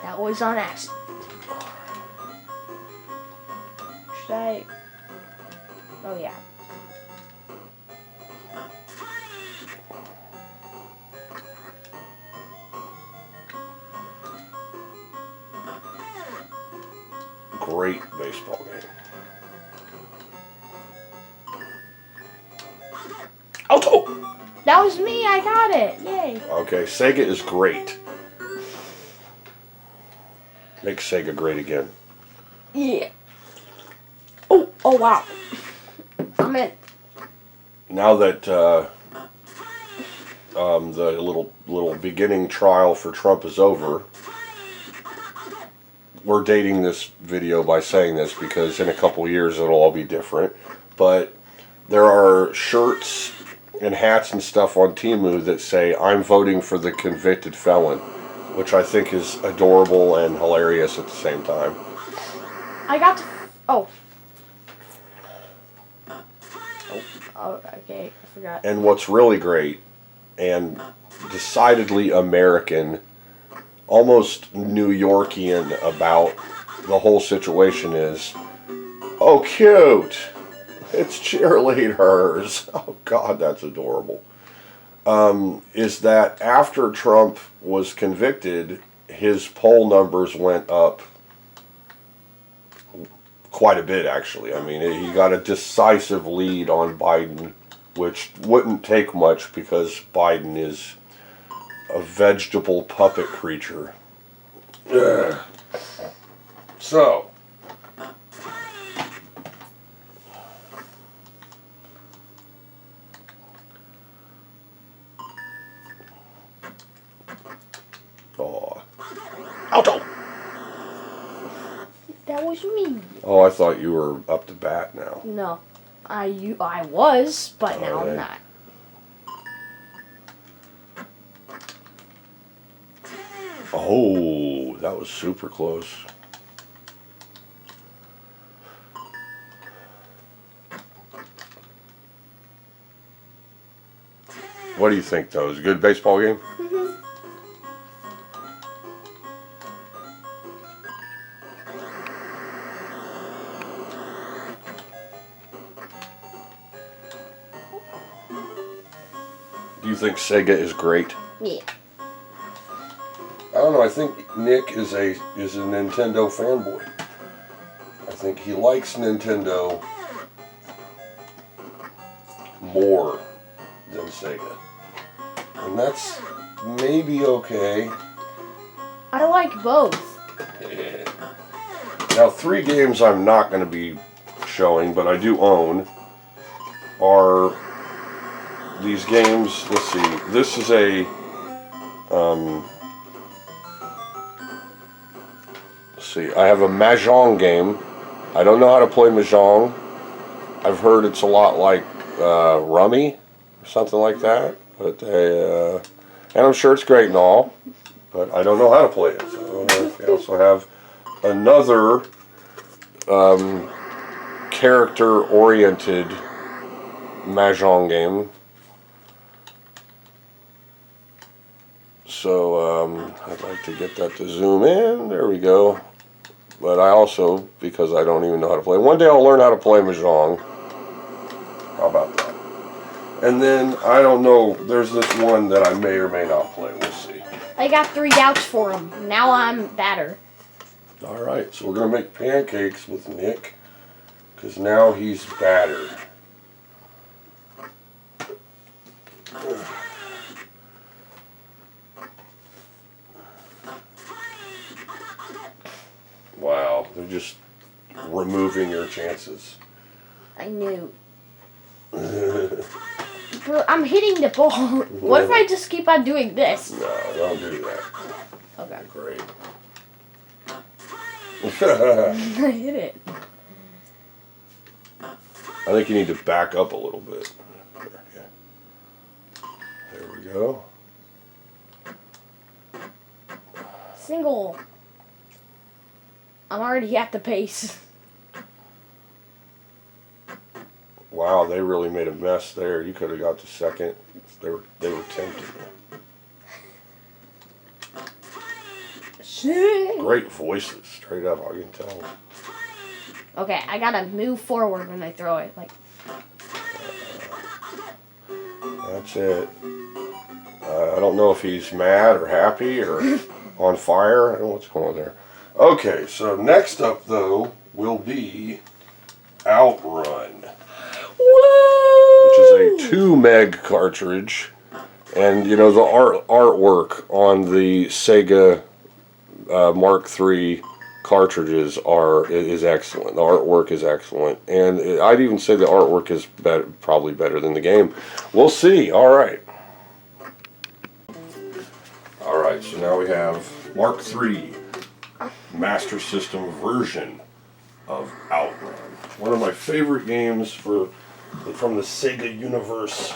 That was on accident. Should I? Oh yeah. Great baseball game. Alto! That was me, I got it. Yay. Okay, Sega is great. Make Sega great again. Yeah. Oh wow. I'm in. Now that the little beginning trial for Trump is over, we're dating this video by saying this because in a couple years it'll all be different. But there are shirts and hats and stuff on Temu that say, "I'm voting for the convicted felon," which I think is adorable and hilarious at the same time. I got to... Oh, okay, I forgot. And what's really great and decidedly American, almost New Yorkian about the whole situation is, oh, cute! It's cheerleaders! Oh, God, that's adorable. Is that after Trump was convicted, his poll numbers went up quite a bit, actually. I mean, he got a decisive lead on Biden, which wouldn't take much because Biden is a vegetable puppet creature. Ugh. So, Alto! That was me. Oh, I thought you were up to bat now. No, I was, but now I'm not. Oh, that was super close. What do you think, though? It was a good baseball game? Mm-hmm. Do you think Sega is great? Yeah. I don't know. I think Nick is a Nintendo fanboy. I think he likes Nintendo more than Sega, and that's maybe okay. I like both. Yeah. Now, 3 games I'm not going to be showing, but I do own, are these games. Let's see. This is a see. I have a Mahjong game. I don't know how to play Mahjong. I've heard it's a lot like Rummy or something like that. But and I'm sure it's great and all, but I don't know how to play it. So I also have another character-oriented Mahjong game. So I'd like to get that to zoom in. There we go. But I also, because I don't even know how to play, one day I'll learn how to play Mahjong. How about that? And then, I don't know, there's this one that I may or may not play. We'll see. I got 3 doubts for him. Now I'm batter. Alright, so we're going to make pancakes with Nick, because now he's battered. Wow, they're just removing your chances. I knew. Bro, I'm hitting the ball. What if I just keep on doing this? No, don't do that. Okay. Great. I hit it. I think you need to back up a little bit. There we go. Single. I'm already at the pace. Wow, they really made a mess there. You could have got to second. They were tempted. Shit. Great voices, straight up. I can tell. Okay, I gotta move forward when I throw it. Like. That's it. I don't know if he's mad or happy or on fire. I don't know what's going on there. Okay, so next up though will be Outrun. Whoa! Which is a 2 meg cartridge, and you know the artwork on the Sega Mark III cartridges is excellent. The artwork is excellent, and I'd even say the artwork is probably better than the game. We'll see. All right, so now we have Mark III Master System version of Outrun. One of my favorite games from the Sega universe.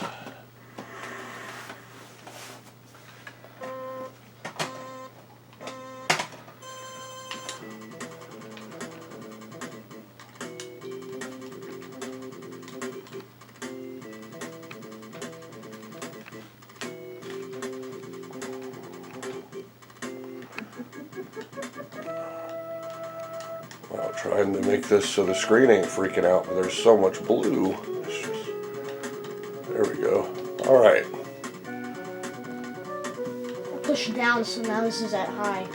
Well, trying to make this so the screen ain't freaking out, but there's so much blue. There we go. All right. Push down, so now this is at high.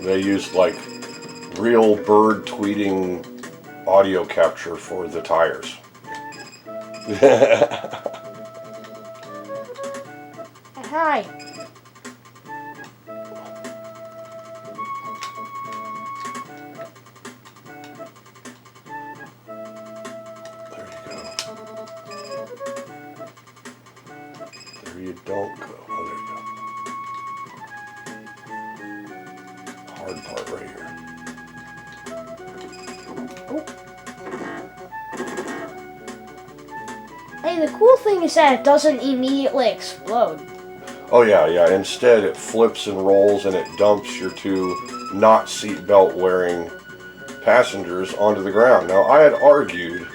They used like real bird tweeting audio capture for the tires. Hi. There you don't go. Oh, there you go. Hard part right here. Oh. Hey, the cool thing is that it doesn't immediately explode. Oh yeah. Instead, it flips and rolls, and it dumps your 2 not seatbelt wearing passengers onto the ground. Now, I had argued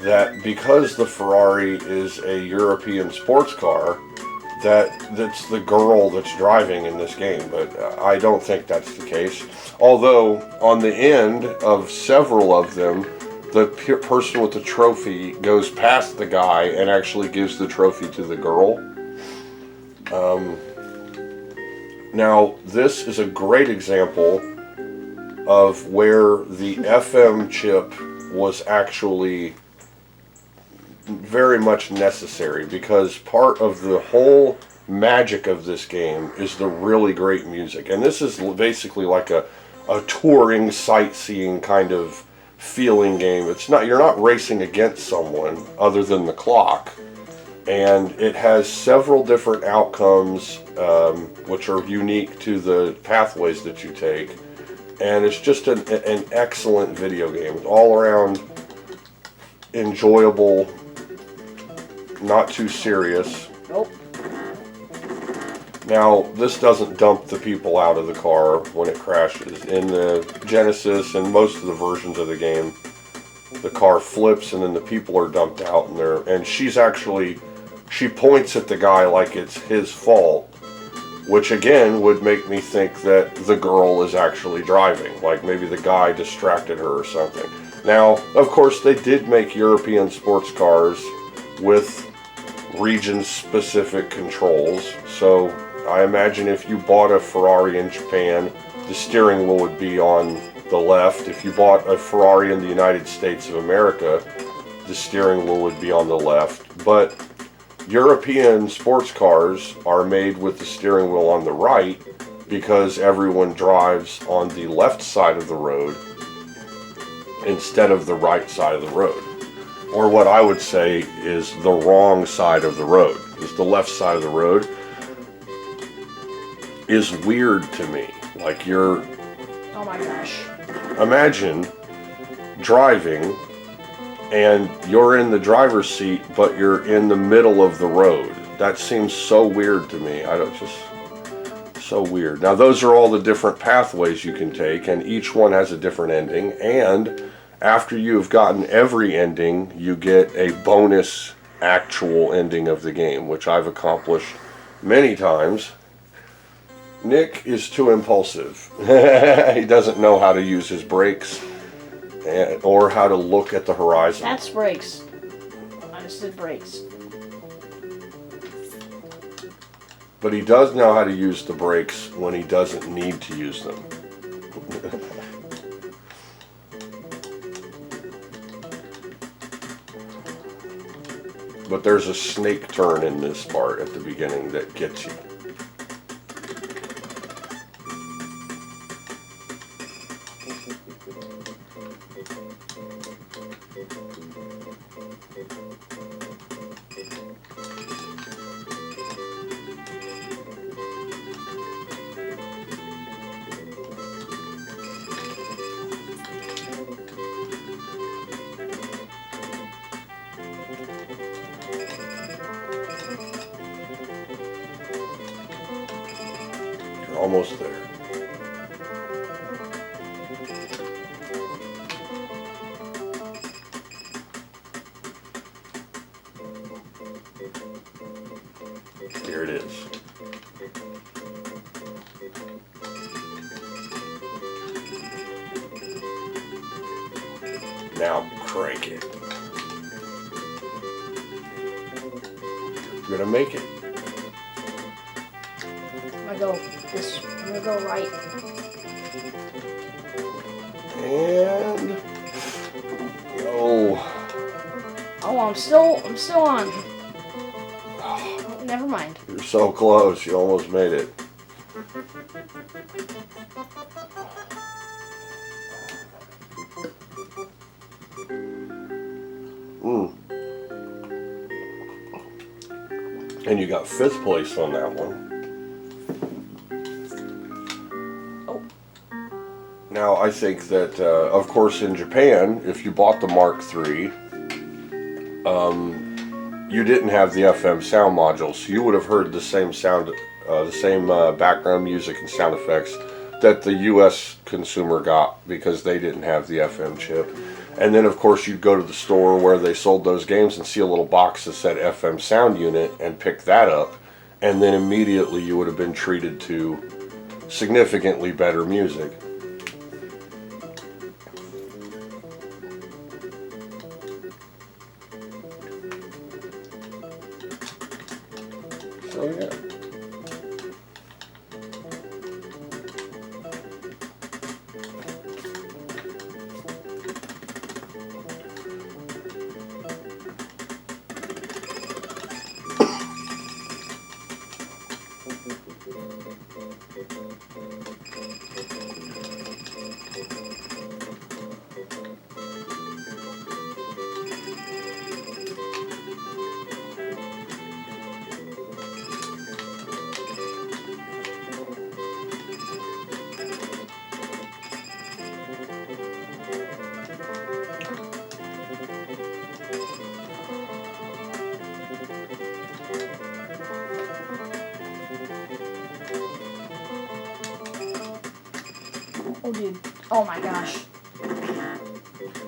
that because the Ferrari is a European sports car, that's the girl that's driving in this game, but I don't think that's the case. Although, on the end of several of them, the person with the trophy goes past the guy and actually gives the trophy to the girl. Now, this is a great example of where the FM chip was actually very much necessary, because part of the whole magic of this game is the really great music. And this is basically like a touring, sightseeing kind of feeling game. You're not racing against someone other than the clock. And it has several different outcomes, which are unique to the pathways that you take. And it's just an excellent video game. It's all around enjoyable, not too serious. Nope. Now, this doesn't dump the people out of the car when it crashes. In the Genesis and most of the versions of the game, the car flips and then the people are dumped out, and she points at the guy like it's his fault, which again would make me think that the girl is actually driving, like maybe the guy distracted her or something. Now, of course, they did make European sports cars with region-specific controls, so I imagine if you bought a Ferrari in Japan, the steering wheel would be on the left. If you bought a Ferrari in the United States of America, the steering wheel would be on the left. But European sports cars are made with the steering wheel on the right because everyone drives on the left side of the road instead of the right side of the road. Or what I would say is the wrong side of the road. Is the left side of the road is weird to me. Like you're... Oh my gosh. Imagine driving and you're in the driver's seat, but you're in the middle of the road. That seems so weird to me. So weird. Now those are all the different pathways you can take, and each one has a different ending, and after you've gotten every ending, you get a bonus actual ending of the game, which I've accomplished many times. Nick is too impulsive. He doesn't know how to use his brakes or how to look at the horizon. That's brakes. I just did brakes. But he does know how to use the brakes when he doesn't need to use them. But there's a snake turn in this part at the beginning that gets you. You're almost there. Here it is. Now crank it. You're gonna make it. I'm gonna go right. And oh, I'm still on. Oh, never mind. you're so close. You almost made it. And you got 5th place on that one. Oh. Now, I think that, of course, in Japan, if you bought the Mark III, you didn't have the FM sound module, so you would have heard the same sound, background music and sound effects that the U.S. consumer got because they didn't have the FM chip. And then, of course, you'd go to the store where they sold those games and see a little box that said FM sound unit and pick that up, and then immediately you would have been treated to significantly better music. So yeah. Oh, dude. Oh my gosh.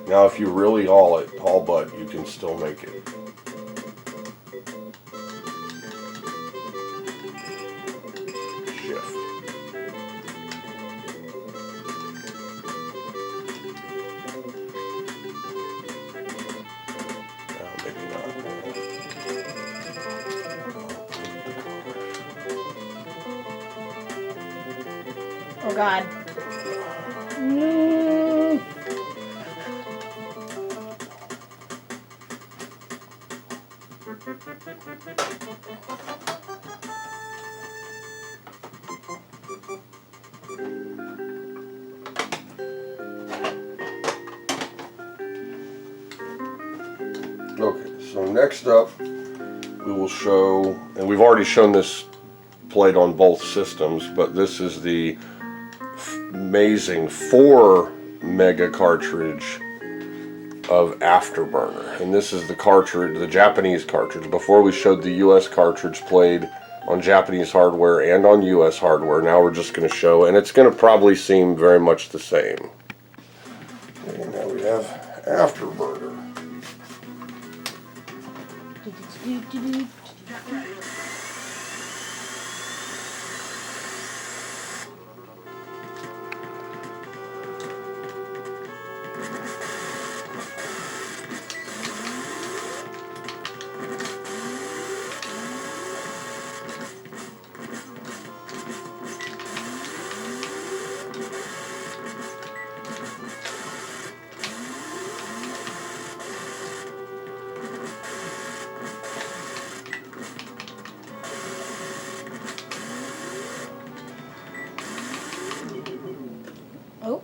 Now, if you really haul it, haul butt, you can still make it. Shift. Maybe not. Oh god. Mm. Okay, so next up we will show, and we've already shown this played on both systems, but this is the amazing 4 mega cartridge of Afterburner, and this is the cartridge, the Japanese cartridge. Before we showed the US cartridge played on Japanese hardware and on US hardware. Now we're just going to show, and it's going to probably seem very much the same. Okay, now we have Afterburner. Oh.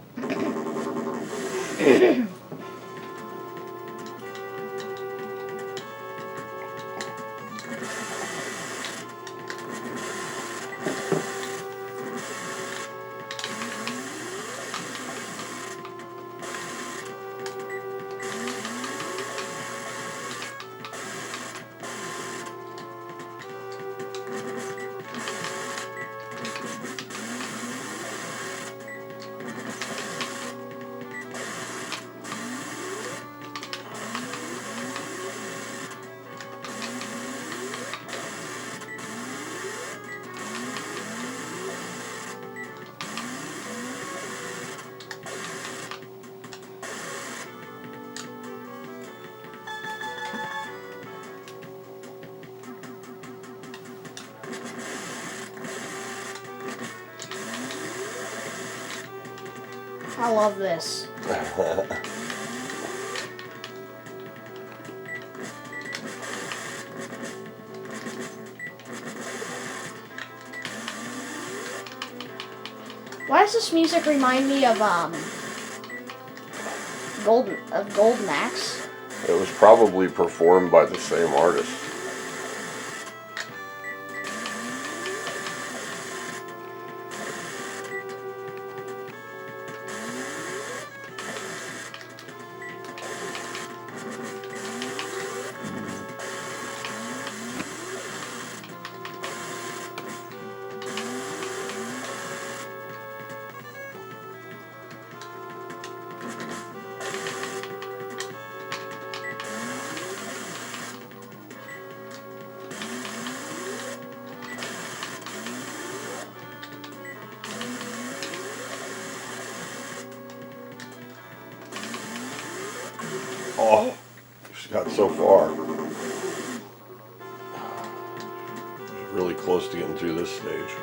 I love this. Why does this music remind me of Golden Axe? It was probably performed by the same artist. Oh, she got so far. Really close to getting through this stage.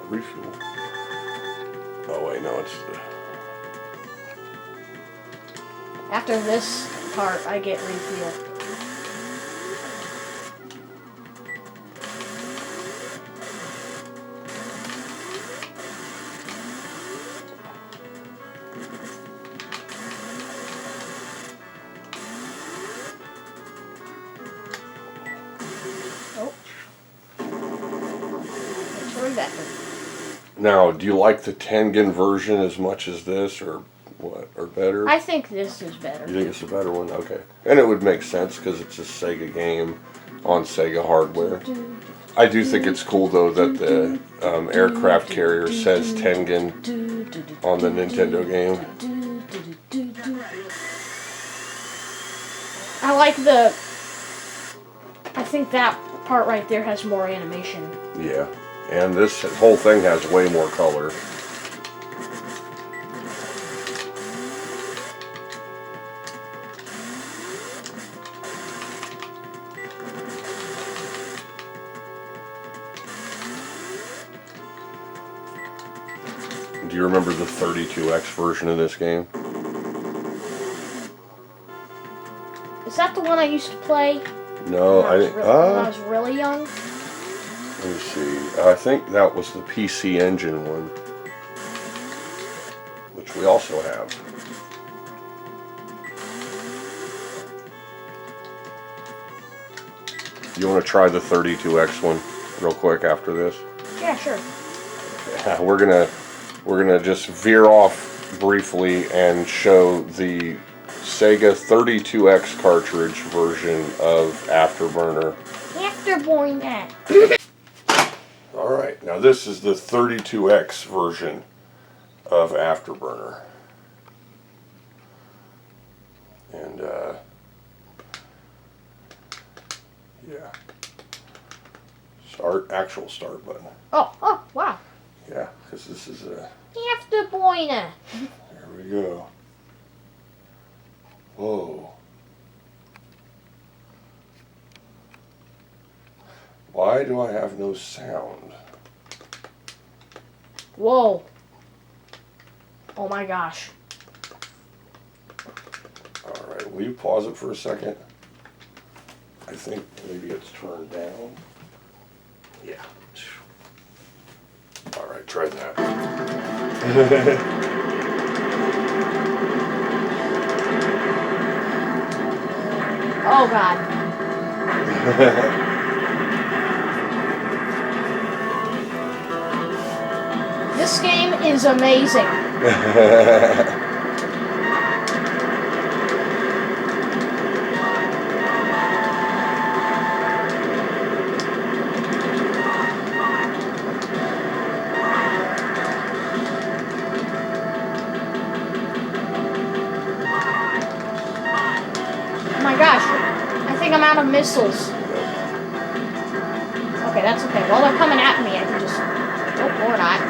Refuel. Oh wait, no, it's the... After this part, I get refuel. Now, do you like the Tengen version as much as this, or what, or better? I think this is better. You think it's a better one? Okay. And it would make sense because it's a Sega game on Sega hardware. I do think it's cool though that the aircraft carrier says Tengen on the Nintendo game. I like I think that part right there has more animation. Yeah. And this whole thing has way more color. Do you remember the 32X version of this game? Is that the one I used to play No, when I was really young? Let me see. I think that was the PC Engine one, which we also have. You want to try the 32X one real quick after this? Yeah, sure. Yeah, we're gonna just veer off briefly and show the Sega 32X cartridge version of Afterburner. Afterburner. Alright, now this is the 32X version of Afterburner. And, yeah. Actual start button. Oh, wow. Yeah, because this is a... Afterburner. There we go. Whoa. Why do I have no sound? Whoa. Oh my gosh. Alright, will you pause it for a second? I think maybe it's turned down. Yeah. Alright, try that. Oh god. This game is amazing. Oh my gosh, I think I'm out of missiles. Okay, that's okay. While they're coming at me, I can just... Oh, or not.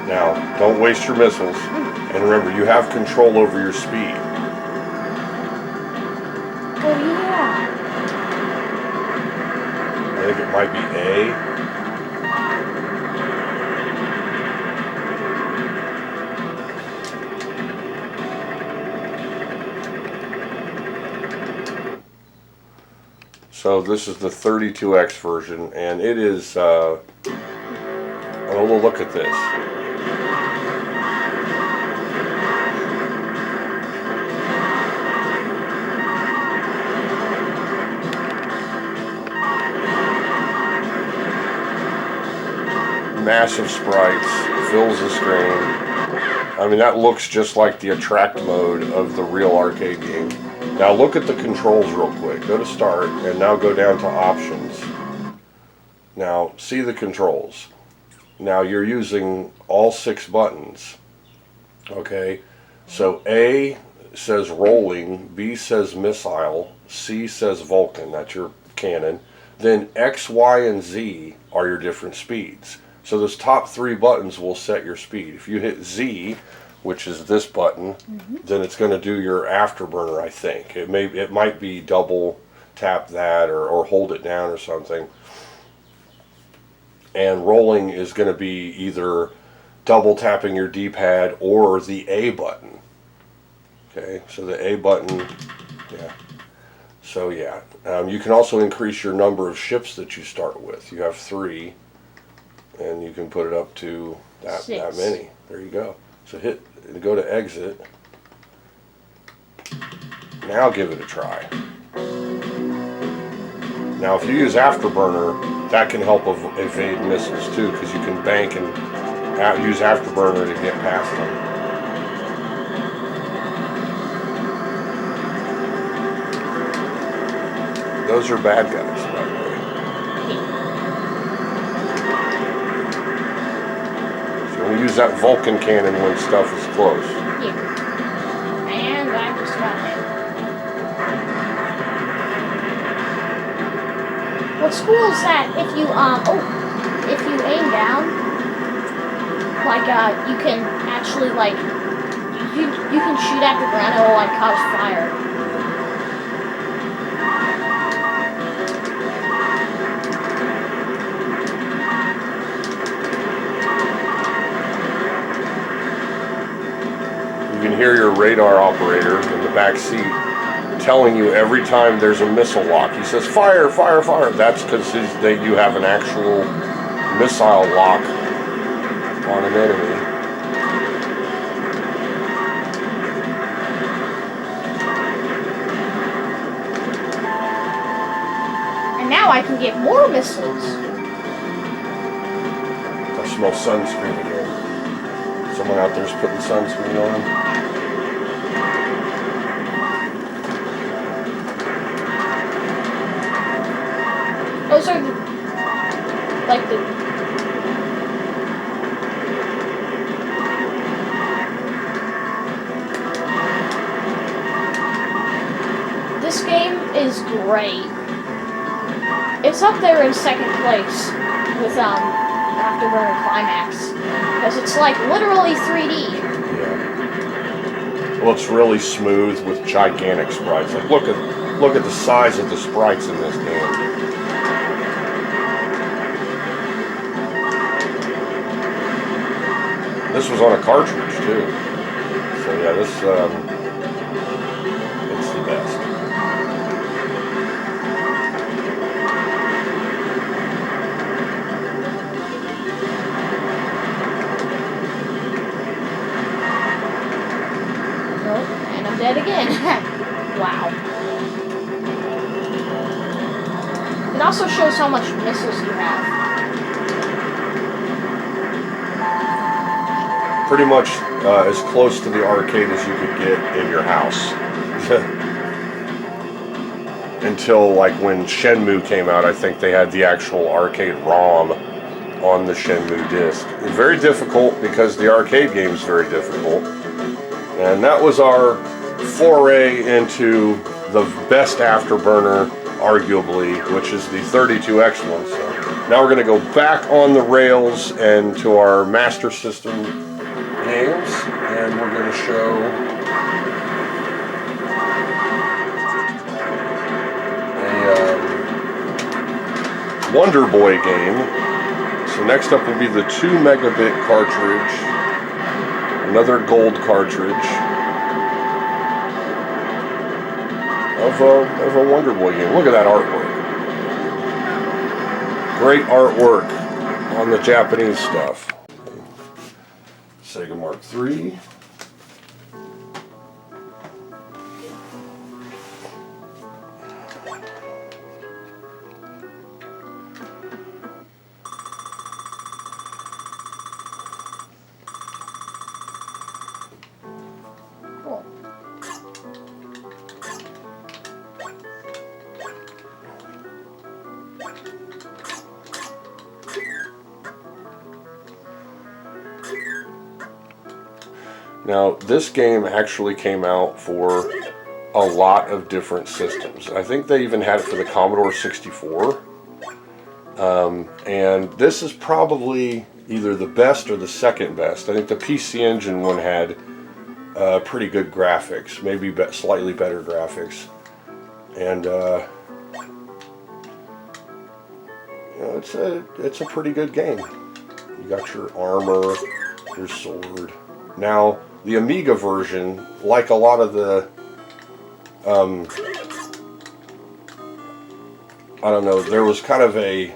Now, don't waste your missiles. And remember, you have control over your speed. Oh yeah. I think it might be A. So this is the 32X version, and it is, oh, look at this. Massive sprites, fills the screen. I mean, that looks just like the attract mode of the real arcade game. Now look at the controls real quick. Go to start, and now go down to options. Now, see the controls. Now you're using all 6 buttons. Okay? So A says rolling, B says missile, C says Vulcan, that's your cannon. Then X, Y, and Z are your different speeds. So those top 3 buttons will set your speed. If you hit Z, which is this button, then it's going to do your afterburner, I think. It might be double tap that or hold it down or something. And rolling is going to be either double tapping your D-pad or the A button. Okay, so the A button, yeah. So yeah, you can also increase your number of ships that you start with. You have 3, and you can put it up to that many. There you go. So go to exit. Now give it a try. Now if you use Afterburner, that can help evade missiles too, because you can bank and use Afterburner to get past them. Those are bad guys, by the way. So we use that Vulcan cannon when stuff is close. Yeah. And I'm just about there. What's cool is that if you aim down, like you can actually like you can shoot at the ground, it will like cause fire. You can hear your radar operator in the back seat telling you every time there's a missile lock. He says, fire, fire, fire. That's because you have an actual missile lock on an enemy. And now I can get more missiles. I smell sunscreen again. Someone out there's putting sunscreen on. Those are This game is great. It's up there in second place with Afterburner Climax, because it's like literally 3D. Yeah. Well, it's really smooth with gigantic sprites. Like look at the size of the sprites in this game. This was on a cartridge too. So yeah, this it's the best. And I'm dead again. Wow. It also shows how much missiles you have. Pretty much as close to the arcade as you could get in your house. Until like when Shenmue came out, I think they had the actual arcade ROM on the Shenmue disc. Very difficult because the arcade game is very difficult. And that was our foray into the best Afterburner, arguably, which is the 32X one. So now we're going to go back on the rails and to our Master System games, and we're going to show a Wonder Boy game. So next up will be the 2 megabit cartridge, another gold cartridge of a Wonder Boy game. Look at that artwork. Great artwork on the Japanese stuff. Sega Mark III. Cool. Now, this game actually came out for a lot of different systems. I think they even had it for the Commodore 64. And this is probably either the best or the second best. I think the PC Engine one had pretty good graphics, maybe slightly better graphics. And you know, it's a pretty good game. You got your armor, your sword. Now, the Amiga version, like a lot of the I don't know, there was kind of the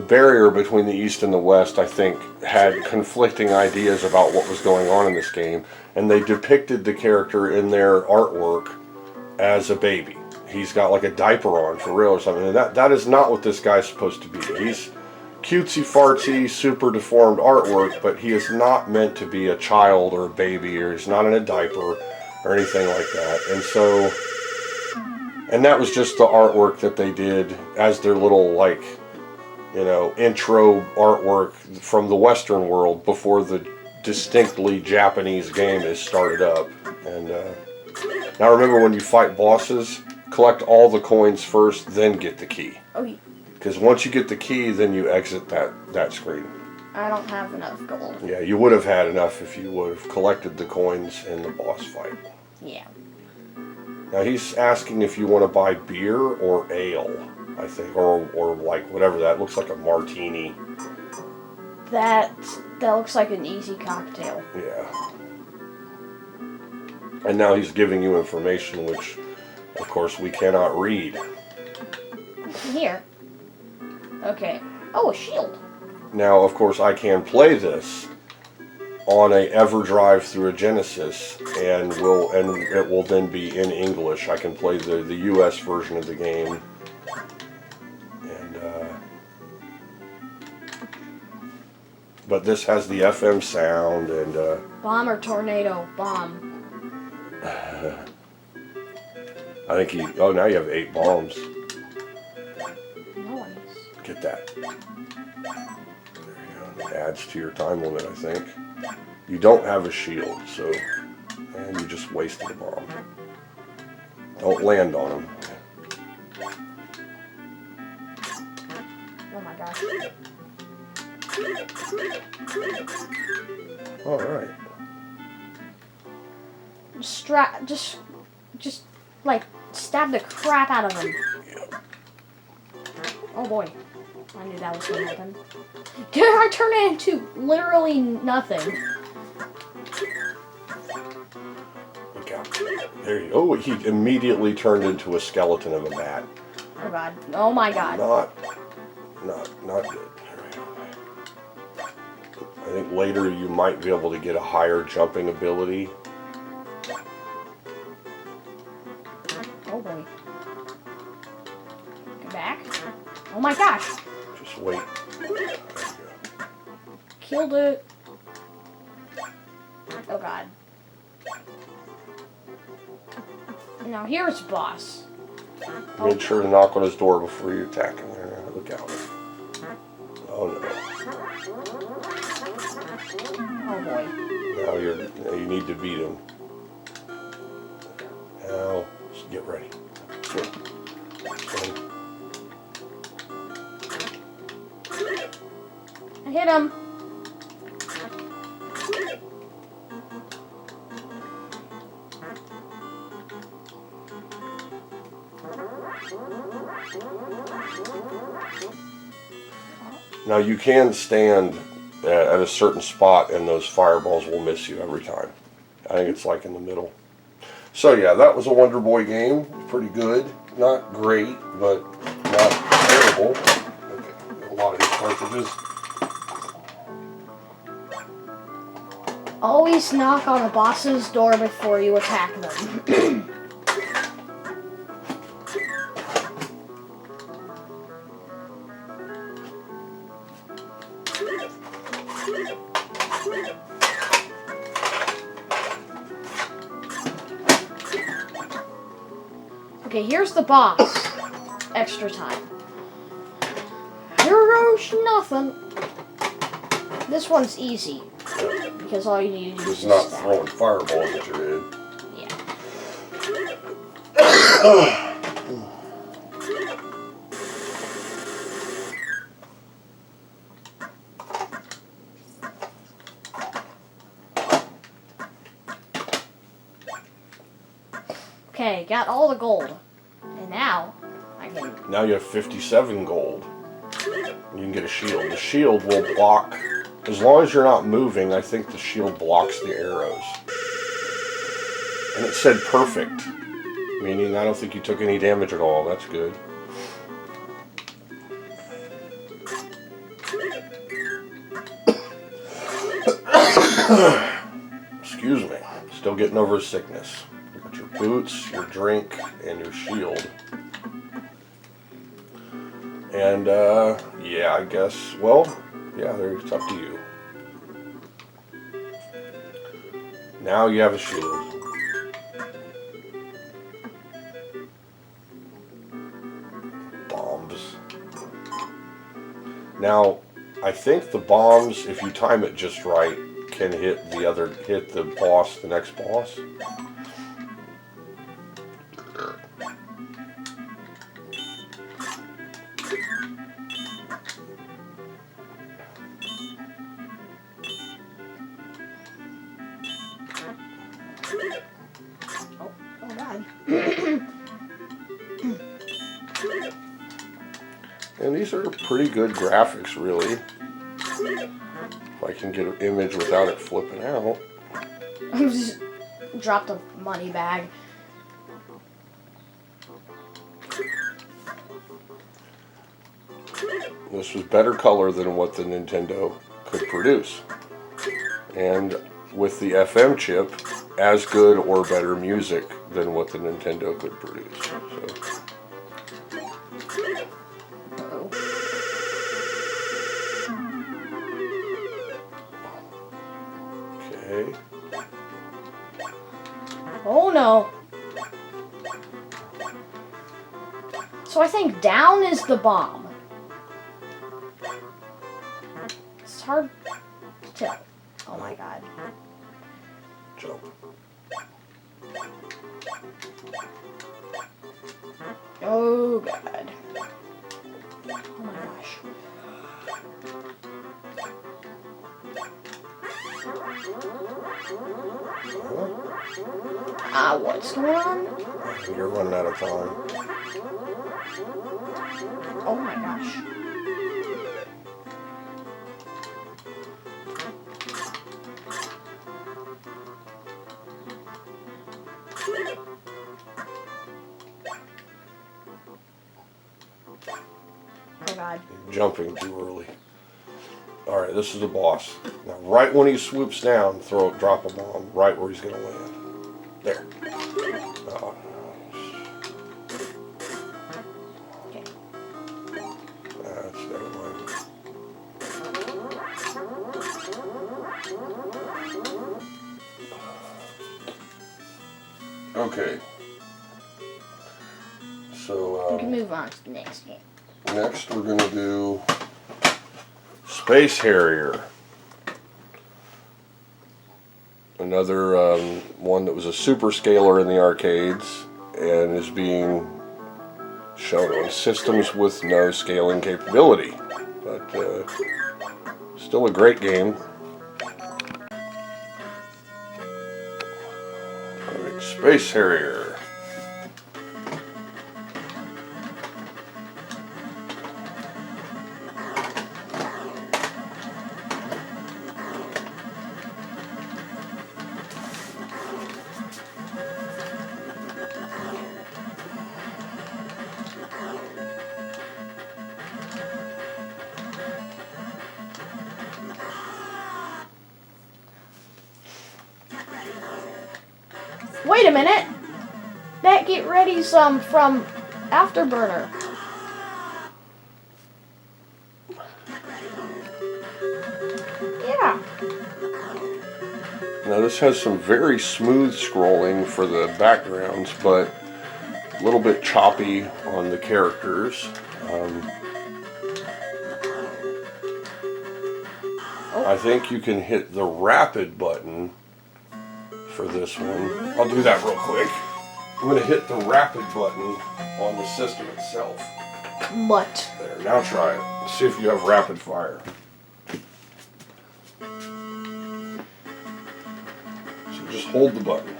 barrier between the East and the West, I think, had conflicting ideas about what was going on in this game, and they depicted the character in their artwork as a baby. He's got like a diaper on for real or something, and that is not what this guy's supposed to be. He's cutesy fartsy, super deformed artwork, but he is not meant to be a child or a baby, or he's not in a diaper or anything like that. And so, and that was just the artwork that they did as their little, like, you know, intro artwork from the Western world before the distinctly Japanese game is started up. And now remember, when you fight bosses, collect all the coins first, then get the key. Oh, yeah. Because once you get the key, then you exit that screen. I don't have enough gold. Yeah, you would have had enough if you would have collected the coins in the boss fight. Yeah. Now he's asking if you want to buy beer or ale, I think, or like whatever that looks like, a martini. That looks like an easy cocktail. Yeah. And now he's giving you information which, of course, we cannot read. Here. Okay. Oh, a shield. Now, of course, I can play this on a EverDrive through a Genesis, and it will then be in English. I can play the US version of the game. And but this has the FM sound and Bomb or tornado? Bomb. I think now you have 8 bombs. Nice. Get that. There you go. It adds to your time limit, I think. You don't have a shield, so, and you just wasted a bomb. Don't land on them. Oh my gosh. All right. Just like stab the crap out of him. Oh boy. I knew that was gonna happen. Did I turn it into literally nothing? Look out. There you go. Oh, he immediately turned into a skeleton of a bat. Oh god. Oh my god. Not good. I think later you might be able to get a higher jumping ability. Oh boy. Come back. Oh my gosh. Just wait. There you go. Killed it. Oh god. Now here's boss. Make sure to knock on his door before you attack him. Look out. Oh no. Oh boy. Now you need to beat him. Now, just get ready. Swing. I hit him. Now you can stand at a certain spot and those fireballs will miss you every time. I think it's like in the middle. So yeah, that was a Wonder Boy game. Pretty good. Not great, but not terrible. Okay, a lot of these cartridges. Always knock on a boss's door before you attack them. Okay, here's the boss. Extra time. Here goes nothing. This one's easy. Because all you need to do is It's not stab. throwing fireballs at your head. Yeah. Okay, got all the gold. And now, I can... Now you have 57 gold. You can get a shield. The shield will block, as long as you're not moving, I think the shield blocks the arrows. And it said perfect. Meaning I don't think you took any damage at all. That's good. Excuse me. Still getting over sickness. You got your boots, your drink, and your shield. And, yeah, I guess, well, yeah, it's up to you. Now you have a shield. Bombs. Now, I think the bombs, if you time it just right, can hit the boss, the next boss. Oh God. And these are pretty good graphics, really. If I can get an image without it flipping out. Just dropped a money bag. This was better color than what the Nintendo could produce. And with the FM chip, as good or better music than what the Nintendo could produce. So. Uh-oh. Okay. Oh no. So I think down is the bomb. It's hard to tell. Oh my God. Jump. Oh God. Oh my gosh. What's going on? You're running out of time. Oh my gosh. Oh God. You're jumping too early. Alright, this is the boss. Now, right when he swoops down, drop a bomb right where he's going to land. There. Oh. Okay. That's never mind. Okay. So, We can move on to the next game. next we're going to do Space Harrier. Another one that was a super scaler in the arcades and is being shown on systems with no scaling capability. But still a great game. Alright, Space Harrier. Wait a minute. That Get Ready's from Afterburner. Yeah. Now this has some very smooth scrolling for the backgrounds, but a little bit choppy on the characters. I think you can hit the rapid button for this one. I'll do that real quick. I'm going to hit the rapid button on the system itself. But There, now try it. Let's see if you have rapid fire. So just hold the button.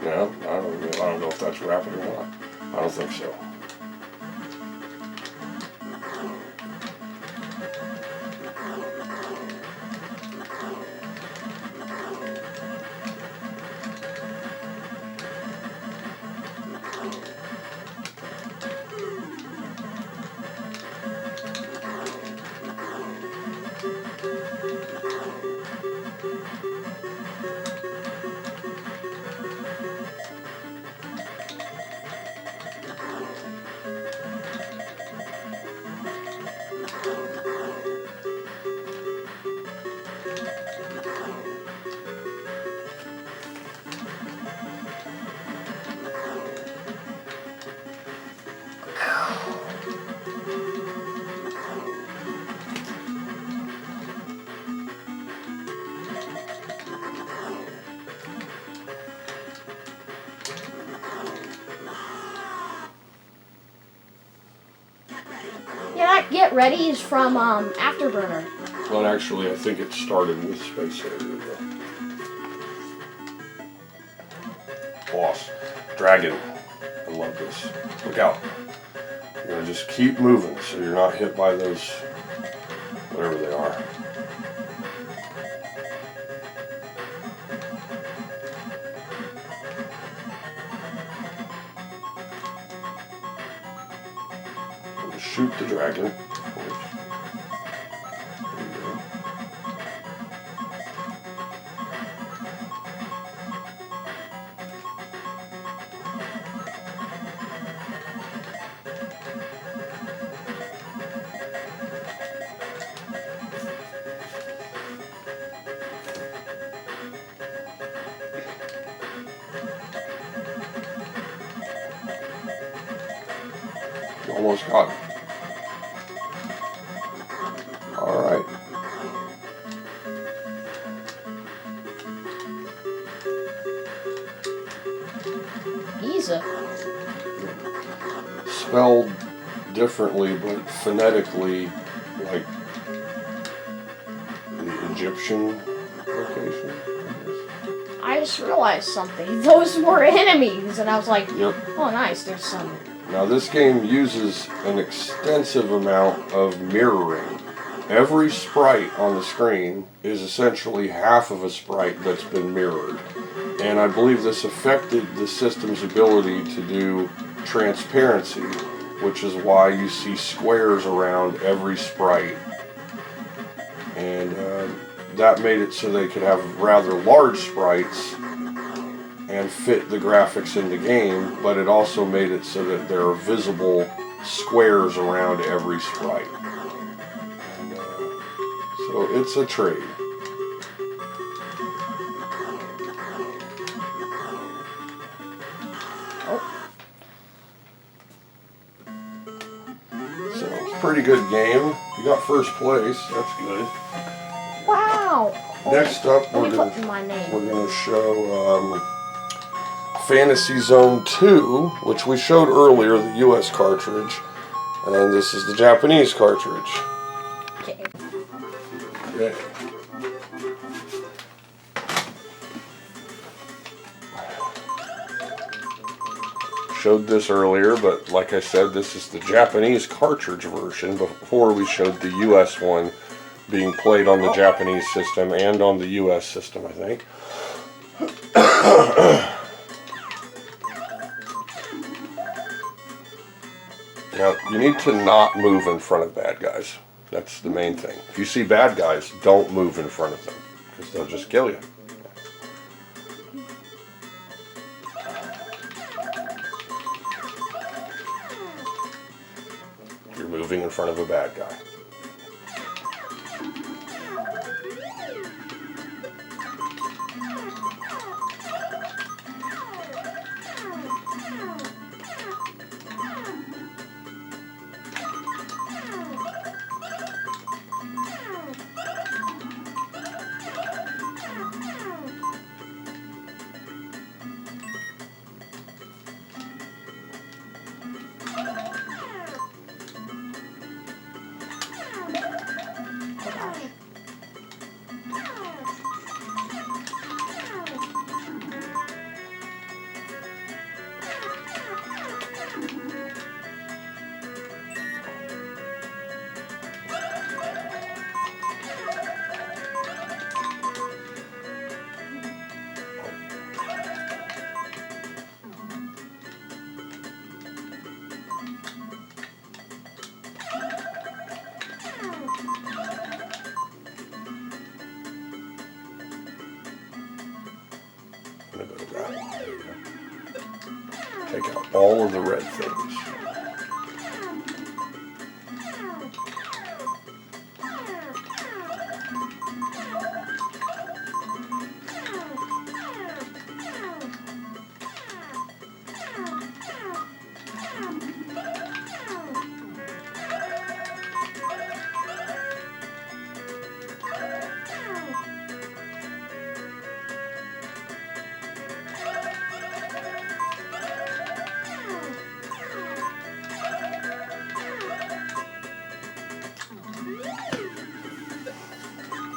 No, I don't know if that's rapid or not. I don't think so. ready is from Afterburner. Well, actually, I think it started with Space Harrier. Boss. Dragon. I love this. Look out. You're going to just keep moving so you're not hit by those, whatever they are. Shoot the dragon. You almost got it. All right. Easy. Spelled differently, but phonetically like the Egyptian location. I just realized something. Those were enemies, and I was like, Yep. oh nice, there's some. Now this game uses an extensive amount of mirroring. Every sprite on the screen is essentially half of a sprite that's been mirrored. And I believe this affected the system's ability to do transparency, which is why you see squares around every sprite. And that made it so they could have rather large sprites and fit the graphics in the game, but it also made it so that there are visible squares around every sprite. And, so it's a trade. So it's a pretty good game. You got first place. That's good. Wow. Next up, Let we're me gonna put in my name. show Fantasy Zone 2, which we showed earlier, the US cartridge, and this is the Japanese cartridge. Okay. Okay. Showed this earlier, but like I said, this is the Japanese cartridge version before we showed the US one being played on the Japanese system and on the US system, I think. Now, you need to not move in front of bad guys. That's the main thing. If you see bad guys, don't move in front of them, because they'll just kill you. You're moving in front of a bad guy. I'm gonna go to that. There you go. Take out all of the red things.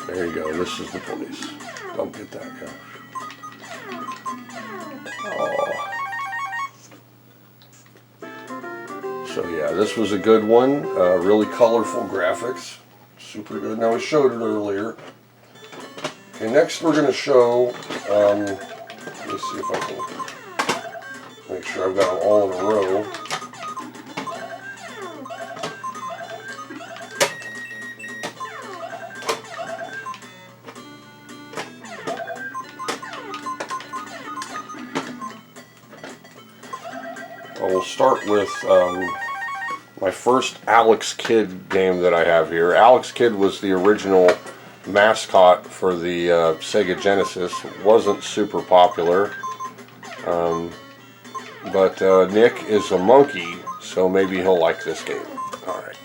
There you go. This is the place. Don't get that guy. Oh. So yeah, this was a good one. Really colorful graphics. Super good. Now, I showed it earlier. Okay, next we're going to show, let me see if I can make sure I've got them all in a row. We'll start with my first Alex Kidd game that I have here. Alex Kidd was the original mascot for the Sega Genesis. It wasn't super popular, but Nick is a monkey, so maybe he'll like this game. All right.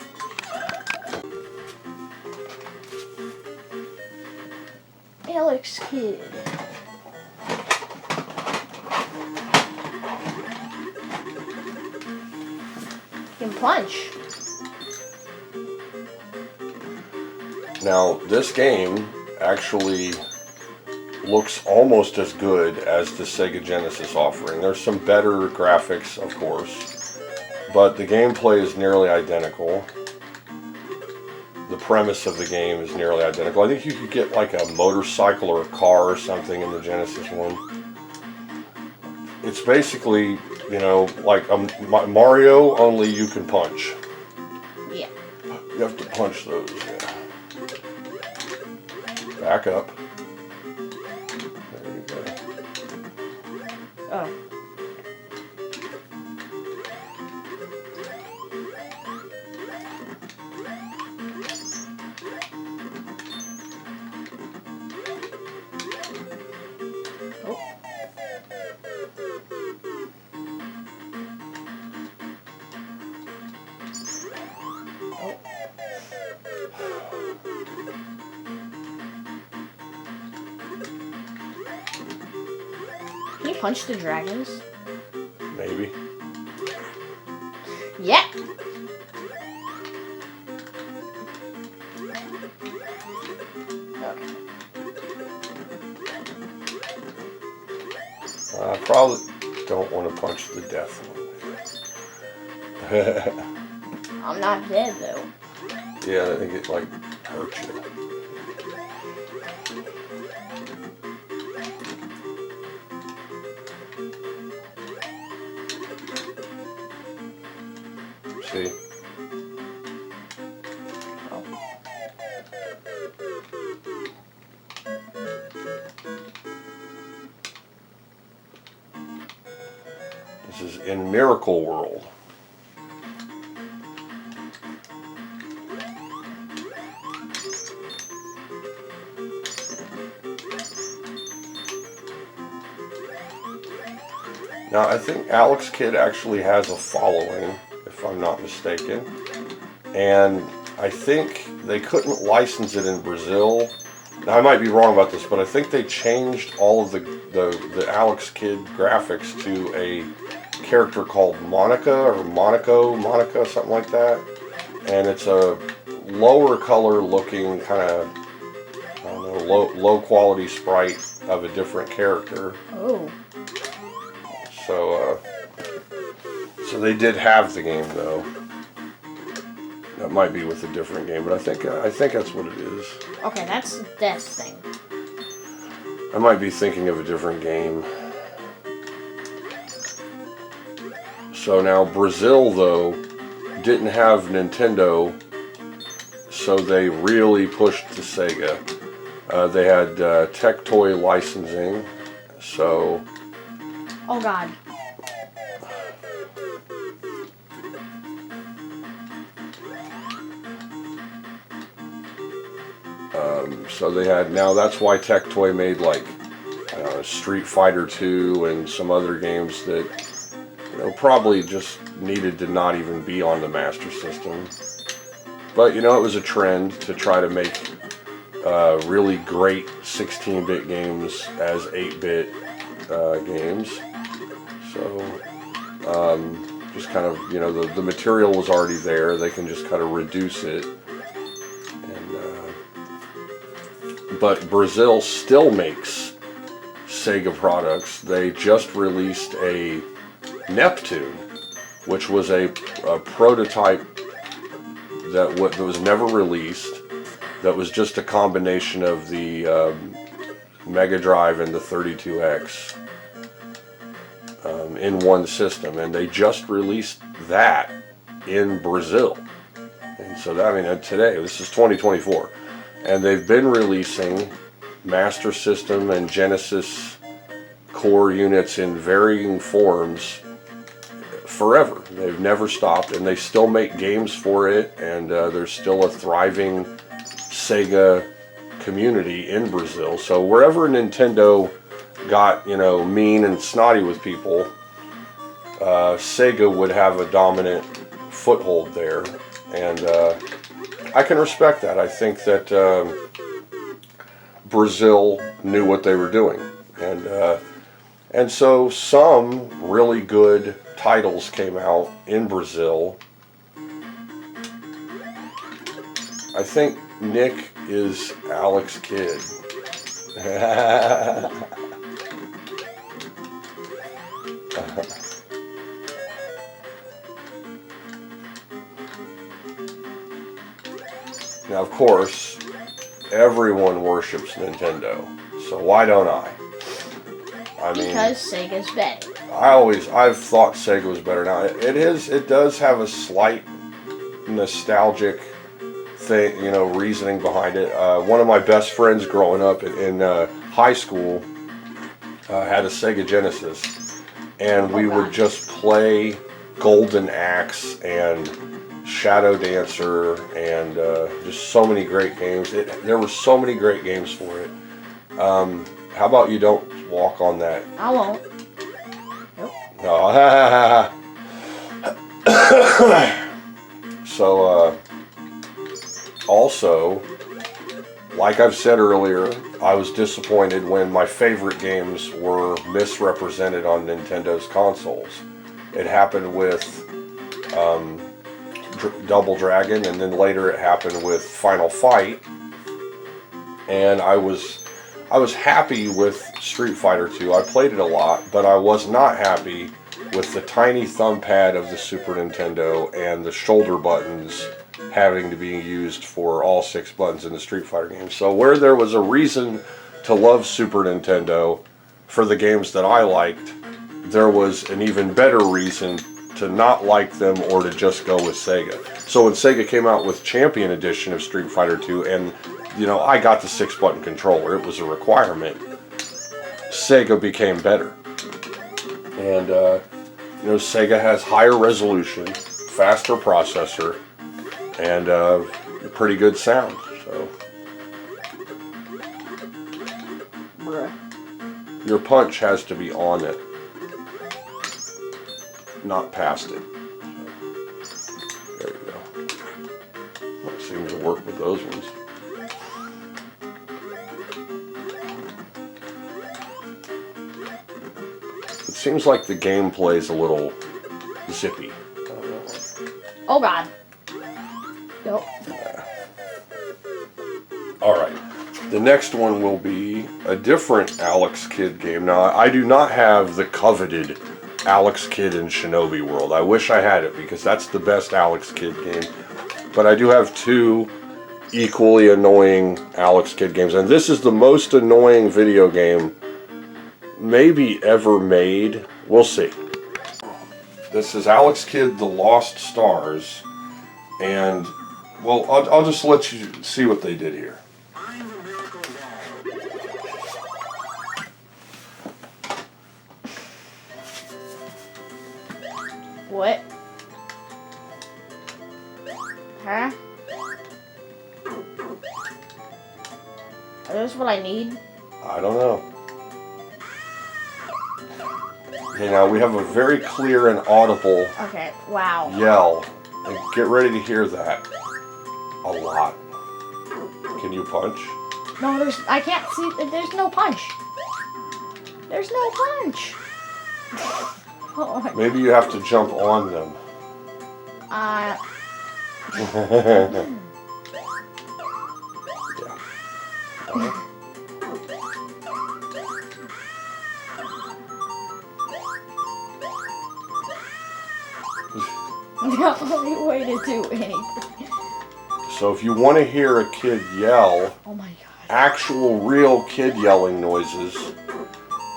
Alex Kidd. Can punch. Now, this game actually looks almost as good as the Sega Genesis offering. There's some better graphics, of course, but the gameplay is nearly identical. The premise of the game is nearly identical. I think you could get like a motorcycle or a car or something in the Genesis one. It's basically, you know, like Mario, only you can punch. Yeah. You have to punch those, yeah. Back up. There you go. Oh. Can you punch the dragons? Maybe. Yeah. Okay. I probably don't want to punch the death one. I'm not dead though. Yeah, I think it like hurts you. See? Oh. This is in Miracle World. Now, I think Alex Kidd actually has a following, if I'm not mistaken. And I think they couldn't license it in Brazil. Now, I might be wrong about this, but I think they changed all of the Alex Kidd graphics to a character called Monica, something like that. And it's a lower color looking kind of, I don't know, low quality sprite of a different character. Oh. So they did have the game though. That might be with a different game, but I think that's what it is. Okay, that's the death thing. I might be thinking of a different game. So now Brazil though didn't have Nintendo, so they really pushed to Sega. They had Tech Toy licensing, so. Oh God. So they had, now that's why Tech Toy made like Street Fighter 2 and some other games that, you know, probably just needed to not even be on the Master System. But, you know, it was a trend to try to make really great 16-bit games as 8-bit games. So, just kind of, you know, the material was already there. They can just kind of reduce it. And but Brazil still makes Sega products. They just released a Neptune, which was a prototype that was never released, that was just a combination of the Mega Drive and the 32X in one system, and they just released that in Brazil. And so that, I mean, today, this is 2024, and they've been releasing Master System and Genesis core units in varying forms forever. They've never stopped, and they still make games for it, and there's still a thriving Sega community in Brazil. So wherever Nintendo got, you know, mean and snotty with people, Sega would have a dominant foothold there, and I can respect that. I think that Brazil knew what they were doing, and so some really good titles came out in Brazil. I think Nick is Alex Kidd. Now, of course, everyone worships Nintendo, so why don't I? I mean, Because Sega's better. I've thought Sega was better. Now, it does have a slight nostalgic thing, you know, reasoning behind it. One of my best friends growing up in high school had a Sega Genesis, and we would just play Golden Axe and Shadow Dancer and just so many great games. There were so many great games for it. How about you don't walk on that? I won't. Nope. No. So, also, like I've said earlier, I was disappointed when my favorite games were misrepresented on Nintendo's consoles. It happened with Double Dragon, and then later it happened with Final Fight. And I was happy with Street Fighter 2. I played it a lot, but I was not happy with the tiny thumb pad of the Super Nintendo and the shoulder buttons having to be used for all 6 buttons in the Street Fighter games. So where there was a reason to love Super Nintendo for the games that I liked, there was an even better reason to not like them or to just go with Sega. So when Sega came out with Champion Edition of Street Fighter 2, and you know, I got the 6-button controller, it was a requirement, Sega became better. And you know, Sega has higher resolution, faster processor, and pretty good sound. So Bruh. your punch has to be on it, not past it. So, there you go. That seems to work with those ones. It seems like the gameplay is a little zippy. I don't know. Oh god. Nope. Alright, the next one will be a different Alex Kidd game. Now, I do not have the coveted Alex Kidd in Shinobi World. I wish I had it, because that's the best Alex Kidd game. But I do have 2 equally annoying Alex Kidd games, and this is the most annoying video game maybe ever made. We'll see. This is Alex Kidd The Lost Stars, and well, I'll just let you see what they did here. What? Huh? Is this what I need? I don't know. Okay, now we have a very clear and audible Okay, wow. yell. And get ready to hear that a lot. Can you punch? No, I can't see, there's no punch. There's no punch. Oh, Maybe you have to jump on them. yeah. to do anything. So if you want to hear a kid yell, Oh my god. actual real kid yelling noises,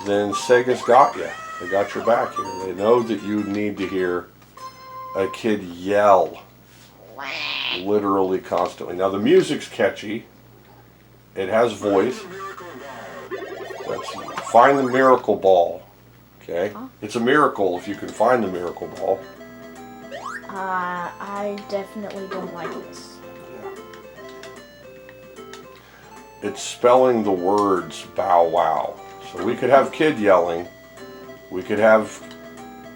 then Sega's got you. They got your back here. They know that you need to hear a kid yell literally constantly. Now the music's catchy. It has voice. Let's find the miracle ball. Okay? Huh? It's a miracle if you can find the miracle ball. I definitely don't like this. It's spelling the words bow wow. So we could have kid yelling. We could have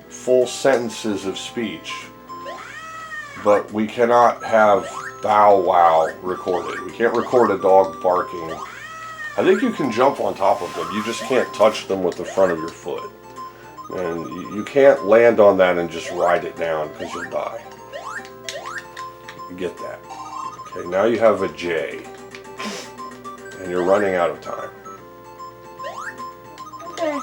full sentences of speech. But we cannot have bow wow recorded. We can't record a dog barking. I think you can jump on top of them. You just can't touch them with the front of your foot. And you can't land on that and just ride it down because you'll die. You get that. Okay, now you have a J. And you're running out of time. Okay.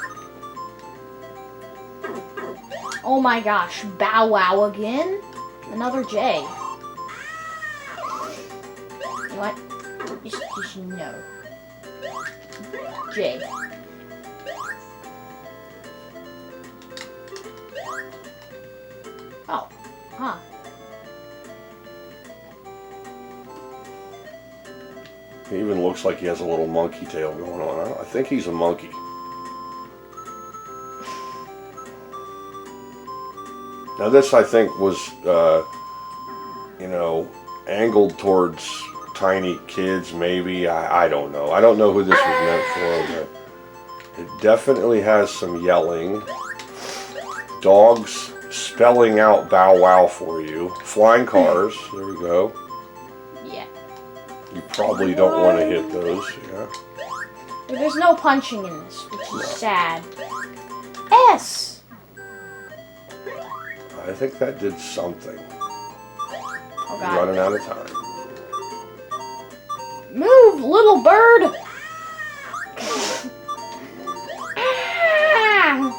Oh my gosh, bow wow again? Another J. You know what? Just no. J. Oh, huh. He even looks like he has a little monkey tail going on. I think he's a monkey. Now this, I think, was, angled towards tiny kids, maybe. I don't know. I don't know who this was meant for, but it definitely has some yelling. Dogs spelling out bow wow for you. Flying cars. There you go. Yeah. You probably don't want to hit those, yeah. There's no punching in this, which is sad. S! I think that did something. Oh You're god. running out of time. Move, little bird! Ah!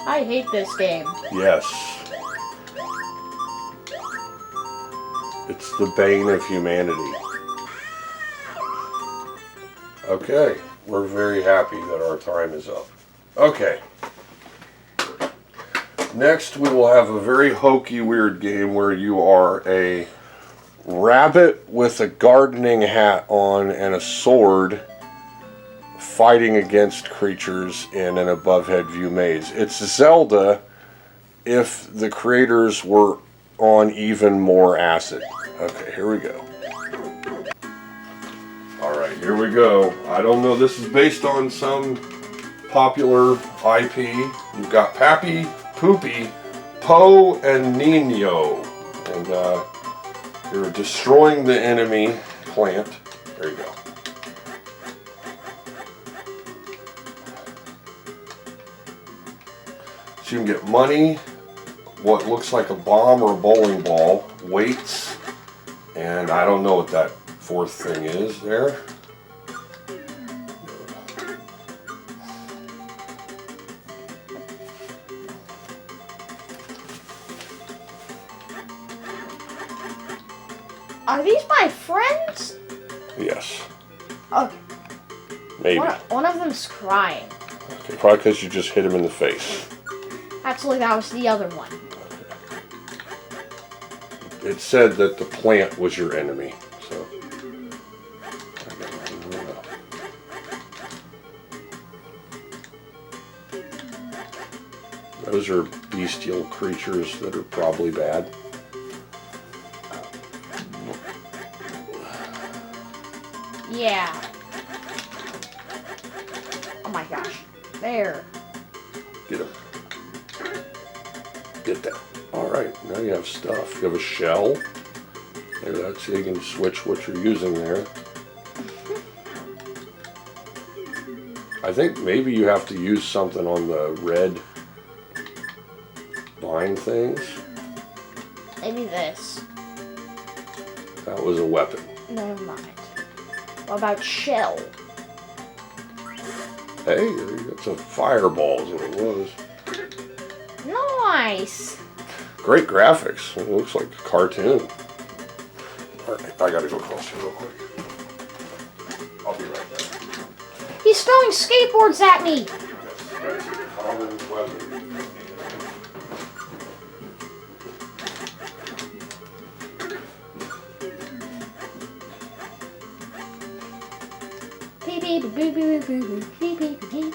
I hate this game. Yes. It's the bane of humanity. Okay, we're very happy that our time is up. Okay. Next, we will have a very hokey, weird game where you are a rabbit with a gardening hat on and a sword fighting against creatures in an above-head view maze. It's Zelda if the creators were on even more acid. Okay, here we go. Alright, here we go. I don't know, this is based on some popular IP. You've got Pappy, Poopy, Po, and Nino. And you're destroying the enemy plant. There you go. So you can get money, what looks like a bomb or a bowling ball, weights, and I don't know what that fourth thing is there. Are these my friends? Yes. Okay. Maybe. One of them's crying. Okay, probably because you just hit him in the face. Actually, that was the other one. It said that the plant was your enemy, so. Those are bestial creatures that are probably bad. Yeah. Oh my gosh. There. Get him. Get that. Alright, now you have stuff. You have a shell. There, that's so you can switch what you're using there. I think maybe you have to use something on the red line things. Maybe this. That was a weapon. Never mind. What about shell? Hey, it's a fireball is what it was. Nice. Great graphics. It looks like a cartoon. Alright, I gotta go across here real quick. I'll be right there. He's throwing skateboards at me! That's a common weapon. Beep beep beep beep beep beep beep beep beep.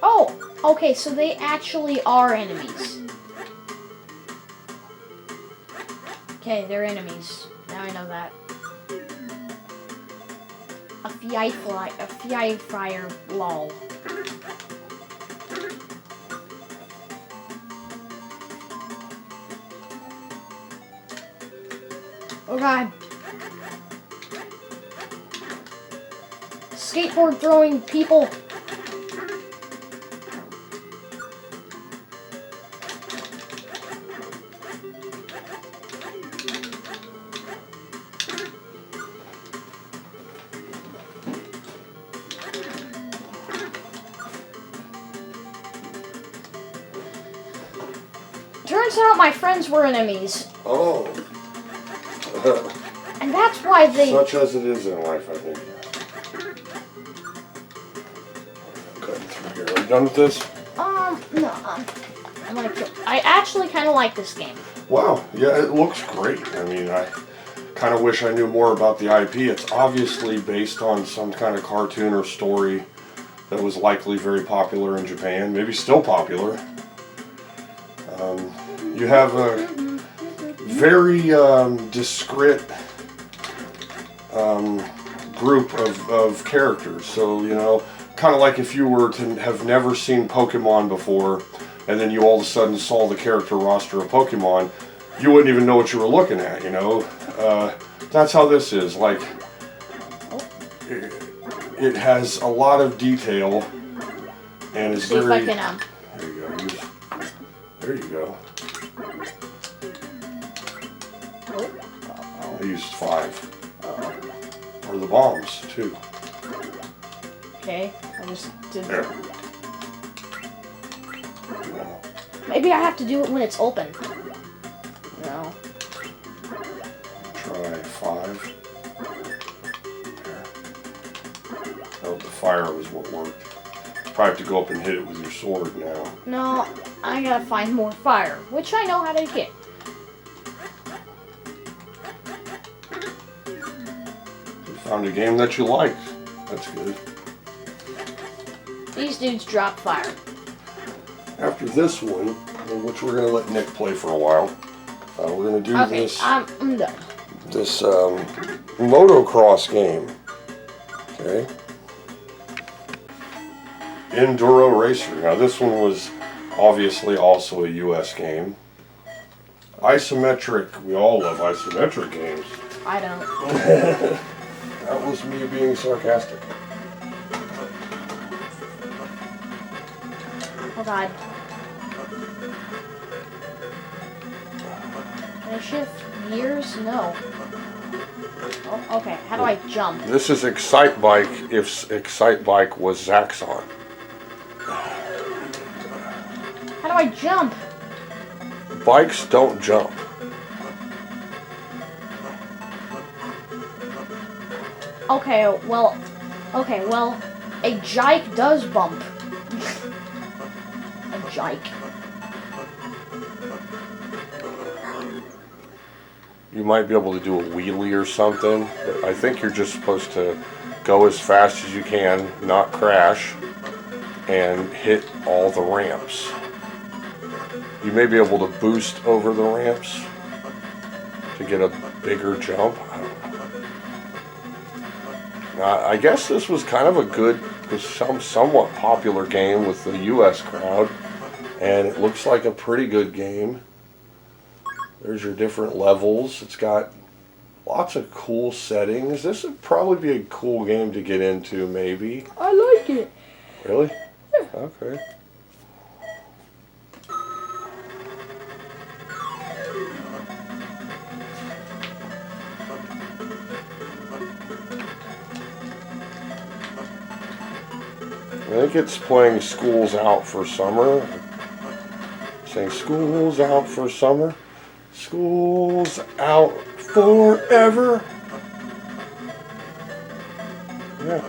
Oh, okay, so they actually are enemies. Okay, they're enemies. Now I know that. A fly fryer, lol. Oh god. Skateboard throwing people. Turns out my friends were enemies. Oh. And that's why they... Such as it is in life, I think. Cutting through here. Are you done with this? No. I'm gonna kill... I actually kind of like this game. Wow. Yeah, it looks great. I mean, I kind of wish I knew more about the IP. It's obviously based on some kind of cartoon or story that was likely very popular in Japan. Maybe still popular. You have a very discrete group of characters. So, you know, kind of like if you were to have never seen Pokemon before, and then you all of a sudden saw the character roster of Pokemon, you wouldn't even know what you were looking at, you know? That's how this is. Like, it has a lot of detail, and it's very... See if I can, There you go. There you go. I used 5. Or the bombs, too. Okay, I just did There. that. No. Maybe I have to do it when it's open. No. Try 5. There. Oh, the fire was what worked. Probably have to go up and hit it with your sword now. No, I gotta find more fire, which I know how to get. You found a game that you liked. That's good. These dudes drop fire. After this one, which we're going to let Nick play for a while, we're going to do Okay, this I'm done. this motocross game. Okay. Enduro Racer. Now this one was obviously also a US game. Isometric. We all love isometric games. I don't. That was me being sarcastic. Oh god. Can I shift gears? No. Oh, okay. How do I jump? This is Excite Bike if Excite Bike was Zaxxon. How do I jump? Bikes don't jump. Okay, well, a jike does bump. A jike. You might be able to do a wheelie or something, but I think you're just supposed to go as fast as you can, not crash, and hit all the ramps. You may be able to boost over the ramps to get a bigger jump. I don't know. I guess this was kind of a good, somewhat popular game with the US crowd, and it looks like a pretty good game. There's your different levels. It's got lots of cool settings. This would probably be a cool game to get into, maybe. I like it. Really? Yeah. Okay. I think it's playing School's Out for Summer. Saying School's Out for Summer. School's out forever. Yeah.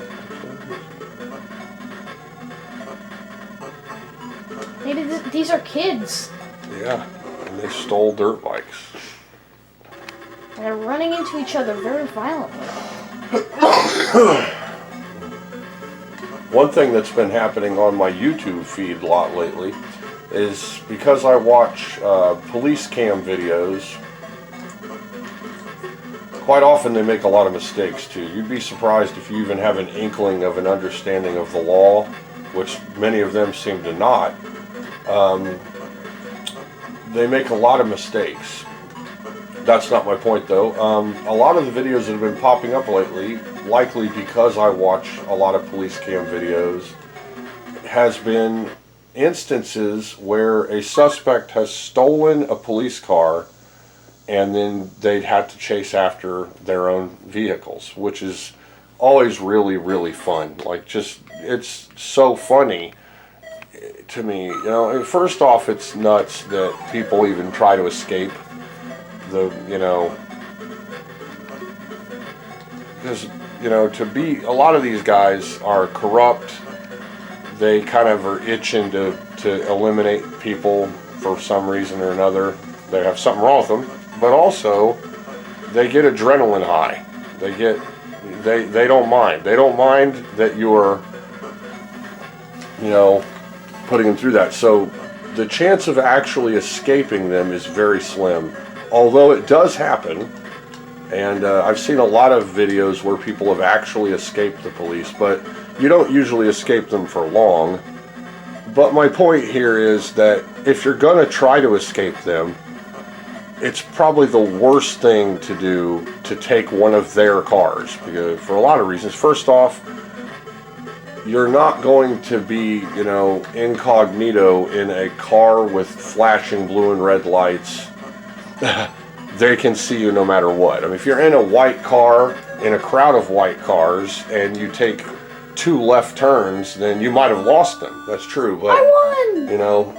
Maybe these are kids. Yeah, and they stole dirt bikes. And they're running into each other very violently. One thing that's been happening on my YouTube feed a lot lately is because I watch police cam videos, quite often they make a lot of mistakes too. You'd be surprised if you even have an inkling of an understanding of the law, which many of them seem to not. They make a lot of mistakes. That's not my point though. A lot of the videos that have been popping up lately, likely because I watch a lot of police cam videos, has been instances where a suspect has stolen a police car and then they'd have to chase after their own vehicles, which is always really, really fun. Like, just, it's so funny to me. You know, first off, it's nuts that people even try to escape the, you know, because, you know, a lot of these guys are corrupt. They kind of are itching to eliminate people for some reason or another. They have something wrong with them, but also they get adrenaline high. They don't mind. They don't mind that you're, you know, putting them through that. So the chance of actually escaping them is very slim, although it does happen. And I've seen a lot of videos where people have actually escaped the police, but you don't usually escape them for long. But my point here is that if you're going to try to escape them, it's probably the worst thing to do to take one of their cars, because for a lot of reasons. First off, you're not going to be, you know, incognito in a car with flashing blue and red lights. They can see you no matter what. I mean, if you're in a white car, in a crowd of white cars, and you take 2 left turns, then you might have lost them. That's true, but I won! you know,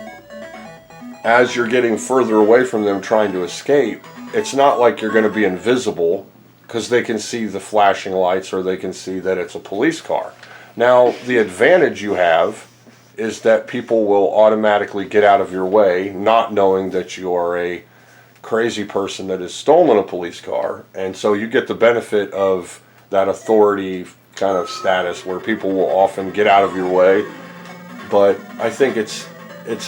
as you're getting further away from them trying to escape, it's not like you're going to be invisible because they can see the flashing lights or they can see that it's a police car. Now, the advantage you have is that people will automatically get out of your way, not knowing that you are a crazy person that has stolen a police car. And so you get the benefit of that authority kind of status where people will often get out of your way. But I think it's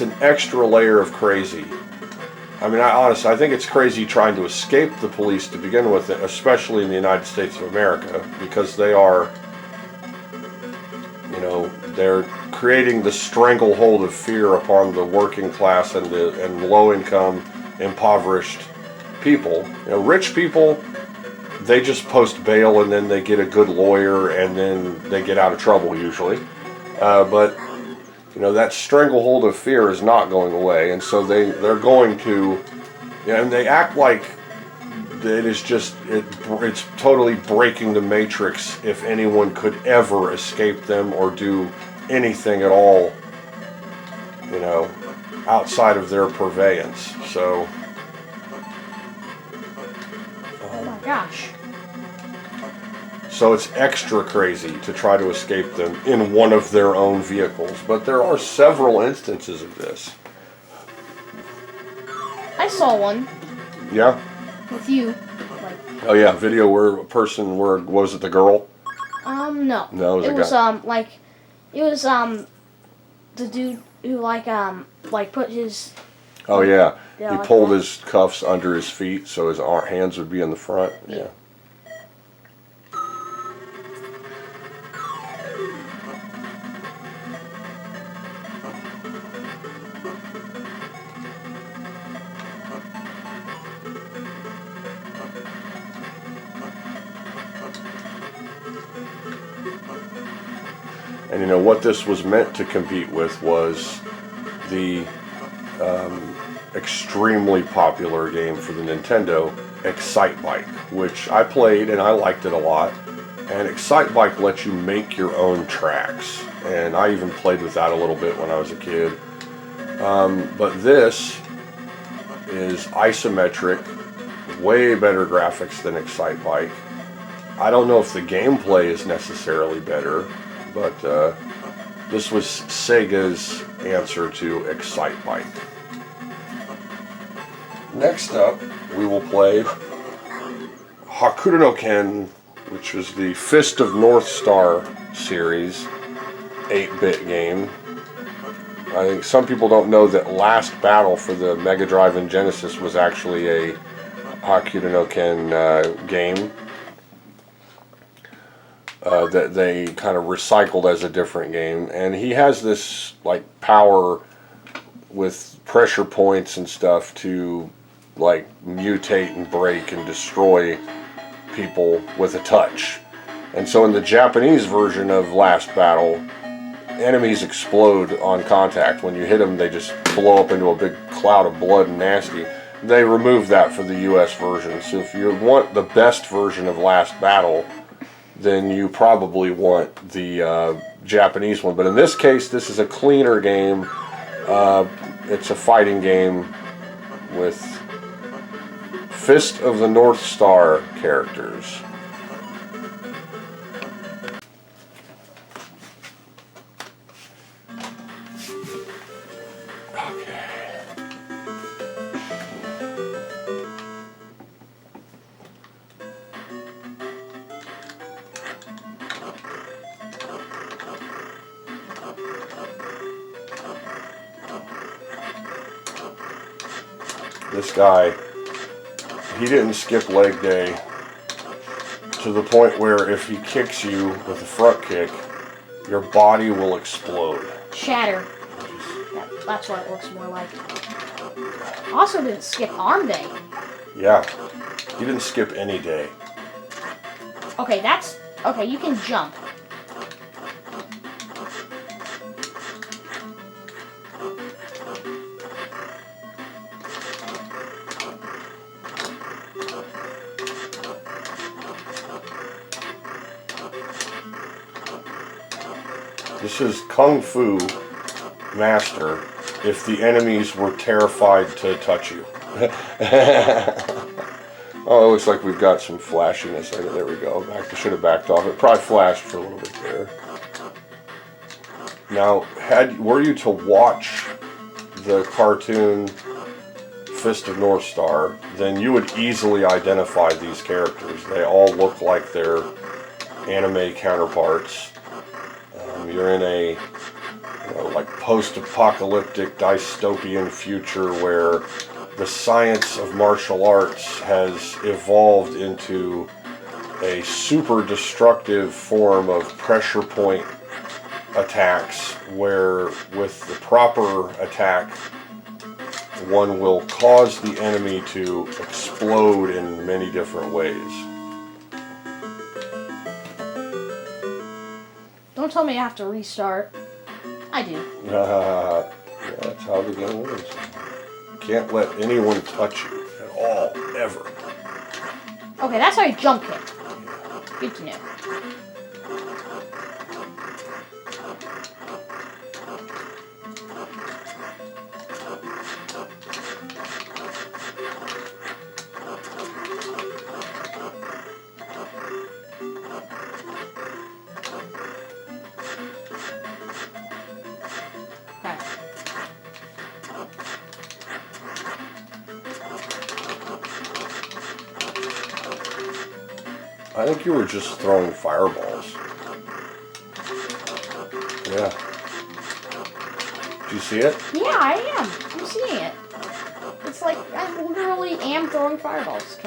an extra layer of crazy. I mean, I think it's crazy trying to escape the police to begin with, especially in the United States of America, because they are, they're creating the stranglehold of fear upon the working class and low-income, impoverished people. Rich people, they just post bail and then they get a good lawyer and then they get out of trouble usually. But that stranglehold of fear is not going away, and so they're going to, and they act like it is just it's totally breaking the matrix if anyone could ever escape them or do anything at all, outside of their purveyance. So, Oh my gosh. so it's extra crazy to try to escape them in one of their own vehicles. But there are several instances of this. I saw one Yeah? with you. Oh yeah, video where a person, was it the girl? No. No, it It was was the dude who put his. Oh yeah, Yeah, he like pulled that. his cuffs under his feet so his hands would be in the front. Yeah. And what this was meant to compete with was the extremely popular game for the Nintendo, Excitebike, which I played and I liked it a lot. And Excitebike lets you make your own tracks, and I even played with that a little bit when I was a kid. But this is isometric, way better graphics than Excitebike. I don't know if the gameplay is necessarily better, but this was Sega's answer to Excitebike. Next up, we will play Hakuto no Ken, which was the Fist of North Star series 8-bit game. I think some people don't know that Last Battle for the Mega Drive and Genesis was actually a Hakuto no Ken game that they kind of recycled as a different game. And he has this power with pressure points and stuff to mutate and break and destroy people with a touch. And so in the Japanese version of Last Battle, enemies explode on contact. When you hit them, they just blow up into a big cloud of blood and nasty. They removed that for the US version. So if you want the best version of Last Battle, then you probably want the Japanese one. But in this case, this is a cleaner game. It's a fighting game with Fist of the North Star characters. This guy, he didn't skip leg day to the point where if he kicks you with a front kick, your body will explode. Shatter. That's what it looks more like. Also didn't skip arm day. Yeah, he didn't skip any day. Okay, you can jump. This is Kung Fu Master if the enemies were terrified to touch you. Oh, it looks like we've got some flashiness. There we go. I should have backed off. It probably flashed for a little bit there. Now, were you to watch the cartoon Fist of North Star, then you would easily identify these characters. They all look like their anime counterparts. You're in a like post-apocalyptic dystopian future where the science of martial arts has evolved into a super destructive form of pressure point attacks, where with the proper attack one will cause the enemy to explode in many different ways. Don't tell me I have to restart. I do. That's how the game is. You can't let anyone touch you at all, ever. Okay, that's how you jump kick. Good to know. I think you were just throwing fireballs. Yeah. Do you see it? Yeah, I am. I'm seeing it. It's like I literally am throwing fireballs.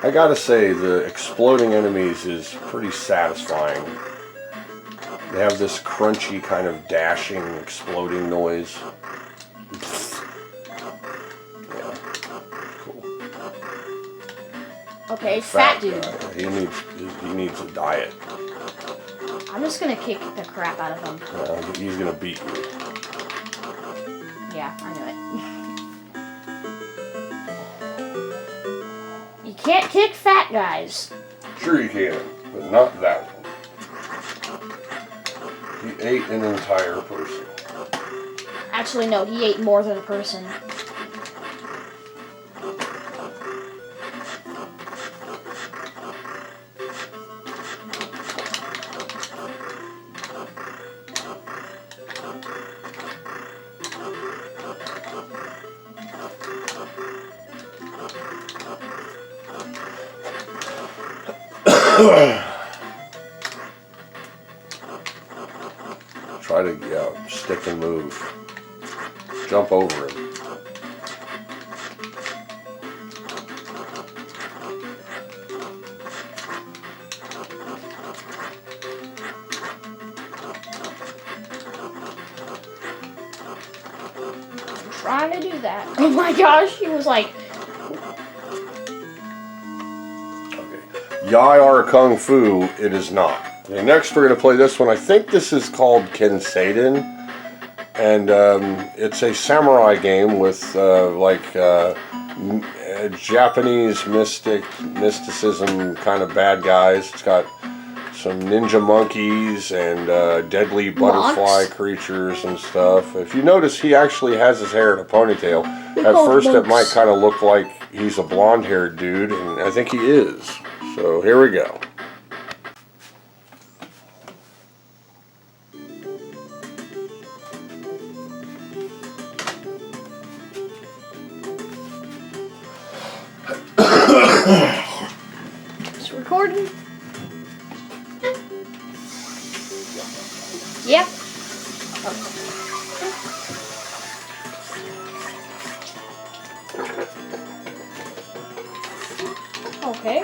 I gotta say, the exploding enemies is pretty satisfying. They have this crunchy kind of dashing, exploding noise. Yeah, cool. Okay, fat dude. He needs a diet. I'm just gonna kick the crap out of him. He's gonna beat you. Yeah, I knew it. You can't kick fat guys. Sure you can, but not that one. He ate an entire person. Actually, no, he ate more than a person. Try to, stick and move. Jump over him. I'm trying to do that. Oh my gosh, he was like... Okay. Yai are Kung Fu, it is not. Okay, next we're going to play this one. I think this is called Kenseiden. And it's a samurai game with Japanese mysticism kind of bad guys. It's got some ninja monkeys and deadly butterfly creatures and stuff. If you notice, he actually has his hair in a ponytail. At first it might kind of look like he's a blonde-haired dude, and I think he is. So here we go. It's recording. Yep. Okay.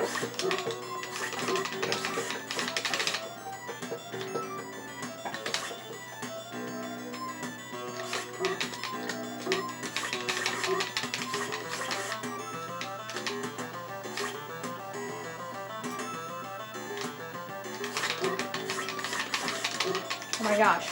Oh my gosh.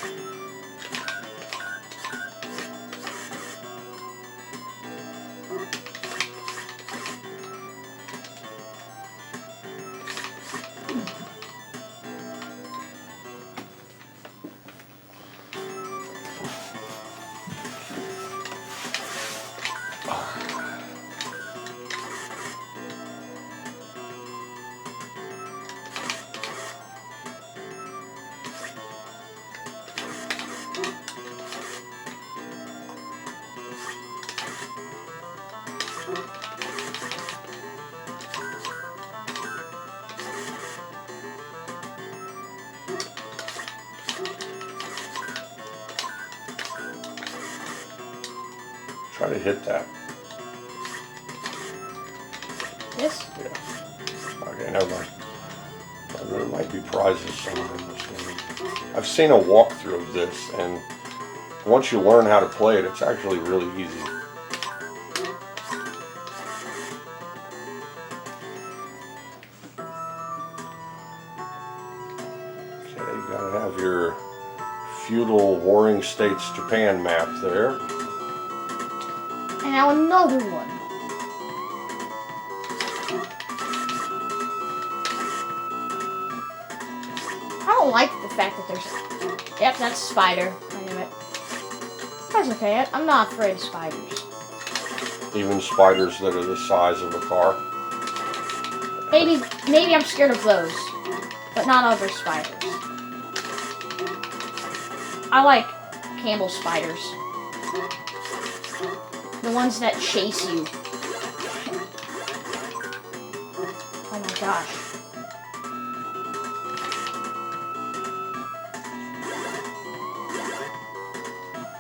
to hit that. This? Yeah. Okay, never mind. There might be prizes somewhere in this game. I've seen a walkthrough of this, and once you learn how to play it, it's actually really easy. Okay, you gotta have your feudal warring states Japan map there. And now another one. I don't like the fact that there's... Yep, that's a spider. I knew it. That's okay. I'm not afraid of spiders. Even spiders that are the size of a car. Maybe I'm scared of those, but not other spiders. I like Campbell spiders. The ones that chase you. Oh my gosh.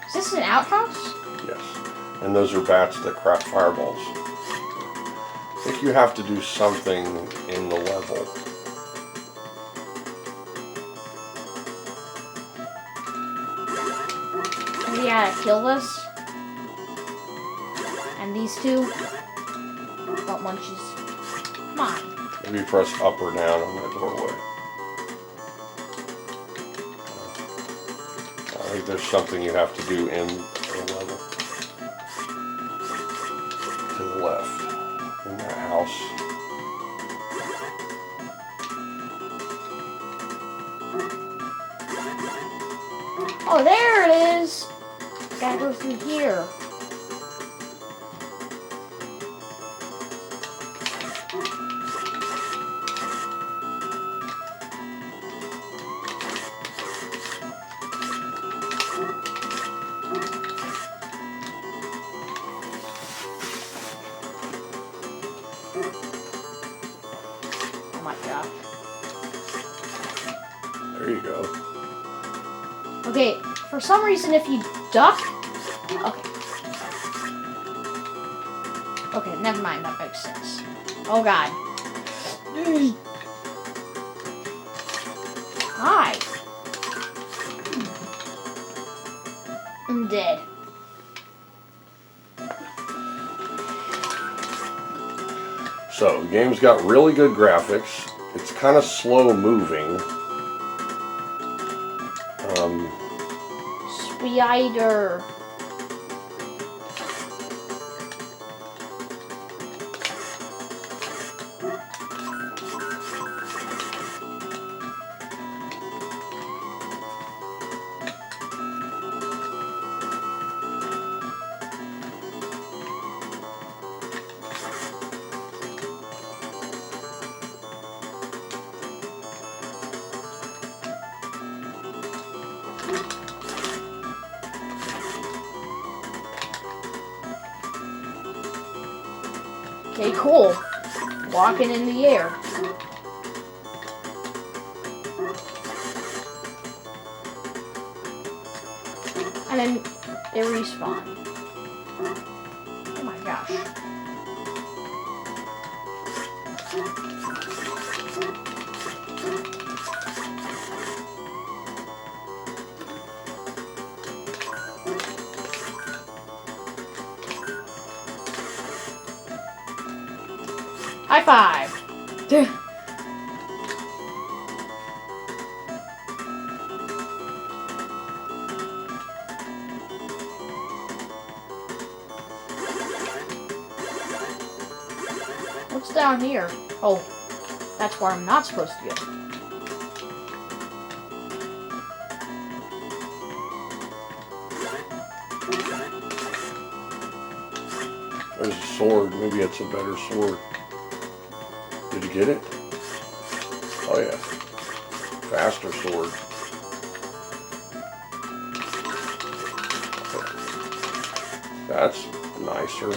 Is this an outhouse? Yes. And those are bats that craft fireballs. I think you have to do something in the level. Maybe I gotta kill this. And these two. What munches? Come on. Maybe press up or down on that doorway. I think there's something you have to do in the level. To the left. In that house. Oh, there it is! Gotta go through here. Oh my gosh. There you go. Okay, for some reason if you duck... Okay. Okay, never mind, that makes sense. Oh god. Hi. I'm dead. So, the game's got really good graphics. It's kind of slow moving. Spider. Okay, cool. Walking in the air. And then they respawn. Oh my gosh. High five! What's down here? Oh, that's where I'm not supposed to go. There's a sword. Maybe it's a better sword. Did you get it? Oh yeah. Faster sword. That's nicer.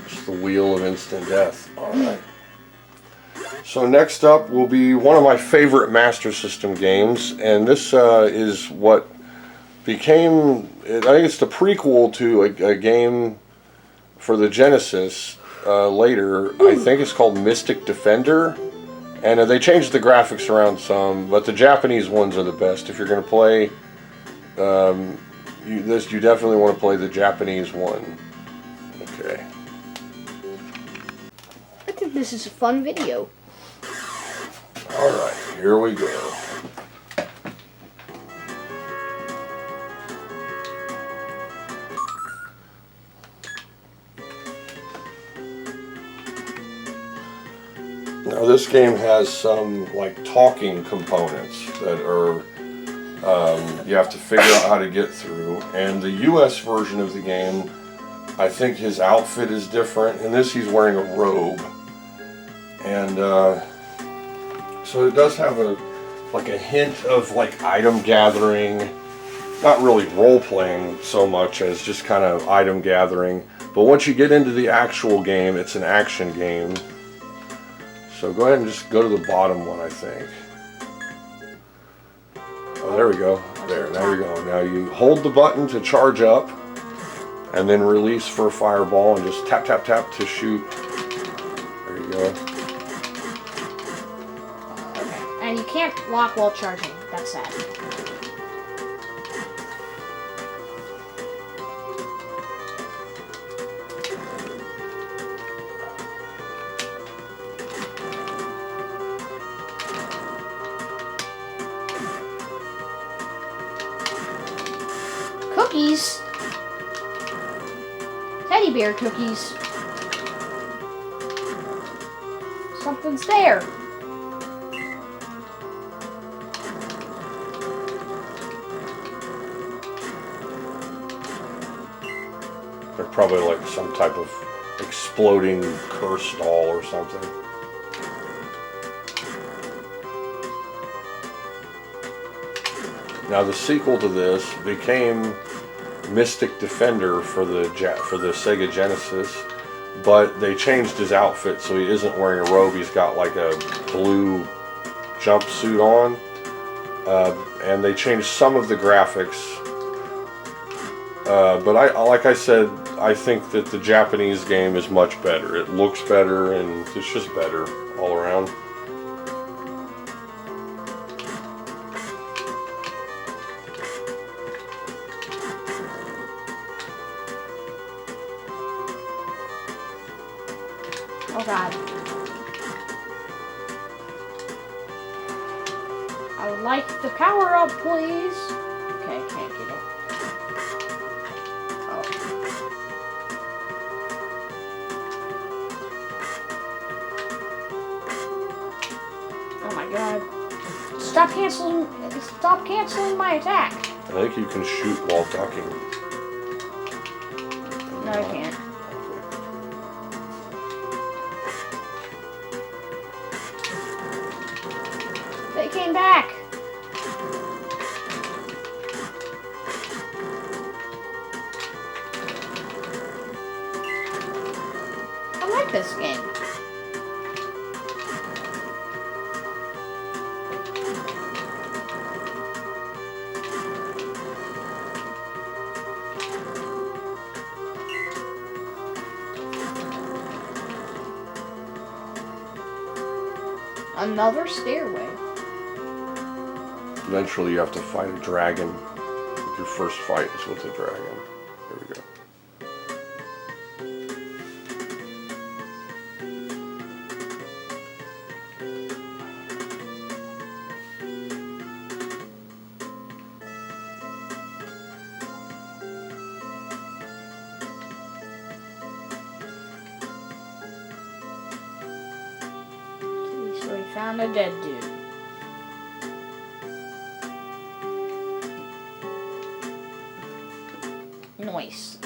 It's the wheel of instant death. Alright. So next up will be one of my favorite Master System games, and this is what became, I think it's the prequel to a game for the Genesis later. I think it's called Mystic Defender, and they changed the graphics around some, but the Japanese ones are the best. If you're going to play you definitely want to play the Japanese one. Okay. I think this is a fun video. Alright, here we go. Now this game has some like talking components that are you have to figure out how to get through. And the US version of the game, I think his outfit is different. In this he's wearing a robe. And so it does have a hint of like item gathering. Not really role playing so much as just kind of item gathering. But once you get into the actual game, it's an action game. So go ahead and just go to the bottom one, I think. Oh, there we go. There, now you go. Now you hold the button to charge up, and then release for a fireball, and just tap, tap, tap to shoot. There you go. Okay. And you can't walk while charging. That's sad. Cookies? Teddy bear cookies. Something's there. They're probably like some type of exploding curse doll or something. Now the sequel to this became Mystic Defender for the Sega Genesis, but they changed his outfit so he isn't wearing a robe. He's got like a blue jumpsuit on, and they changed some of the graphics. But like I said, I think that the Japanese game is much better. It looks better, and it's just better all around. Oh god. I would like the power up, please. Okay, can't get it. Oh. Oh my god. Stop canceling my attack. I think you can shoot while ducking. No, I can't. They came back. I like this game. Another stairway. Eventually you have to fight a dragon. Your first fight is with a dragon. There we go. So we found a dead dude. Nice.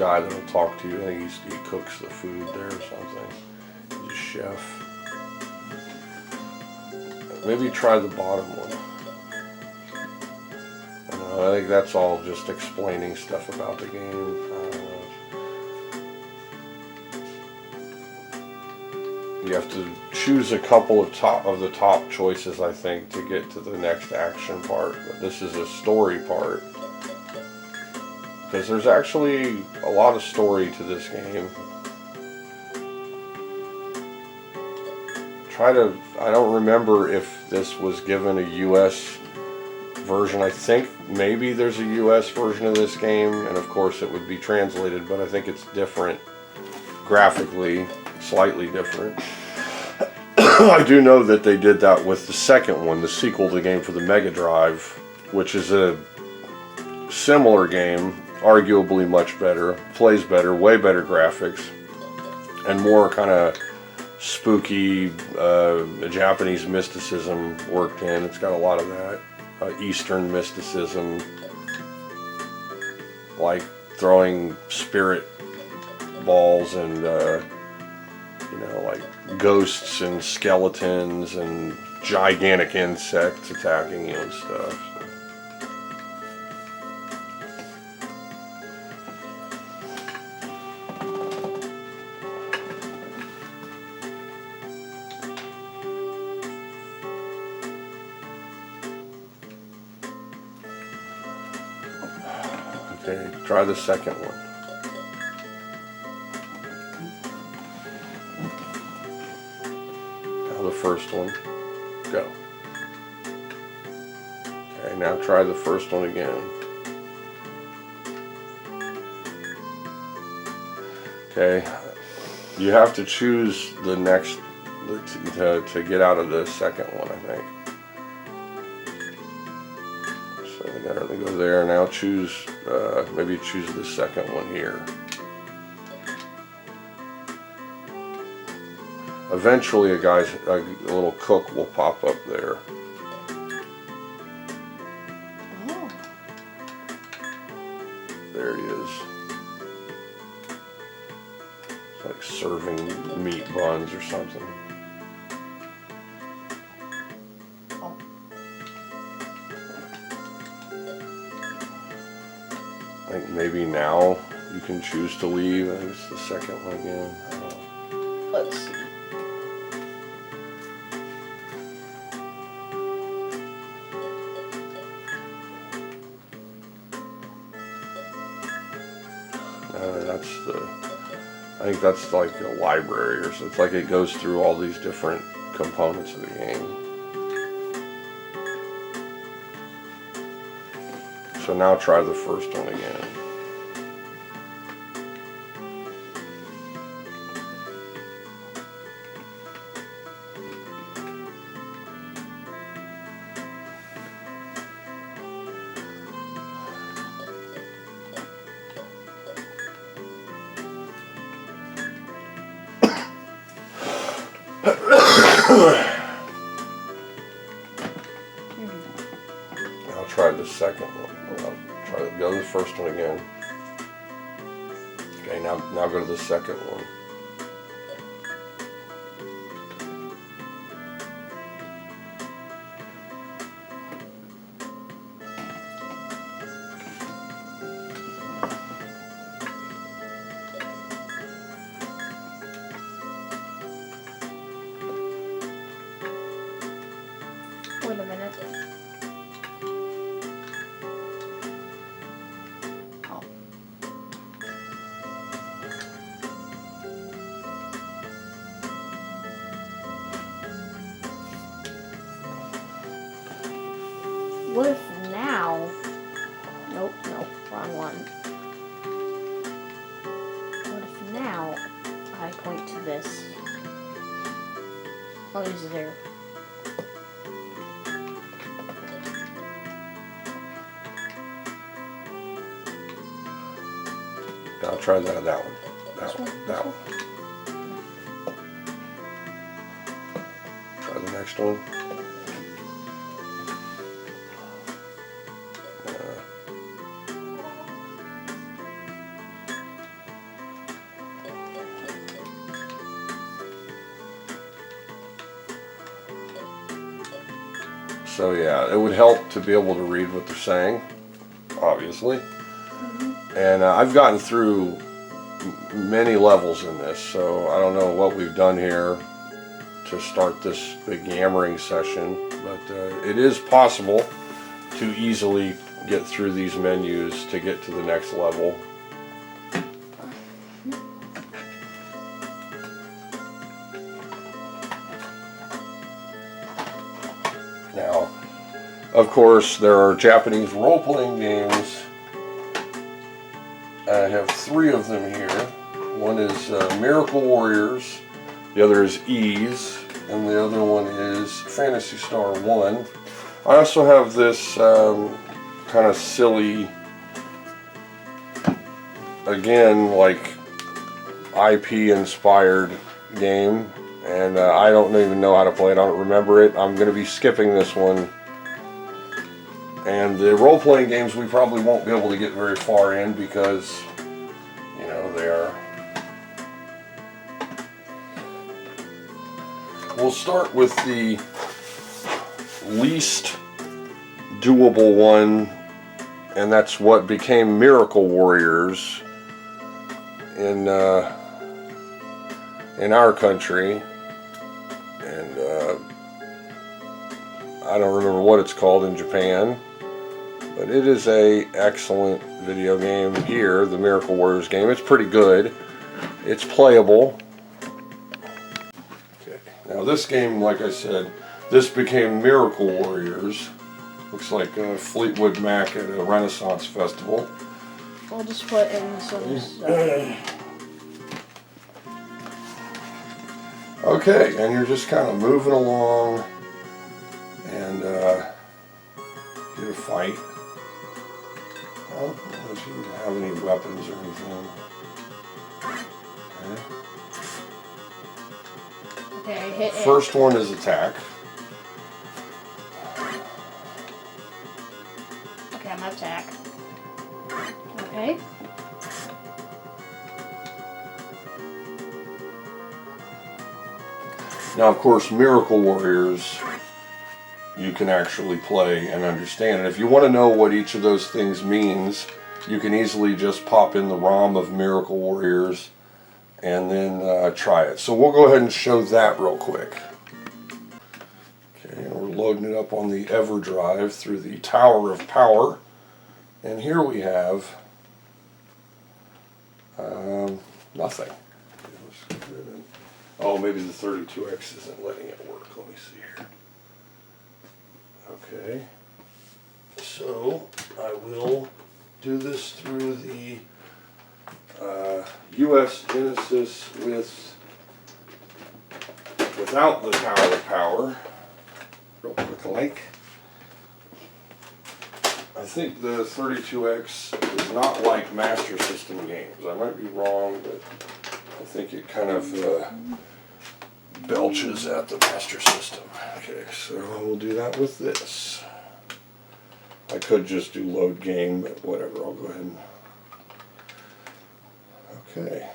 guy that'll talk to you. I think he cooks the food there or something. He's a chef. Maybe try the bottom one. I think that's all just explaining stuff about the game. I don't know. You have to choose a couple of the top choices, I think, to get to the next action part. But this is a story part. Because there's actually a lot of story to this game. I don't remember if this was given a US version. I think maybe there's a US version of this game, and of course it would be translated, but I think it's different graphically, slightly different. I do know that they did that with the second one, the sequel to the game for the Mega Drive, which is a similar game, arguably much better, plays better, way better graphics, and more kind of spooky Japanese mysticism worked in. It's got a lot of that. Eastern mysticism, like throwing spirit balls and you know, like ghosts and skeletons and gigantic insects attacking you and stuff. Okay, try the second one. Now the first one. Go. Okay, now try the first one again. Okay, you have to choose the next to get out of the second one, I think. So I gotta go there. Now choose, maybe choose the second one here. Eventually, a little cook will pop up there. Oh. There he is. It's like serving meat buns or something. Oh. I think maybe now you can choose to leave. I think it's the second one again. Let's see. I think that's like a library or so. It's like it goes through all these different components of the game. So now try the first one again. I'll try the second one. Go to the first one again. Okay, now go to the second one. Wait a minute. Oh. What if now? Nope, wrong one. What if now I point to this? Oh, this is there. I'll try that one. That one. Try the next one. So yeah, it would help to be able to read what they're saying, obviously. And I've gotten through many levels in this, so I don't know what we've done here to start this big yammering session, but it is possible to easily get through these menus to get to the next level. Now, of course, there are Japanese role-playing games. I have 3 of them here. One is Miracle Warriors, the other is Ease, and the other one is Phantasy Star 1. I also have this kind of silly, again, like IP-inspired game, and I don't even know how to play it. I don't remember it. I'm going to be skipping this one. And the role-playing games we probably won't be able to get very far in because, you know, they are. We'll start with the least doable one, and that's what became Miracle Warriors in our country. And I don't remember what it's called in Japan. But it is a excellent video game here, the Miracle Warriors game. It's pretty good. It's playable. Okay. Now this game, like I said, this became Miracle Warriors. Looks like Fleetwood Mac at a Renaissance festival. We'll just put in some. Okay, and you're just kind of moving along and get a fight. I don't know if you have any weapons or anything. Okay, hit it. First one is attack. Okay, I'm gonna attack. Okay. Now, of course, Miracle Warriors, you can actually play and understand. And if you want to know what each of those things means, you can easily just pop in the ROM of Miracle Warriors and then try it. So we'll go ahead and show that real quick. Okay, and we're loading it up on the EverDrive through the Tower of Power. And here we have nothing. Oh, maybe the 32X isn't letting it work. Let me see here. Okay. So I will do this through the US Genesis without the Tower of Power. Real quick like. I think the 32X is not like Master System games. I might be wrong, but I think it kind of belches at the Master System. Okay, so we'll do that with this. I could just do load game, but whatever, I'll go ahead and... Okay.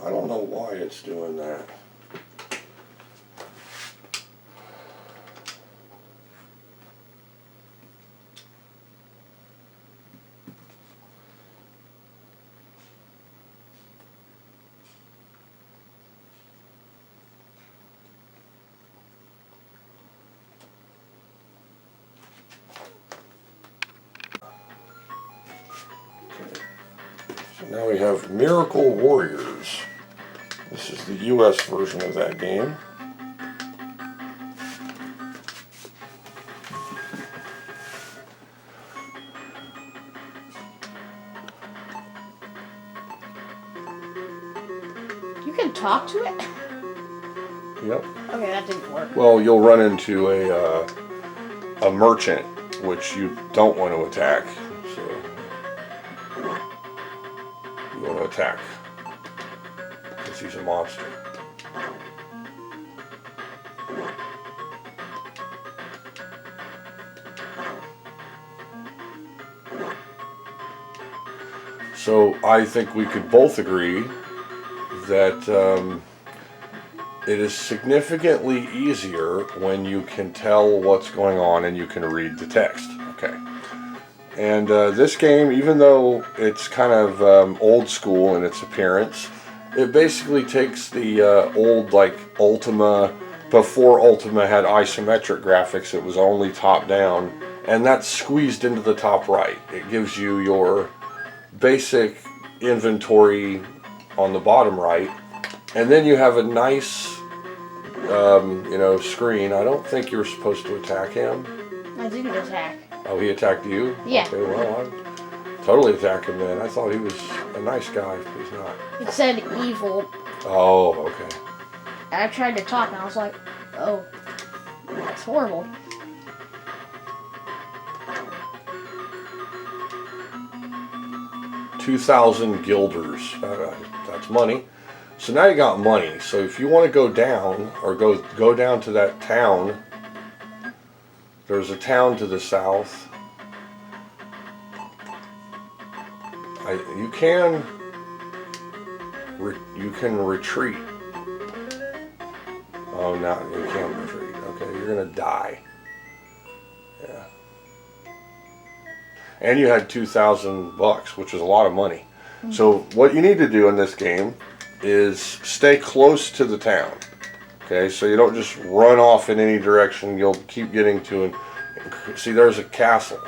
I don't know why it's doing that. So now we have Miracle Warriors. This is the US version of that game. You can talk to it? Yep. Okay, that didn't work. Well, you'll run into a merchant, which you don't want to attack. So you want to attack because he's a monster. So I think we could both agree that it is significantly easier when you can tell what's going on and you can read the text. Okay. And this game, even though it's kind of old school in its appearance, it basically takes the old, like, Ultima. Before Ultima had isometric graphics, it was only top down, and that's squeezed into the top right. It gives you your basic inventory on the bottom right, and then you have a nice screen. I don't think you're supposed to attack him. I didn't attack. Oh, he attacked you? Yeah. Okay, well, I'd totally attack him then. I thought he was a nice guy, but he's not. It said evil. Oh, okay. And I tried to talk and I was like, oh, that's horrible. $2,000 guilders. That's money. So now you got money. So if you want to go down, or go down to that town, there's a town to the south. You can retreat. Oh, no, you can't retreat. Okay, you're gonna die. Yeah. And you had $2,000, which is a lot of money. Mm-hmm. So what you need to do in this game is stay close to the town. Okay, so you don't just run off in any direction. You'll keep getting to it. See, there's a castle.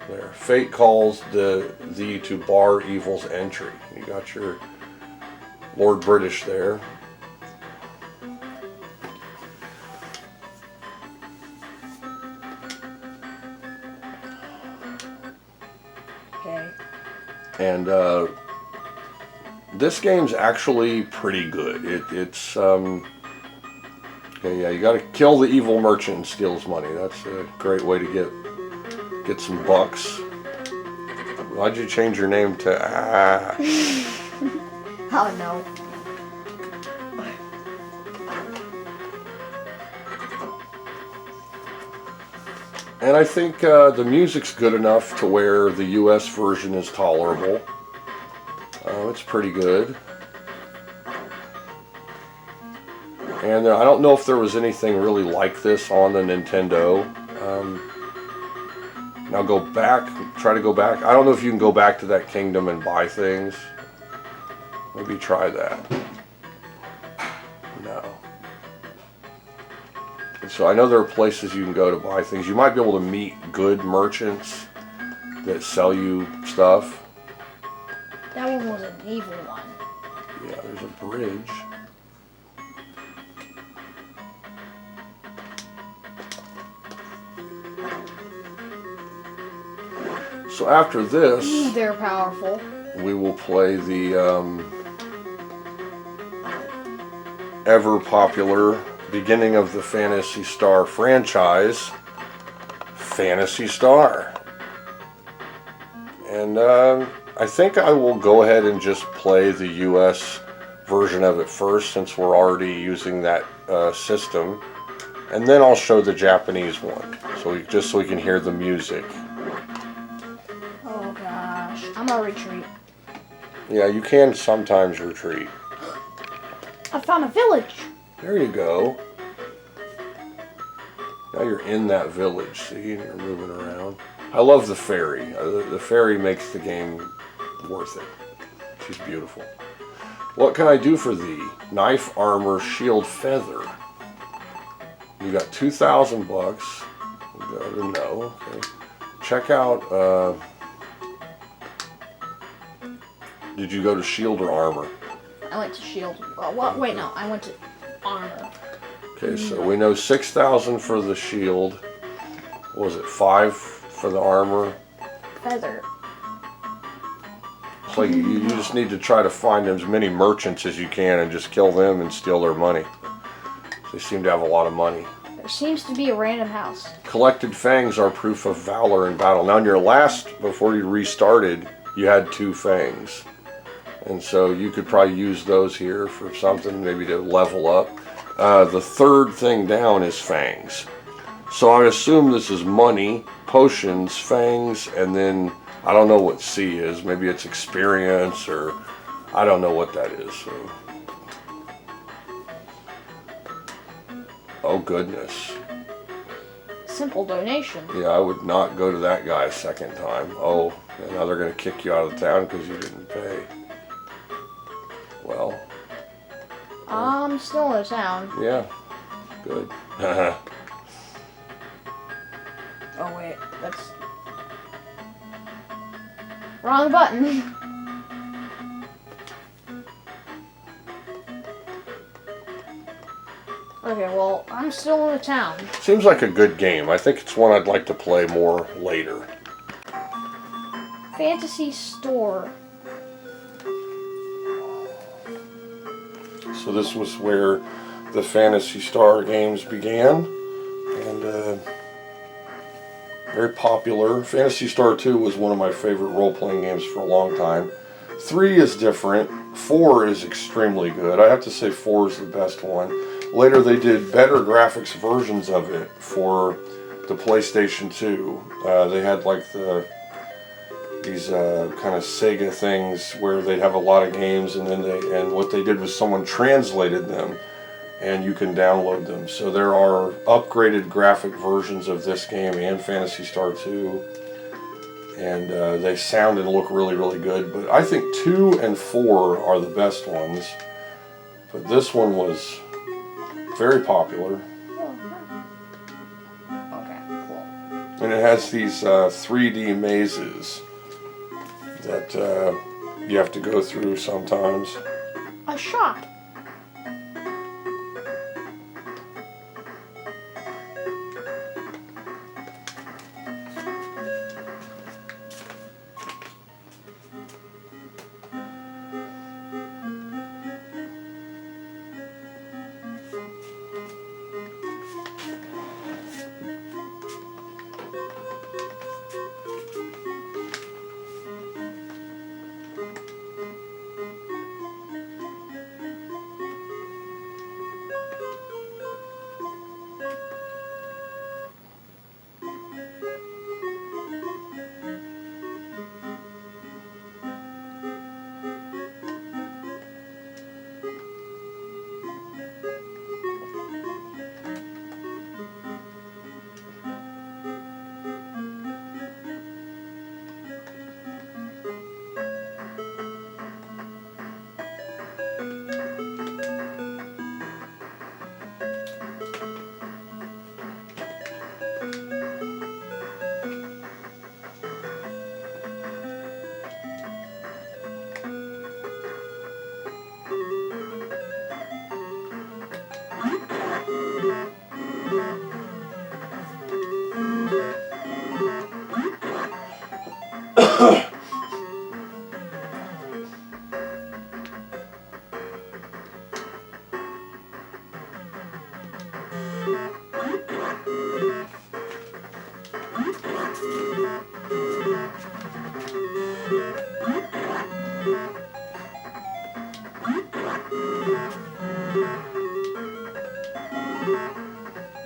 There. Fate calls thee to bar evil's entry. You got your Lord British there. Okay. And this game's actually pretty good. It's okay, yeah, you got to kill the evil merchant and steal his money. That's a great way to get some bucks. Why'd you change your name to Oh no. And I think the music's good enough to where the US version is tolerable. It's pretty good. And I don't know if there was anything really like this on the Nintendo. Now try to go back. I don't know if you can go back to that kingdom and buy things. Maybe try that. No. So I know there are places you can go to buy things. You might be able to meet good merchants that sell you stuff. That one was an evil one. Yeah, there's a bridge. So after this, they're powerful. We will play the ever popular beginning of the Phantasy Star franchise, Phantasy Star. And I think I will go ahead and just play the US version of it first, since we're already using that system, and then I'll show the Japanese one, so we can hear the music. Oh gosh, I'm gonna retreat. Yeah, you can sometimes retreat. I found a village. There you go. Now you're in that village. See, you're moving around. I love the fairy. The fairy makes the game worth it. She's beautiful. What can I do for thee? Knife, armor, shield, feather. You got $2,000. No. Okay. Check out. Did you go to shield or armor? I went to shield. Well, what? Wait, no. I went to armor. Okay, so we know 6,000 for the shield. What was it? 5 for the armor. Feather. So you just need to try to find as many merchants as you can and just kill them and steal their money. They seem to have a lot of money. There seems to be a random house. Collected fangs are proof of valor in battle. Now in your last, before you restarted, you had 2 fangs. And so you could probably use those here for something, maybe to level up. The third thing down is fangs. So I assume this is money, potions, fangs, and then I don't know what C is. Maybe it's experience, or I don't know what that is. So. Oh goodness. Simple donation. Yeah, I would not go to that guy a second time. Oh, and now they're going to kick you out of town because you didn't pay. Well. I'm still in town. Yeah. Good. Oh wait, that's wrong button. Okay, well, I'm still in the town. Seems like a good game. I think it's one I'd like to play more later. Fantasy Store. So this was where the Phantasy Star games began, and very popular. Phantasy Star 2 was one of my favorite role-playing games for a long time. 3 is different. 4 is extremely good. I have to say 4 is the best one. Later they did better graphics versions of it for the PlayStation 2. They had like these kind of Sega things where they'd have a lot of games, and then what they did was someone translated them and you can download them. So there are upgraded graphic versions of this game and Phantasy Star 2, and they sound and look really, really good. But I think 2 and 4 are the best ones, but this one was very popular. Okay, cool. And it has these 3D mazes that you have to go through sometimes. A shop.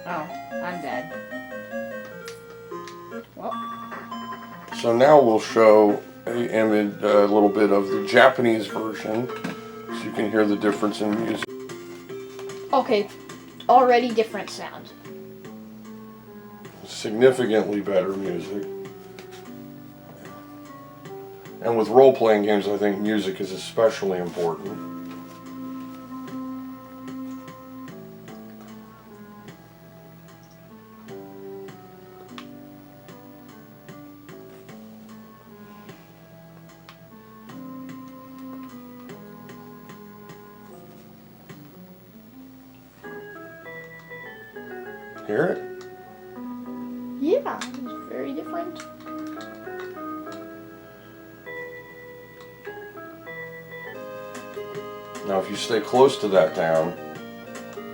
Oh, I'm dead. Well. So now we'll show a little bit of the Japanese version, so you can hear the difference in music. Okay, already different sound. Significantly better music. And with role-playing games, I think music is especially important. Hear it? Yeah, it's very different. Now if you stay close to that town,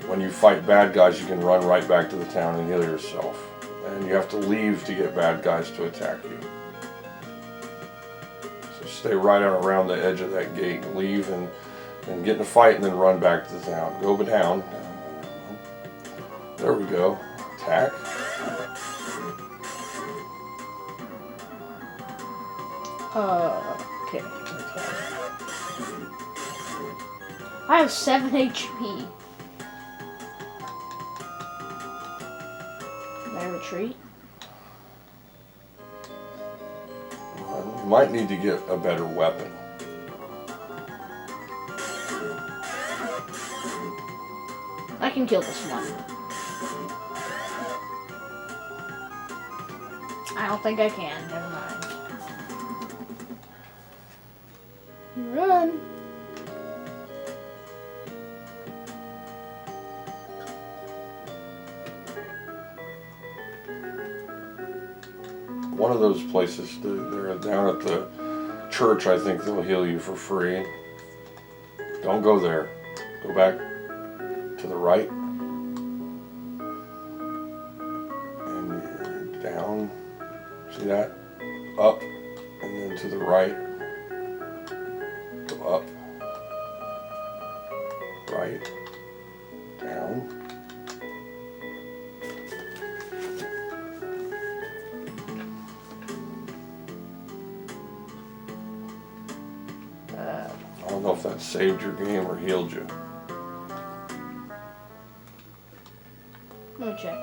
when you fight bad guys, you can run right back to the town and heal yourself. And you have to leave to get bad guys to attack you. So stay right around the edge of that gate, leave and get in a fight, and then run back to the town. Go down. There we go. Attack. Okay. I have 7 HP. Can I retreat? You might need to get a better weapon. I can kill this one. I don't think I can. Never mind. Run. One of those places, they're down at the church, I think they'll heal you for free. Don't go there. Go back to the right. And down. See that? Up. And then to the right. Go up. Right. Down. I don't know if that saved your game or healed you. Let me check.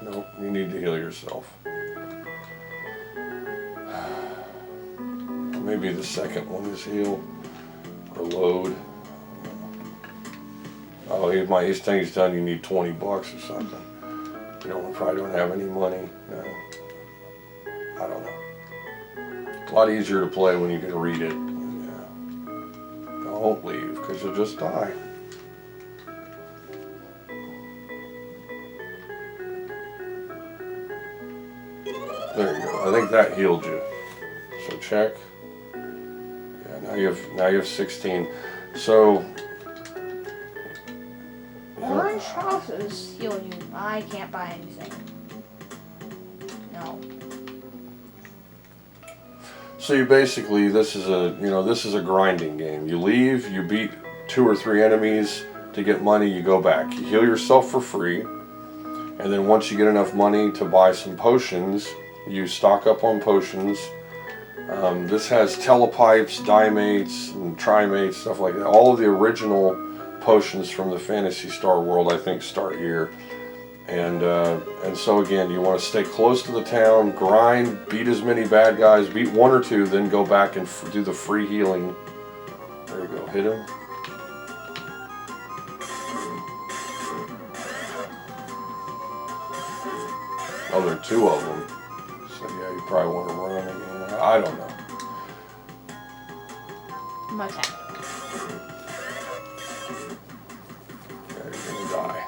Nope, you need to heal yourself. Maybe the second one is heal or load. Oh, he's saying he's telling you need 20 bucks or something. You probably don't have any money. No. I don't know. It's a lot easier to play when you can read it. Yeah. Don't leave, because you'll just die. There you go. I think that healed you. So check. Yeah, now you have 16. So Orange houses heal you. I can't buy anything. No. So you basically, this is a grinding game. You leave, you beat 2 or 3 enemies to get money, you go back. You heal yourself for free, and then once you get enough money to buy some potions, you stock up on potions. This has telepipes, dimates, and trimates, stuff like that. All of the original potions from the Phantasy Star world, I think, start here. And so again, you want to stay close to the town, grind, beat as many bad guys, beat 1 or 2, then go back and do the free healing. There you go, hit him. Oh, there are 2 of them. So yeah, you probably want to run again. I don't know. My attack. Yeah, you're gonna die.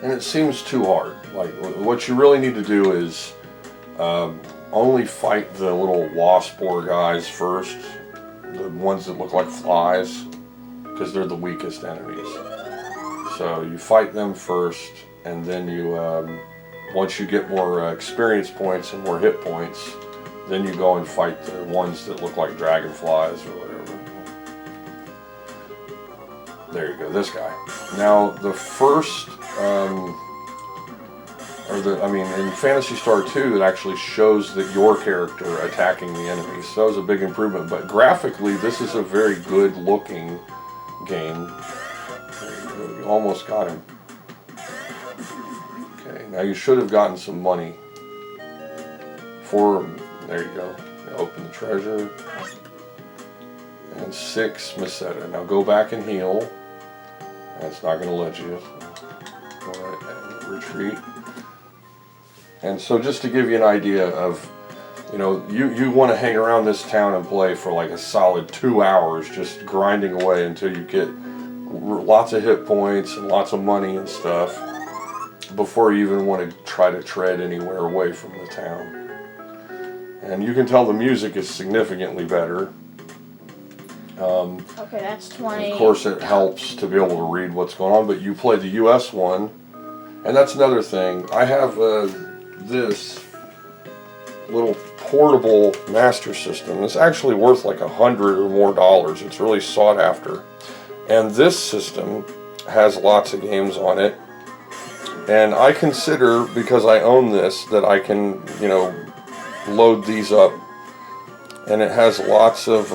And it seems too hard. Like, what you really need to do is only fight the little wasp boar guys first, the ones that look like flies, because they're the weakest enemies. So you fight them first, and then you, once you get more experience points and more hit points, then you go and fight the ones that look like dragonflies or whatever. There you go, this guy. Now the first, in Phantasy Star 2, it actually shows that your character attacking the enemies. So that was a big improvement. But graphically, this is a very good looking game. There you go, you almost got him. Okay, now you should have gotten some money for, there you go. Open the treasure. And 6 Meseta. Now go back and heal. That's not going to let you. Go ahead and retreat. And so just to give you an idea of, you want to hang around this town and play for like a solid 2 hours, just grinding away until you get lots of hit points and lots of money and stuff before you even want to try to tread anywhere away from the town. And you can tell the music is significantly better. Okay, that's 20. Of course, it helps to be able to read what's going on, but you play the US one, and that's another thing. I have this little portable Master System. It's actually worth like $100 or more. It's really sought after. And this system has lots of games on it. And I consider, because I own this, that I can, you know, load these up. And it has lots of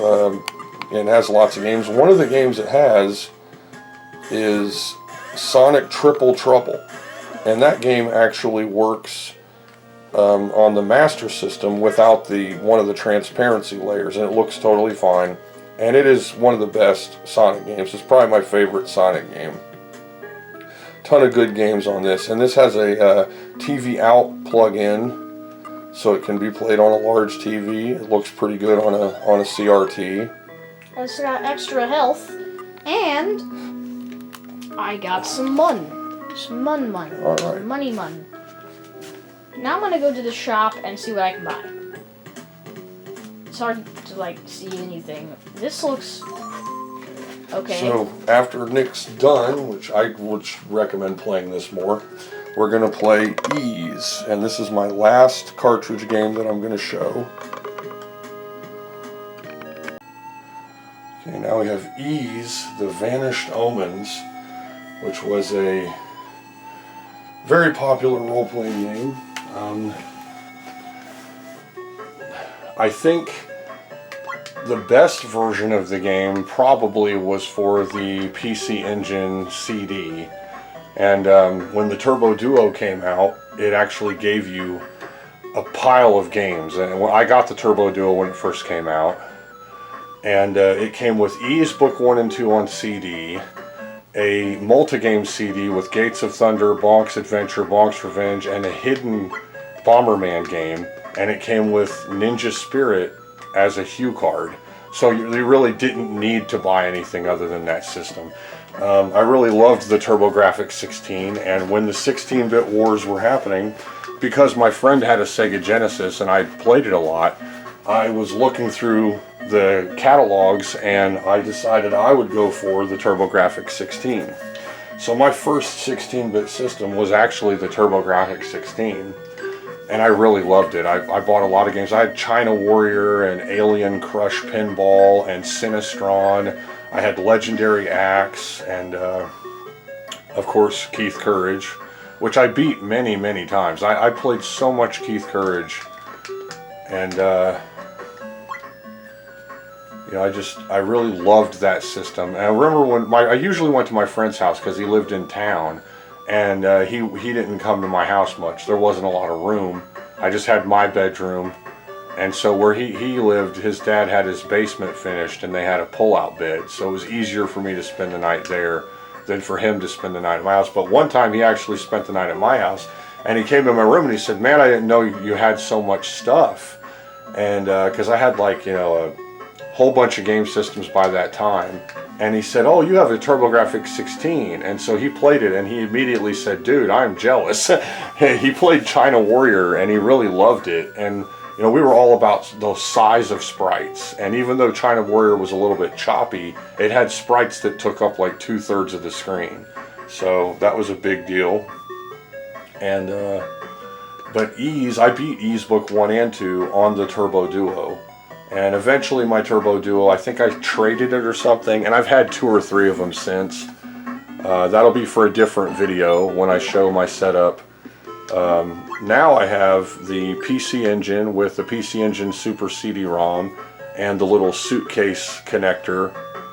games. One of the games it has is Sonic Triple Trouble, and that game actually works on the Master System without one of the transparency layers, and it looks totally fine. And it is one of the best Sonic games. It's probably my favorite Sonic game. Ton of good games on this, and this has a TV out plug-in, so it can be played on a large TV. It looks pretty good on a CRT. It's got extra health, and I got some mun. Some mun. All right. Some money mun. Now I'm gonna go to the shop and see what I can buy. It's hard to like see anything. This looks okay. So after Nick's done, which I would recommend playing this more, we're gonna play Ease, and this is my last cartridge game that I'm gonna show. Okay, now we have Ease, The Vanished Omens, which was a very popular role-playing game. I think the best version of the game probably was for the PC Engine CD. And when the Turbo Duo came out, it actually gave you a pile of games. And I got the Turbo Duo when it first came out. And it came with Ease Book 1 and 2 on CD, a multi-game CD with Gates of Thunder, Bonk's Adventure, Bonk's Revenge, and a hidden Bomberman game. And it came with Ninja Spirit as a Hue card. So you really didn't need to buy anything other than that system. I really loved the TurboGrafx 16, and when the 16-bit wars were happening, because my friend had a Sega Genesis and I played it a lot, I was looking through the catalogs and I decided I would go for the TurboGrafx 16. So my first 16-bit system was actually the TurboGrafx 16, and I really loved it. I bought a lot of games. I had China Warrior and Alien Crush Pinball and Sinistron. I had Legendary Axe and of course Keith Courage, which I beat many, many times. I played so much Keith Courage, and you know, I really loved that system. And I remember when I usually went to my friend's house because he lived in town, and he didn't come to my house much. There wasn't a lot of room. I just had my bedroom, and so where he lived, his dad had his basement finished, and they had a pull-out bed, so it was easier for me to spend the night there than for him to spend the night at my house. But one time he actually spent the night at my house, and he came to my room and he said, "Man, I didn't know you had so much stuff." And because I had, like, you know, a whole bunch of game systems by that time, and he said, "Oh, you have a TurboGrafx 16." And so he played it, and he immediately said, "Dude, I'm jealous." He played China Warrior and he really loved it, and you know, we were all about the size of sprites, and even though China Warrior was a little bit choppy, it had sprites that took up like 2/3 of the screen, so that was a big deal. And but Ease, I beat Ease Book 1 and 2 on the Turbo Duo. And eventually my Turbo Duo, I think I traded it or something, and I've had 2 or 3 of them since. That'll be for a different video when I show my setup. Now I have the PC Engine with the PC Engine Super CD-ROM and the little suitcase connector,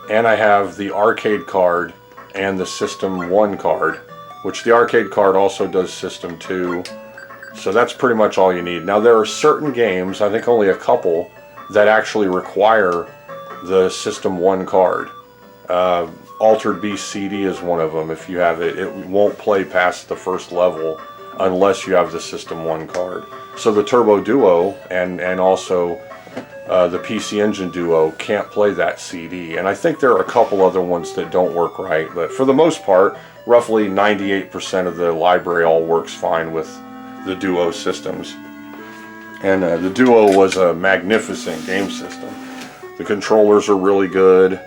and I have the arcade card and the System 1 card, which the arcade card also does System 2. So that's pretty much all you need. Now there are certain games, I think only a couple, that actually require the System 1 card. Altered Beast CD is one of them. If you have it, it won't play past the first level unless you have the System 1 card. So the Turbo Duo and also the PC Engine Duo can't play that CD. And I think there are a couple other ones that don't work right, but for the most part, roughly 98% of the library all works fine with the Duo systems. And the Duo was a magnificent game system. The controllers are really good.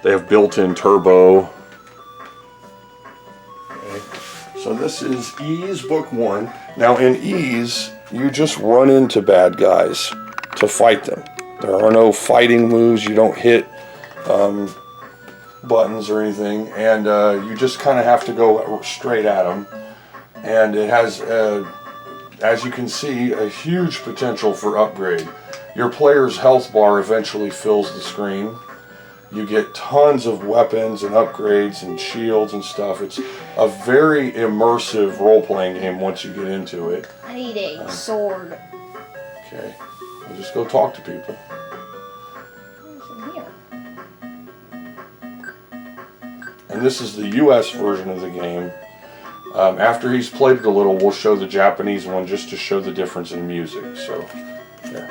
They have built-in turbo. Okay. So this is Ease Book 1. Now in Ease, you just run into bad guys to fight them. There are no fighting moves. You don't hit buttons or anything, and you just kind of have to go straight at them. And it has, as you can see, a huge potential for upgrade. Your player's health bar eventually fills the screen. You get tons of weapons and upgrades and shields and stuff. It's a very immersive role-playing game once you get into it. I need a sword. Okay, we'll just go talk to people. What's in here? And this is the US version of the game. After he's played it a little, we'll show the Japanese one just to show the difference in music. So, yeah.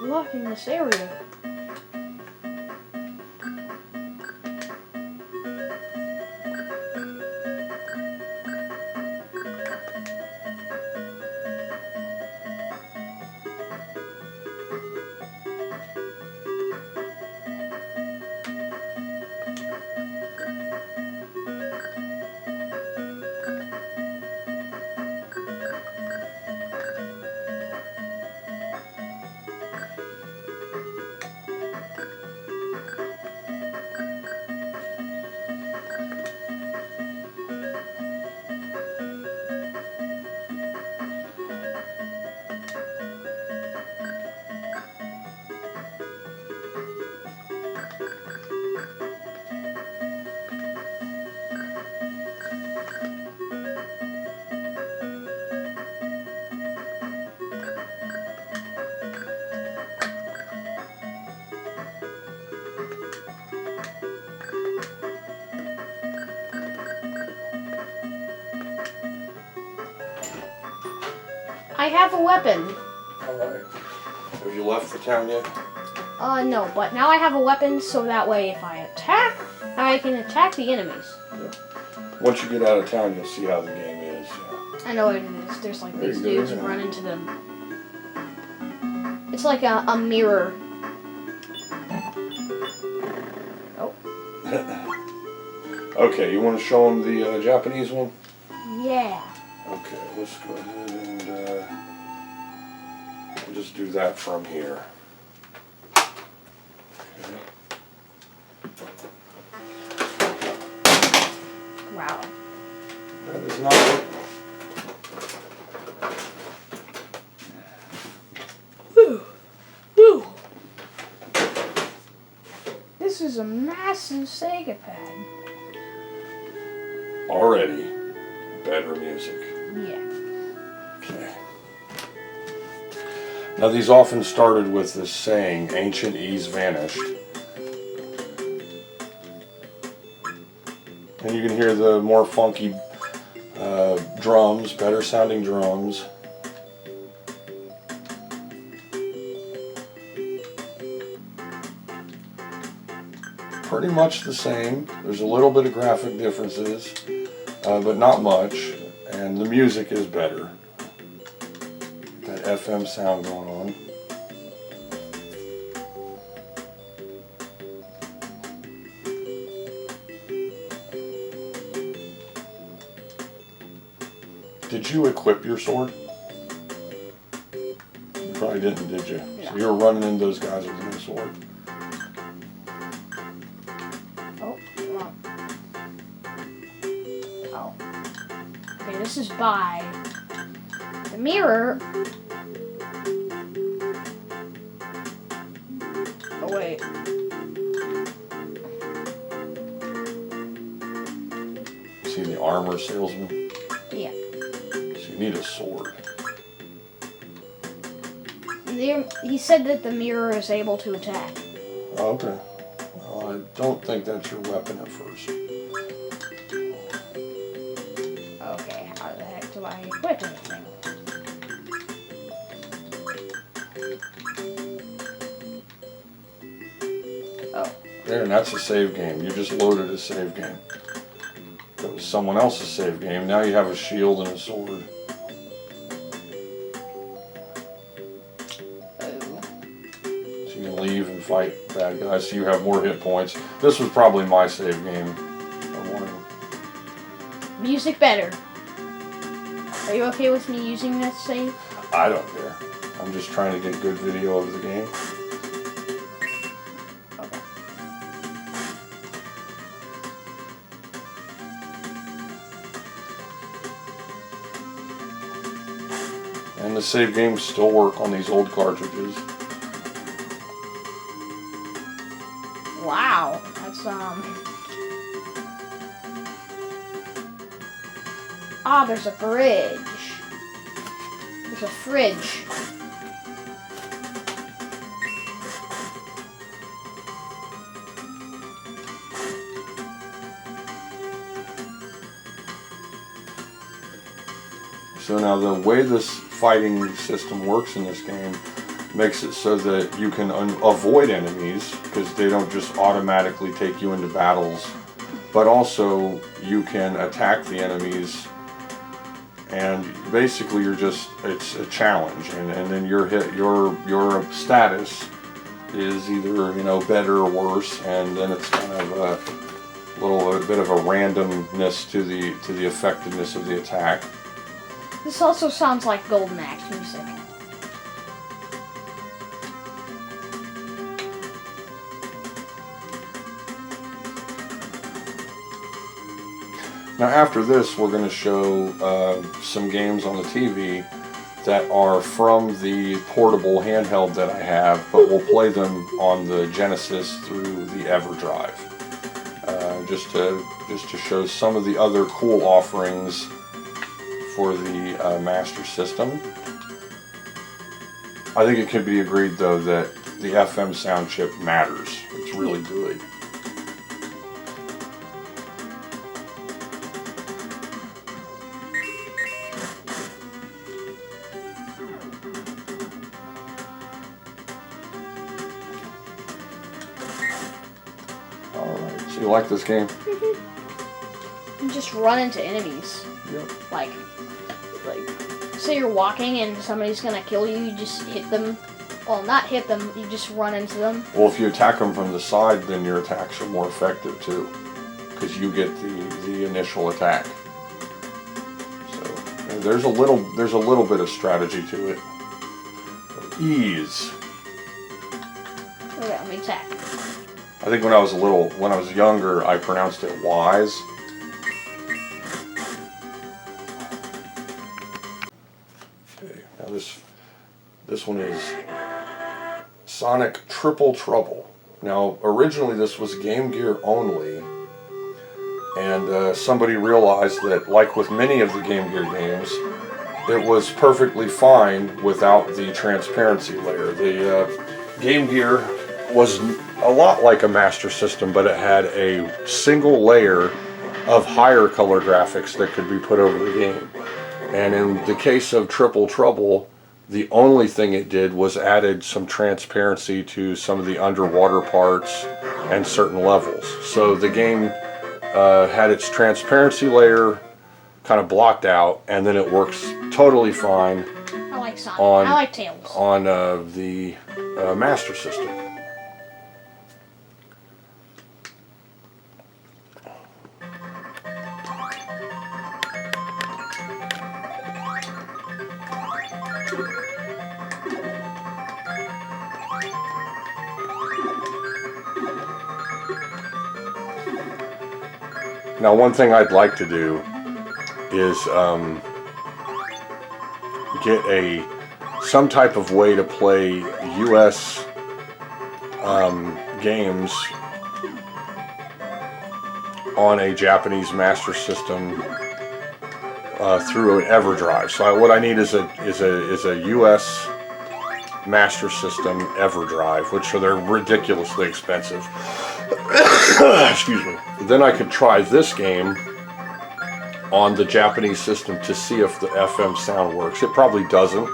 Blocking this area. I have a weapon. Alright. Have you left the town yet? No, but now I have a weapon so that way if I attack, I can attack the enemies. Yeah. Once you get out of town, you'll see how the game is. Yeah. I know what it is. There's like these There you go, dudes yeah. run into them. It's like a mirror. Oh. Okay, you want to show them the Japanese one? Yeah. Okay, let's go ahead and we'll just do that from here. Okay. Wow. That is not what... Whew. Whew. This is a massive Sega pad. Already. better music. Yeah. Okay. Now these often started with this saying, ancient ease vanished. And you can hear the more funky drums, better sounding drums. Pretty much the same. There's a little bit of graphic differences, but not much. And the music is better. That FM sound going on. Did you equip your sword? You probably didn't, did you? No. So you were running into those guys with no sword. Oh, come on. Oh. Okay, this is by the mirror. Oh, wait. See the armor salesman? Yeah. So you need a sword. He said that the mirror is able to attack. Oh, okay. Well, I don't think that's your weapon at first. Okay, how the heck do I equip anything? Oh. There, and that's a save game. You just loaded a save game. That was someone else's save game. Now you have a shield and a sword. Oh. So you can leave and fight bad guys so you have more hit points. This was probably my save game. I wanted. Music better. Are you okay with me using that save? I don't care. I'm just trying to get good video of the game. Okay. And the save games still work on these old cartridges. Wow, that's Ah, there's a bridge. There's a fridge. So now the way this fighting system works in this game makes it so that you can avoid enemies because they don't just automatically take you into battles, but also you can attack the enemies, and basically it's a challenge, and then your status is either better or worse, and then it's kind of a bit of a randomness to the effectiveness of the attack. This also sounds like Golden Axe music. Now after this, we're going to show some games on the TV that are from the portable handheld that I have, but we'll play them on the Genesis through the EverDrive, just to show some of the other cool offerings for the Master System. I think it can be agreed though that the FM sound chip matters. It's really good. Alright, so you like this game? You just run into enemies. Yep. Like, say you're walking and somebody's gonna kill you, you just hit them. Well, not hit them, you just run into them. Well, if you attack them from the side, then your attacks are more effective too, because you get the initial attack. So there's a little bit of strategy to it. Ease. Okay, let me attack. I think when I was younger, I pronounced it wise. Okay, now this one is Sonic Triple Trouble. Now, originally this was Game Gear only, And somebody realized that, like with many of the Game Gear games, it was perfectly fine without the transparency layer. The Game Gear was a lot like a Master System, but it had a single layer of higher color graphics that could be put over the game. And in the case of Triple Trouble, the only thing it did was added some transparency to some of the underwater parts and certain levels. So the game had its transparency layer kind of blocked out, and then it works totally fine. I like Sonic. On, I like Tails. On the Master System. Now, one thing I'd like to do is get some type of way to play US games on a Japanese Master System through an EverDrive. So what I need is a US Master System EverDrive, which they're ridiculously expensive. Excuse me. Then I could try this game on the Japanese system to see if the FM sound works. It probably doesn't,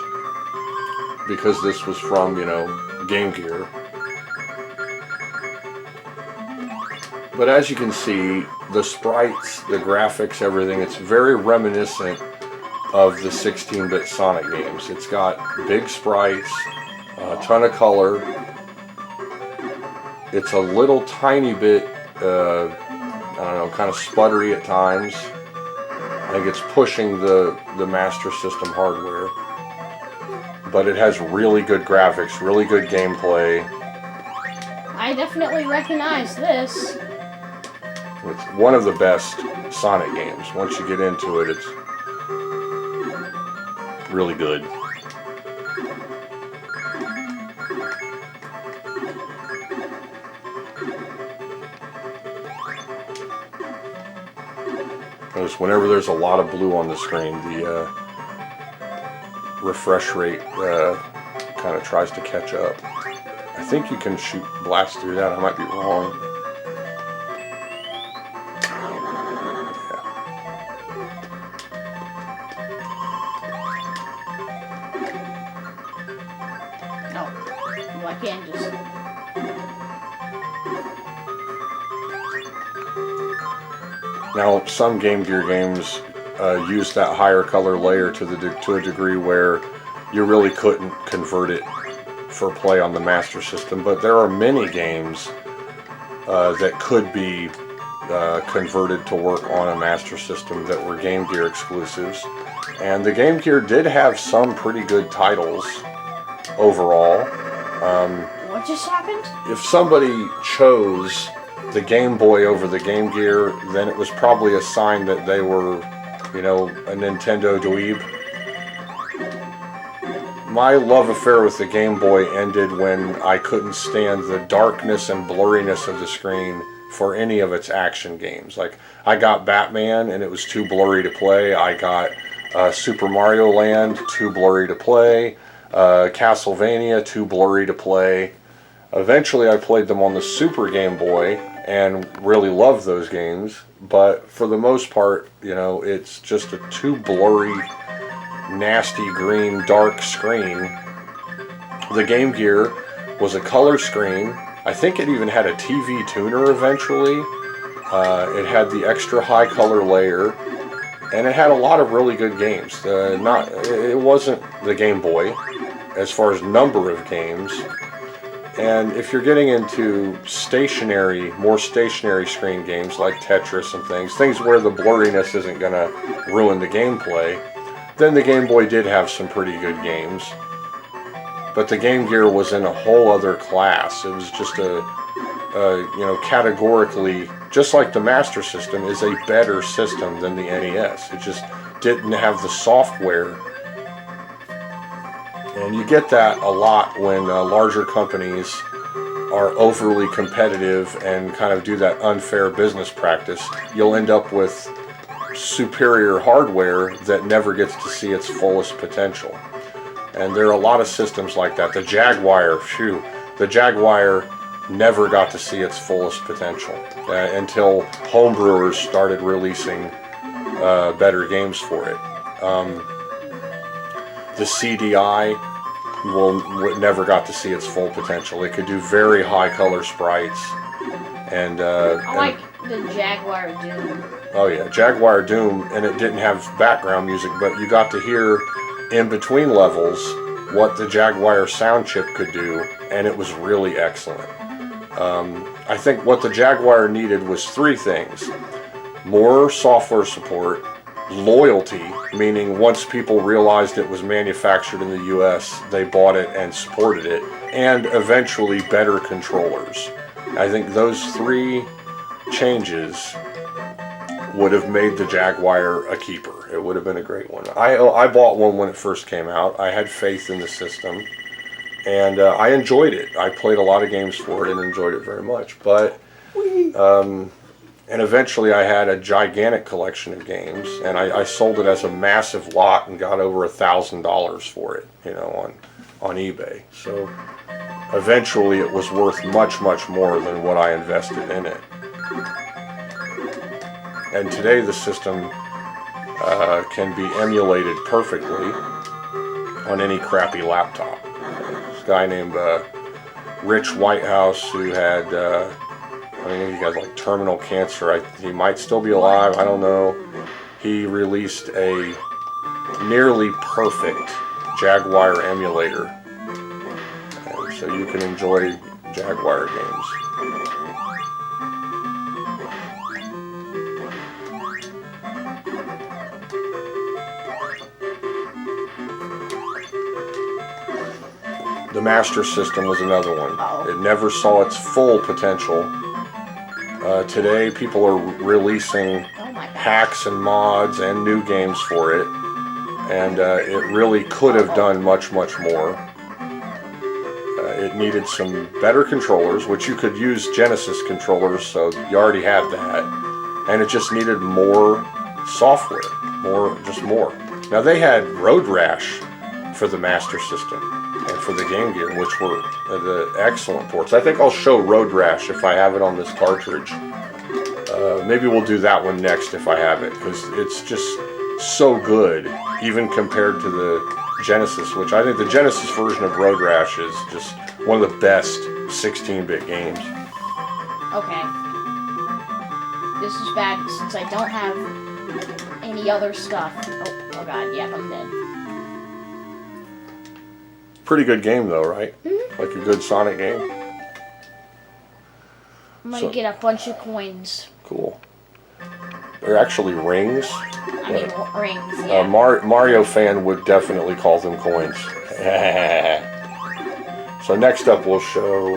because this was from, Game Gear. But as you can see, the sprites, the graphics, everything, it's very reminiscent of the 16-bit Sonic games. It's got big sprites, a ton of color. It's a little tiny bit, kind of sputtery at times. I think it's pushing the Master System hardware. But it has really good graphics, really good gameplay. I definitely recognize this. It's one of the best Sonic games. Once you get into it, it's really good. Notice whenever there's a lot of blue on the screen, the refresh rate kind of tries to catch up. I think you can blast through that. I might be wrong. No, I can't just. Now, some Game Gear games use that higher color layer to a degree where you really couldn't convert it for play on the Master System, but there are many games that could be converted to work on a Master System that were Game Gear exclusives. And the Game Gear did have some pretty good titles overall. What just happened? If somebody chose the Game Boy over the Game Gear, then it was probably a sign that they were, a Nintendo dweeb. My love affair with the Game Boy ended when I couldn't stand the darkness and blurriness of the screen for any of its action games. Like, I got Batman and it was too blurry to play. I got Super Mario Land, too blurry to play. Castlevania, too blurry to play. Eventually I played them on the Super Game Boy and really loved those games, but for the most part, it's just a too blurry, nasty green, dark screen. The Game Gear was a color screen. I think it even had a TV tuner eventually. It had the extra high color layer, and it had a lot of really good games. It wasn't the Game Boy as far as number of games. And if you're getting into more stationary screen games like Tetris and things where the blurriness isn't going to ruin the gameplay, then the Game Boy did have some pretty good games. But the Game Gear was in a whole other class. It was just categorically, just like the Master System, is a better system than the NES. It just didn't have the software. And you get that a lot when larger companies are overly competitive and kind of do that unfair business practice, you'll end up with superior hardware that never gets to see its fullest potential. And there are a lot of systems like that. The Jaguar, the Jaguar never got to see its fullest potential until homebrewers started releasing better games for it. The CDI never got to see its full potential. It could do very high color sprites, and I like the Jaguar Doom. oh yeah, Jaguar Doom, and it didn't have background music, but you got to hear in between levels what the Jaguar sound chip could do, and it was really excellent. I think what the Jaguar needed was three things: more software support, loyalty, meaning once people realized it was manufactured in the US, they bought it and supported it, and eventually better controllers. I think those three changes would have made the Jaguar a keeper. It would have been a great one. I bought one when it first came out. I had faith in the system, and I enjoyed it. I played a lot of games for it and enjoyed it very much. But and eventually I had a gigantic collection of games, and I sold it as a massive lot and got over $1,000 for it, you know, on eBay. So eventually it was worth much, much more than what I invested in it. And today the system can be emulated perfectly on any crappy laptop. This guy named Rich Whitehouse, who had I think he got like terminal cancer. He might still be alive, I don't know. He released a nearly perfect Jaguar emulator. And so you can enjoy Jaguar games. The Master System was another one. It never saw its full potential. Today, people are releasing hacks and mods and new games for it, and it really could have done much, much more. It needed some better controllers, which you could use Genesis controllers, so you already have that, and it just needed more software, just more. Now, they had Road Rash for the Master System and for the Game Gear, which were the excellent ports. I think I'll show Road Rash if I have it on this cartridge. Maybe we'll do that one next if I have it, because it's just so good, even compared to the Genesis, which I think the Genesis version of Road Rash is just one of the best 16-bit games. Okay. This is bad since I don't have any other stuff. Oh god, yeah, I'm dead. Pretty good game though, right? Mm-hmm. Like a good Sonic game. I'm gonna get a bunch of coins. Cool. They're actually rings. I mean, rings, yeah. Mario fan would definitely call them coins. So next up we'll show,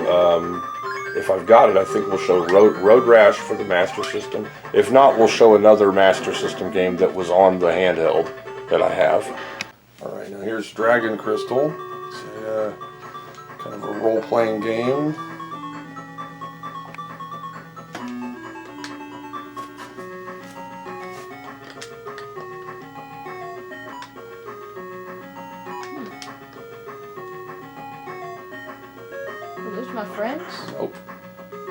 if I've got it, I think we'll show Road Rash for the Master System. If not, we'll show another Master System game that was on the handheld that I have. Alright, now here's Dragon Crystal. It's a kind of a role-playing game. Are those my friends? Nope.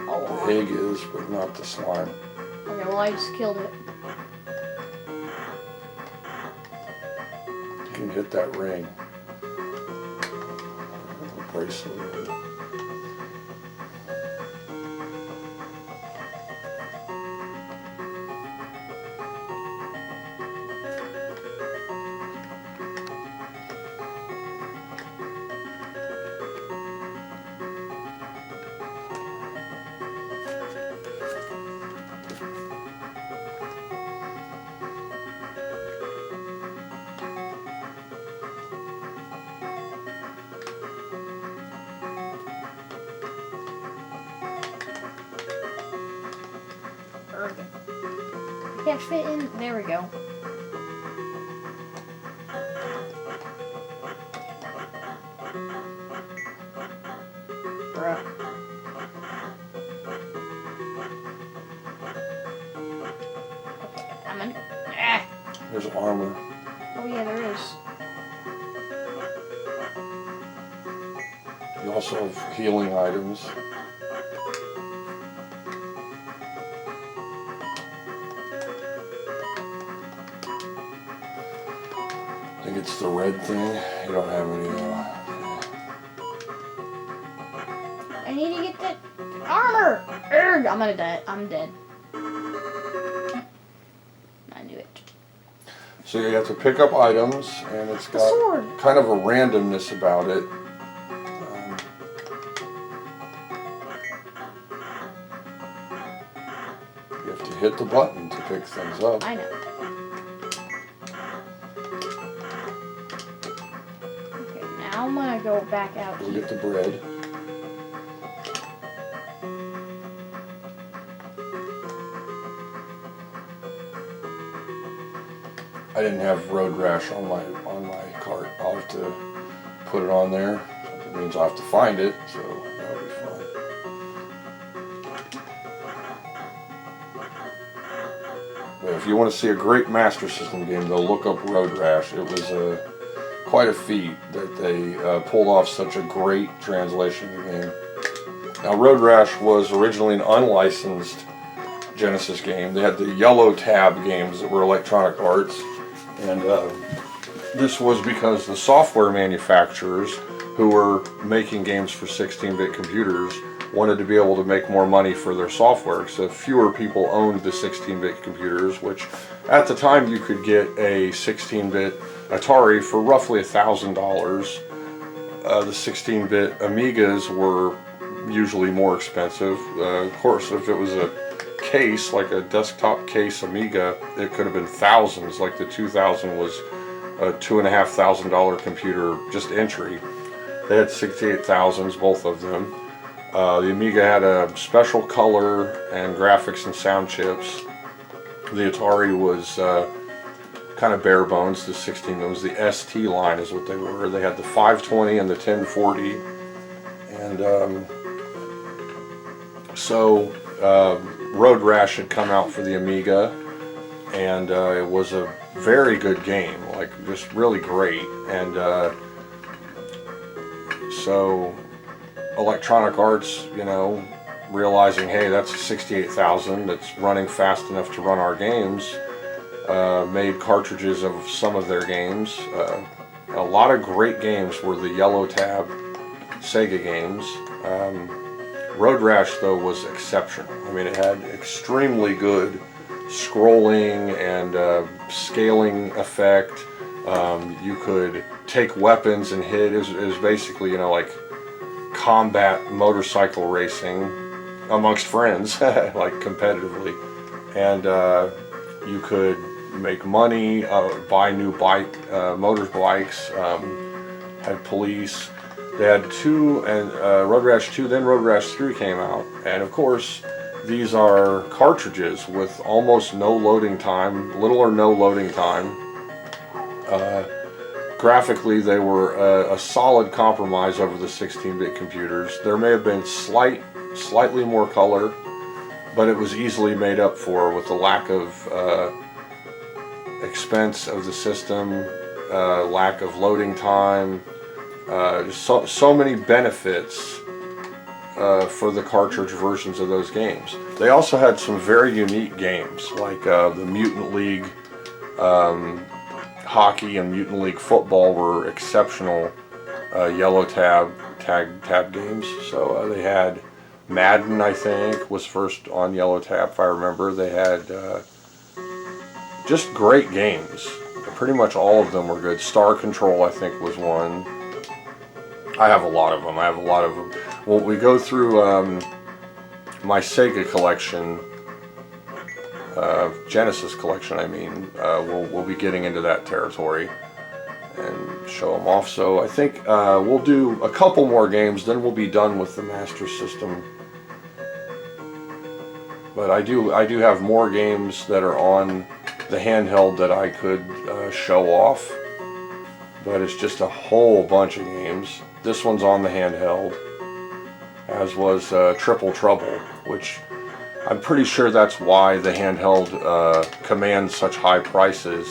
Oh, The egg is, but not the slime. okay, well I just killed it. You can hit that ring. Bracelet. I can't fit in. There we go. Bruh. There's armor. Oh yeah, there is. You also have healing items. I think it's the red thing. You don't have any though. I need to get that armor. Urgh, I'm gonna die. I'm dead. I knew it. So you have to pick up items, and it's The got sword. kind of a randomness about it. You have to hit the button to pick things up. I know. Okay, now I'm gonna go back out. You'll get the bread. I didn't have road rash on my cart. I'll have to put it on there. It means I'll have to find it, so that'll be fun. But if you want to see a great Master System game, though, look up Road Rash. It was quite a feat that they pulled off such a great translation of the game. Now, Road Rash was originally an unlicensed Genesis game. They had the yellow tab games that were Electronic Arts, and this was because the software manufacturers who were making games for 16-bit computers wanted to be able to make more money for their software, so fewer people owned the 16-bit computers, which at the time you could get a 16-bit Atari for roughly $1,000. The 16-bit Amigas were usually more expensive. Of course, if it was a case, like a desktop case Amiga, it could have been thousands. Like the 2000 was a $2,500 computer, just entry. They had 68,000s, both of them. The Amiga had a special color and graphics and sound chips. The Atari was kind of bare bones. The 16, it was the ST line is what they were. They had the 520 and the 1040, and so Road Rash had come out for the Amiga, and it was a very good game, like just really great. And so Electronic Arts, you know, realizing, hey, that's 68,000, that's running fast enough to run our games, made cartridges of some of their games. A lot of great games were the yellow tab Sega games. Road Rash, though, was exceptional. I mean, it had extremely good scrolling and scaling effect. You could take weapons and hit. It was basically, you know, like combat motorcycle racing amongst friends, like competitively. And you could make money, buy new motorbikes, had police. They had two, and Road Rash 2, then Road Rash 3 came out. And of course, these are cartridges with almost no loading time, little or no loading time. Graphically, they were a solid compromise over the 16-bit computers. There may have been slightly more color, but it was easily made up for with the lack of expense of the system, lack of loading time. So many benefits for the cartridge versions of those games. They also had some very unique games, like the Mutant League hockey and Mutant League football were exceptional yellow tab games. So they had Madden, I think, was first on yellow tab, if I remember. They had just great games. Pretty much all of them were good. Star Control, I think, was one. I have a lot of them. Well, we go through my Sega collection, Genesis collection, I mean, we'll be getting into that territory and show them off. So I think we'll do a couple more games, then we'll be done with the Master System. But I do have more games that are on the handheld that I could show off. But it's just a whole bunch of games. This one's on the handheld, as was Triple Trouble, which I'm pretty sure that's why the handheld commands such high prices,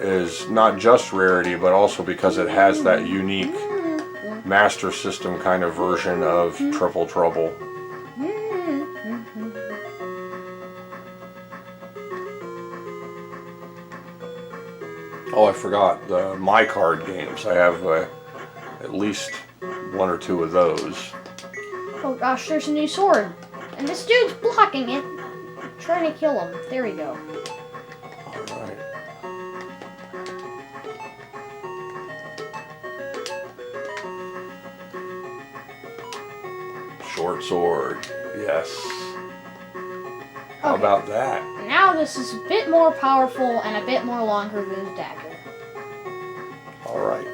is not just rarity, but also because it has that unique Master System kind of version of Triple Trouble. Oh, I forgot the My Card games. I have at least one or two of those. Oh gosh, there's a new sword. And this dude's blocking it. I'm trying to kill him. There we go. Alright. Short sword. Yes. How Okay. about that? Now this is a bit more powerful and a bit more longer than the dagger. Alright.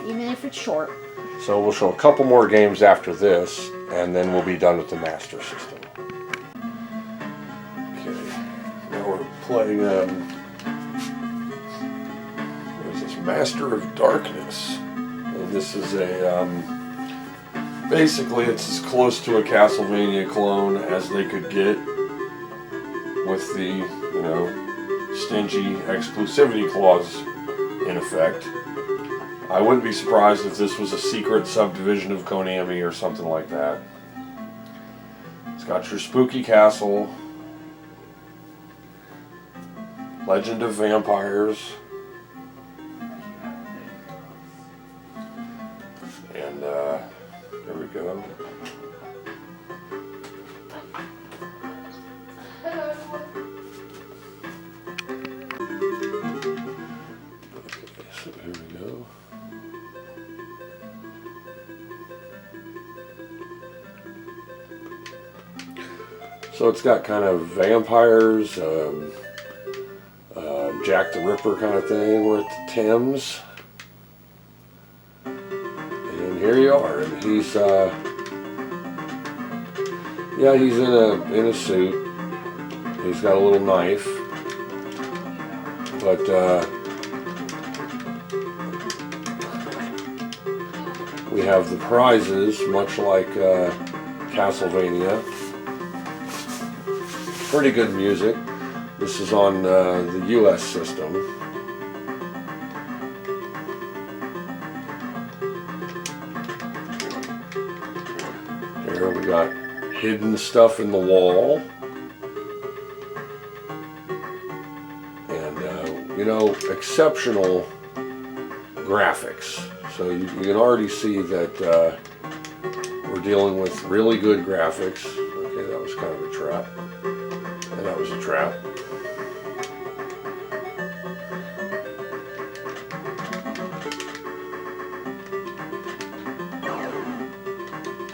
Even if it's short. So we'll show a couple more games after this, and then we'll be done with the Master System. Okay. Now we're playing, what is this? Master of Darkness. And this is a, basically it's as close to a Castlevania clone as they could get with the, you know, stingy exclusivity clause in effect. I wouldn't be surprised if this was a secret subdivision of Konami or something like that. It's got your spooky castle, Legend of Vampires, and there we go. Okay, so here we go. So it's got kind of vampires, Jack the Ripper kind of thing. We're at the Thames. And here you are. And he's, yeah, he's in a suit. He's got a little knife. But, we have the prizes, much like Castlevania. Pretty good music. This is on the US system. Here we got hidden stuff in the wall. And, you know, exceptional graphics. So you can already see that we're dealing with really good graphics. Okay, that was kind of a trap. And that was a trap.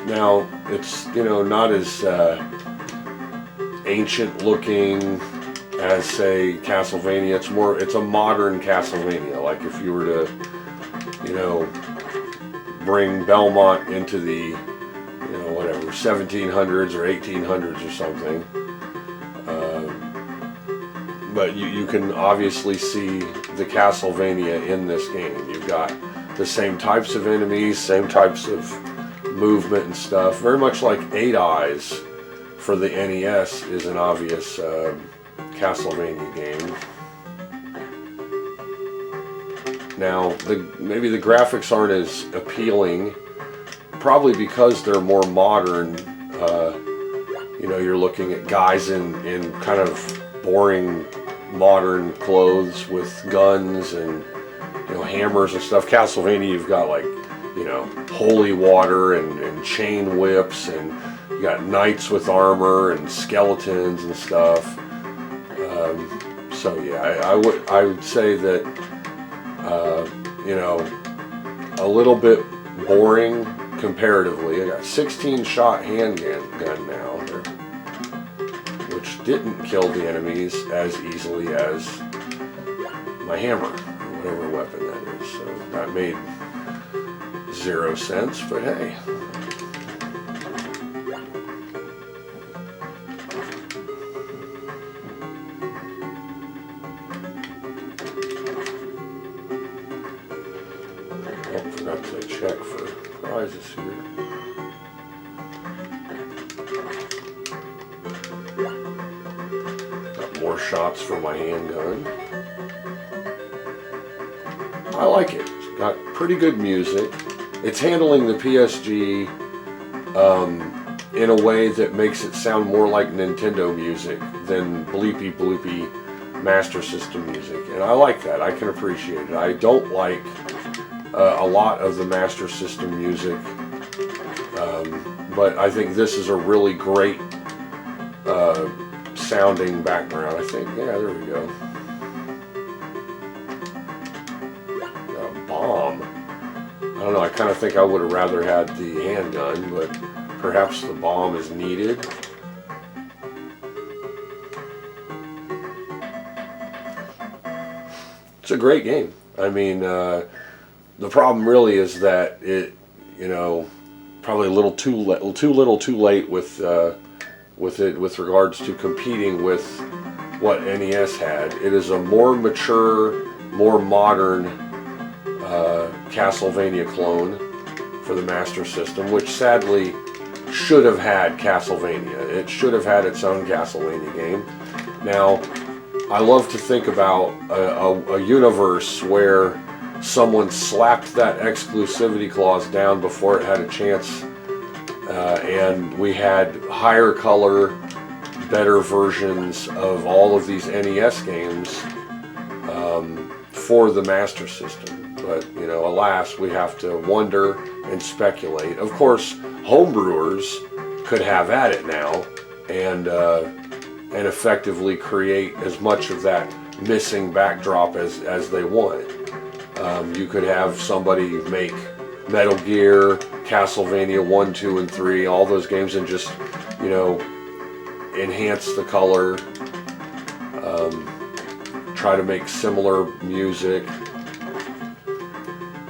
Now, it's, you know, not as ancient looking as, say, Castlevania. It's a modern Castlevania. Like if you were to, you know, bring Belmont into the, you know, whatever, 1700s or 1800s or something. But you can obviously see the Castlevania in this game. You've got the same types of enemies, same types of movement and stuff. Very much like 8 Eyes for the NES is an obvious Castlevania game. Now, maybe the graphics aren't as appealing, probably because they're more modern. You know, you're looking at guys in kind of boring modern clothes with guns and, you know, hammers and stuff. Castlevania, you've got like, you know, holy water and chain whips, and you got knights with armor and skeletons and stuff. So yeah, I would say that you know, a little bit boring comparatively. I got 16-shot handgun now, which didn't kill the enemies as easily as my hammer, or whatever weapon that is. So that made 0 sense, but hey. Oh, forgot to check for prizes here. Got more more shots for my handgun. I like it. It's got pretty good music. It's handling the PSG in a way that makes it sound more like Nintendo music than bleepy bloopy Master System music, and I like that. I can appreciate it. I don't like a lot of the Master System music, but I think this is a really great sounding background. I think, yeah, there we go. A bomb. I don't know, I kind of think I would have rather had the handgun, but perhaps the bomb is needed. It's a great game. I mean, the problem really is that it, you know, probably a little too late with it with regards to competing with what NES had. It is a more mature, more modern Castlevania clone for the Master System, which sadly should have had Castlevania. It should have had its own Castlevania game. Now, I love to think about a universe where someone slapped that exclusivity clause down before it had a chance, and we had higher color, better versions of all of these NES games for the Master System. But, you know, alas, we have to wonder and speculate. Of course, homebrewers could have at it now and effectively create as much of that missing backdrop as they want. You could have somebody make Metal Gear, Castlevania 1, 2, and 3, all those games, and just, you know, enhance the color, try to make similar music.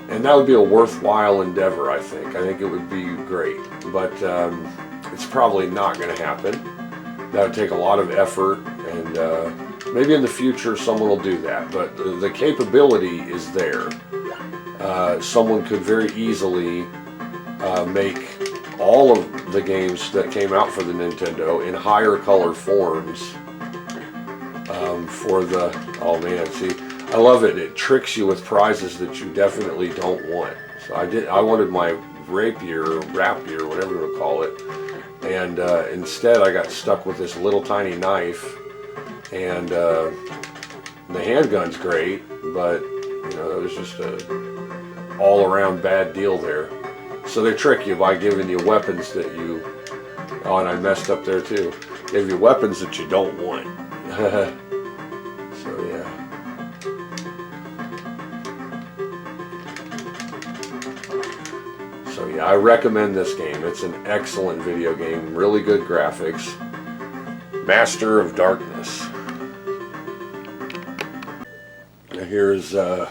And that would be a worthwhile endeavor, I think. I think it would be great. But it's probably not going to happen. That would take a lot of effort, and maybe in the future someone will do that. But the capability is there. Someone could very easily make all of the games that came out for the Nintendo in higher color forms for the... Oh man, see, I love it. It tricks you with prizes that you definitely don't want. So I wanted my rapier, or whatever you want to call it. And instead I got stuck with this little tiny knife, and the handgun's great, but you know, it was just a all-around bad deal there. So they trick you by giving you weapons that you... Oh, and I messed up there too. Give you weapons that you don't want. So yeah. So yeah, I recommend this game. It's an excellent video game, really good graphics. Master of Darkness. Now here's a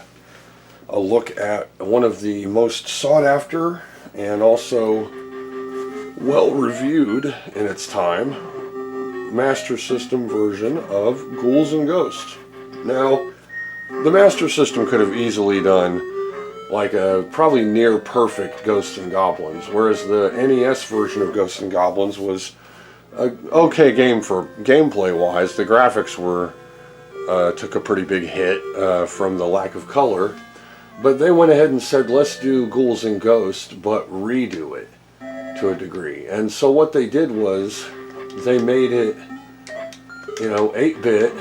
look at one of the most sought after and also well reviewed in its time Master System version of Ghouls and Ghosts. Now, the Master System could have easily done like a probably near perfect Ghosts and Goblins, whereas the NES version of Ghosts and Goblins was an okay game for gameplay wise. The graphics were took a pretty big hit from the lack of color, but they went ahead and said, let's do Ghouls and Ghosts but redo it to a degree. And so what they did was they made it, you know, 8-bit,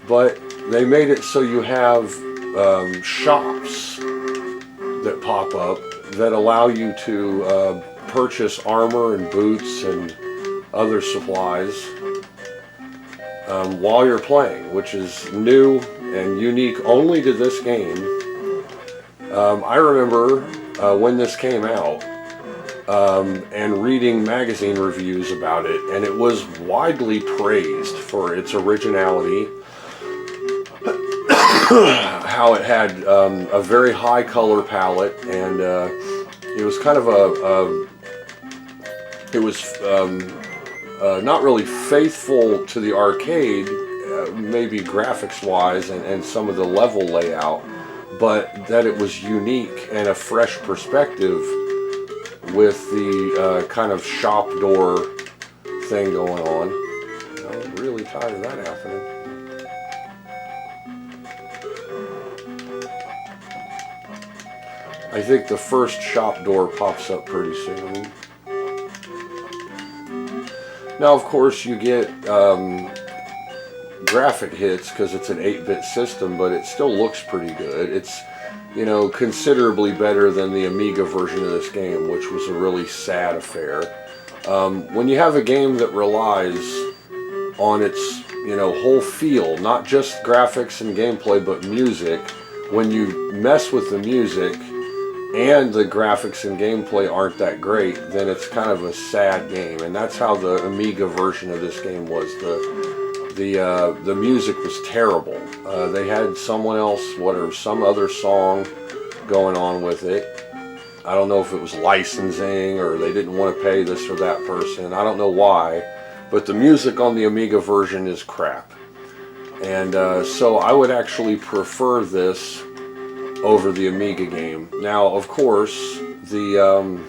but they made it so you have shops that pop up that allow you to purchase armor and boots and other supplies while you're playing, which is new and unique only to this game. I remember when this came out and reading magazine reviews about it, and it was widely praised for its originality, how it had a very high color palette, and it was kind of it was not really faithful to the arcade, maybe graphics wise and some of the level layout, but that it was unique and a fresh perspective with the kind of shop door thing going on. really tired of that happening. I think the first shop door pops up pretty soon. Now, of course, you get graphic hits because it's an 8-bit system, but it still looks pretty good. It's, you know, considerably better than the Amiga version of this game, which was a really sad affair. When you have a game that relies on its, you know, whole feel, not just graphics and gameplay, but music, when you mess with the music and the graphics and gameplay aren't that great, then it's kind of a sad game. And that's how the Amiga version of this game was. The music was terrible. They had someone else, some other song going on with it. I don't know if it was licensing or they didn't want to pay this or that person. I don't know why, but the music on the Amiga version is crap. And so I would actually prefer this over the Amiga game. Now, of course, the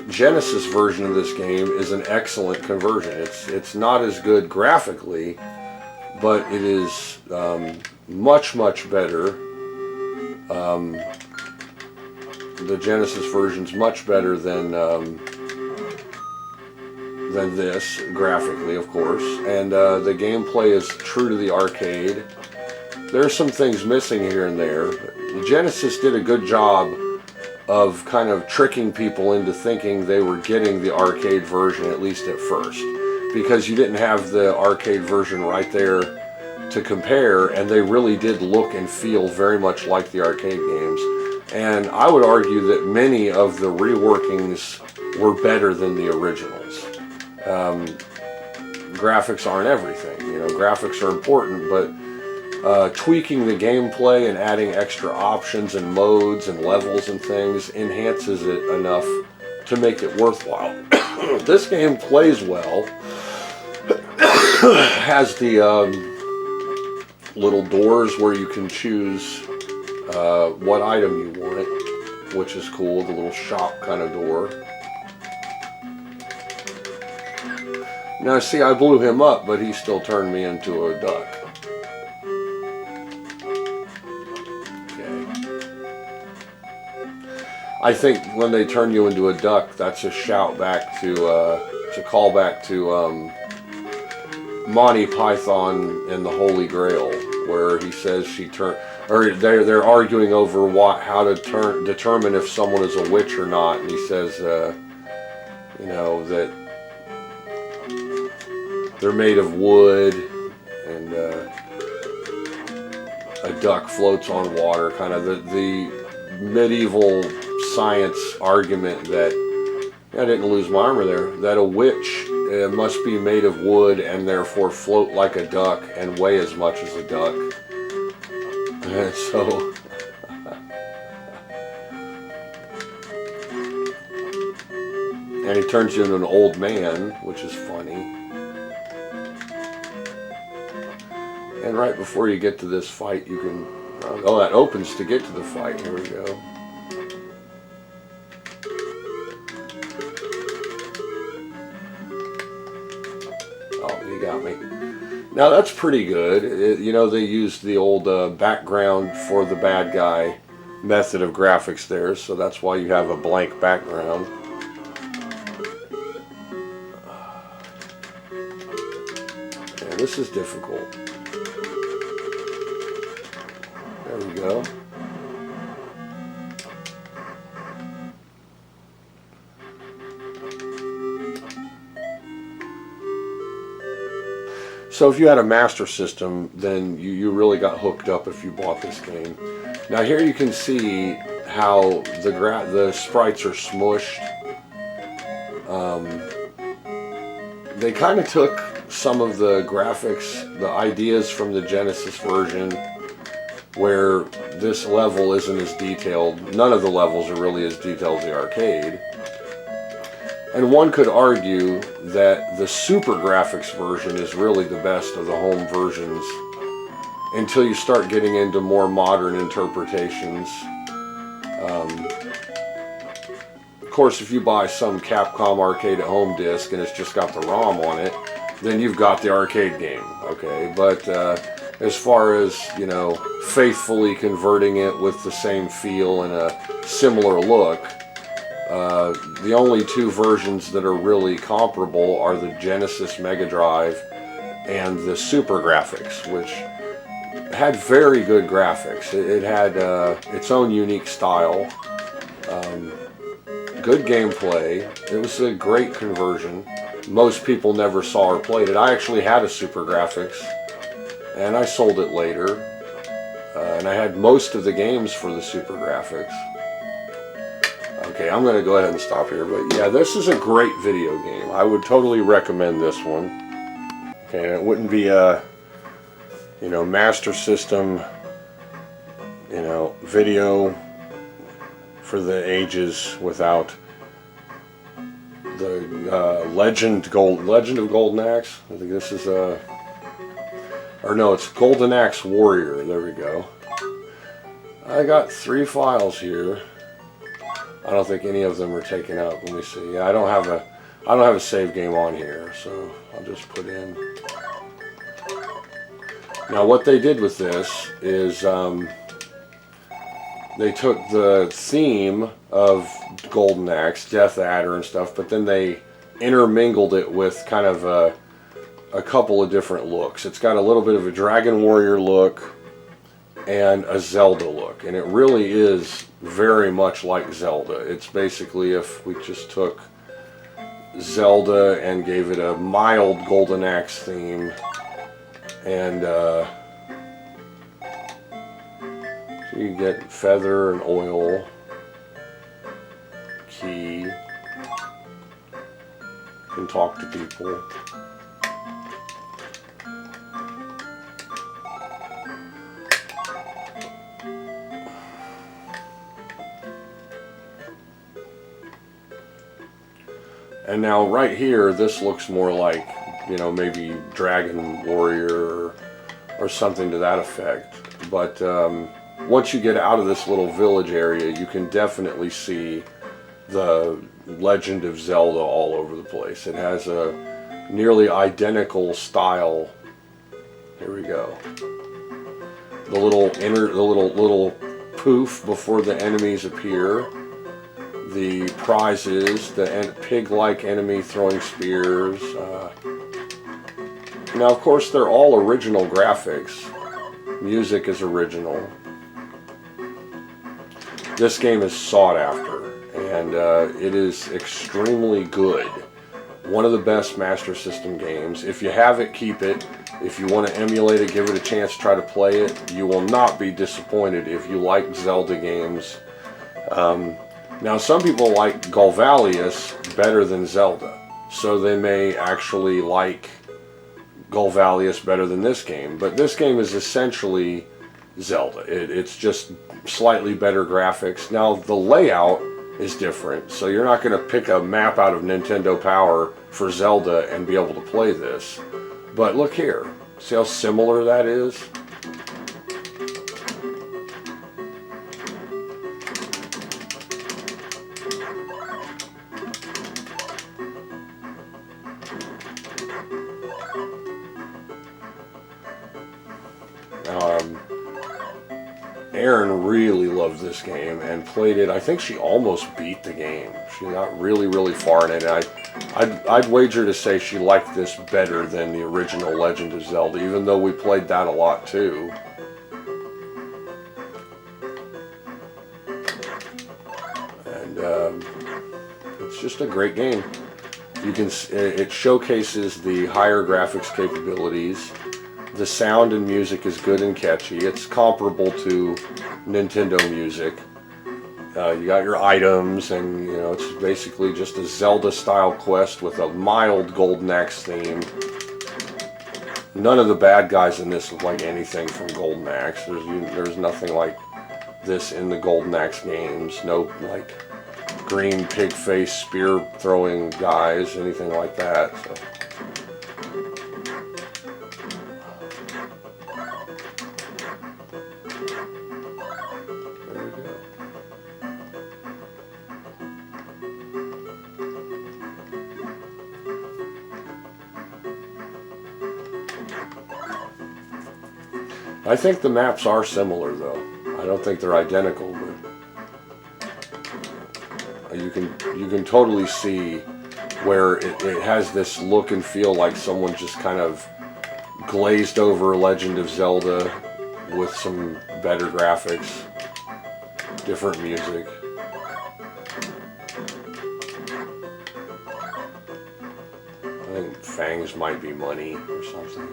Genesis version of this game is an excellent conversion. It's not as good graphically, but it is much better. The Genesis version's much better than this graphically, of course, and the gameplay is true to the arcade. There's some things missing here and there. The Genesis did a good job of kind of tricking people into thinking they were getting the arcade version, at least at first, because you didn't have the arcade version right there to compare, and they really did look and feel very much like the arcade games. And I would argue that many of the reworkings were better than the originals. Graphics aren't everything, you know, graphics are important, but tweaking the gameplay and adding extra options and modes and levels and things enhances it enough to make it worthwhile. This game plays well. Has the little doors where you can choose what item you want, which is cool, the little shop kind of door. Now see, I blew him up, but he still turned me into a duck. I think when they turn you into a duck, that's a shout back to call back to Monty Python and the Holy Grail, where he says they're arguing over how to determine if someone is a witch or not, and he says, you know, that they're made of wood and a duck floats on water, kind of the medieval science argument that, I didn't lose my armor there, that a witch must be made of wood and therefore float like a duck and weigh as much as a duck. And so and he turns you into an old man, which is funny. And right before you get to this fight, you can, oh, that opens to get to the fight. Here we go. Oh, he got me. Now that's pretty good. You know, they used the old background for the bad guy method of graphics there, so that's why you have a blank background. And this is difficult. There we go. So if you had a Master System, then you really got hooked up if you bought this game. Now here you can see how the sprites are smushed. They kind of took some of the graphics, the ideas from the Genesis version, where this level isn't as detailed. None of the levels are really as detailed as the arcade. And one could argue that the Super Graphics version is really the best of the home versions until you start getting into more modern interpretations. Of course, if you buy some Capcom Arcade at Home disc and it's just got the ROM on it, then you've got the arcade game, okay? But as far as, you know, faithfully converting it with the same feel and a similar look, the only two versions that are really comparable are the Genesis Mega Drive and the Super Graphics, which had very good graphics. It had its own unique style, good gameplay. It was a great conversion. Most people never saw or played it. I actually had a Super Graphics, and I sold it later. And I had most of the games for the Super Graphics. Okay, I'm going to go ahead and stop here. But yeah, this is a great video game. I would totally recommend this one. Okay, it wouldn't be a, you know, Master System, you know, video for the ages without the Legend of Golden Axe. I think this is a, or no, it's Golden Axe Warrior. There we go. I got 3 files here. I don't think any of them are taken up. Let me see. Yeah, I don't have a save game on here, so I'll just put in. Now, what they did with this is they took the theme of Golden Axe, Death Adder and stuff, but then they intermingled it with kind of a couple of different looks. It's got a little bit of a Dragon Warrior look and a Zelda look, and it really is very much like Zelda. It's basically if we just took Zelda and gave it a mild Golden Axe theme, and so you get feather and oil, key, you can talk to people. And now right here, this looks more like, you know, maybe Dragon Warrior or something to that effect. But once you get out of this little village area, you can definitely see the Legend of Zelda all over the place. It has a nearly identical style. Here we go. The little poof before the enemies appear. The prizes, the pig-like enemy throwing spears. Now, of course, they're all original graphics. Music is original. This game is sought after, and it is extremely good. One of the best Master System games. If you have it, keep it. If you want to emulate it, give it a chance, try to play it. You will not be disappointed if you like Zelda games. Now, some people like Golvalius better than Zelda, so they may actually like Golvalius better than this game. But this game is essentially Zelda. It's just slightly better graphics. Now, the layout is different, so you're not going to pick a map out of Nintendo Power for Zelda and be able to play this. But look here. See how similar that is? Erin really loved this game and played it. I think she almost beat the game. She got really far in it. I'd wager to say she liked this better than the original Legend of Zelda, even though we played that a lot too. And it's just a great game. You can. It showcases the higher graphics capabilities. The sound and music is good and catchy. It's comparable to Nintendo music. You got your items, and you know it's basically just a Zelda-style quest with a mild Golden Axe theme. None of the bad guys in this look like anything from Golden Axe. There's nothing like this in the Golden Axe games. No like green pig face spear throwing guys, anything like that. So. I think the maps are similar though. I don't think they're identical, but you can totally see where it has this look and feel like someone just kind of glazed over Legend of Zelda with some better graphics, different music. I think fangs might be money or something.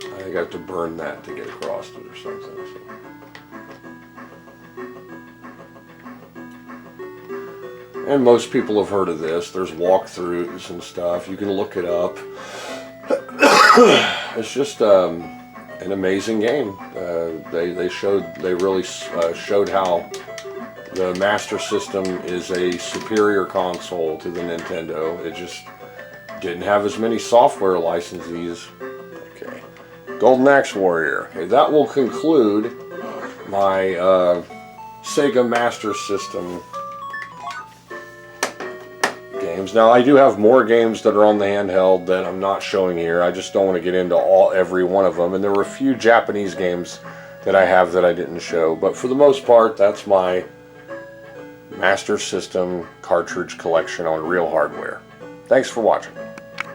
I think I have to burn that to get across it or something. So. And most people have heard of this. There's walkthroughs and stuff. You can look it up. It's just an amazing game. They really showed how the Master System is a superior console to the Nintendo. It just didn't have as many software licensees. Okay, Golden Axe Warrior. Okay, that will conclude my Sega Master System games. Now I do have more games that are on the handheld that I'm not showing here. I just don't want to get into every one of them. And there were a few Japanese games that I have that I didn't show. But for the most part, that's my Master System cartridge collection on real hardware. Thanks for watching.